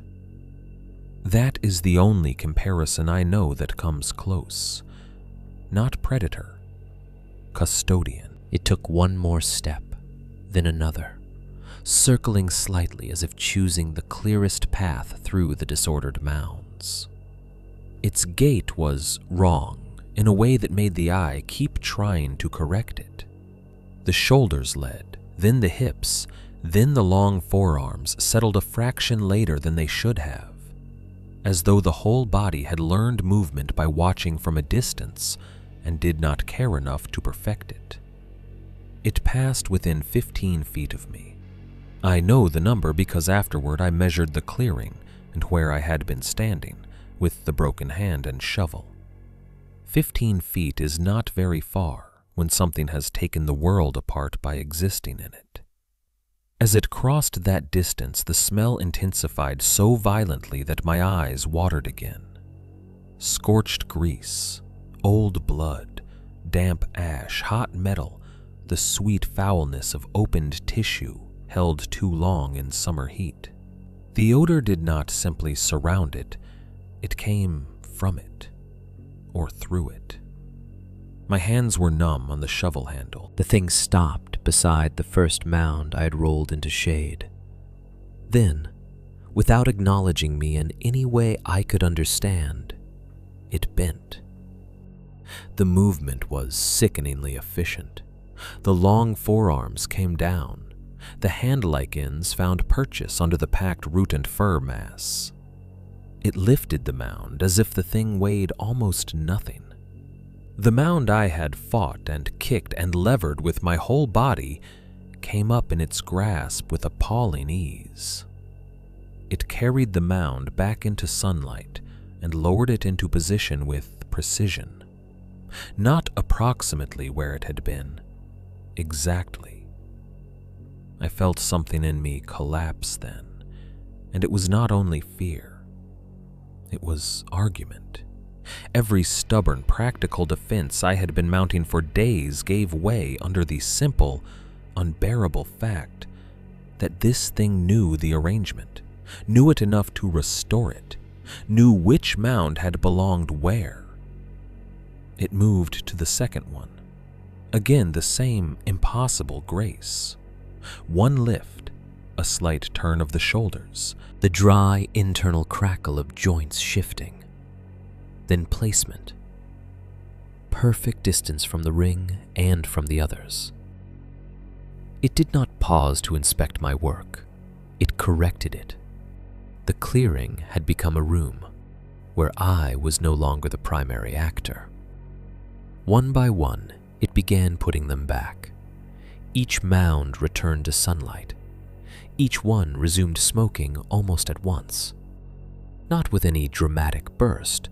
That is the only comparison I know that comes close. Not predator, custodian. It took one more step, then another, circling slightly as if choosing the clearest path through the disordered mounds. Its gait was wrong in a way that made the eye keep trying to correct it. The shoulders led, then the hips, then the long forearms settled a fraction later than they should have, as though the whole body had learned movement by watching from a distance and did not care enough to perfect it. It passed within 15 feet of me. I know the number because afterward I measured the clearing and where I had been standing with the broken hand and shovel. 15 feet is not very far when something has taken the world apart by existing in it. As it crossed that distance, the smell intensified so violently that my eyes watered again. Scorched grease, old blood, damp ash, hot metal, the sweet foulness of opened tissue held too long in summer heat. The odor did not simply surround it, it came from it, or through it. My hands were numb on the shovel handle. The thing stopped beside the first mound I had rolled into shade. Then, without acknowledging me in any way I could understand, it bent. The movement was sickeningly efficient. The long forearms came down. The hand-like ends found purchase under the packed root and fur mass. It lifted the mound as if the thing weighed almost nothing. The mound I had fought and kicked and levered with my whole body came up in its grasp with appalling ease. It carried the mound back into sunlight and lowered it into position with precision. Not approximately where it had been, exactly. I felt something in me collapse then, and it was not only fear. It was argument. Every stubborn, practical defense I had been mounting for days gave way under the simple, unbearable fact that this thing knew the arrangement, knew it enough to restore it, knew which mound had belonged where. It moved to the second one. Again, the same impossible grace. One lift, a slight turn of the shoulders, the dry internal crackle of joints shifting. Then placement. Perfect distance from the ring and from the others. It did not pause to inspect my work. It corrected it. The clearing had become a room where I was no longer the primary actor. One by one, it began putting them back. Each mound returned to sunlight. Each one resumed smoking almost at once. Not with any dramatic burst,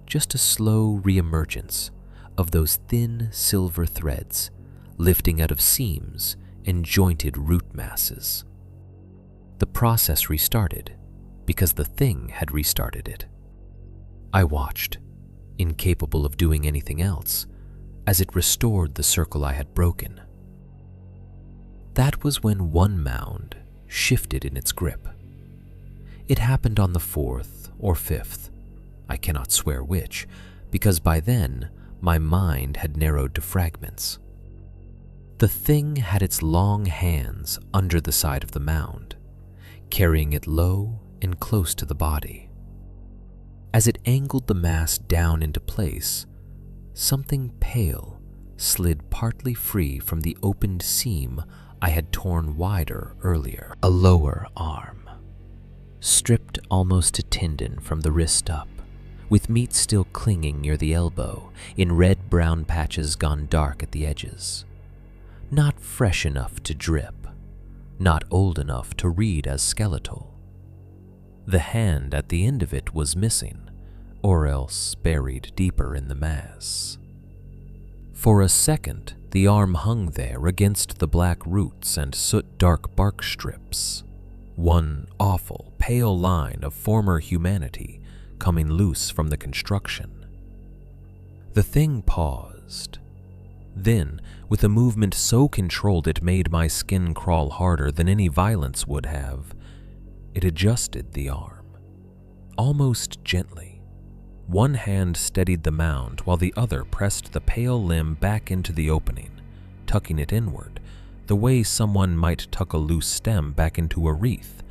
just a slow reemergence of those thin silver threads lifting out of seams and jointed root masses. The process restarted because the thing had restarted it. I watched, incapable of doing anything else, as it restored the circle I had broken. That was when one mound shifted in its grip. It happened on the fourth or fifth, I cannot swear which, because by then my mind had narrowed to fragments. The thing had its long hands under the side of the mound, carrying it low and close to the body. As it angled the mass down into place, something pale slid partly free from the opened seam I had torn wider earlier. A lower arm, stripped almost to tendon from the wrist up, with meat still clinging near the elbow in red-brown patches gone dark at the edges. Not fresh enough to drip, not old enough to read as skeletal. The hand at the end of it was missing, or else buried deeper in the mass. For a second, the arm hung there against the black roots and soot-dark bark strips. One awful, pale line of former humanity coming loose from the construction. The thing paused. Then, with a movement so controlled it made my skin crawl harder than any violence would have, it adjusted the arm, almost gently. One hand steadied the mound while the other pressed the pale limb back into the opening, tucking it inward, the way someone might tuck a loose stem back into a wreath,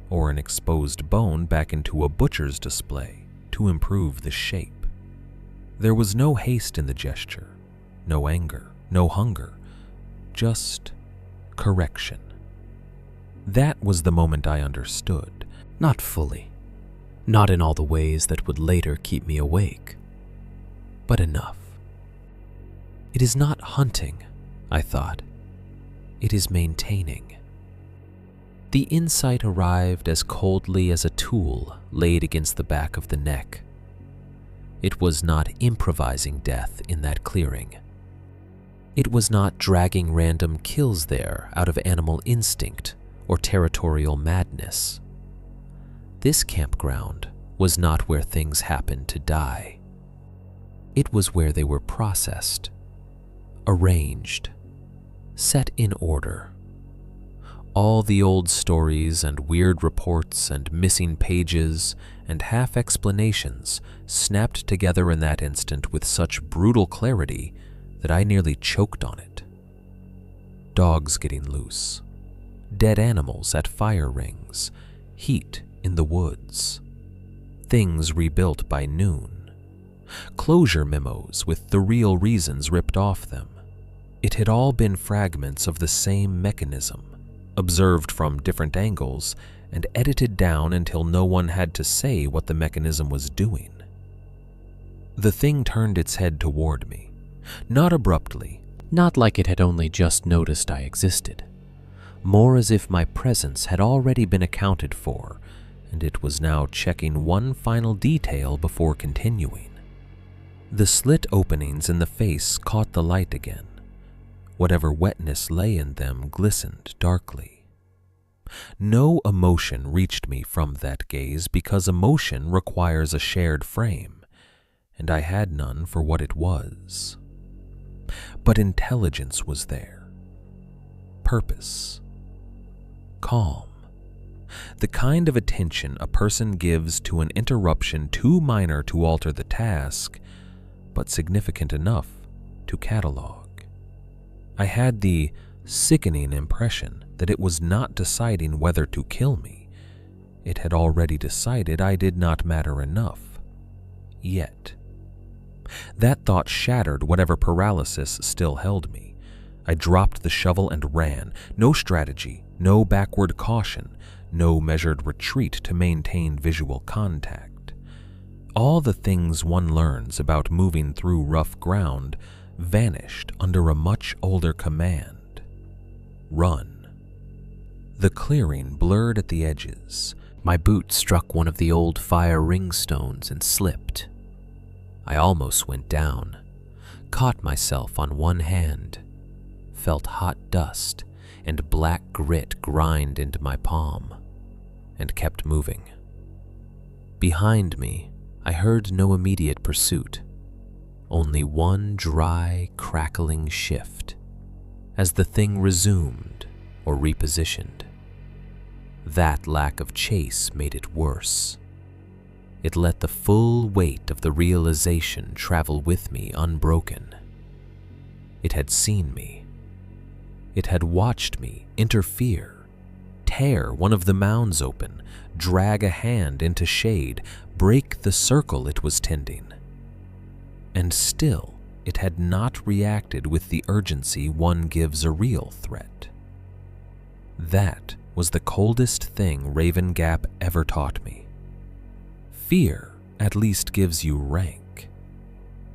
or an exposed bone back into a butcher's display to improve the shape. There was no haste in the gesture, no anger, no hunger, just correction. That was the moment I understood. Not fully, not in all the ways that would later keep me awake, but enough. It is not hunting, I thought. It is maintaining. The insight arrived as coldly as a tool laid against the back of the neck. It was not improvising death in that clearing. It was not dragging random kills there out of animal instinct or territorial madness. This campground was not where things happened to die. It was where they were processed, arranged, set in order. All the old stories and weird reports and missing pages and half explanations snapped together in that instant with such brutal clarity that I nearly choked on it. Dogs getting loose, dead animals at fire rings, heat in the woods, things rebuilt by noon, closure memos with the real reasons ripped off them. It had all been fragments of the same mechanism, observed from different angles and edited down until no one had to say what the mechanism was doing. The thing turned its head toward me, not abruptly, not like it had only just noticed I existed, more as if my presence had already been accounted for, and it was now checking one final detail before continuing. The slit openings in the face caught the light again. Whatever wetness lay in them glistened darkly. No emotion reached me from that gaze because emotion requires a shared frame, and I had none for what it was. But intelligence was there. Purpose. Calm. The kind of attention a person gives to an interruption too minor to alter the task, but significant enough to catalog. I had the sickening impression that it was not deciding whether to kill me. It had already decided I did not matter enough. Yet. That thought shattered whatever paralysis still held me. I dropped the shovel and ran. No strategy, no backward caution, no measured retreat to maintain visual contact. All the things one learns about moving through rough ground vanished under a much older command. Run. The clearing blurred at the edges. My boot struck one of the old fire ring stones and slipped. I almost went down, caught myself on one hand, felt hot dust and black grit grind into my palm, and kept moving. Behind me, I heard no immediate pursuit, only one dry, crackling shift as the thing resumed or repositioned. That lack of chase made it worse. It let the full weight of the realization travel with me unbroken. It had seen me. It had watched me interfere, tear one of the mounds open, drag a hand into shade, break the circle it was tending. And still, it had not reacted with the urgency one gives a real threat. That was the coldest thing Raven Gap ever taught me. Fear at least gives you rank.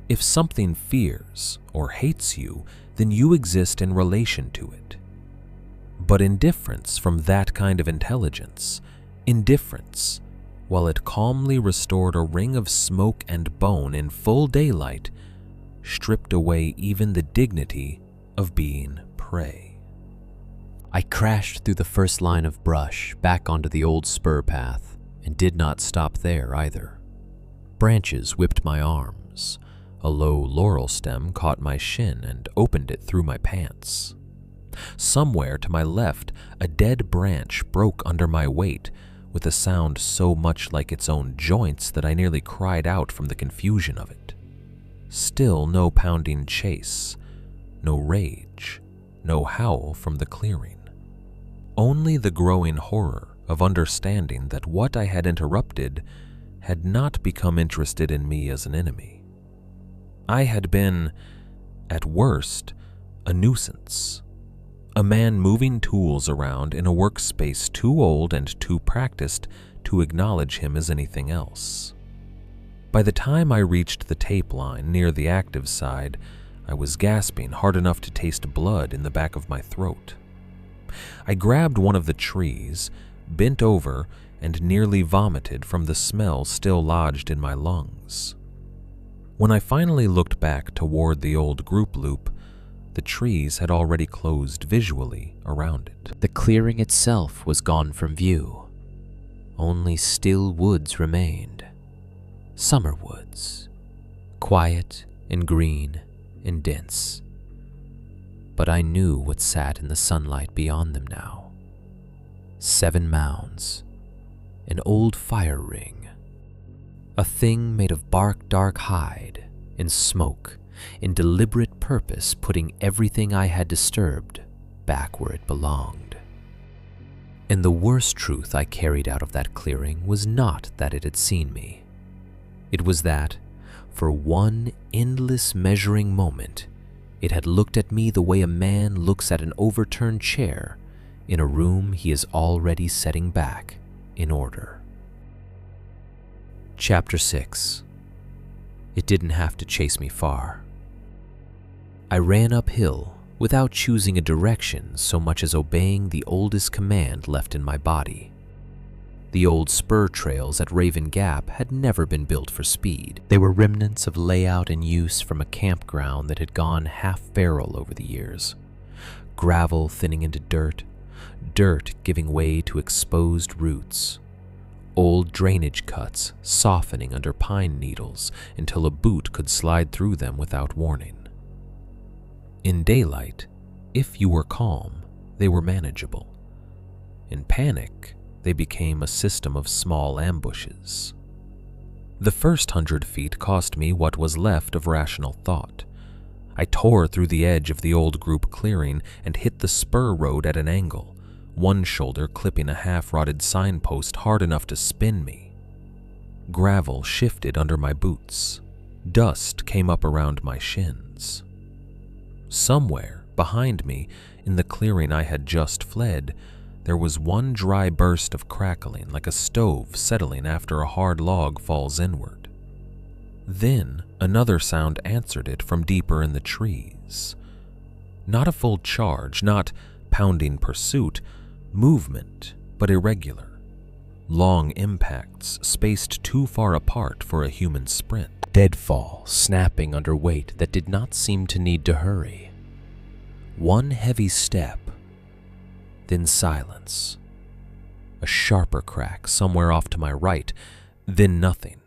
If something fears or hates you, then you exist in relation to it. But indifference from that kind of intelligence, indifference, while it calmly restored a ring of smoke and bone in full daylight, stripped away even the dignity of being prey. I crashed through the first line of brush back onto the old spur path and did not stop there either. Branches whipped my arms. A low laurel stem caught my shin and opened it through my pants. Somewhere to my left, a dead branch broke under my weight with a sound so much like its own joints that I nearly cried out from the confusion of it. Still no pounding chase, no rage, no howl from the clearing. Only the growing horror of understanding that what I had interrupted had not become interested in me as an enemy. I had been, at worst, a nuisance. A man moving tools around in a workspace too old and too practiced to acknowledge him as anything else. By the time I reached the tape line near the active side, I was gasping hard enough to taste blood in the back of my throat. I grabbed one of the trees, bent over, and nearly vomited from the smell still lodged in my lungs. When I finally looked back toward the old group loop, the trees had already closed visually around it. The clearing itself was gone from view. Only still woods remained. Summer woods, quiet and green and dense. But I knew what sat in the sunlight beyond them now. 7 mounds, an old fire ring, a thing made of dark hide and smoke, in deliberate purpose putting everything I had disturbed back where it belonged. And the worst truth I carried out of that clearing was not that it had seen me. It was that, for one endless measuring moment, it had looked at me the way a man looks at an overturned chair in a room he is already setting back in order. Chapter 6. It didn't have to chase me far. I ran uphill, without choosing a direction so much as obeying the oldest command left in my body. The old spur trails at Raven Gap had never been built for speed. They were remnants of layout and use from a campground that had gone half feral over the years. Gravel thinning into dirt, dirt giving way to exposed roots, old drainage cuts softening under pine needles until a boot could slide through them without warning. In daylight, if you were calm, they were manageable. In panic, they became a system of small ambushes. The first 100 feet cost me what was left of rational thought. I tore through the edge of the old group clearing and hit the spur road at an angle, one shoulder clipping a half-rotted signpost hard enough to spin me. Gravel shifted under my boots. Dust came up around my shins. Somewhere behind me, in the clearing I had just fled, there was one dry burst of crackling like a stove settling after a hard log falls inward. Then another sound answered it from deeper in the trees. Not a full charge, not pounding pursuit, movement, but irregular. Long impacts spaced too far apart for a human sprint. Deadfall snapping under weight that did not seem to need to hurry. One heavy step, then silence. A sharper crack somewhere off to my right, then nothing.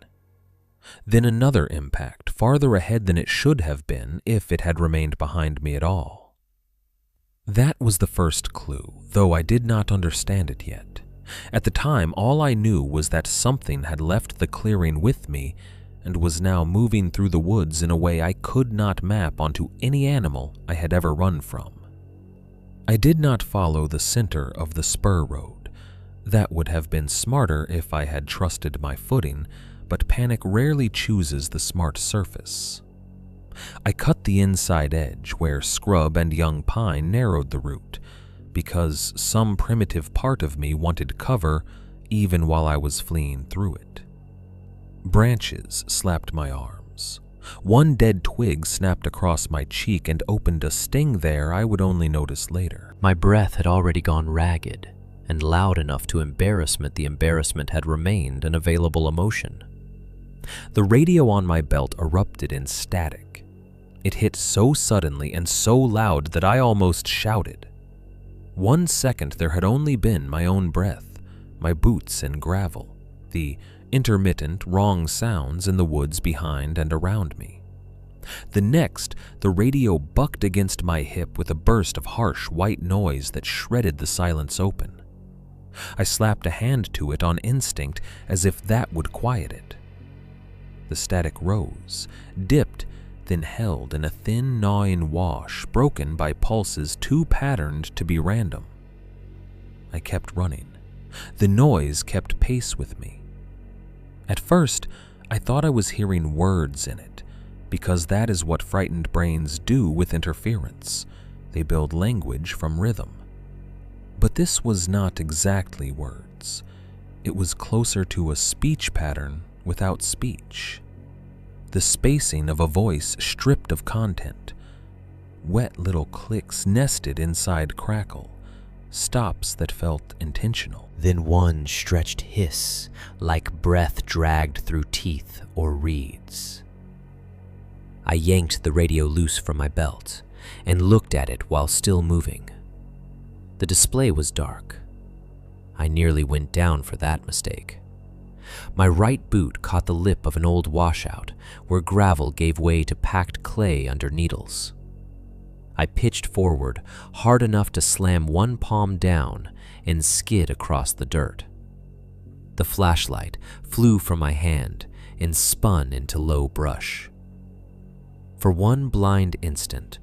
Then another impact, farther ahead than it should have been if it had remained behind me at all. That was the first clue, though I did not understand it yet. At the time, all I knew was that something had left the clearing with me and was now moving through the woods in a way I could not map onto any animal I had ever run from. I did not follow the center of the spur road. That would have been smarter if I had trusted my footing, but panic rarely chooses the smart surface. I cut the inside edge where scrub and young pine narrowed the route, because some primitive part of me wanted cover even while I was fleeing through it. Branches slapped my arms. One dead twig snapped across my cheek and opened a sting there I would only notice later. My breath had already gone ragged, and loud enough to embarrassment the embarrassment had remained an available emotion. The radio on my belt erupted in static. It hit so suddenly and so loud that I almost shouted. 1 second there had only been my own breath, my boots in gravel, the intermittent, wrong sounds in the woods behind and around me. The next, the radio bucked against my hip with a burst of harsh white noise that shredded the silence open. I slapped a hand to it on instinct as if that would quiet it. The static rose, dipped, then held in a thin gnawing wash broken by pulses too patterned to be random. I kept running. The noise kept pace with me. At first, I thought I was hearing words in it, because that is what frightened brains do with interference. They build language from rhythm. But this was not exactly words. It was closer to a speech pattern without speech. The spacing of a voice stripped of content. Wet little clicks nested inside crackle. Stops that felt intentional. Then one stretched hiss, like breath dragged through teeth or reeds. I yanked the radio loose from my belt and looked at it while still moving. The display was dark. I nearly went down for that mistake. My right boot caught the lip of an old washout where gravel gave way to packed clay under needles. I pitched forward hard enough to slam one palm down and skid across the dirt. The flashlight flew from my hand and spun into low brush. For one blind instant,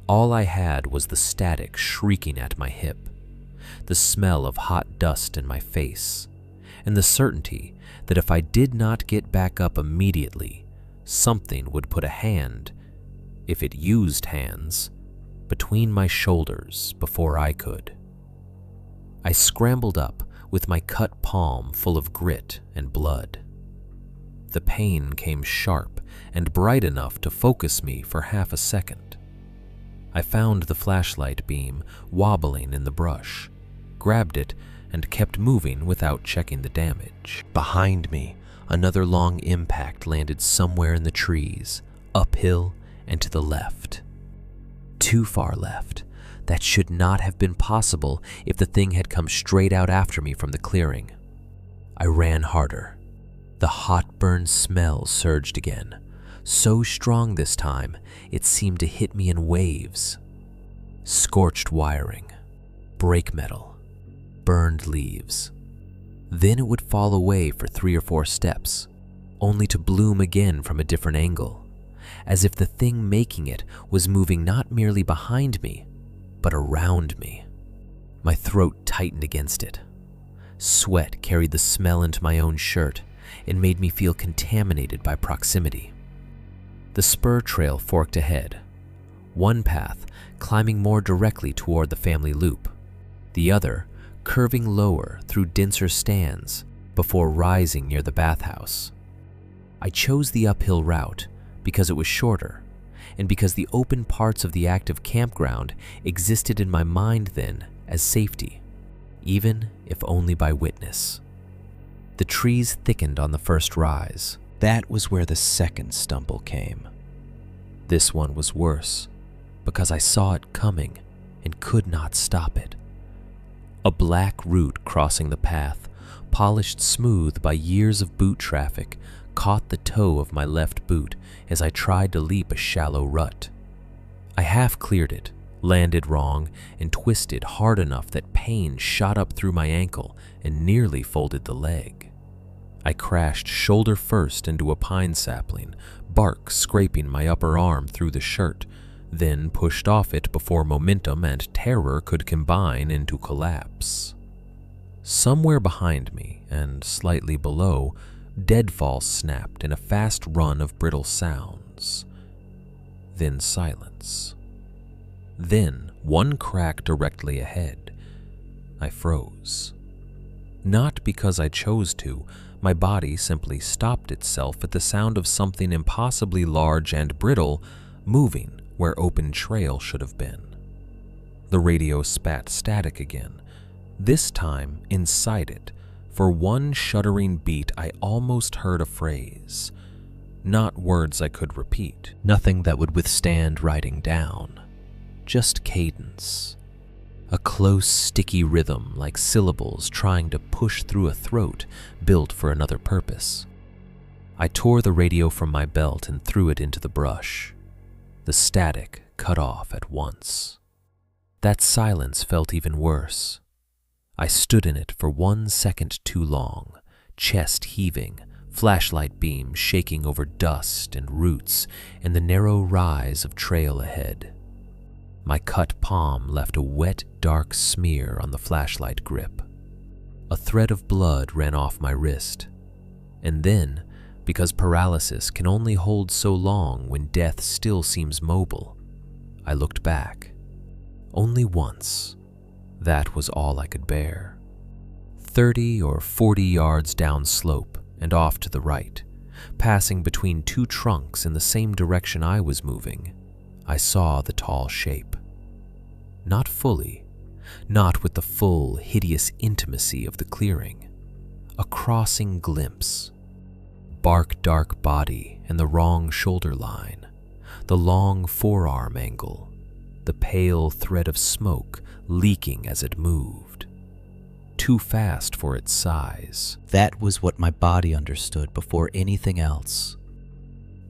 all I had was the static shrieking at my hip, the smell of hot dust in my face, and the certainty that if I did not get back up immediately, something would put a hand, if it used hands, between my shoulders before I could. I scrambled up with my cut palm full of grit and blood. The pain came sharp and bright enough to focus me for half a second. I found the flashlight beam wobbling in the brush, grabbed it, and kept moving without checking the damage. Behind me, another long impact landed somewhere in the trees, uphill and to the left. Too far left. That should not have been possible if the thing had come straight out after me from the clearing. I ran harder. The hot burn smell surged again, so strong this time it seemed to hit me in waves. Scorched wiring, brake metal, burned leaves. Then it would fall away for 3 or 4 steps, only to bloom again from a different angle, as if the thing making it was moving not merely behind me, but around me. My throat tightened against it. Sweat carried the smell into my own shirt and made me feel contaminated by proximity. The spur trail forked ahead, one path climbing more directly toward the family loop, the other curving lower through denser stands before rising near the bathhouse. I chose the uphill route because it was shorter, and because the open parts of the active campground existed in my mind then as safety, even if only by witness. The trees thickened on the first rise. That was where the second stumble came. This one was worse, because I saw it coming and could not stop it. A black root crossing the path, polished smooth by years of boot traffic, caught the toe of my left boot as I tried to leap a shallow rut. I half cleared it, landed wrong, and twisted hard enough that pain shot up through my ankle and nearly folded the leg. I crashed shoulder first into a pine sapling, bark scraping my upper arm through the shirt, then pushed off it before momentum and terror could combine into collapse. Somewhere behind me and slightly below, deadfall snapped in a fast run of brittle sounds. Then silence. Then one crack directly ahead. I froze. Not because I chose to, my body simply stopped itself at the sound of something impossibly large and brittle moving where open trail should have been. The radio spat static again, this time inside it. For one shuddering beat, I almost heard a phrase. Not words I could repeat. Nothing that would withstand writing down. Just cadence. A close, sticky rhythm like syllables trying to push through a throat built for another purpose. I tore the radio from my belt and threw it into the brush. The static cut off at once. That silence felt even worse. I stood in it for 1 second too long, chest heaving, flashlight beam shaking over dust and roots and the narrow rise of trail ahead. My cut palm left a wet, dark smear on the flashlight grip. A thread of blood ran off my wrist. And then, because paralysis can only hold so long when death still seems mobile, I looked back. Only once. That was all I could bear. 30 or 40 yards down slope and off to the right, passing between 2 trunks in the same direction I was moving, I saw the tall shape. Not fully, not with the full, hideous intimacy of the clearing. A crossing glimpse. Bark dark body and the wrong shoulder line, the long forearm angle, the pale thread of smoke leaking as it moved. Too fast for its size. That was what my body understood before anything else.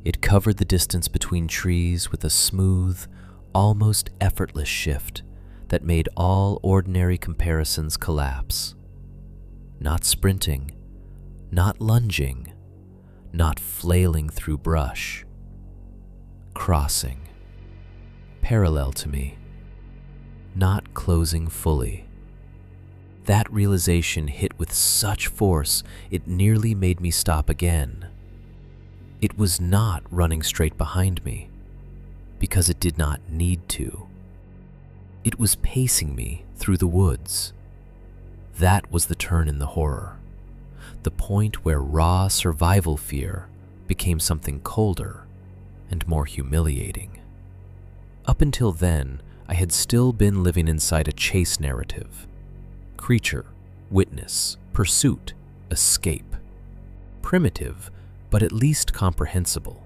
It covered the distance between trees with a smooth, almost effortless shift that made all ordinary comparisons collapse. Not sprinting, not lunging, not flailing through brush. Crossing. Parallel to me. Not closing fully. That realization hit with such force it nearly made me stop again. It was not running straight behind me, because it did not need to. It was pacing me through the woods. That was the turn in the horror, the point where raw survival fear became something colder and more humiliating. Up until then, I had still been living inside a chase narrative. Creature, witness, pursuit, escape. Primitive, but at least comprehensible.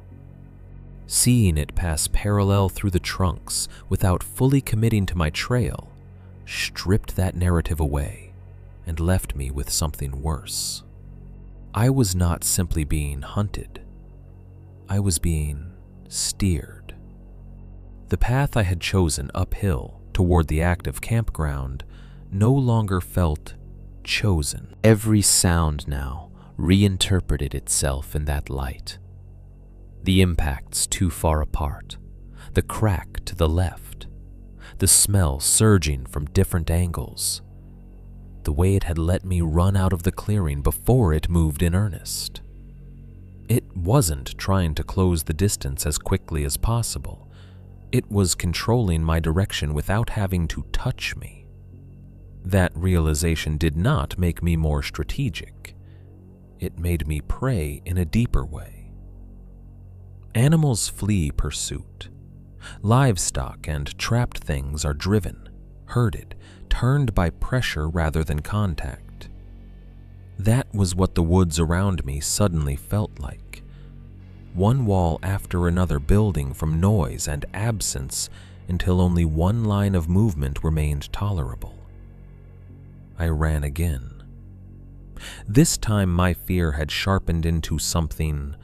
Seeing it pass parallel through the trunks without fully committing to my trail stripped that narrative away and left me with something worse. I was not simply being hunted. I was being steered. The path I had chosen uphill toward the active campground no longer felt chosen. Every sound now reinterpreted itself in that light. The impacts too far apart, the crack to the left, the smell surging from different angles, the way it had let me run out of the clearing before it moved in earnest. It wasn't trying to close the distance as quickly as possible. It was controlling my direction without having to touch me. That realization did not make me more strategic. It made me prey in a deeper way. Animals flee pursuit. Livestock and trapped things are driven, herded, turned by pressure rather than contact. That was what the woods around me suddenly felt like. One wall after another building from noise and absence until only one line of movement remained tolerable. I ran again. This time my fear had sharpened into something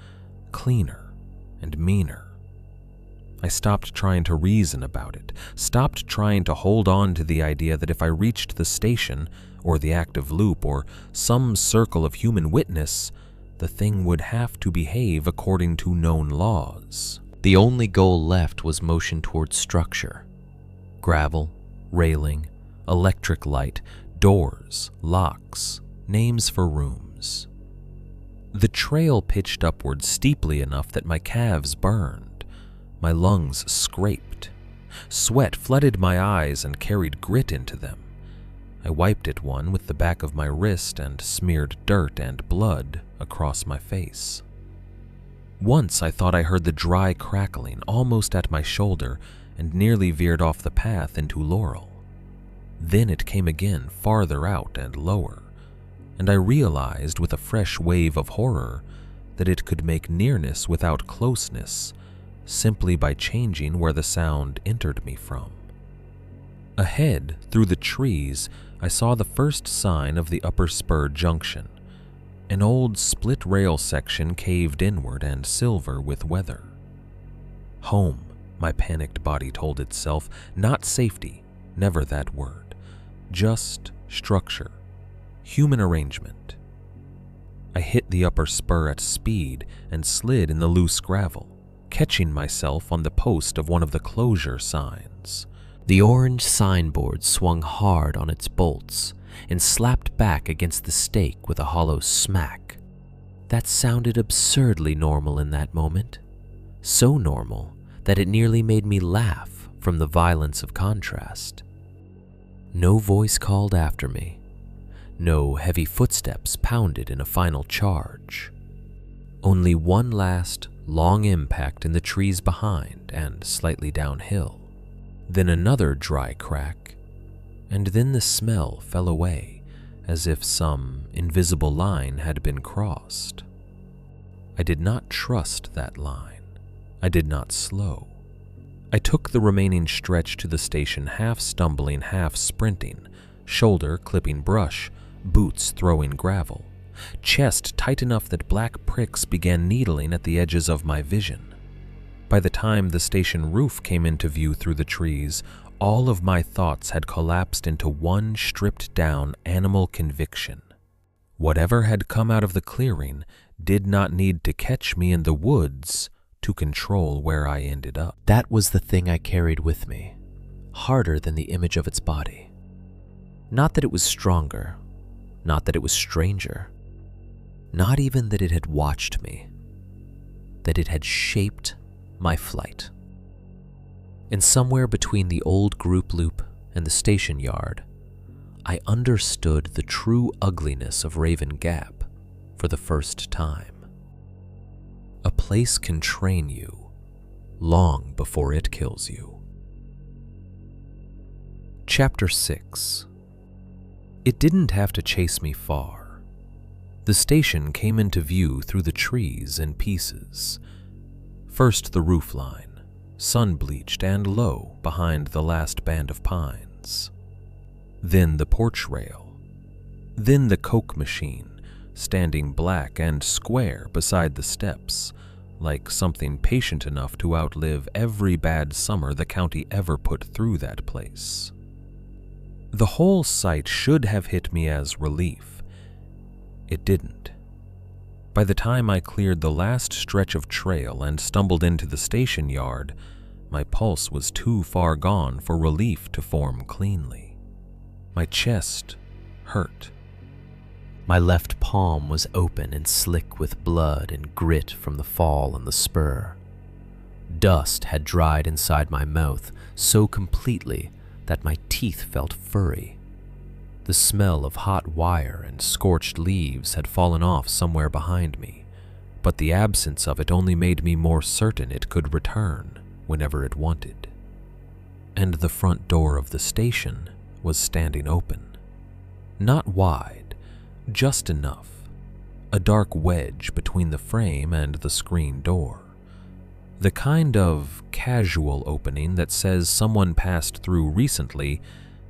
cleaner and meaner. I stopped trying to reason about it, stopped trying to hold on to the idea that if I reached the station, or the active loop, or some circle of human witness, the thing would have to behave according to known laws. The only goal left was motion towards structure. Gravel, railing, electric light, doors, locks, names for rooms. The trail pitched upward steeply enough that my calves burned. My lungs scraped. Sweat flooded my eyes and carried grit into them. I wiped at one with the back of my wrist and smeared dirt and blood across my face. Once I thought I heard the dry crackling almost at my shoulder and nearly veered off the path into Laurel. Then it came again farther out and lower, and I realized with a fresh wave of horror that it could make nearness without closeness simply by changing where the sound entered me from. Ahead, through the trees, I saw the first sign of the upper spur junction, an old split rail section caved inward and silver with weather. Home, my panicked body told itself, not safety, never that word, just structure, human arrangement. I hit the upper spur at speed and slid in the loose gravel, catching myself on the post of one of the closure signs. The orange signboard swung hard on its bolts and slapped back against the stake with a hollow smack. That sounded absurdly normal in that moment, so normal that it nearly made me laugh from the violence of contrast. No voice called after me. No heavy footsteps pounded in a final charge. Only one last, long impact in the trees behind and slightly downhill. Then another dry crack, and then the smell fell away as if some invisible line had been crossed. I did not trust that line. I did not slow. I took the remaining stretch to the station, half stumbling, half sprinting, shoulder clipping brush, boots throwing gravel, chest tight enough that black pricks began needling at the edges of my vision. By the time the station roof came into view through the trees, all of my thoughts had collapsed into one stripped-down animal conviction. Whatever had come out of the clearing did not need to catch me in the woods to control where I ended up. That was the thing I carried with me, harder than the image of its body. Not that it was stronger, not that it was stranger, not even that it had watched me, that it had shaped my flight. And somewhere between the old group loop and the station yard, I understood the true ugliness of Raven Gap for the first time. A place can train you long before it kills you. Chapter 6. It didn't have to chase me far. The station came into view through the trees in pieces. First the roofline, sun-bleached and low behind the last band of pines. Then the porch rail. Then the Coke machine, standing black and square beside the steps, like something patient enough to outlive every bad summer the county ever put through that place. The whole sight should have hit me as relief. It didn't. By the time I cleared the last stretch of trail and stumbled into the station yard, my pulse was too far gone for relief to form cleanly. My chest hurt. My left palm was open and slick with blood and grit from the fall on the spur. Dust had dried inside my mouth so completely that my teeth felt furry. The smell of hot wire and scorched leaves had fallen off somewhere behind me, but the absence of it only made me more certain it could return whenever it wanted. And the front door of the station was standing open. Not wide, just enough. A dark wedge between the frame and the screen door. The kind of casual opening that says someone passed through recently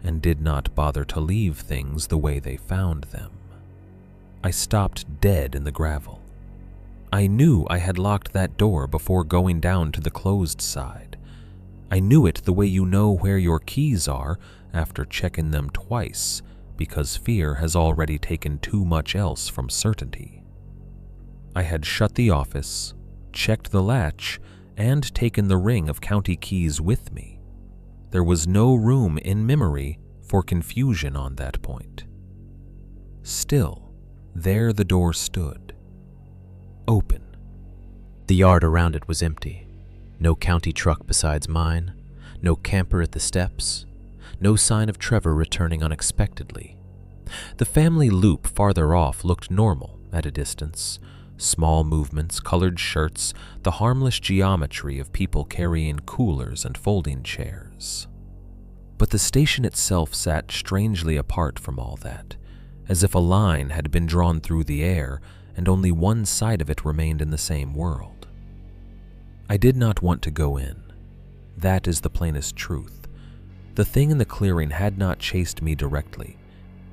and did not bother to leave things the way they found them. I stopped dead in the gravel. I knew I had locked that door before going down to the closed side. I knew it the way you know where your keys are after checking them twice, because fear has already taken too much else from certainty. I had shut the office, checked the latch, and taken the ring of county keys with me. There was no room in memory for confusion on that point. Still, there the door stood. Open. The yard around it was empty. No county truck besides mine, no camper at the steps, no sign of Trevor returning unexpectedly. The family loop farther off looked normal at a distance. Small movements, colored shirts, the harmless geometry of people carrying coolers and folding chairs. But the station itself sat strangely apart from all that, as if a line had been drawn through the air and only one side of it remained in the same world. I did not want to go in. That is the plainest truth. The thing in the clearing had not chased me directly.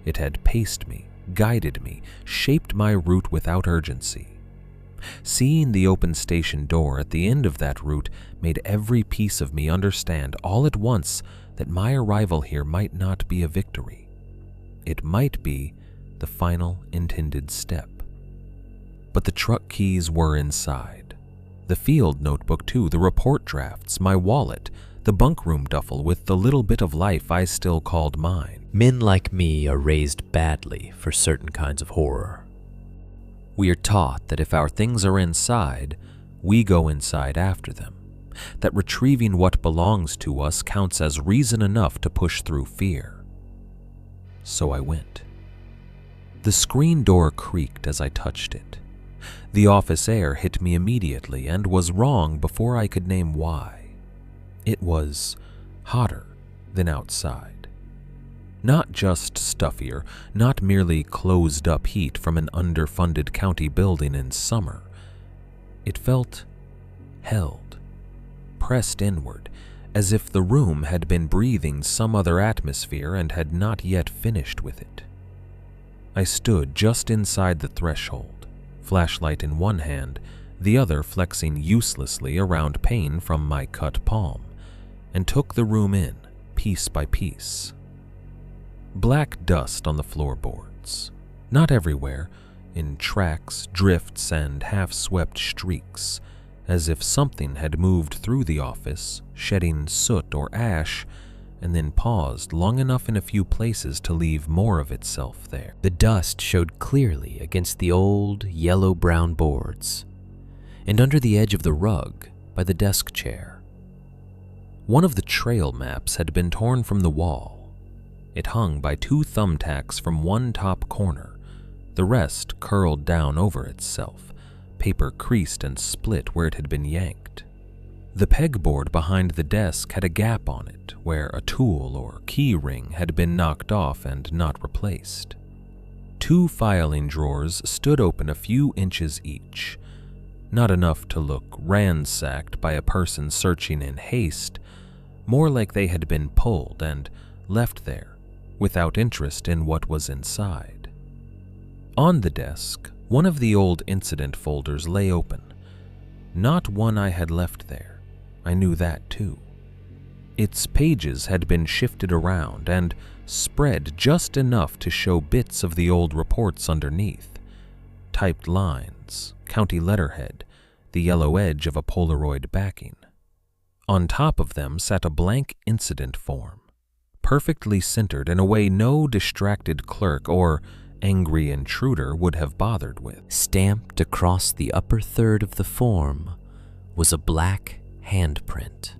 It had paced me, guided me, shaped my route without urgency. Seeing the open station door at the end of that route made every piece of me understand all at once that my arrival here might not be a victory. It might be the final intended step. But the truck keys were inside. The field notebook too, the report drafts, my wallet, the bunkroom duffel with the little bit of life I still called mine. Men like me are raised badly for certain kinds of horror. We are taught that if our things are inside, we go inside after them, that retrieving what belongs to us counts as reason enough to push through fear. So I went. The screen door creaked as I touched it. The office air hit me immediately and was wrong before I could name why. It was hotter than outside. Not just stuffier, not merely closed-up heat from an underfunded county building in summer. It felt held, pressed inward, as if the room had been breathing some other atmosphere and had not yet finished with it. I stood just inside the threshold, flashlight in one hand, the other flexing uselessly around pain from my cut palm, and took the room in, piece by piece. Black dust on the floorboards, not everywhere, in tracks, drifts, and half-swept streaks, as if something had moved through the office, shedding soot or ash, and then paused long enough in a few places to leave more of itself there. The dust showed clearly against the old yellow-brown boards, and under the edge of the rug by the desk chair. One of the trail maps had been torn from the wall. It hung by 2 thumbtacks from one top corner, the rest curled down over itself, paper creased and split where it had been yanked. The pegboard behind the desk had a gap on it where a tool or key ring had been knocked off and not replaced. 2 filing drawers stood open a few inches each, not enough to look ransacked by a person searching in haste, more like they had been pulled and left there without interest in what was inside. On the desk, one of the old incident folders lay open. Not one I had left there. I knew that too. Its pages had been shifted around and spread just enough to show bits of the old reports underneath. Typed lines, county letterhead, the yellow edge of a Polaroid backing. On top of them sat a blank incident form, perfectly centered in a way no distracted clerk or angry intruder would have bothered with. Stamped across the upper third of the form was a black handprint.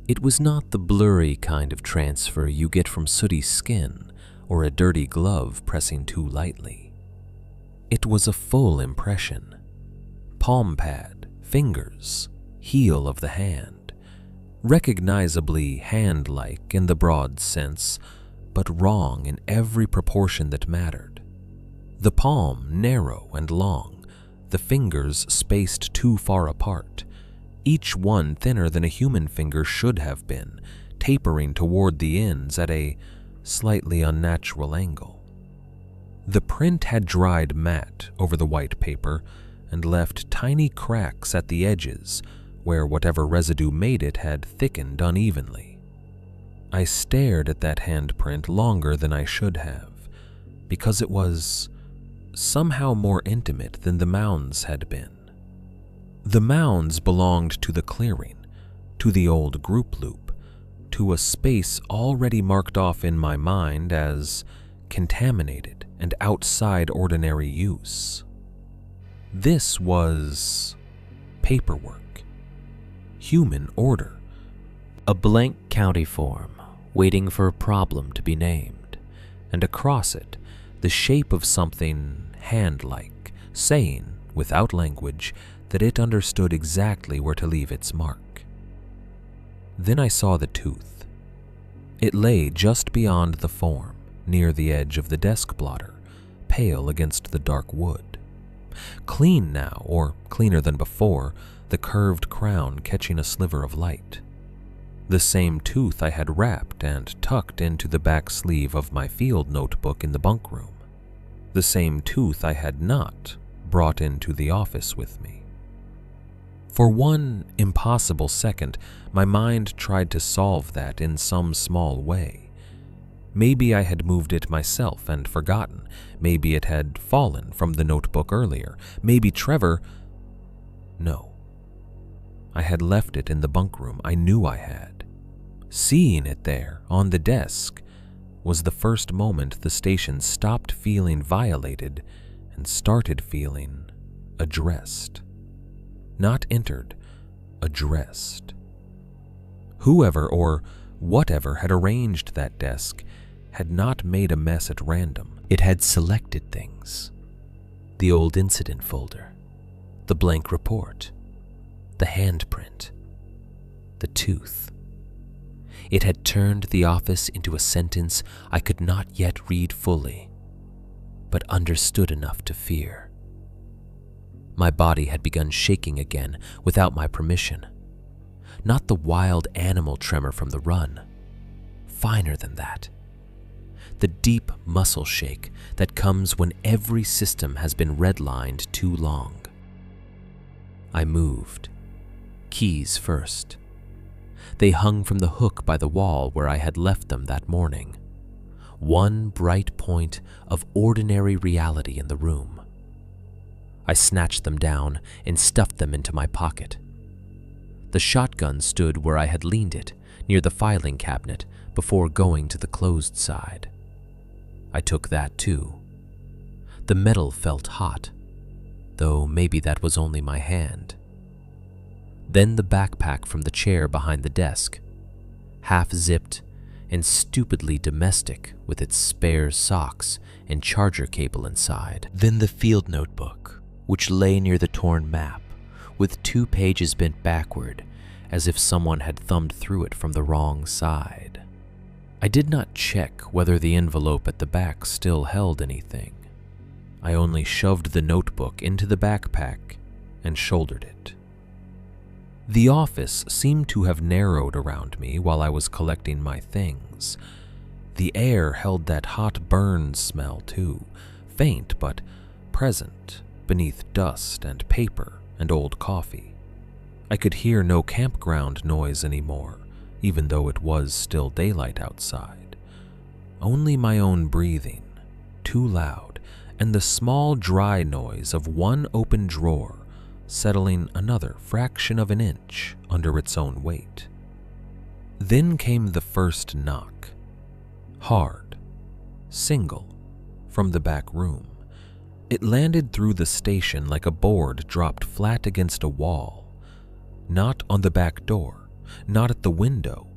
It was not the blurry kind of transfer you get from sooty skin or a dirty glove pressing too lightly. It was a full impression. Palm pad, fingers, heel of the hand, recognizably hand-like in the broad sense, but wrong in every proportion that mattered. The palm narrow and long, the fingers spaced too far apart, each one thinner than a human finger should have been, tapering toward the ends at a slightly unnatural angle. The print had dried matte over the white paper and left tiny cracks at the edges where whatever residue made it had thickened unevenly. I stared at that handprint longer than I should have, because it was somehow more intimate than the mounds had been. The mounds belonged to the clearing, to the old group loop, to a space already marked off in my mind as contaminated and outside ordinary use. This was paperwork, human order, a blank county form waiting for a problem to be named, and across it the shape of something hand-like, saying, without language, that it understood exactly where to leave its mark. Then I saw the tooth. It lay just beyond the form, near the edge of the desk blotter, pale against the dark wood. Clean now, or cleaner than before, the curved crown catching a sliver of light. The same tooth I had wrapped and tucked into the back sleeve of my field notebook in the bunk room. The same tooth I had not brought into the office with me. For one impossible second, my mind tried to solve that in some small way. Maybe I had moved it myself and forgotten. Maybe it had fallen from the notebook earlier. Maybe Trevor... No. I had left it in the bunk room. I knew I had. Seeing it there, on the desk, was the first moment the station stopped feeling violated and started feeling addressed. Not entered, addressed. Whoever or whatever had arranged that desk had not made a mess at random. It had selected things. The old incident folder, the blank report, the handprint, the tooth. It had turned the office into a sentence I could not yet read fully, but understood enough to fear. My body had begun shaking again without my permission. Not the wild animal tremor from the run. Finer than that. The deep muscle shake that comes when every system has been redlined too long. I moved. Keys first. They hung from the hook by the wall where I had left them that morning. One bright point of ordinary reality in the room. I snatched them down and stuffed them into my pocket. The shotgun stood where I had leaned it, near the filing cabinet, before going to the closed side. I took that too. The metal felt hot, though maybe that was only my hand. Then the backpack from the chair behind the desk, half-zipped and stupidly domestic with its spare socks and charger cable inside. Then the field notebook, which lay near the torn map, with 2 pages bent backward as if someone had thumbed through it from the wrong side. I did not check whether the envelope at the back still held anything. I only shoved the notebook into the backpack and shouldered it. The office seemed to have narrowed around me while I was collecting my things. The air held that hot burn smell too, faint but present beneath dust and paper and old coffee. I could hear no campground noise anymore, even though it was still daylight outside. Only my own breathing, too loud, and the small dry noise of one open drawer settling another fraction of an inch under its own weight. Then came the first knock. Hard, single, from the back room. It landed through the station like a board dropped flat against a wall. Not on the back door, not at the window.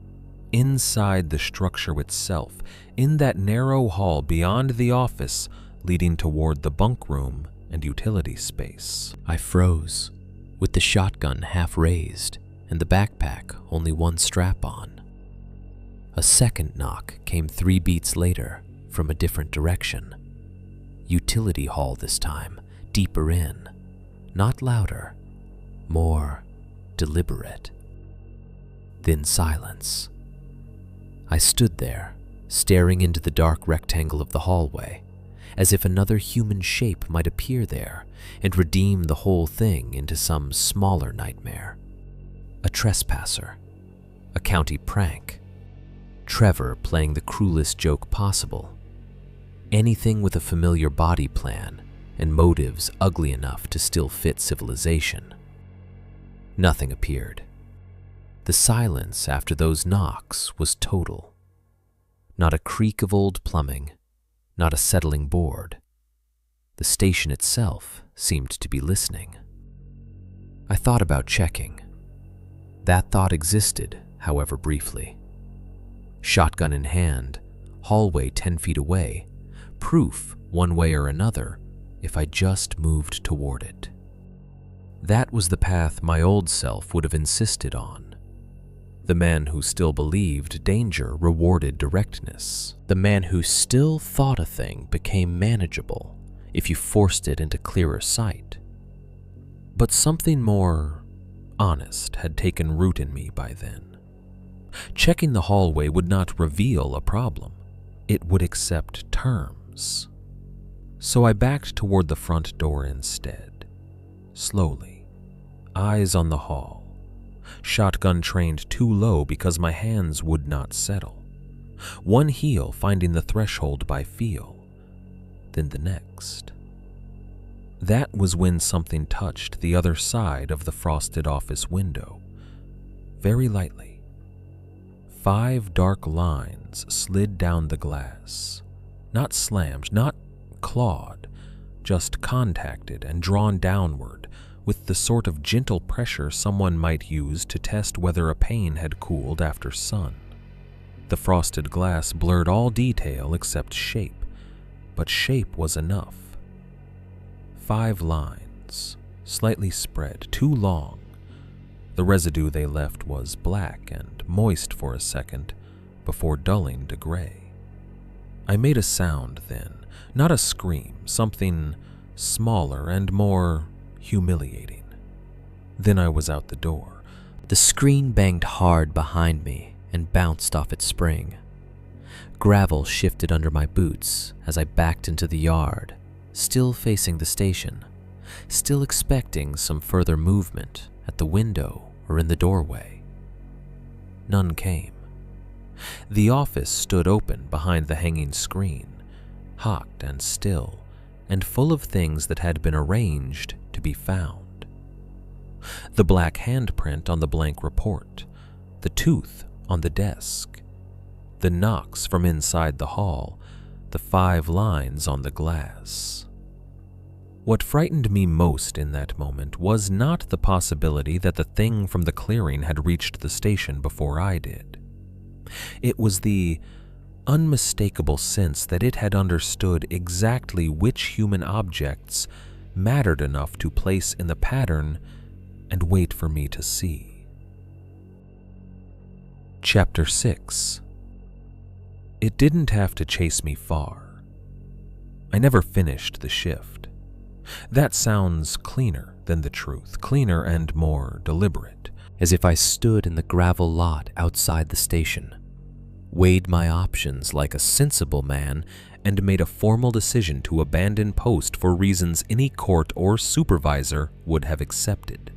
Inside the structure itself, in that narrow hall beyond the office leading toward the bunk room and utility space. I froze, with the shotgun half raised and the backpack only one strap on. A second knock came 3 beats later from a different direction. Utility hall this time, deeper in, not louder, more deliberate. Then silence. I stood there, staring into the dark rectangle of the hallway, as if another human shape might appear there and redeem the whole thing into some smaller nightmare. A trespasser, a county prank, Trevor playing the cruelest joke possible. Anything with a familiar body plan and motives ugly enough to still fit civilization. Nothing appeared. The silence after those knocks was total. Not a creak of old plumbing, not a settling board. The station itself seemed to be listening. I thought about checking. That thought existed, however briefly. Shotgun in hand, hallway 10 feet away, proof one way or another if I just moved toward it. That was the path my old self would have insisted on. The man who still believed danger rewarded directness. The man who still thought a thing became manageable if you forced it into clearer sight. But something more honest had taken root in me by then. Checking the hallway would not reveal a problem. It would accept terms. So I backed toward the front door instead, slowly, eyes on the hall. Shotgun trained too low because my hands would not settle. One heel finding the threshold by feel, then the next. That was when something touched the other side of the frosted office window, very lightly. 5 dark lines slid down the glass, not slammed, not clawed, just contacted and drawn downward with the sort of gentle pressure someone might use to test whether a pane had cooled after sun. The frosted glass blurred all detail except shape, but shape was enough. 5 lines, slightly spread, too long. The residue they left was black and moist for a second before dulling to gray. I made a sound then, not a scream, something smaller and more humiliating. Then I was out the door. The screen banged hard behind me and bounced off its spring. Gravel shifted under my boots as I backed into the yard, still facing the station, still expecting some further movement at the window or in the doorway. None came. The office stood open behind the hanging screen, hot and still, and full of things that had been arranged to be found. The black handprint on the blank report, the tooth on the desk, the knocks from inside the hall, the 5 lines on the glass. What frightened me most in that moment was not the possibility that the thing from the clearing had reached the station before I did. It was the unmistakable sense that it had understood exactly which human objects mattered enough to place in the pattern and wait for me to see. Chapter 6. It didn't have to chase me far. I never finished the shift. That sounds cleaner than the truth, cleaner and more deliberate. As if I stood in the gravel lot outside the station, weighed my options like a sensible man, and made a formal decision to abandon post for reasons any court or supervisor would have accepted.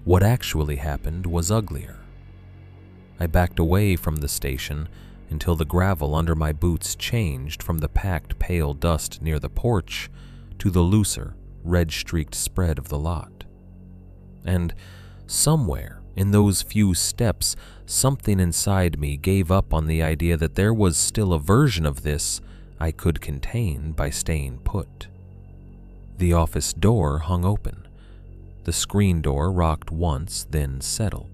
What actually happened was uglier. I backed away from the station until the gravel under my boots changed from the packed pale dust near the porch to the looser, red-streaked spread of the lot. And somewhere in those few steps, something inside me gave up on the idea that there was still a version of this I could contain by staying put. The office door hung open. The screen door rocked once, then settled.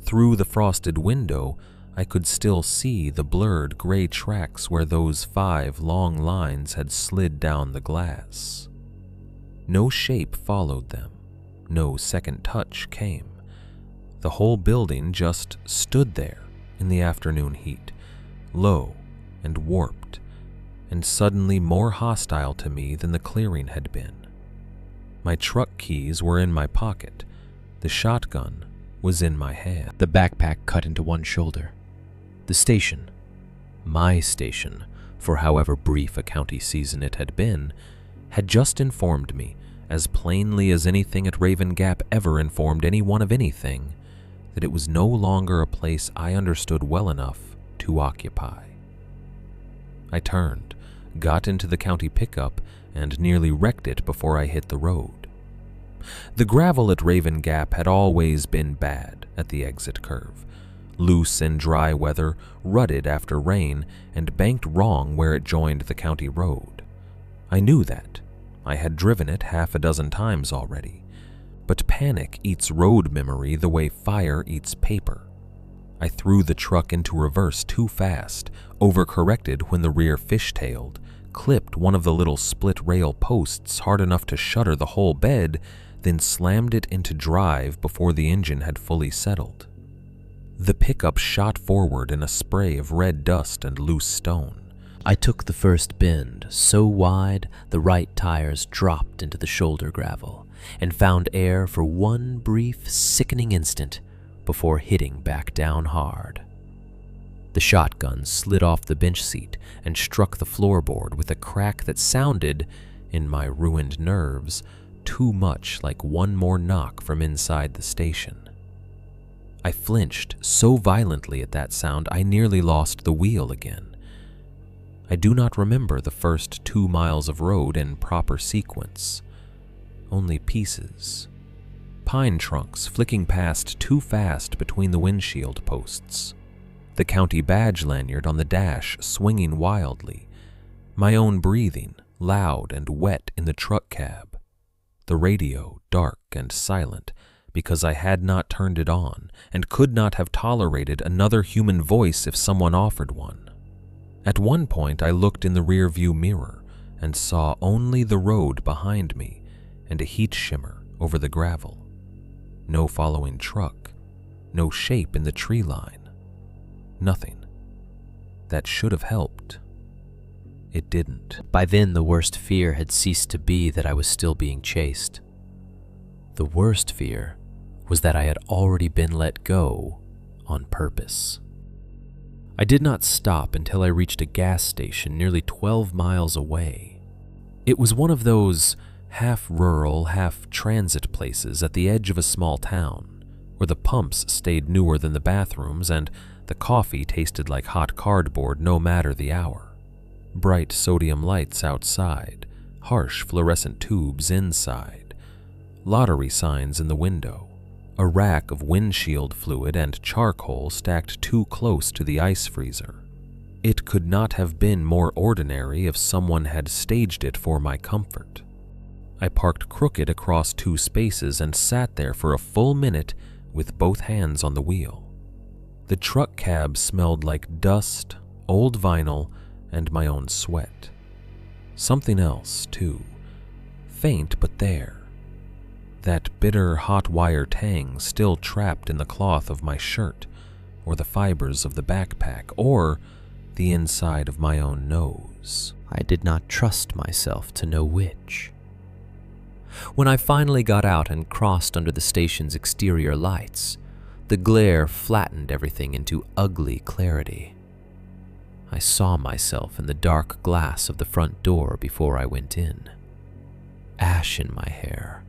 Through the frosted window, I could still see the blurred gray tracks where those 5 long lines had slid down the glass. No shape followed them. No second touch came. The whole building just stood there in the afternoon heat, low and warped, and suddenly more hostile to me than the clearing had been. My truck keys were in my pocket. The shotgun was in my hand. The backpack cut into one shoulder. The station, my station, for however brief a county season it had been, had just informed me, as plainly as anything at Raven Gap ever informed anyone of anything, that it was no longer a place I understood well enough to occupy. I turned, got into the county pickup, and nearly wrecked it before I hit the road. The gravel at Raven Gap had always been bad at the exit curve, loose in dry weather, rutted after rain, and banked wrong where it joined the county road. I knew that. I had driven it 6 times already. But panic eats road memory the way fire eats paper. I threw the truck into reverse too fast, overcorrected when the rear fishtailed, clipped one of the little split rail posts hard enough to shutter the whole bed, then slammed it into drive before the engine had fully settled. The pickup shot forward in a spray of red dust and loose stone. I took the first bend so wide the right tires dropped into the shoulder gravel, and found air for one brief, sickening instant before hitting back down hard. The shotgun slid off the bench seat and struck the floorboard with a crack that sounded, in my ruined nerves, too much like one more knock from inside the station. I flinched so violently at that sound I nearly lost the wheel again. I do not remember the first 2 miles of road in proper sequence. Only pieces. Pine trunks flicking past too fast between the windshield posts. The county badge lanyard on the dash swinging wildly. My own breathing, loud and wet in the truck cab. The radio dark and silent because I had not turned it on and could not have tolerated another human voice if someone offered one. At one point I looked in the rear view mirror and saw only the road behind me and a heat shimmer over the gravel. No following truck, no shape in the tree line. Nothing. That should have helped. It didn't. By then the worst fear had ceased to be that I was still being chased. The worst fear was that I had already been let go on purpose. I did not stop until I reached a gas station nearly 12 miles away. It was one of those half-rural, half-transit places at the edge of a small town, where the pumps stayed newer than the bathrooms and the coffee tasted like hot cardboard no matter the hour. Bright sodium lights outside, harsh fluorescent tubes inside, lottery signs in the window, a rack of windshield fluid and charcoal stacked too close to the ice freezer. It could not have been more ordinary if someone had staged it for my comfort. I parked crooked across 2 spaces and sat there for a full minute with both hands on the wheel. The truck cab smelled like dust, old vinyl, and my own sweat. Something else, too. Faint, but there. That bitter hot wire tang still trapped in the cloth of my shirt, or the fibers of the backpack, or the inside of my own nose. I did not trust myself to know which. When I finally got out and crossed under the station's exterior lights, the glare flattened everything into ugly clarity. I saw myself in the dark glass of the front door before I went in. Ash in my hair,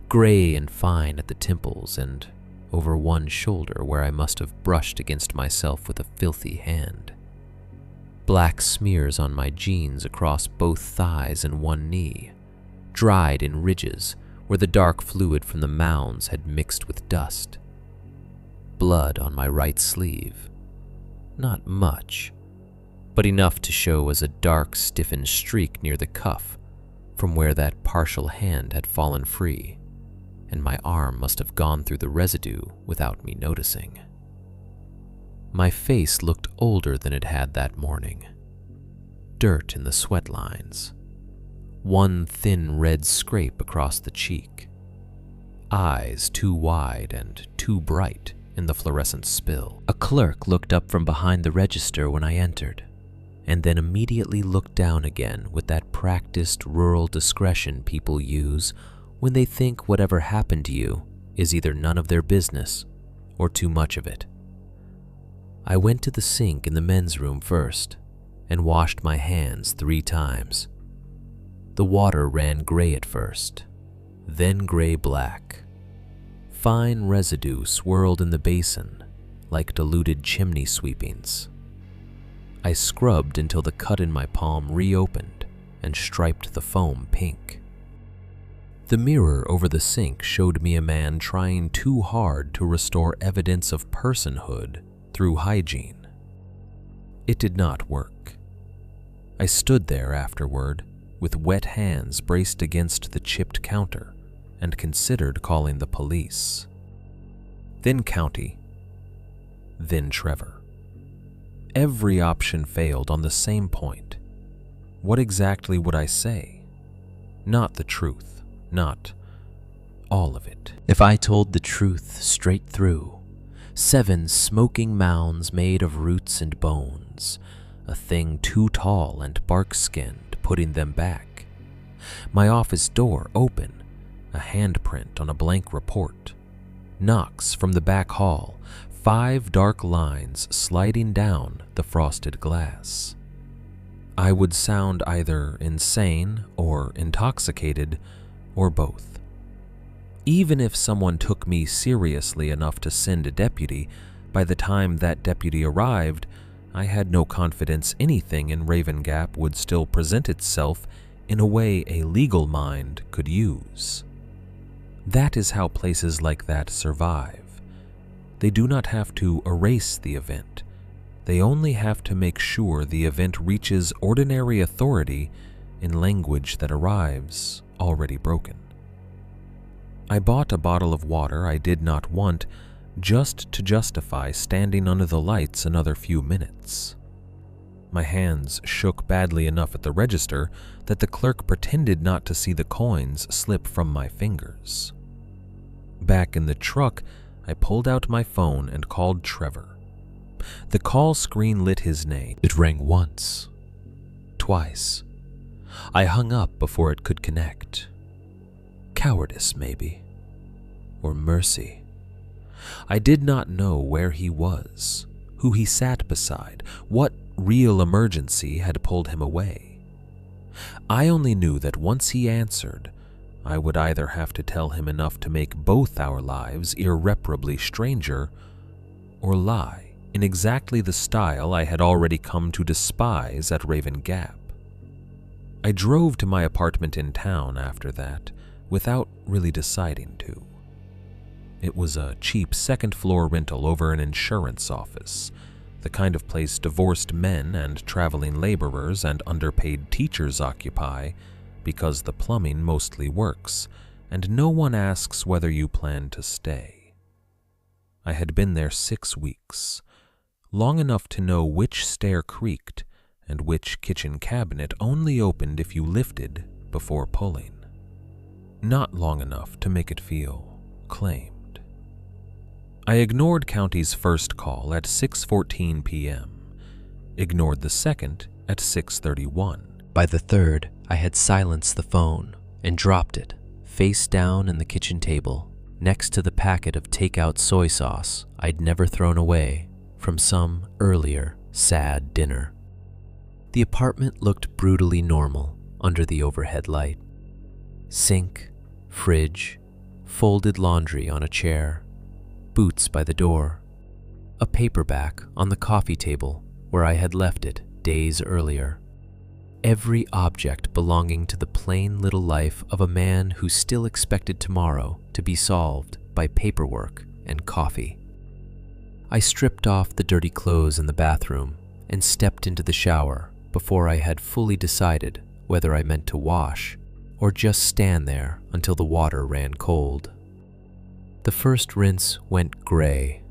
gray and fine at the temples and over one shoulder where I must have brushed against myself with a filthy hand. Black smears on my jeans across both thighs and one knee, dried in ridges where the dark fluid from the mounds had mixed with dust. Blood on my right sleeve. Not much, but enough to show as a dark, stiffened streak near the cuff from where that partial hand had fallen free, and my arm must have gone through the residue without me noticing. My face looked older than it had that morning. Dirt in the sweat lines. One thin red scrape across the cheek. Eyes too wide and too bright in the fluorescent spill. A clerk looked up from behind the register when I entered, and then immediately looked down again with that practiced rural discretion people use when they think whatever happened to you is either none of their business or too much of it. I went to the sink in the men's room first and washed my hands 3 times. The water ran gray at first, then gray-black. Fine residue swirled in the basin like diluted chimney sweepings. I scrubbed until the cut in my palm reopened and striped the foam pink. The mirror over the sink showed me a man trying too hard to restore evidence of personhood through hygiene. It did not work. I stood there afterward with wet hands braced against the chipped counter and considered calling the police. Then County. Then Trevor. Every option failed on the same point. What exactly would I say? Not the truth, not all of it. If I told the truth straight through, 7 smoking mounds made of roots and bones, a thing too tall and bark-skinned, putting them back. My office door open, a handprint on a blank report. Knocks from the back hall, 5 dark lines sliding down the frosted glass. I would sound either insane or intoxicated, or both. Even if someone took me seriously enough to send a deputy, by the time that deputy arrived, I had no confidence anything in Raven Gap would still present itself in a way a legal mind could use. That is how places like that survive. They do not have to erase the event. They only have to make sure the event reaches ordinary authority in language that arrives already broken. I bought a bottle of water I did not want just to justify standing under the lights another few minutes. My hands shook badly enough at the register that the clerk pretended not to see the coins slip from my fingers. Back in the truck, I pulled out my phone and called Trevor. The call screen lit his name. It rang once, twice. I hung up before it could connect. Cowardice, maybe, or mercy. I did not know where he was, who he sat beside, what real emergency had pulled him away. I only knew that once he answered, I would either have to tell him enough to make both our lives irreparably stranger, or lie in exactly the style I had already come to despise at Raven Gap. I drove to my apartment in town after that, without really deciding to. It was a cheap second-floor rental over an insurance office, the kind of place divorced men and traveling laborers and underpaid teachers occupy because the plumbing mostly works, and no one asks whether you plan to stay. I had been there 6 weeks, long enough to know which stair creaked and which kitchen cabinet only opened if you lifted before pulling. Not long enough to make it feel claimed. I ignored County's first call at 6:14 p.m., ignored the second at 6:31. By the third, I had silenced the phone and dropped it face down in the kitchen table next to the packet of takeout soy sauce I'd never thrown away from some earlier sad dinner. The apartment looked brutally normal under the overhead light. Sink, fridge, folded laundry on a chair, boots by the door, a paperback on the coffee table where I had left it days earlier. Every object belonging to the plain little life of a man who still expected tomorrow to be solved by paperwork and coffee. I stripped off the dirty clothes in the bathroom and stepped into the shower before I had fully decided whether I meant to wash or just stand there until the water ran cold. The first rinse went gray.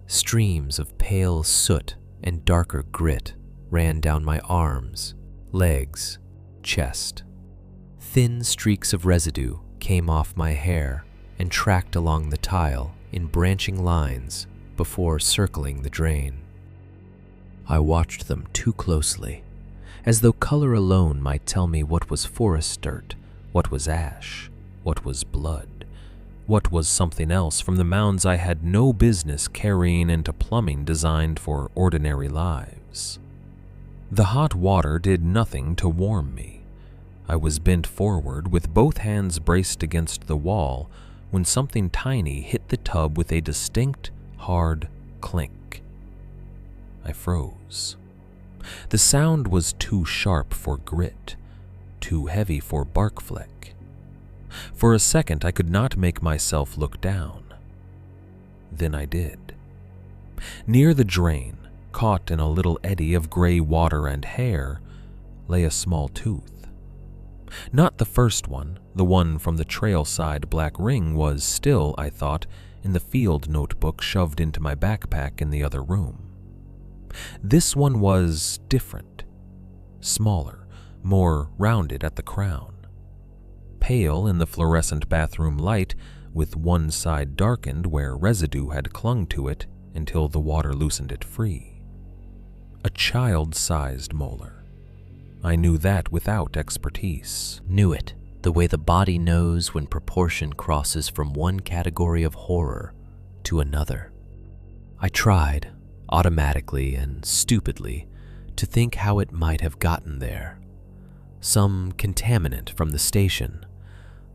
Streams of pale soot and darker grit ran down my arms, legs, chest. Thin streaks of residue came off my hair and tracked along the tile in branching lines before circling the drain. I watched them too closely, as though color alone might tell me what was forest dirt, what was ash, what was blood, what was something else from the mounds I had no business carrying into plumbing designed for ordinary lives. The hot water did nothing to warm me. I was bent forward with both hands braced against the wall when something tiny hit the tub with a distinct, hard clink. I froze. The sound was too sharp for grit, too heavy for bark fleck. For a second, I could not make myself look down. Then I did. Near the drain, caught in a little eddy of gray water and hair, lay a small tooth. Not the first one, the one from the trail-side black ring was still, I thought, in the field notebook shoved into my backpack in the other room. This one was different, smaller, more rounded at the crown. Pale in the fluorescent bathroom light, with one side darkened where residue had clung to it until the water loosened it free. A child-sized molar. I knew that without expertise. Knew it the way the body knows when proportion crosses from one category of horror to another. I tried, automatically and stupidly, to think how it might have gotten there. Some contaminant from the station,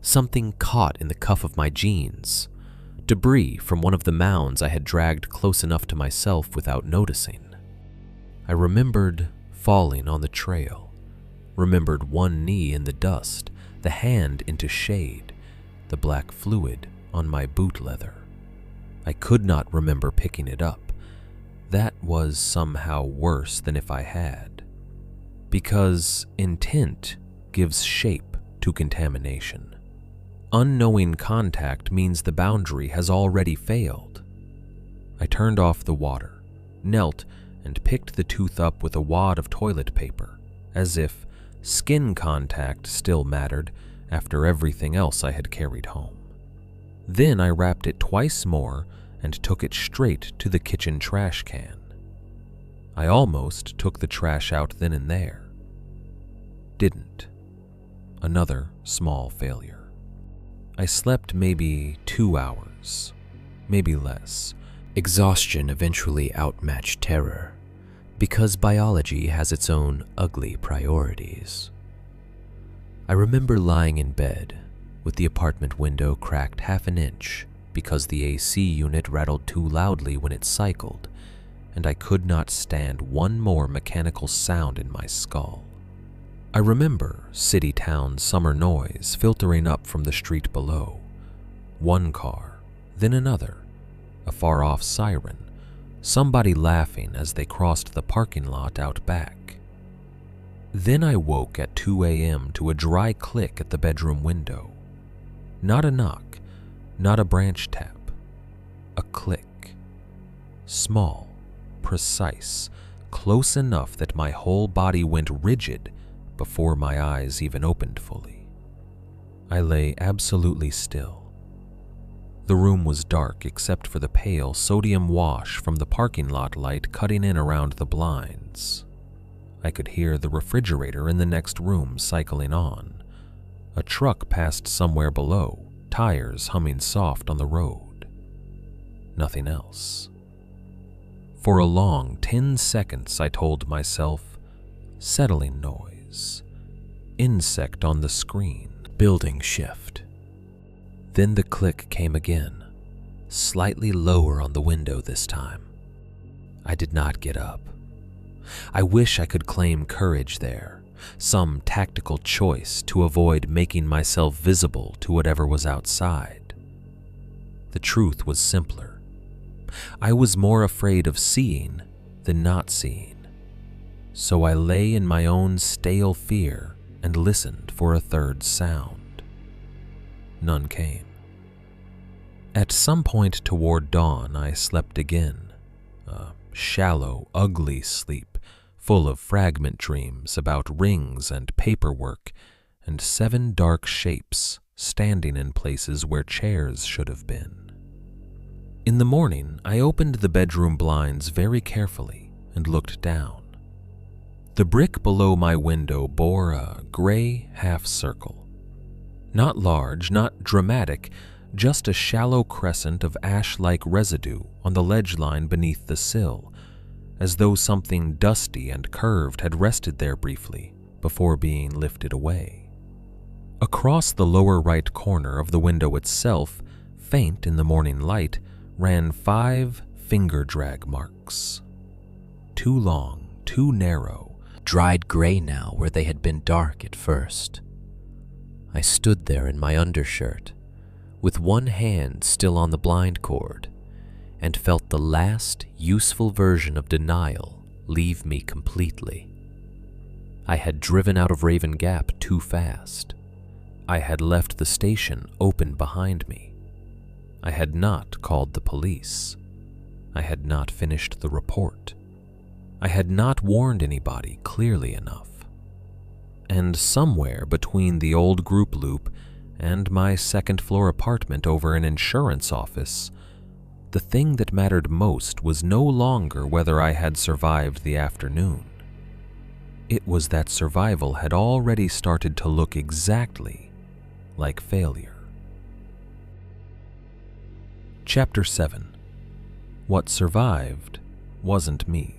something caught in the cuff of my jeans, debris from one of the mounds I had dragged close enough to myself without noticing. I remembered falling on the trail, remembered one knee in the dust, the hand into shade, the black fluid on my boot leather. I could not remember picking it up. That was somehow worse than if I had, because intent gives shape to contamination. Unknowing contact means the boundary has already failed. I turned off the water, knelt, and picked the tooth up with a wad of toilet paper, as if skin contact still mattered after everything else I had carried home. Then I wrapped it twice more and took it straight to the kitchen trash can. I almost took the trash out then and there. Didn't. Another small failure. I slept maybe 2 hours, maybe less. Exhaustion eventually outmatched terror, because biology has its own ugly priorities. I remember lying in bed, with the apartment window cracked half an inch because the AC unit rattled too loudly when it cycled, and I could not stand one more mechanical sound in my skull. I remember city-town summer noise filtering up from the street below. One car, then another, a far-off siren, somebody laughing as they crossed the parking lot out back. Then I woke at 2 a.m. to a dry click at the bedroom window. Not a knock, not a branch tap, a click. Small, precise, close enough that my whole body went rigid before my eyes even opened fully. I lay absolutely still. The room was dark except for the pale sodium wash from the parking lot light cutting in around the blinds. I could hear the refrigerator in the next room cycling on. A truck passed somewhere below, tires humming soft on the road. Nothing else. For a long 10 seconds I told myself, settling noise, insect on the screen, building shift. Then the click came again, slightly lower on the window this time. I did not get up. I wish I could claim courage there, some tactical choice to avoid making myself visible to whatever was outside. The truth was simpler. I was more afraid of seeing than not seeing. So I lay in my own stale fear and listened for a third sound. None came. At some point toward dawn, I slept again, a shallow, ugly sleep full of fragment dreams about rings and paperwork and 7 dark shapes standing in places where chairs should have been. In the morning, I opened the bedroom blinds very carefully and looked down. The brick below my window bore a gray half-circle. Not large, not dramatic, just a shallow crescent of ash-like residue on the ledge line beneath the sill, as though something dusty and curved had rested there briefly before being lifted away. Across the lower right corner of the window itself, faint in the morning light, ran 5 finger drag marks. Too long, too narrow, dried gray now where they had been dark at first. I stood there in my undershirt, with one hand still on the blind cord, and felt the last useful version of denial leave me completely. I had driven out of Raven Gap too fast. I had left the station open behind me. I had not called the police. I had not finished the report. I had not warned anybody clearly enough. And somewhere between the old group loop and my second-floor apartment over an insurance office, the thing that mattered most was no longer whether I had survived the afternoon. It was that survival had already started to look exactly like failure. Chapter 7. What survived wasn't me.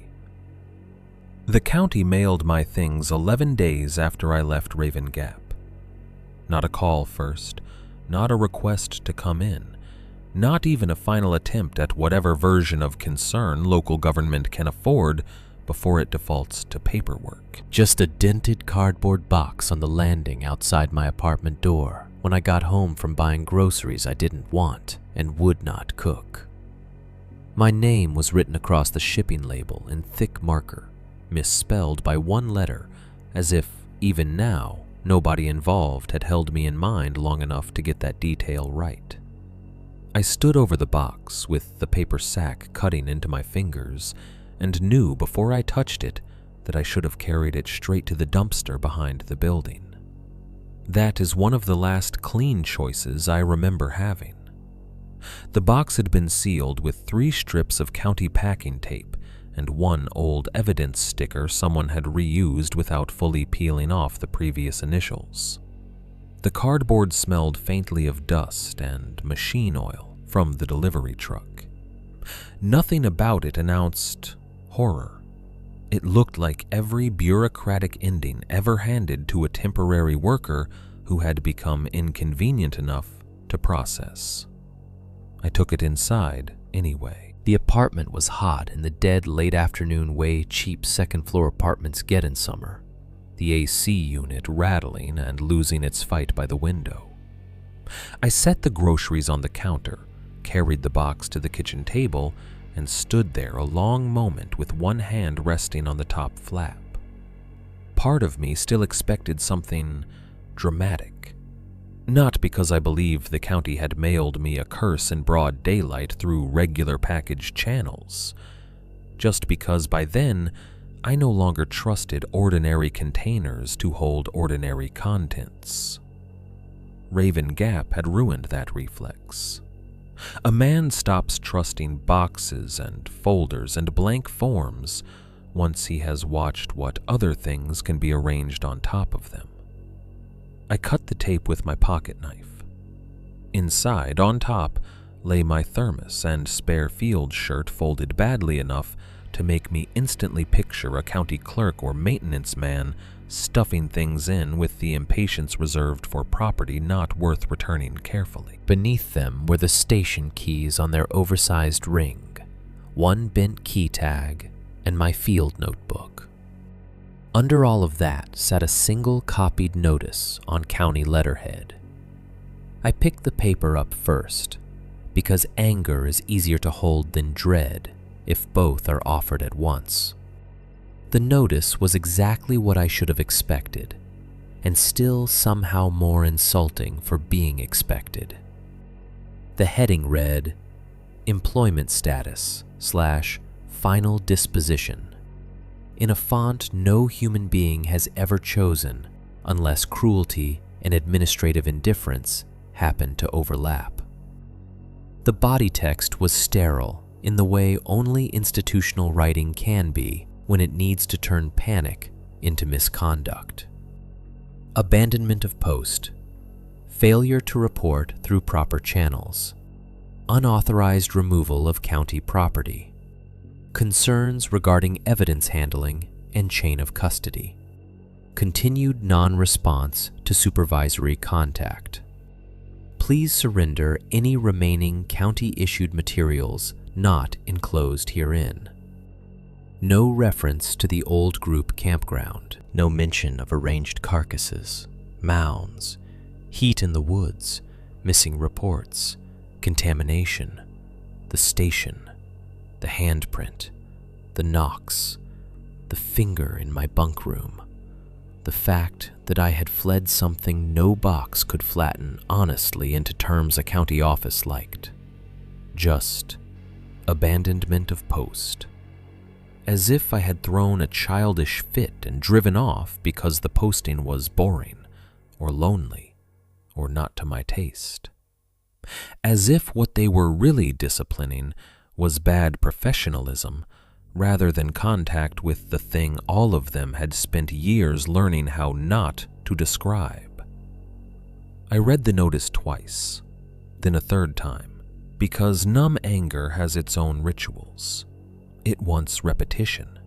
The county mailed my things 11 days after I left Raven Gap. Not a call first, not a request to come in, not even a final attempt at whatever version of concern local government can afford before it defaults to paperwork. Just a dented cardboard box on the landing outside my apartment door when I got home from buying groceries I didn't want and would not cook. My name was written across the shipping label in thick marker, misspelled by 1 letter, as if, even now, nobody involved had held me in mind long enough to get that detail right. I stood over the box with the paper sack cutting into my fingers and knew before I touched it that I should have carried it straight to the dumpster behind the building. That is one of the last clean choices I remember having. The box had been sealed with 3 strips of county packing tape and 1 old evidence sticker someone had reused without fully peeling off the previous initials. The cardboard smelled faintly of dust and machine oil from the delivery truck. Nothing about it announced horror. It looked like every bureaucratic ending ever handed to a temporary worker who had become inconvenient enough to process. I took it inside anyway. The apartment was hot in the dead late afternoon way cheap second-floor apartments get in summer, the AC unit rattling and losing its fight by the window. I set the groceries on the counter, carried the box to the kitchen table, and stood there a long moment with one hand resting on the top flap. Part of me still expected something dramatic. Not because I believed the county had mailed me a curse in broad daylight through regular package channels, just because by then I no longer trusted ordinary containers to hold ordinary contents. Raven Gap had ruined that reflex. A man stops trusting boxes and folders and blank forms once he has watched what other things can be arranged on top of them. I cut the tape with my pocket knife. Inside, on top, lay my thermos and spare field shirt folded badly enough to make me instantly picture a county clerk or maintenance man stuffing things in with the impatience reserved for property not worth returning carefully. Beneath them were the station keys on their oversized ring, one bent key tag, and my field notebook. Under all of that sat a single copied notice on county letterhead. I picked the paper up first, because anger is easier to hold than dread if both are offered at once. The notice was exactly what I should have expected, and still somehow more insulting for being expected. The heading read, "Employment Status / Final Disposition," in a font no human being has ever chosen unless cruelty and administrative indifference happen to overlap. The body text was sterile in the way only institutional writing can be when it needs to turn panic into misconduct. Abandonment of post, failure to report through proper channels, unauthorized removal of county property, concerns regarding evidence handling and chain of custody, continued non-response to supervisory contact. Please surrender any remaining county-issued materials not enclosed herein. No reference to the old group campground, no mention of arranged carcasses, mounds, heat in the woods, missing reports, contamination, the station, the handprint, the knocks, the finger in my bunk room, the fact that I had fled something no box could flatten honestly into terms a county office liked. Just abandonment of post. As if I had thrown a childish fit and driven off because the posting was boring, or lonely, or not to my taste. As if what they were really disciplining was bad professionalism, rather than contact with the thing all of them had spent years learning how not to describe. I read the notice twice, then a third time, because numb anger has its own rituals. It wants repetition.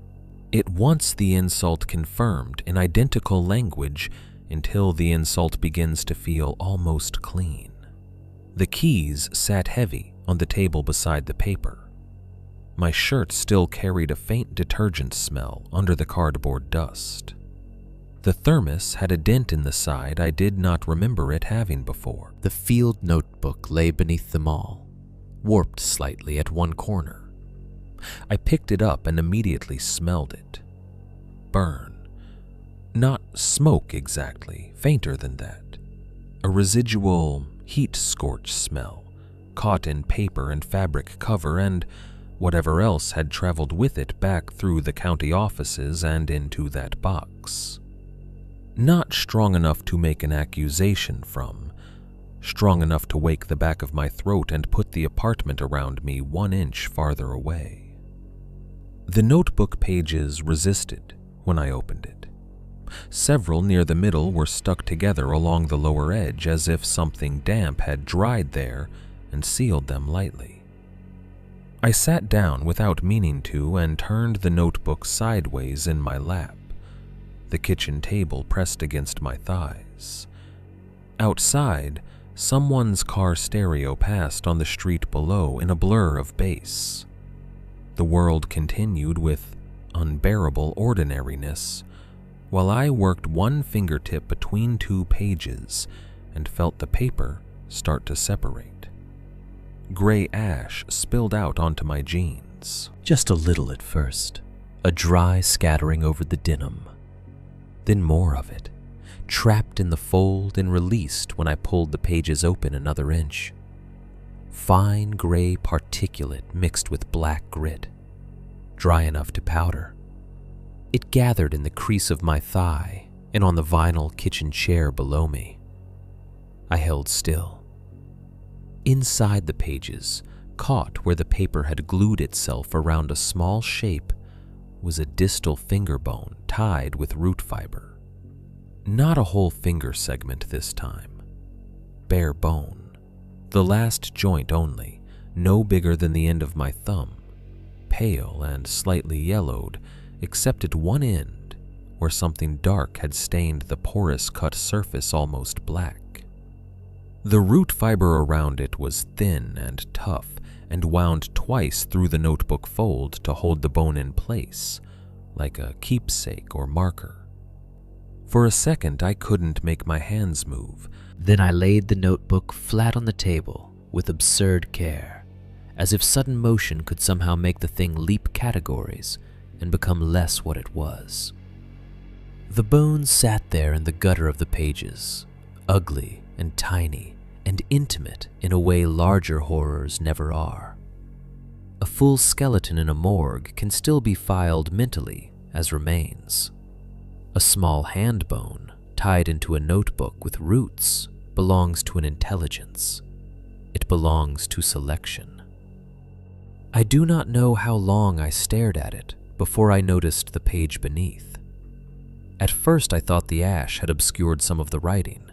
It wants the insult confirmed in identical language until the insult begins to feel almost clean. The keys sat heavy on the table beside the paper. My shirt still carried a faint detergent smell under the cardboard dust. The thermos had a dent in the side I did not remember it having before. The field notebook lay beneath them all, warped slightly at one corner. I picked it up and immediately smelled it. Burn. Not smoke exactly, fainter than that. A residual heat-scorched smell, caught in paper and fabric cover and whatever else had traveled with it back through the county offices and into that box. Not strong enough to make an accusation from, strong enough to wake the back of my throat and put the apartment around me 1 inch farther away. The notebook pages resisted when I opened it. Several near the middle were stuck together along the lower edge as if something damp had dried there and sealed them lightly. I sat down without meaning to and turned the notebook sideways in my lap, the kitchen table pressed against my thighs. Outside, someone's car stereo passed on the street below in a blur of bass. The world continued with unbearable ordinariness, while I worked one fingertip between 2 pages and felt the paper start to separate. Gray ash spilled out onto my jeans. Just a little at first, a dry scattering over the denim. Then more of it, trapped in the fold and released when I pulled the pages open another inch. Fine gray particulate mixed with black grit, dry enough to powder. It gathered in the crease of my thigh and on the vinyl kitchen chair below me. I held still. Inside the pages, caught where the paper had glued itself around a small shape, was a distal finger bone tied with root fiber. Not a whole finger segment this time. Bare bone. The last joint only, no bigger than the end of my thumb, pale and slightly yellowed, except at one end, where something dark had stained the porous cut surface almost black. The root fiber around it was thin and tough, and wound twice through the notebook fold to hold the bone in place, like a keepsake or marker. For a second, I couldn't make my hands move. Then I laid the notebook flat on the table with absurd care, as if sudden motion could somehow make the thing leap categories and become less what it was. The bones sat there in the gutter of the pages, ugly and tiny and intimate in a way larger horrors never are. A full skeleton in a morgue can still be filed mentally as remains. A small hand bone tied into a notebook with roots belongs to an intelligence. It belongs to selection. I do not know how long I stared at it before I noticed the page beneath. At first I thought the ash had obscured some of the writing.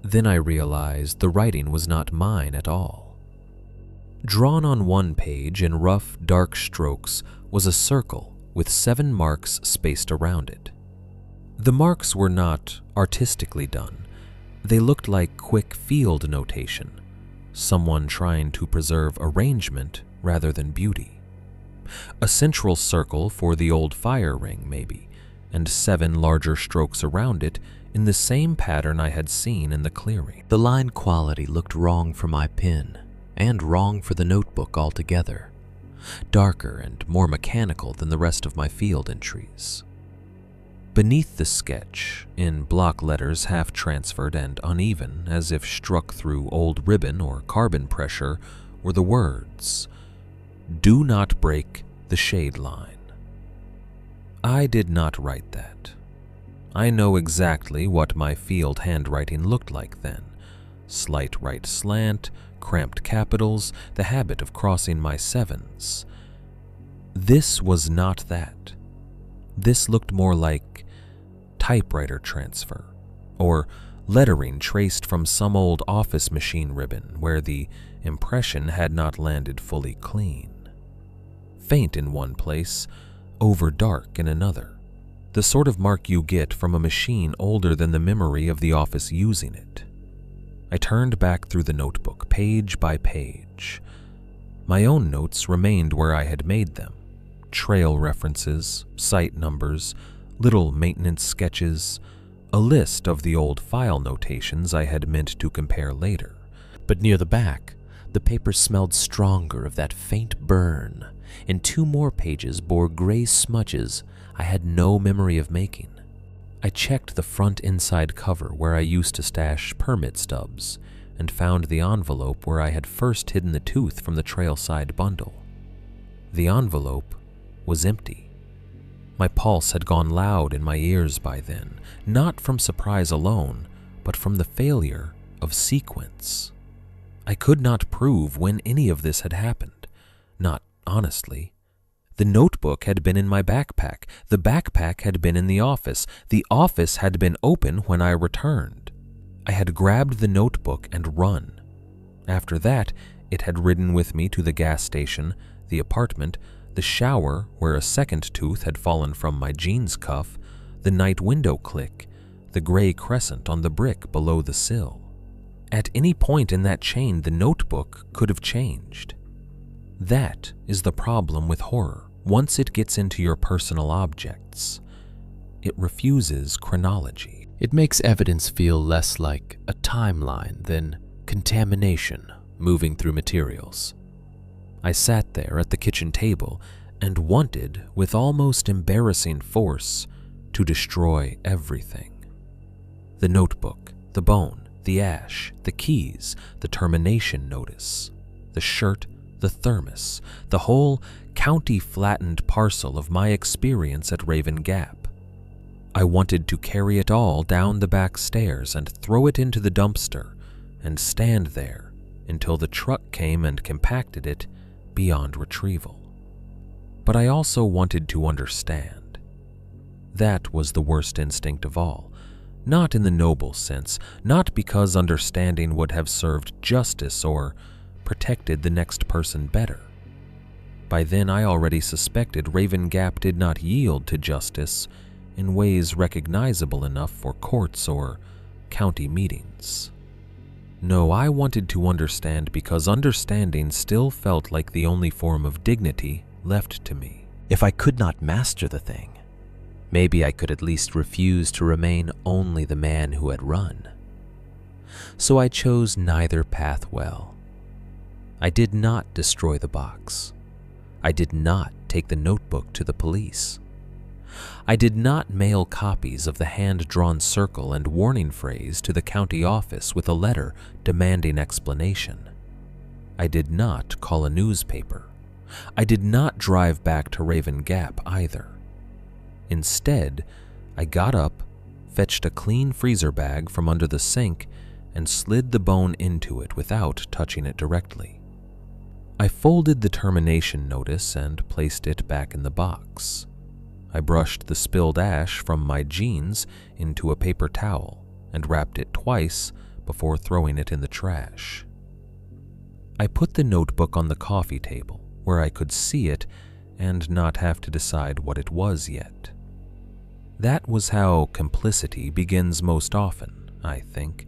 Then I realized the writing was not mine at all. Drawn on one page in rough, dark strokes was a circle with 7 marks spaced around it. The marks were not artistically done. They looked like quick field notation, someone trying to preserve arrangement rather than beauty. A central circle for the old fire ring, maybe, and 7 larger strokes around it in the same pattern I had seen in the clearing. The line quality looked wrong for my pen, and wrong for the notebook altogether, darker and more mechanical than the rest of my field entries. Beneath the sketch, in block letters half transferred and uneven as if struck through old ribbon or carbon pressure, were the words, "Do not break the shade line." I did not write that. I know exactly what my field handwriting looked like then. Slight right slant, cramped capitals, the habit of crossing my 7s. This was not that. This looked more like typewriter transfer, or lettering traced from some old office machine ribbon where the impression had not landed fully clean. Faint in one place, over dark in another. The sort of mark you get from a machine older than the memory of the office using it. I turned back through the notebook, page by page. My own notes remained where I had made them. Trail references, site numbers, little maintenance sketches, a list of the old file notations I had meant to compare later. But near the back, the paper smelled stronger of that faint burn, and 2 more pages bore gray smudges I had no memory of making. I checked the front inside cover where I used to stash permit stubs, and found the envelope where I had first hidden the tooth from the trailside bundle. The envelope was empty. My pulse had gone loud in my ears by then, not from surprise alone, but from the failure of sequence. I could not prove when any of this had happened, not honestly. The notebook had been in my backpack, the backpack had been in the office had been open when I returned. I had grabbed the notebook and run. After that, it had ridden with me to the gas station, the apartment, the shower where a second tooth had fallen from my jeans cuff, the night window click, the gray crescent on the brick below the sill. At any point in that chain, the notebook could have changed. That is the problem with horror. Once it gets into your personal objects, it refuses chronology. It makes evidence feel less like a timeline than contamination moving through materials. I sat there at the kitchen table and wanted, with almost embarrassing force, to destroy everything. The notebook, the bone, the ash, the keys, the termination notice, the shirt, the thermos, the whole county-flattened parcel of my experience at Raven Gap. I wanted to carry it all down the back stairs and throw it into the dumpster and stand there, until the truck came and compacted it beyond retrieval. But I also wanted to understand. That was the worst instinct of all, not in the noble sense, not because understanding would have served justice or protected the next person better. By then I already suspected Raven Gap did not yield to justice in ways recognizable enough for courts or county meetings. No, I wanted to understand because understanding still felt like the only form of dignity left to me. If I could not master the thing, maybe I could at least refuse to remain only the man who had run. So I chose neither path well. I did not destroy the box. I did not take the notebook to the police. I did not mail copies of the hand-drawn circle and warning phrase to the county office with a letter demanding explanation. I did not call a newspaper. I did not drive back to Raven Gap either. Instead, I got up, fetched a clean freezer bag from under the sink, and slid the bone into it without touching it directly. I folded the termination notice and placed it back in the box. I brushed the spilled ash from my jeans into a paper towel and wrapped it twice before throwing it in the trash. I put the notebook on the coffee table where I could see it and not have to decide what it was yet. That was how complicity begins most often, I think,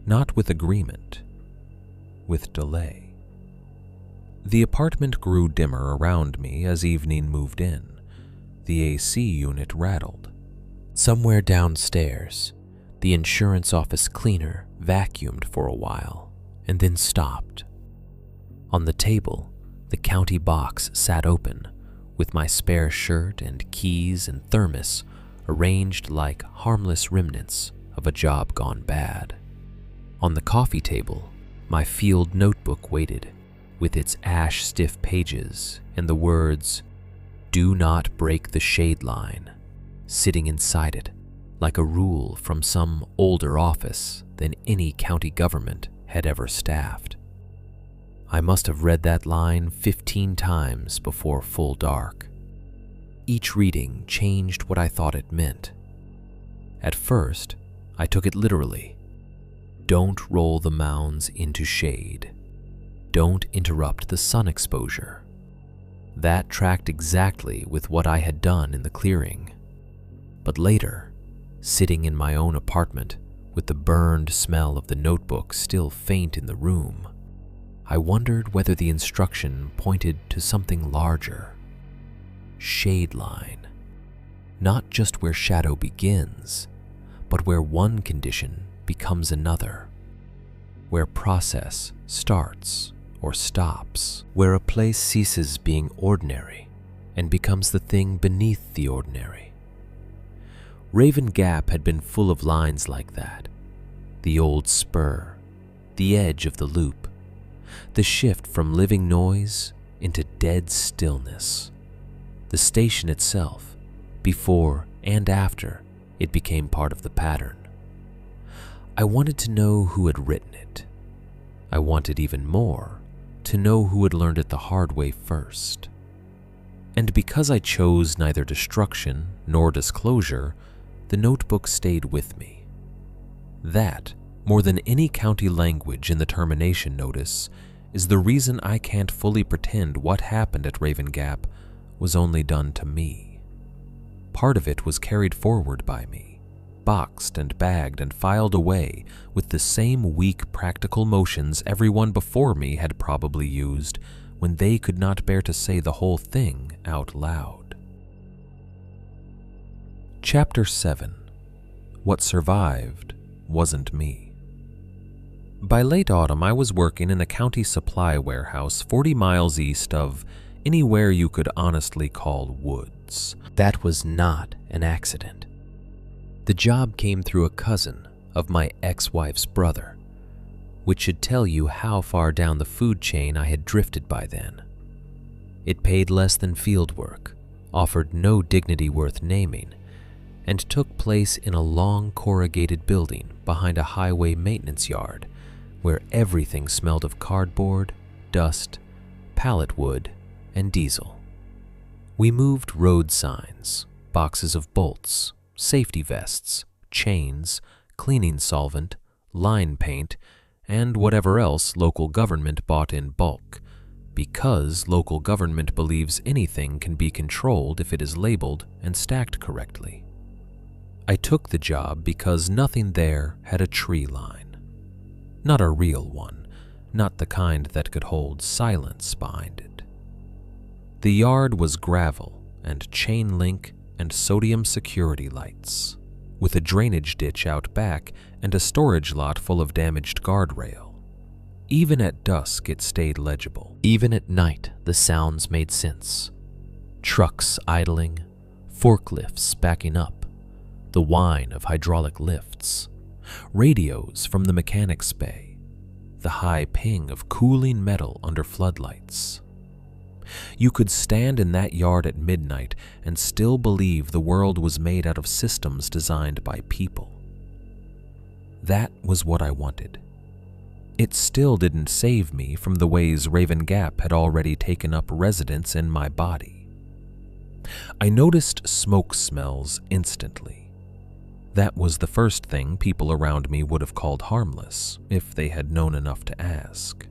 not with agreement, with delay. The apartment grew dimmer around me as evening moved in. The AC unit rattled. Somewhere downstairs, the insurance office cleaner vacuumed for a while and then stopped. On the table, the county box sat open, with my spare shirt and keys and thermos arranged like harmless remnants of a job gone bad. On the coffee table, my field notebook waited, with its ash-stiff pages and the words, "Do not break the shade line," sitting inside it like a rule from some older office than any county government had ever staffed. I must have read that line 15 times before full dark. Each reading changed what I thought it meant. At first, I took it literally. Don't roll the mounds into shade. Don't interrupt the sun exposure. That tracked exactly with what I had done in the clearing. But later, sitting in my own apartment with the burned smell of the notebook still faint in the room, I wondered whether the instruction pointed to something larger. Shade line. Not just where shadow begins, but where one condition becomes another. Where process starts or stops. Where a place ceases being ordinary and becomes the thing beneath the ordinary. Raven Gap had been full of lines like that. The old spur, the edge of the loop, the shift from living noise into dead stillness. The station itself, before and after it became part of the pattern. I wanted to know who had written it. I wanted even more to know who had learned it the hard way first. And because I chose neither destruction nor disclosure, the notebook stayed with me. That, more than any county language in the termination notice, is the reason I can't fully pretend what happened at Raven Gap was only done to me. Part of it was carried forward by me, boxed and bagged and filed away with the same weak practical motions everyone before me had probably used when they could not bear to say the whole thing out loud. Chapter 7. What survived wasn't me. By late autumn, I was working in a county supply warehouse 40 miles east of anywhere you could honestly call woods. That was not an accident. The job came through a cousin of my ex-wife's brother, which should tell you how far down the food chain I had drifted by then. It paid less than field work, offered no dignity worth naming, and took place in a long corrugated building behind a highway maintenance yard where everything smelled of cardboard, dust, pallet wood, and diesel. We moved road signs, boxes of bolts, safety vests, chains, cleaning solvent, line paint, and whatever else local government bought in bulk, because local government believes anything can be controlled if it is labeled and stacked correctly. I took the job because nothing there had a tree line. Not a real one, not the kind that could hold silence behind it. The yard was gravel and chain link and sodium security lights, with a drainage ditch out back and a storage lot full of damaged guardrail. Even at dusk, it stayed legible. Even at night, the sounds made sense. Trucks idling, forklifts backing up, the whine of hydraulic lifts, radios from the mechanics bay, the high ping of cooling metal under floodlights. You could stand in that yard at midnight and still believe the world was made out of systems designed by people. That was what I wanted. It still didn't save me from the ways Raven Gap had already taken up residence in my body. I noticed smoke smells instantly. That was the first thing people around me would have called harmless if they had known enough to ask.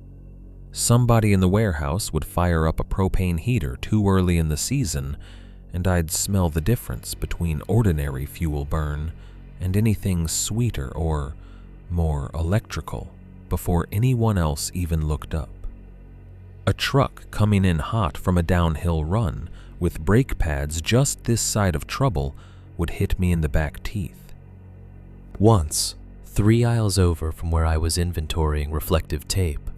Somebody in the warehouse would fire up a propane heater too early in the season, and I'd smell the difference between ordinary fuel burn and anything sweeter or more electrical before anyone else even looked up. A truck coming in hot from a downhill run with brake pads just this side of trouble would hit me in the back teeth. Once, 3 aisles over from where I was inventorying reflective tape,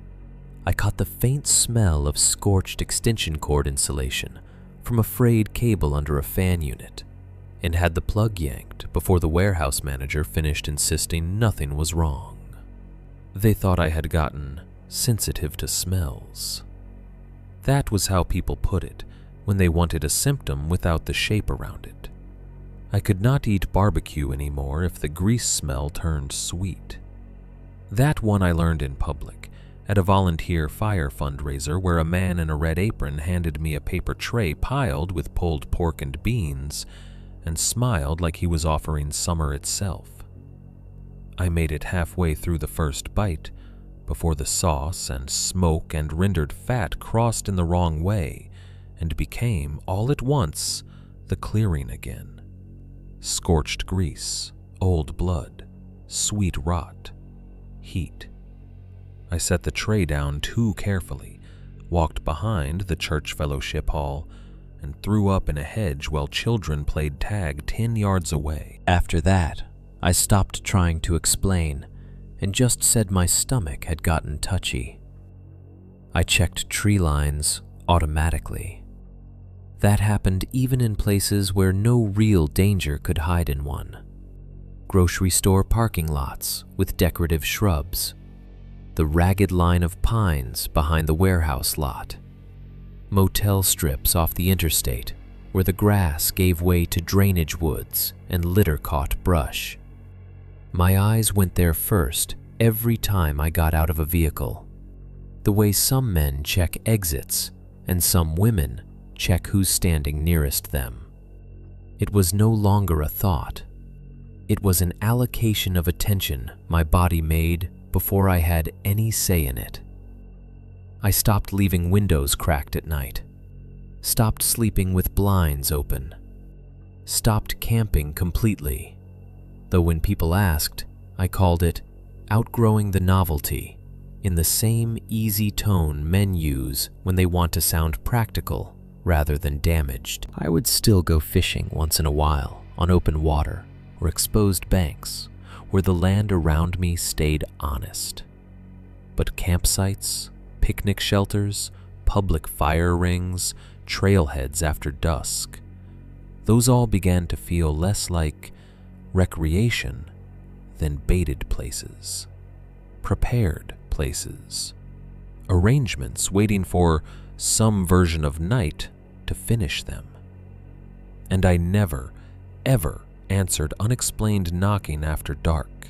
I caught the faint smell of scorched extension cord insulation from a frayed cable under a fan unit, and had the plug yanked before the warehouse manager finished insisting nothing was wrong. They thought I had gotten sensitive to smells. That was how people put it when they wanted a symptom without the shape around it. I could not eat barbecue anymore if the grease smell turned sweet. That one I learned in public, at a volunteer fire fundraiser where a man in a red apron handed me a paper tray piled with pulled pork and beans and smiled like he was offering summer itself. I made it halfway through the first bite before the sauce and smoke and rendered fat crossed in the wrong way and became, all at once, the clearing again. Scorched grease, old blood, sweet rot, heat. I set the tray down too carefully, walked behind the church fellowship hall, and threw up in a hedge while children played tag 10 yards away. After that, I stopped trying to explain and just said my stomach had gotten touchy. I checked tree lines automatically. That happened even in places where no real danger could hide in one. Grocery store parking lots with decorative shrubs, the ragged line of pines behind the warehouse lot, motel strips off the interstate where the grass gave way to drainage woods and litter-caught brush. My eyes went there first every time I got out of a vehicle, the way some men check exits and some women check who's standing nearest them. It was no longer a thought. It was an allocation of attention my body made before I had any say in it. I stopped leaving windows cracked at night, stopped sleeping with blinds open, stopped camping completely, though when people asked, I called it outgrowing the novelty, in the same easy tone men use when they want to sound practical rather than damaged. I would still go fishing once in a while on open water or exposed banks where the land around me stayed honest. But campsites, picnic shelters, public fire rings, trailheads after dusk, those all began to feel less like recreation than baited places, prepared places, arrangements waiting for some version of night to finish them. And I never, ever answered unexplained knocking after dark.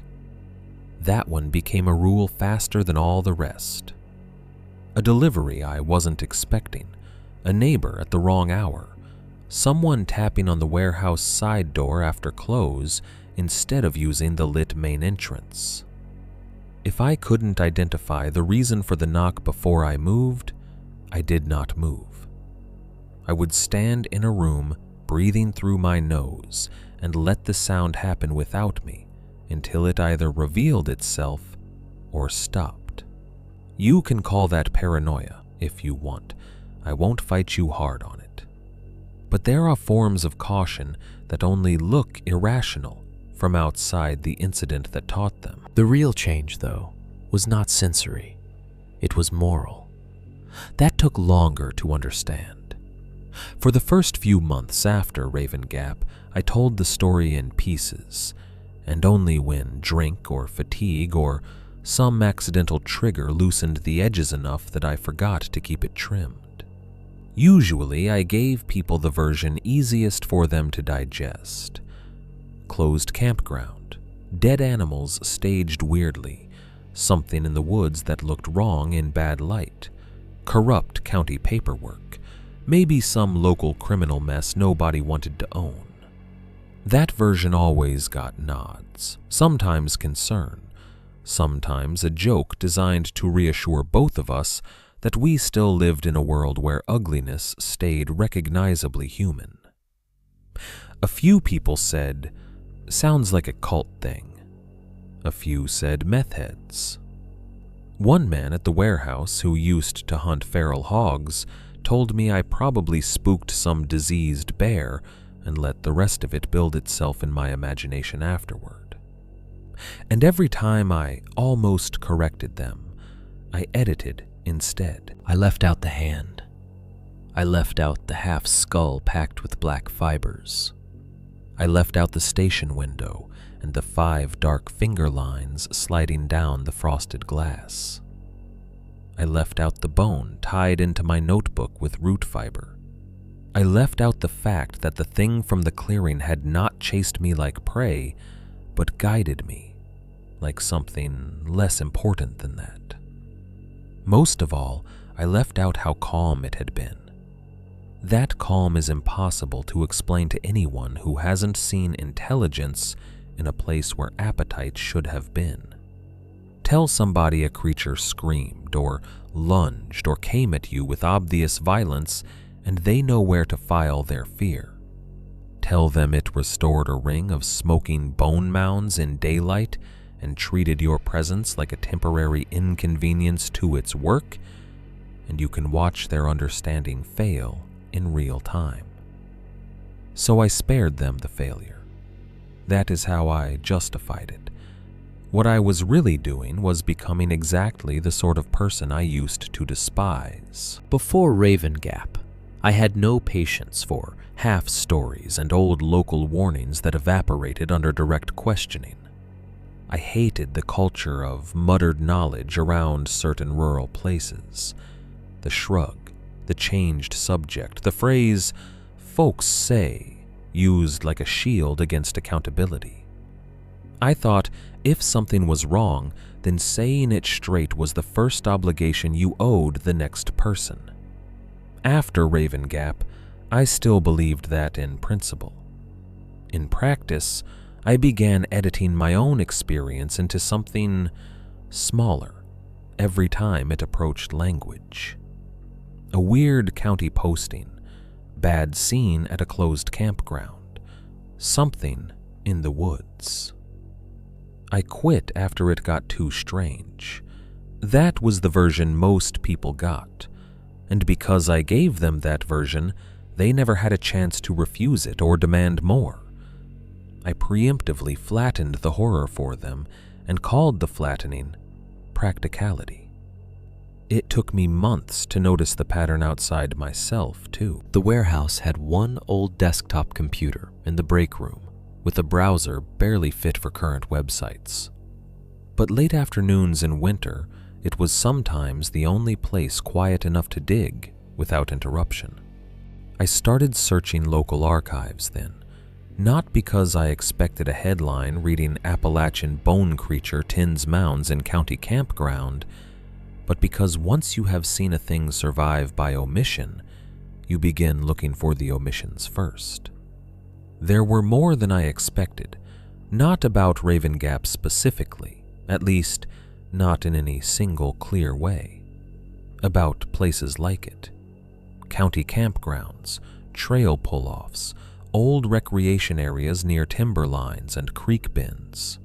that one became a rule faster than all the rest. A delivery I wasn't expecting, a neighbor at the wrong hour, someone tapping on the warehouse side door after close instead of using the lit main entrance. If I couldn't identify the reason for the knock before I moved, I did not move. I would stand in a room, breathing through my nose, and let the sound happen without me until it either revealed itself or stopped. You can call that paranoia if you want. I won't fight you hard on it. But there are forms of caution that only look irrational from outside the incident that taught them. The real change, though, was not sensory. It was moral. That took longer to understand. For the first few months after Raven Gap, I told the story in pieces, and only when drink or fatigue or some accidental trigger loosened the edges enough that I forgot to keep it trimmed. Usually, I gave people the version easiest for them to digest. Closed campground, dead animals staged weirdly, something in the woods that looked wrong in bad light, corrupt county paperwork, maybe some local criminal mess nobody wanted to own. That version always got nods, sometimes concern, sometimes a joke designed to reassure both of us that we still lived in a world where ugliness stayed recognizably human. A few people said, "Sounds like a cult thing." A few said meth heads. One man at the warehouse who used to hunt feral hogs told me I probably spooked some diseased bear and let the rest of it build itself in my imagination afterward. And every time I almost corrected them, I edited instead. I left out the hand. I left out the half skull packed with black fibers. I left out the station window and the 5 dark finger lines sliding down the frosted glass. I left out the bone tied into my notebook with root fiber. I left out the fact that the thing from the clearing had not chased me like prey, but guided me like something less important than that. Most of all, I left out how calm it had been. That calm is impossible to explain to anyone who hasn't seen intelligence in a place where appetite should have been. Tell somebody a creature screamed or lunged or came at you with obvious violence, and they know where to file their fear. Tell them it restored a ring of smoking bone mounds in daylight and treated your presence like a temporary inconvenience to its work, and you can watch their understanding fail in real time. So I spared them the failure. That is how I justified it. What I was really doing was becoming exactly the sort of person I used to despise. Before Raven Gap, I had no patience for half stories and old local warnings that evaporated under direct questioning. I hated the culture of muttered knowledge around certain rural places. The shrug, the changed subject, the phrase, "folks say," used like a shield against accountability. I thought if something was wrong, then saying it straight was the first obligation you owed the next person. After Raven Gap, I still believed that in principle. In practice, I began editing my own experience into something smaller every time it approached language. A weird county posting, bad scene at a closed campground, something in the woods. I quit after it got too strange. That was the version most people got, and because I gave them that version, they never had a chance to refuse it or demand more. I preemptively flattened the horror for them and called the flattening practicality. It took me months to notice the pattern outside myself, too. The warehouse had one old desktop computer in the break room with a browser barely fit for current websites. But late afternoons in winter, it was sometimes the only place quiet enough to dig without interruption. I started searching local archives then, Not because I expected a headline reading Appalachian bone creature tins mounds in county campground, but because once you have seen a thing survive by omission, you begin looking for the omissions first. There were more than I expected, not about Raven Gap specifically, at least not in any single clear way. About places like it. County campgrounds, trail pull-offs, old recreation areas near timber lines and creek bins.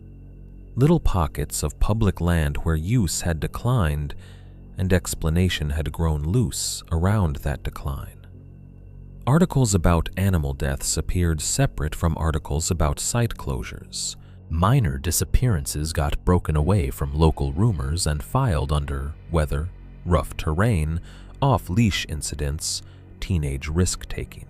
Little pockets of public land where use had declined and explanation had grown loose around that decline. Articles about animal deaths appeared separate from articles about site closures. Minor disappearances got broken away from local rumors and filed under weather, rough terrain, off-leash incidents, teenage risk-taking.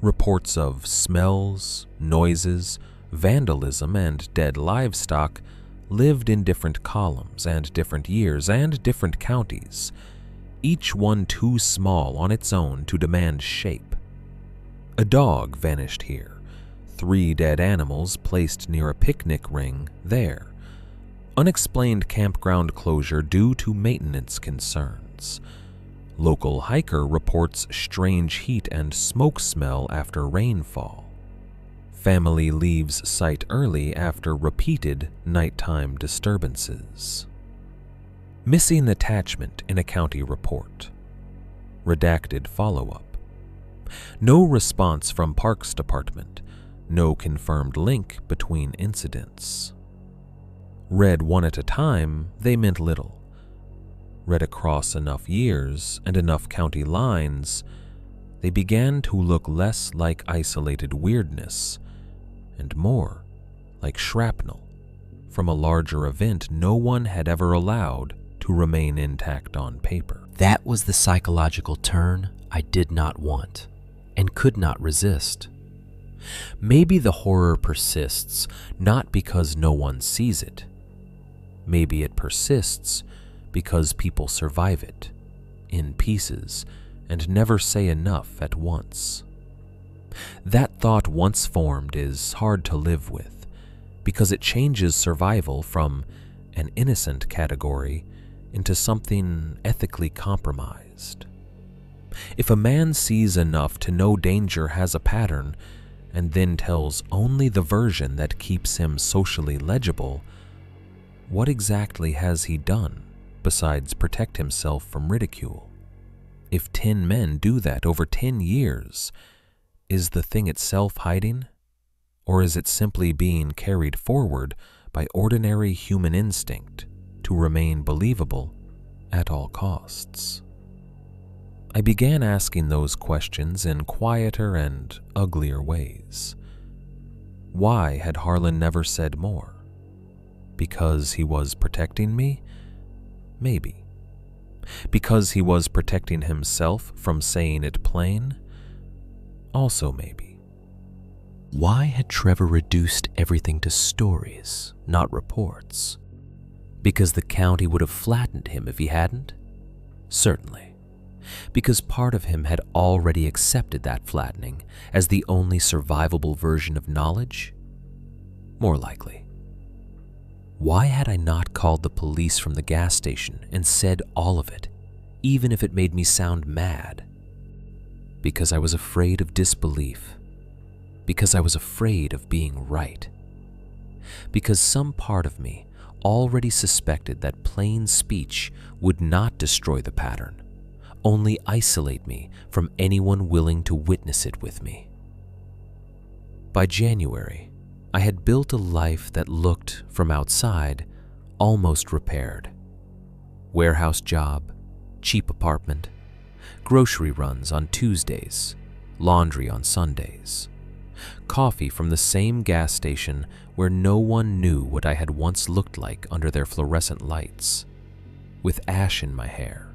Reports of smells, noises, vandalism, and dead livestock lived in different columns and different years and different counties, each one too small on its own to demand shape. A dog vanished here, 3 dead animals placed near a picnic ring there. Unexplained campground closure due to maintenance concerns. Local hiker reports strange heat and smoke smell after rainfall. Family leaves site early after repeated nighttime disturbances. Missing attachment in a county report. Redacted follow-up. No response from Parks Department. No confirmed link between incidents. Read one at a time, they meant little. Read across enough years and enough county lines, they began to look less like isolated weirdness and more like shrapnel from a larger event no one had ever allowed to remain intact on paper. That was the psychological turn I did not want and could not resist. Maybe the horror persists not because no one sees it. Maybe it persists because people survive it, in pieces, and never say enough at once. That thought once formed is hard to live with, because it changes survival from an innocent category into something ethically compromised. If a man sees enough to know danger has a pattern, and then tells only the version that keeps him socially legible, what exactly has he done besides protect himself from ridicule? If 10 men do that over 10 years, is the thing itself hiding? Or is it simply being carried forward by ordinary human instinct to remain believable at all costs? I began asking those questions in quieter and uglier ways. Why had Harlan never said more? Because he was protecting me? Maybe. Because he was protecting himself from saying it plain? Also maybe. Why had Trevor reduced everything to stories, not reports? Because the county would have flattened him if he hadn't? Certainly. Because part of him had already accepted that flattening as the only survivable version of knowledge? More likely. Why had I not called the police from the gas station and said all of it, even if it made me sound mad? Because I was afraid of disbelief. Because I was afraid of being right. Because some part of me already suspected that plain speech would not destroy the pattern, only isolate me from anyone willing to witness it with me. By January, I had built a life that looked, from outside, almost repaired. Warehouse job, cheap apartment, grocery runs on Tuesdays, laundry on Sundays, coffee from the same gas station where no one knew what I had once looked like under their fluorescent lights, with ash in my hair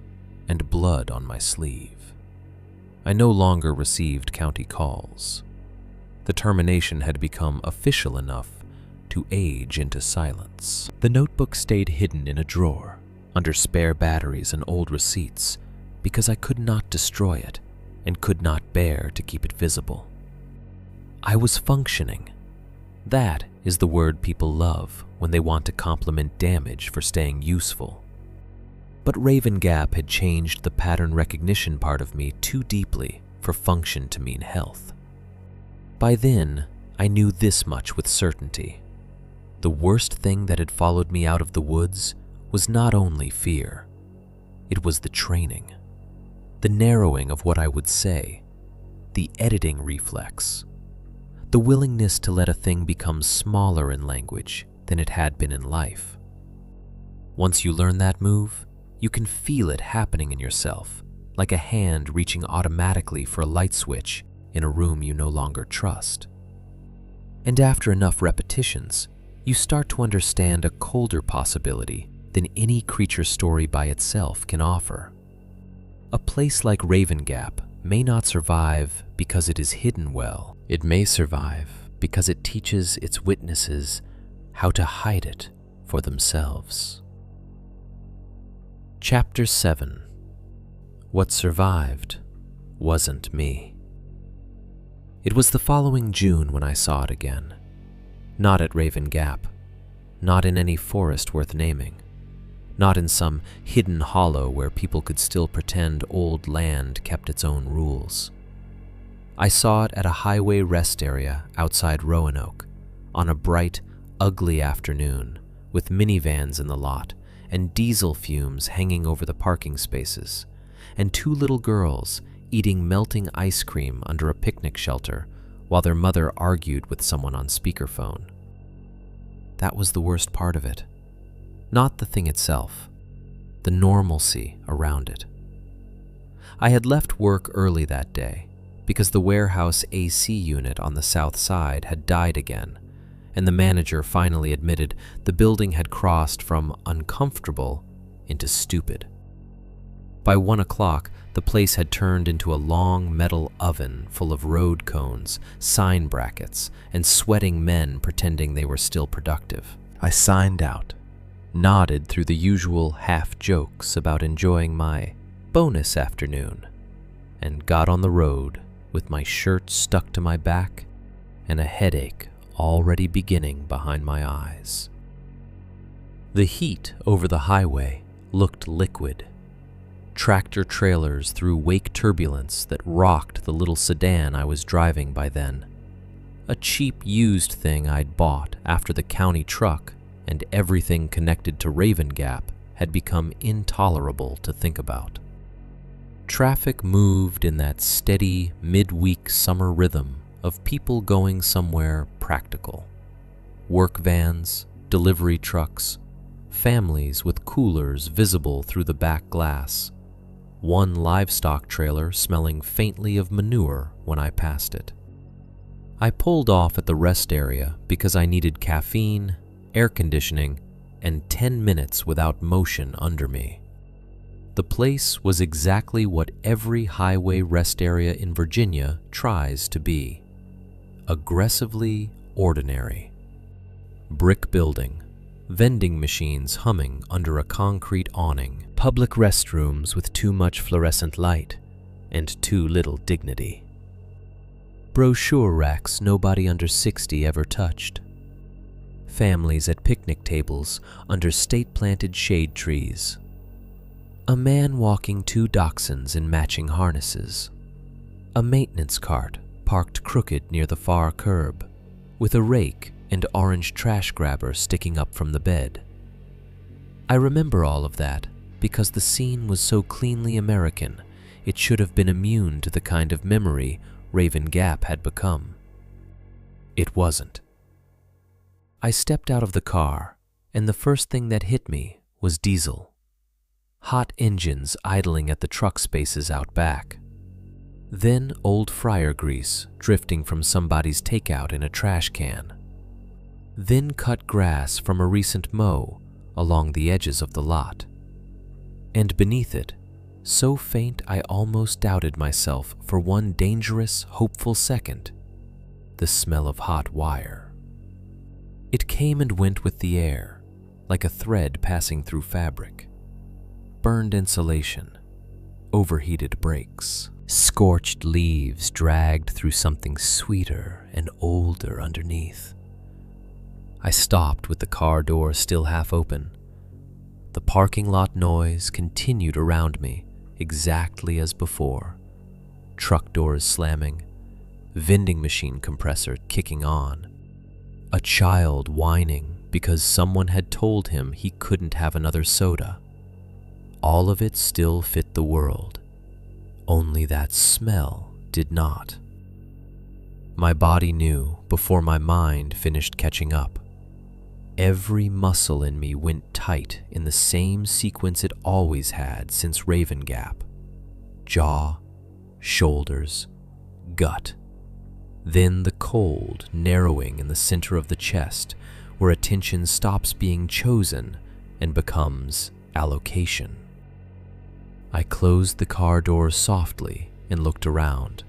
and blood on my sleeve. I no longer received county calls. The termination had become official enough to age into silence. The notebook stayed hidden in a drawer, under spare batteries and old receipts, because I could not destroy it and could not bear to keep it visible. I was functioning. That is the word people love when they want to compliment damage for staying useful. But Raven Gap had changed the pattern recognition part of me too deeply for function to mean health. By then, I knew this much with certainty. The worst thing that had followed me out of the woods was not only fear. It was the training, the narrowing of what I would say, the editing reflex, the willingness to let a thing become smaller in language than it had been in life. Once you learn that move, you can feel it happening in yourself, like a hand reaching automatically for a light switch in a room you no longer trust. And after enough repetitions, you start to understand a colder possibility than any creature story by itself can offer. A place like Raven Gap may not survive because it is hidden well. It may survive because it teaches its witnesses how to hide it for themselves. Chapter 7. What survived wasn't me. It was the following June when I saw it again. Not at Raven Gap, not in any forest worth naming, not in some hidden hollow where people could still pretend old land kept its own rules. I saw it at a highway rest area outside Roanoke on a bright, ugly afternoon with minivans in the lot and diesel fumes hanging over the parking spaces, and two little girls eating melting ice cream under a picnic shelter while their mother argued with someone on speakerphone. That was the worst part of it. Not the thing itself, the normalcy around it. I had left work early that day because the warehouse AC unit on the south side had died again, and the manager finally admitted the building had crossed from uncomfortable into stupid. By 1 o'clock, the place had turned into a long metal oven full of road cones, sign brackets, and sweating men pretending they were still productive. I signed out, nodded through the usual half jokes about enjoying my bonus afternoon, and got on the road with my shirt stuck to my back and a headache already beginning behind my eyes. The heat over the highway looked liquid. Tractor trailers threw wake turbulence that rocked the little sedan I was driving by then. A cheap used thing I'd bought after the county truck and everything connected to Raven Gap had become intolerable to think about. Traffic moved in that steady midweek summer rhythm of people going somewhere practical. Work vans, delivery trucks, families with coolers visible through the back glass, one livestock trailer smelling faintly of manure when I passed it. I pulled off at the rest area because I needed caffeine, air conditioning, and 10 minutes without motion under me. The place was exactly what every highway rest area in Virginia tries to be: aggressively ordinary. Brick building, vending machines humming under a concrete awning, public restrooms with too much fluorescent light and too little dignity. Brochure racks nobody under 60 ever touched. Families at picnic tables under state-planted shade trees. A man walking 2 dachshunds in matching harnesses. A maintenance cart parked crooked near the far curb, with a rake and orange trash grabber sticking up from the bed. I remember all of that because the scene was so cleanly American, it should have been immune to the kind of memory Raven Gap had become. It wasn't. I stepped out of the car, and the first thing that hit me was diesel. Hot engines idling at the truck spaces out back. Then old fryer grease drifting from somebody's takeout in a trash can. Then cut grass from a recent mow along the edges of the lot. And beneath it, so faint I almost doubted myself for one dangerous, hopeful second, the smell of hot wire. It came and went with the air, like a thread passing through fabric. Burned insulation, overheated brakes. Scorched leaves dragged through something sweeter and older underneath. I stopped with the car door still half open. The parking lot noise continued around me exactly as before. Truck doors slamming, vending machine compressor kicking on, a child whining because someone had told him he couldn't have another soda. All of it still fit the world, only that smell did not. My body knew before my mind finished catching up. Every muscle in me went tight in the same sequence it always had since Raven Gap. Jaw, shoulders, gut. Then the cold narrowing in the center of the chest, where attention stops being chosen and becomes allocation. I closed the car door softly and looked around.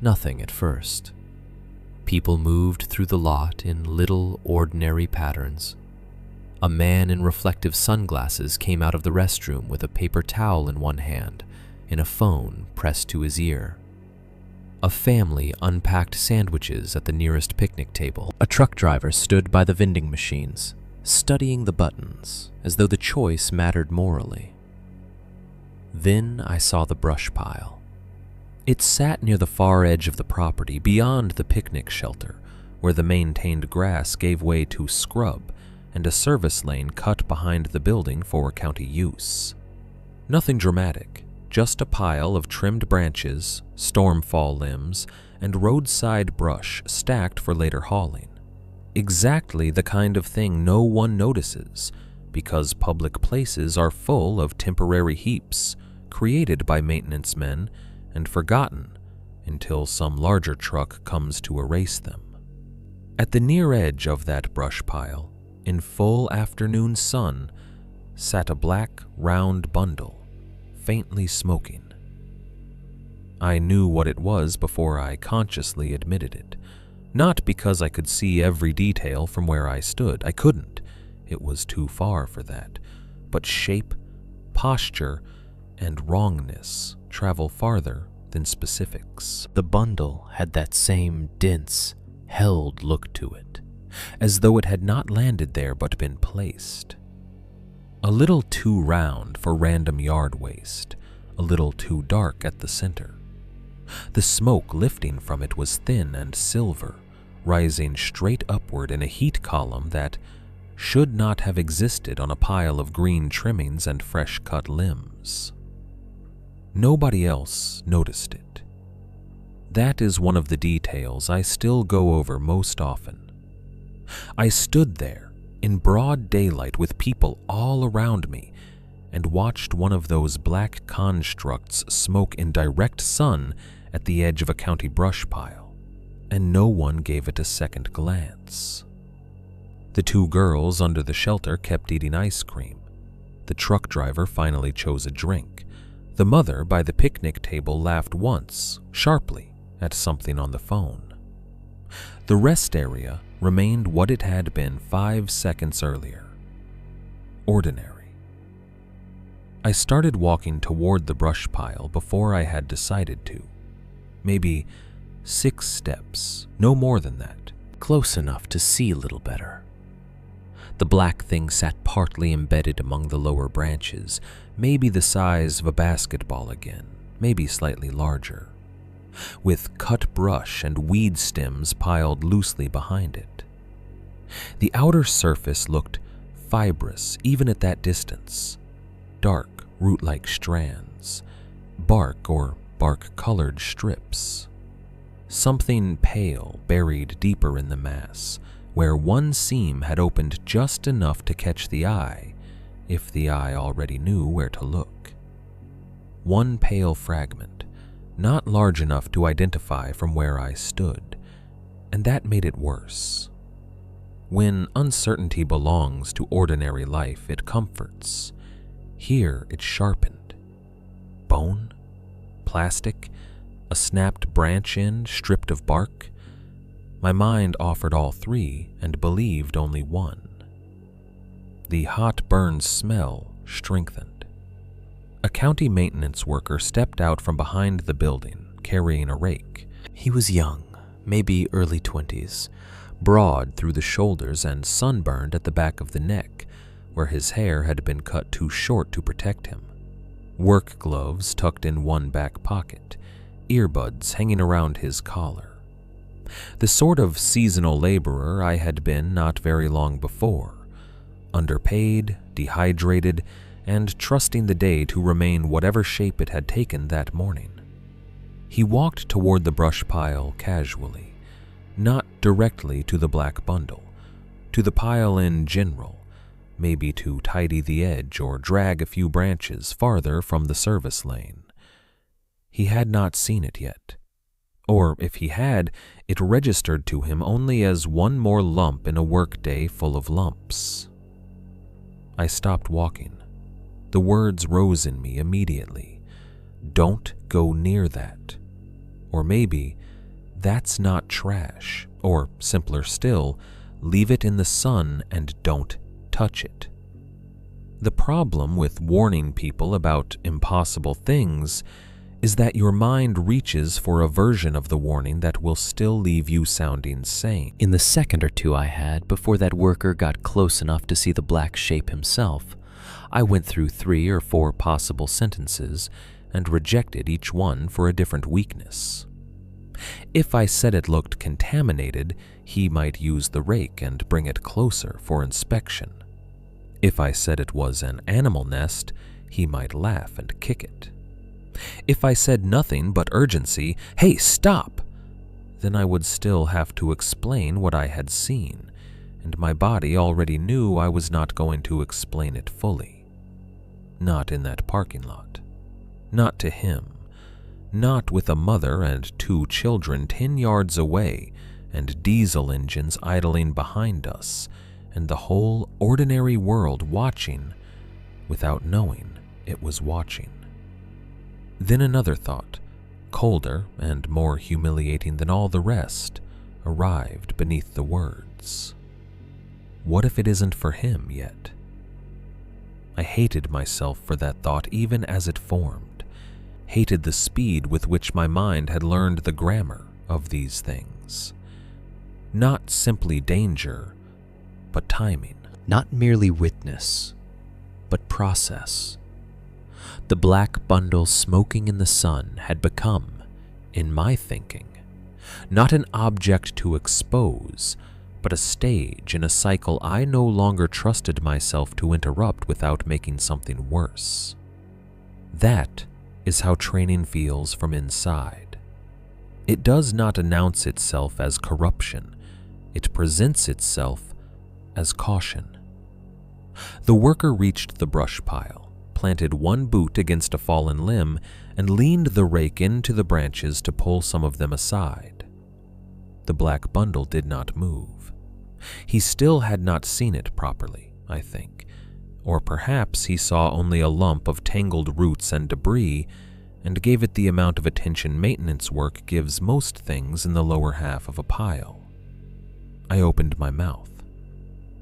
Nothing at first. People moved through the lot in little, ordinary patterns. A man in reflective sunglasses came out of the restroom with a paper towel in one hand and a phone pressed to his ear. A family unpacked sandwiches at the nearest picnic table. A truck driver stood by the vending machines, studying the buttons as though the choice mattered morally. Then I saw the brush pile. It sat near the far edge of the property, beyond the picnic shelter, where the maintained grass gave way to scrub and a service lane cut behind the building for county use. Nothing dramatic, just a pile of trimmed branches, stormfall limbs, and roadside brush stacked for later hauling. Exactly the kind of thing no one notices, because public places are full of temporary heaps created by maintenance men and forgotten until some larger truck comes to erase them. At the near edge of that brush pile, in full afternoon sun, sat a black, round bundle, faintly smoking. I knew what it was before I consciously admitted it, not because I could see every detail from where I stood. I couldn't. It was too far for that. But shape, posture, and wrongness travel farther than specifics. The bundle had that same dense, held look to it, as though it had not landed there but been placed. A little too round for random yard waste, a little too dark at the center. The smoke lifting from it was thin and silver, rising straight upward in a heat column that should not have existed on a pile of green trimmings and fresh-cut limbs. Nobody else noticed it. That is one of the details I still go over most often. I stood there in broad daylight with people all around me and watched one of those black constructs smoke in direct sun at the edge of a county brush pile, and no one gave it a second glance. The two girls under the shelter kept eating ice cream. The truck driver finally chose a drink. The mother by the picnic table laughed once, sharply, at something on the phone. The rest area remained what it had been 5 seconds earlier. Ordinary. I started walking toward the brush pile before I had decided to. Maybe 6 steps, no more than that, close enough to see a little better. The black thing sat partly embedded among the lower branches, maybe the size of a basketball again, maybe slightly larger, with cut brush and weed stems piled loosely behind it. The outer surface looked fibrous even at that distance, dark root-like strands, bark or bark-colored strips. Something pale buried deeper in the mass, where one seam had opened just enough to catch the eye, if the eye already knew where to look. One pale fragment, not large enough to identify from where I stood, and that made it worse. When uncertainty belongs to ordinary life, it comforts. Here it sharpened. Bone? Plastic? A snapped branch end stripped of bark? My mind offered all three and believed only one. The hot burn smell strengthened. A county maintenance worker stepped out from behind the building, carrying a rake. He was young, maybe early 20s, broad through the shoulders and sunburned at the back of the neck, where his hair had been cut too short to protect him. Work gloves tucked in one back pocket, earbuds hanging around his collar. The sort of seasonal laborer I had been not very long before, underpaid, dehydrated, and trusting the day to remain whatever shape it had taken that morning. He walked toward the brush pile casually, not directly to the black bundle, to the pile in general, maybe to tidy the edge or drag a few branches farther from the service lane. He had not seen it yet. Or if he had, it registered to him only as one more lump in a workday full of lumps. I stopped walking. The words rose in me immediately. Don't go near that. Or maybe, that's not trash. Or simpler still, leave it in the sun and don't touch it. The problem with warning people about impossible things is that your mind reaches for a version of the warning that will still leave you sounding sane. In the second or two I had before that worker got close enough to see the black shape himself, I went through 3 or 4 possible sentences and rejected each one for a different weakness. If I said it looked contaminated, he might use the rake and bring it closer for inspection. If I said it was an animal nest, he might laugh and kick it. If I said nothing but urgency, "Hey, stop!" then I would still have to explain what I had seen, and my body already knew I was not going to explain it fully. Not in that parking lot. Not to him. Not with a mother and 2 children 10 yards away and diesel engines idling behind us and the whole ordinary world watching without knowing it was watching. Then another thought, colder and more humiliating than all the rest, arrived beneath the words. What if it isn't for him yet? I hated myself for that thought even as it formed, hated the speed with which my mind had learned the grammar of these things. Not simply danger, but timing. Not merely witness, but process. The black bundle smoking in the sun had become, in my thinking, not an object to expose, but a stage in a cycle I no longer trusted myself to interrupt without making something worse. That is how training feels from inside. It does not announce itself as corruption. It presents itself as caution. The worker reached the brush pile, planted one boot against a fallen limb, and leaned the rake into the branches to pull some of them aside. The black bundle did not move. He still had not seen it properly, I think, or perhaps he saw only a lump of tangled roots and debris and gave it the amount of attention maintenance work gives most things in the lower half of a pile. I opened my mouth.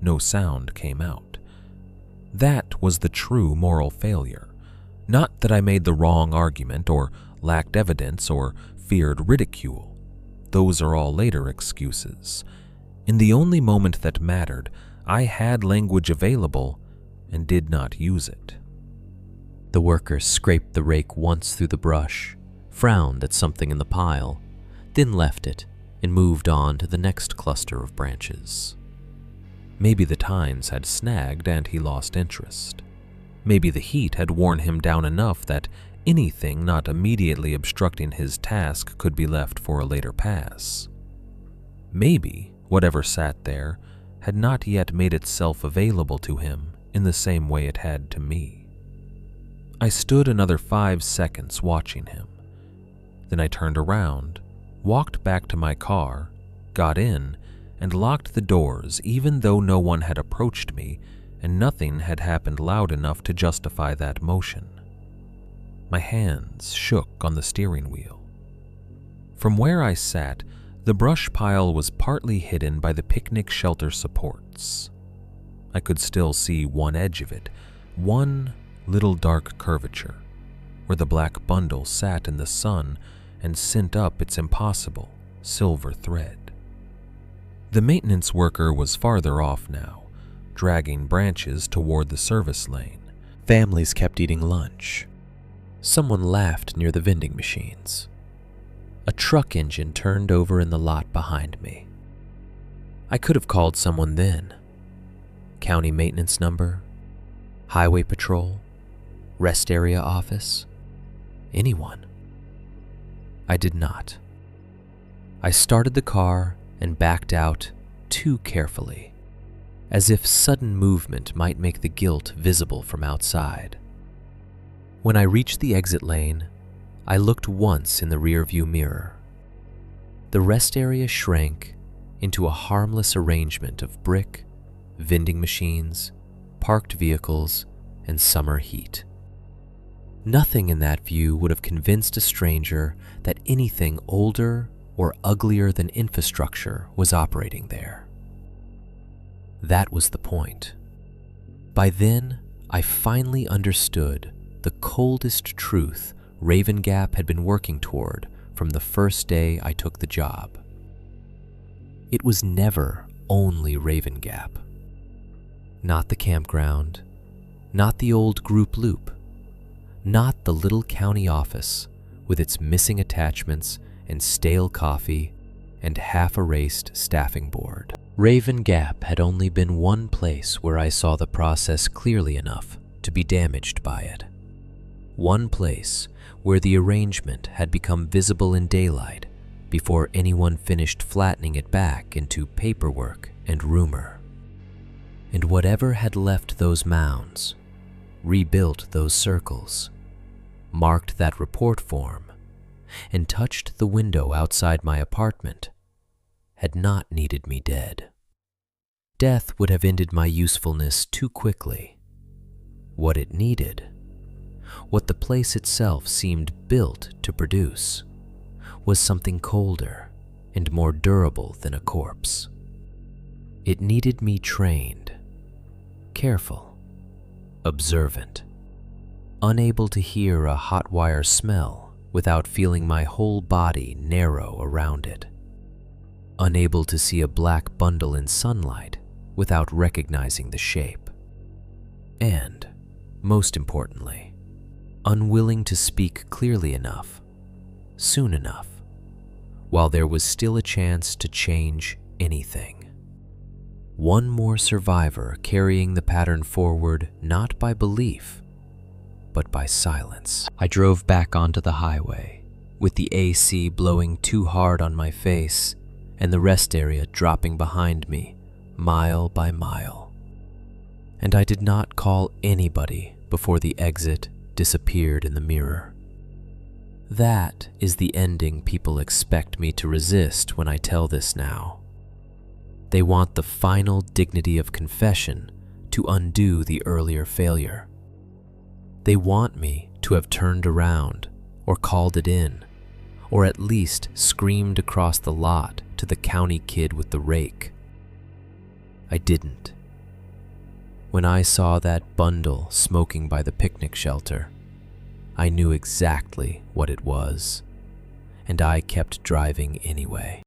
No sound came out. That was the true moral failure. Not that I made the wrong argument or lacked evidence or feared ridicule. Those are all later excuses. In the only moment that mattered, I had language available and did not use it. The worker scraped the rake once through the brush, frowned at something in the pile, then left it and moved on to the next cluster of branches. Maybe the tines had snagged and he lost interest. Maybe the heat had worn him down enough that anything not immediately obstructing his task could be left for a later pass. Maybe whatever sat there had not yet made itself available to him in the same way it had to me. I stood another 5 seconds watching him. Then I turned around, walked back to my car, got in, and locked the doors even though no one had approached me and nothing had happened loud enough to justify that motion. My hands shook on the steering wheel. From where I sat, the brush pile was partly hidden by the picnic shelter supports. I could still see one edge of it, one little dark curvature where the black bundle sat in the sun and sent up its impossible silver thread. The maintenance worker was farther off now, dragging branches toward the service lane. Families kept eating lunch. Someone laughed near the vending machines. A truck engine turned over in the lot behind me. I could have called someone then. County maintenance number, highway patrol, rest area office, anyone. I did not. I started the car and backed out too carefully, as if sudden movement might make the guilt visible from outside. When I reached the exit lane, I looked once in the rearview mirror. The rest area shrank into a harmless arrangement of brick, vending machines, parked vehicles, and summer heat. Nothing in that view would have convinced a stranger that anything older or uglier than infrastructure was operating there. That was the point. By then, I finally understood the coldest truth Raven Gap had been working toward from the first day I took the job. It was never only Raven Gap. Not the campground, not the old group loop, not the little county office with its missing attachments and stale coffee and half-erased staffing board. Raven Gap had only been one place where I saw the process clearly enough to be damaged by it. One place where the arrangement had become visible in daylight before anyone finished flattening it back into paperwork and rumor. And whatever had left those mounds, rebuilt those circles, marked that report form, and touched the window outside my apartment, had not needed me dead. Death would have ended my usefulness too quickly. What it needed, what the place itself seemed built to produce, was something colder and more durable than a corpse. It needed me trained, careful, observant, unable to hear a hot wire smell without feeling my whole body narrow around it, unable to see a black bundle in sunlight without recognizing the shape, and, most importantly, unwilling to speak clearly enough, soon enough, while there was still a chance to change anything. One more survivor carrying the pattern forward not by belief, but by silence. I drove back onto the highway, with the AC blowing too hard on my face and the rest area dropping behind me, mile by mile. And I did not call anybody before the exit disappeared in the mirror. That is the ending people expect me to resist when I tell this now. They want the final dignity of confession to undo the earlier failure. They want me to have turned around or called it in, or at least screamed across the lot to the county kid with the rake. I didn't. When I saw that bundle smoking by the picnic shelter, I knew exactly what it was, and I kept driving anyway.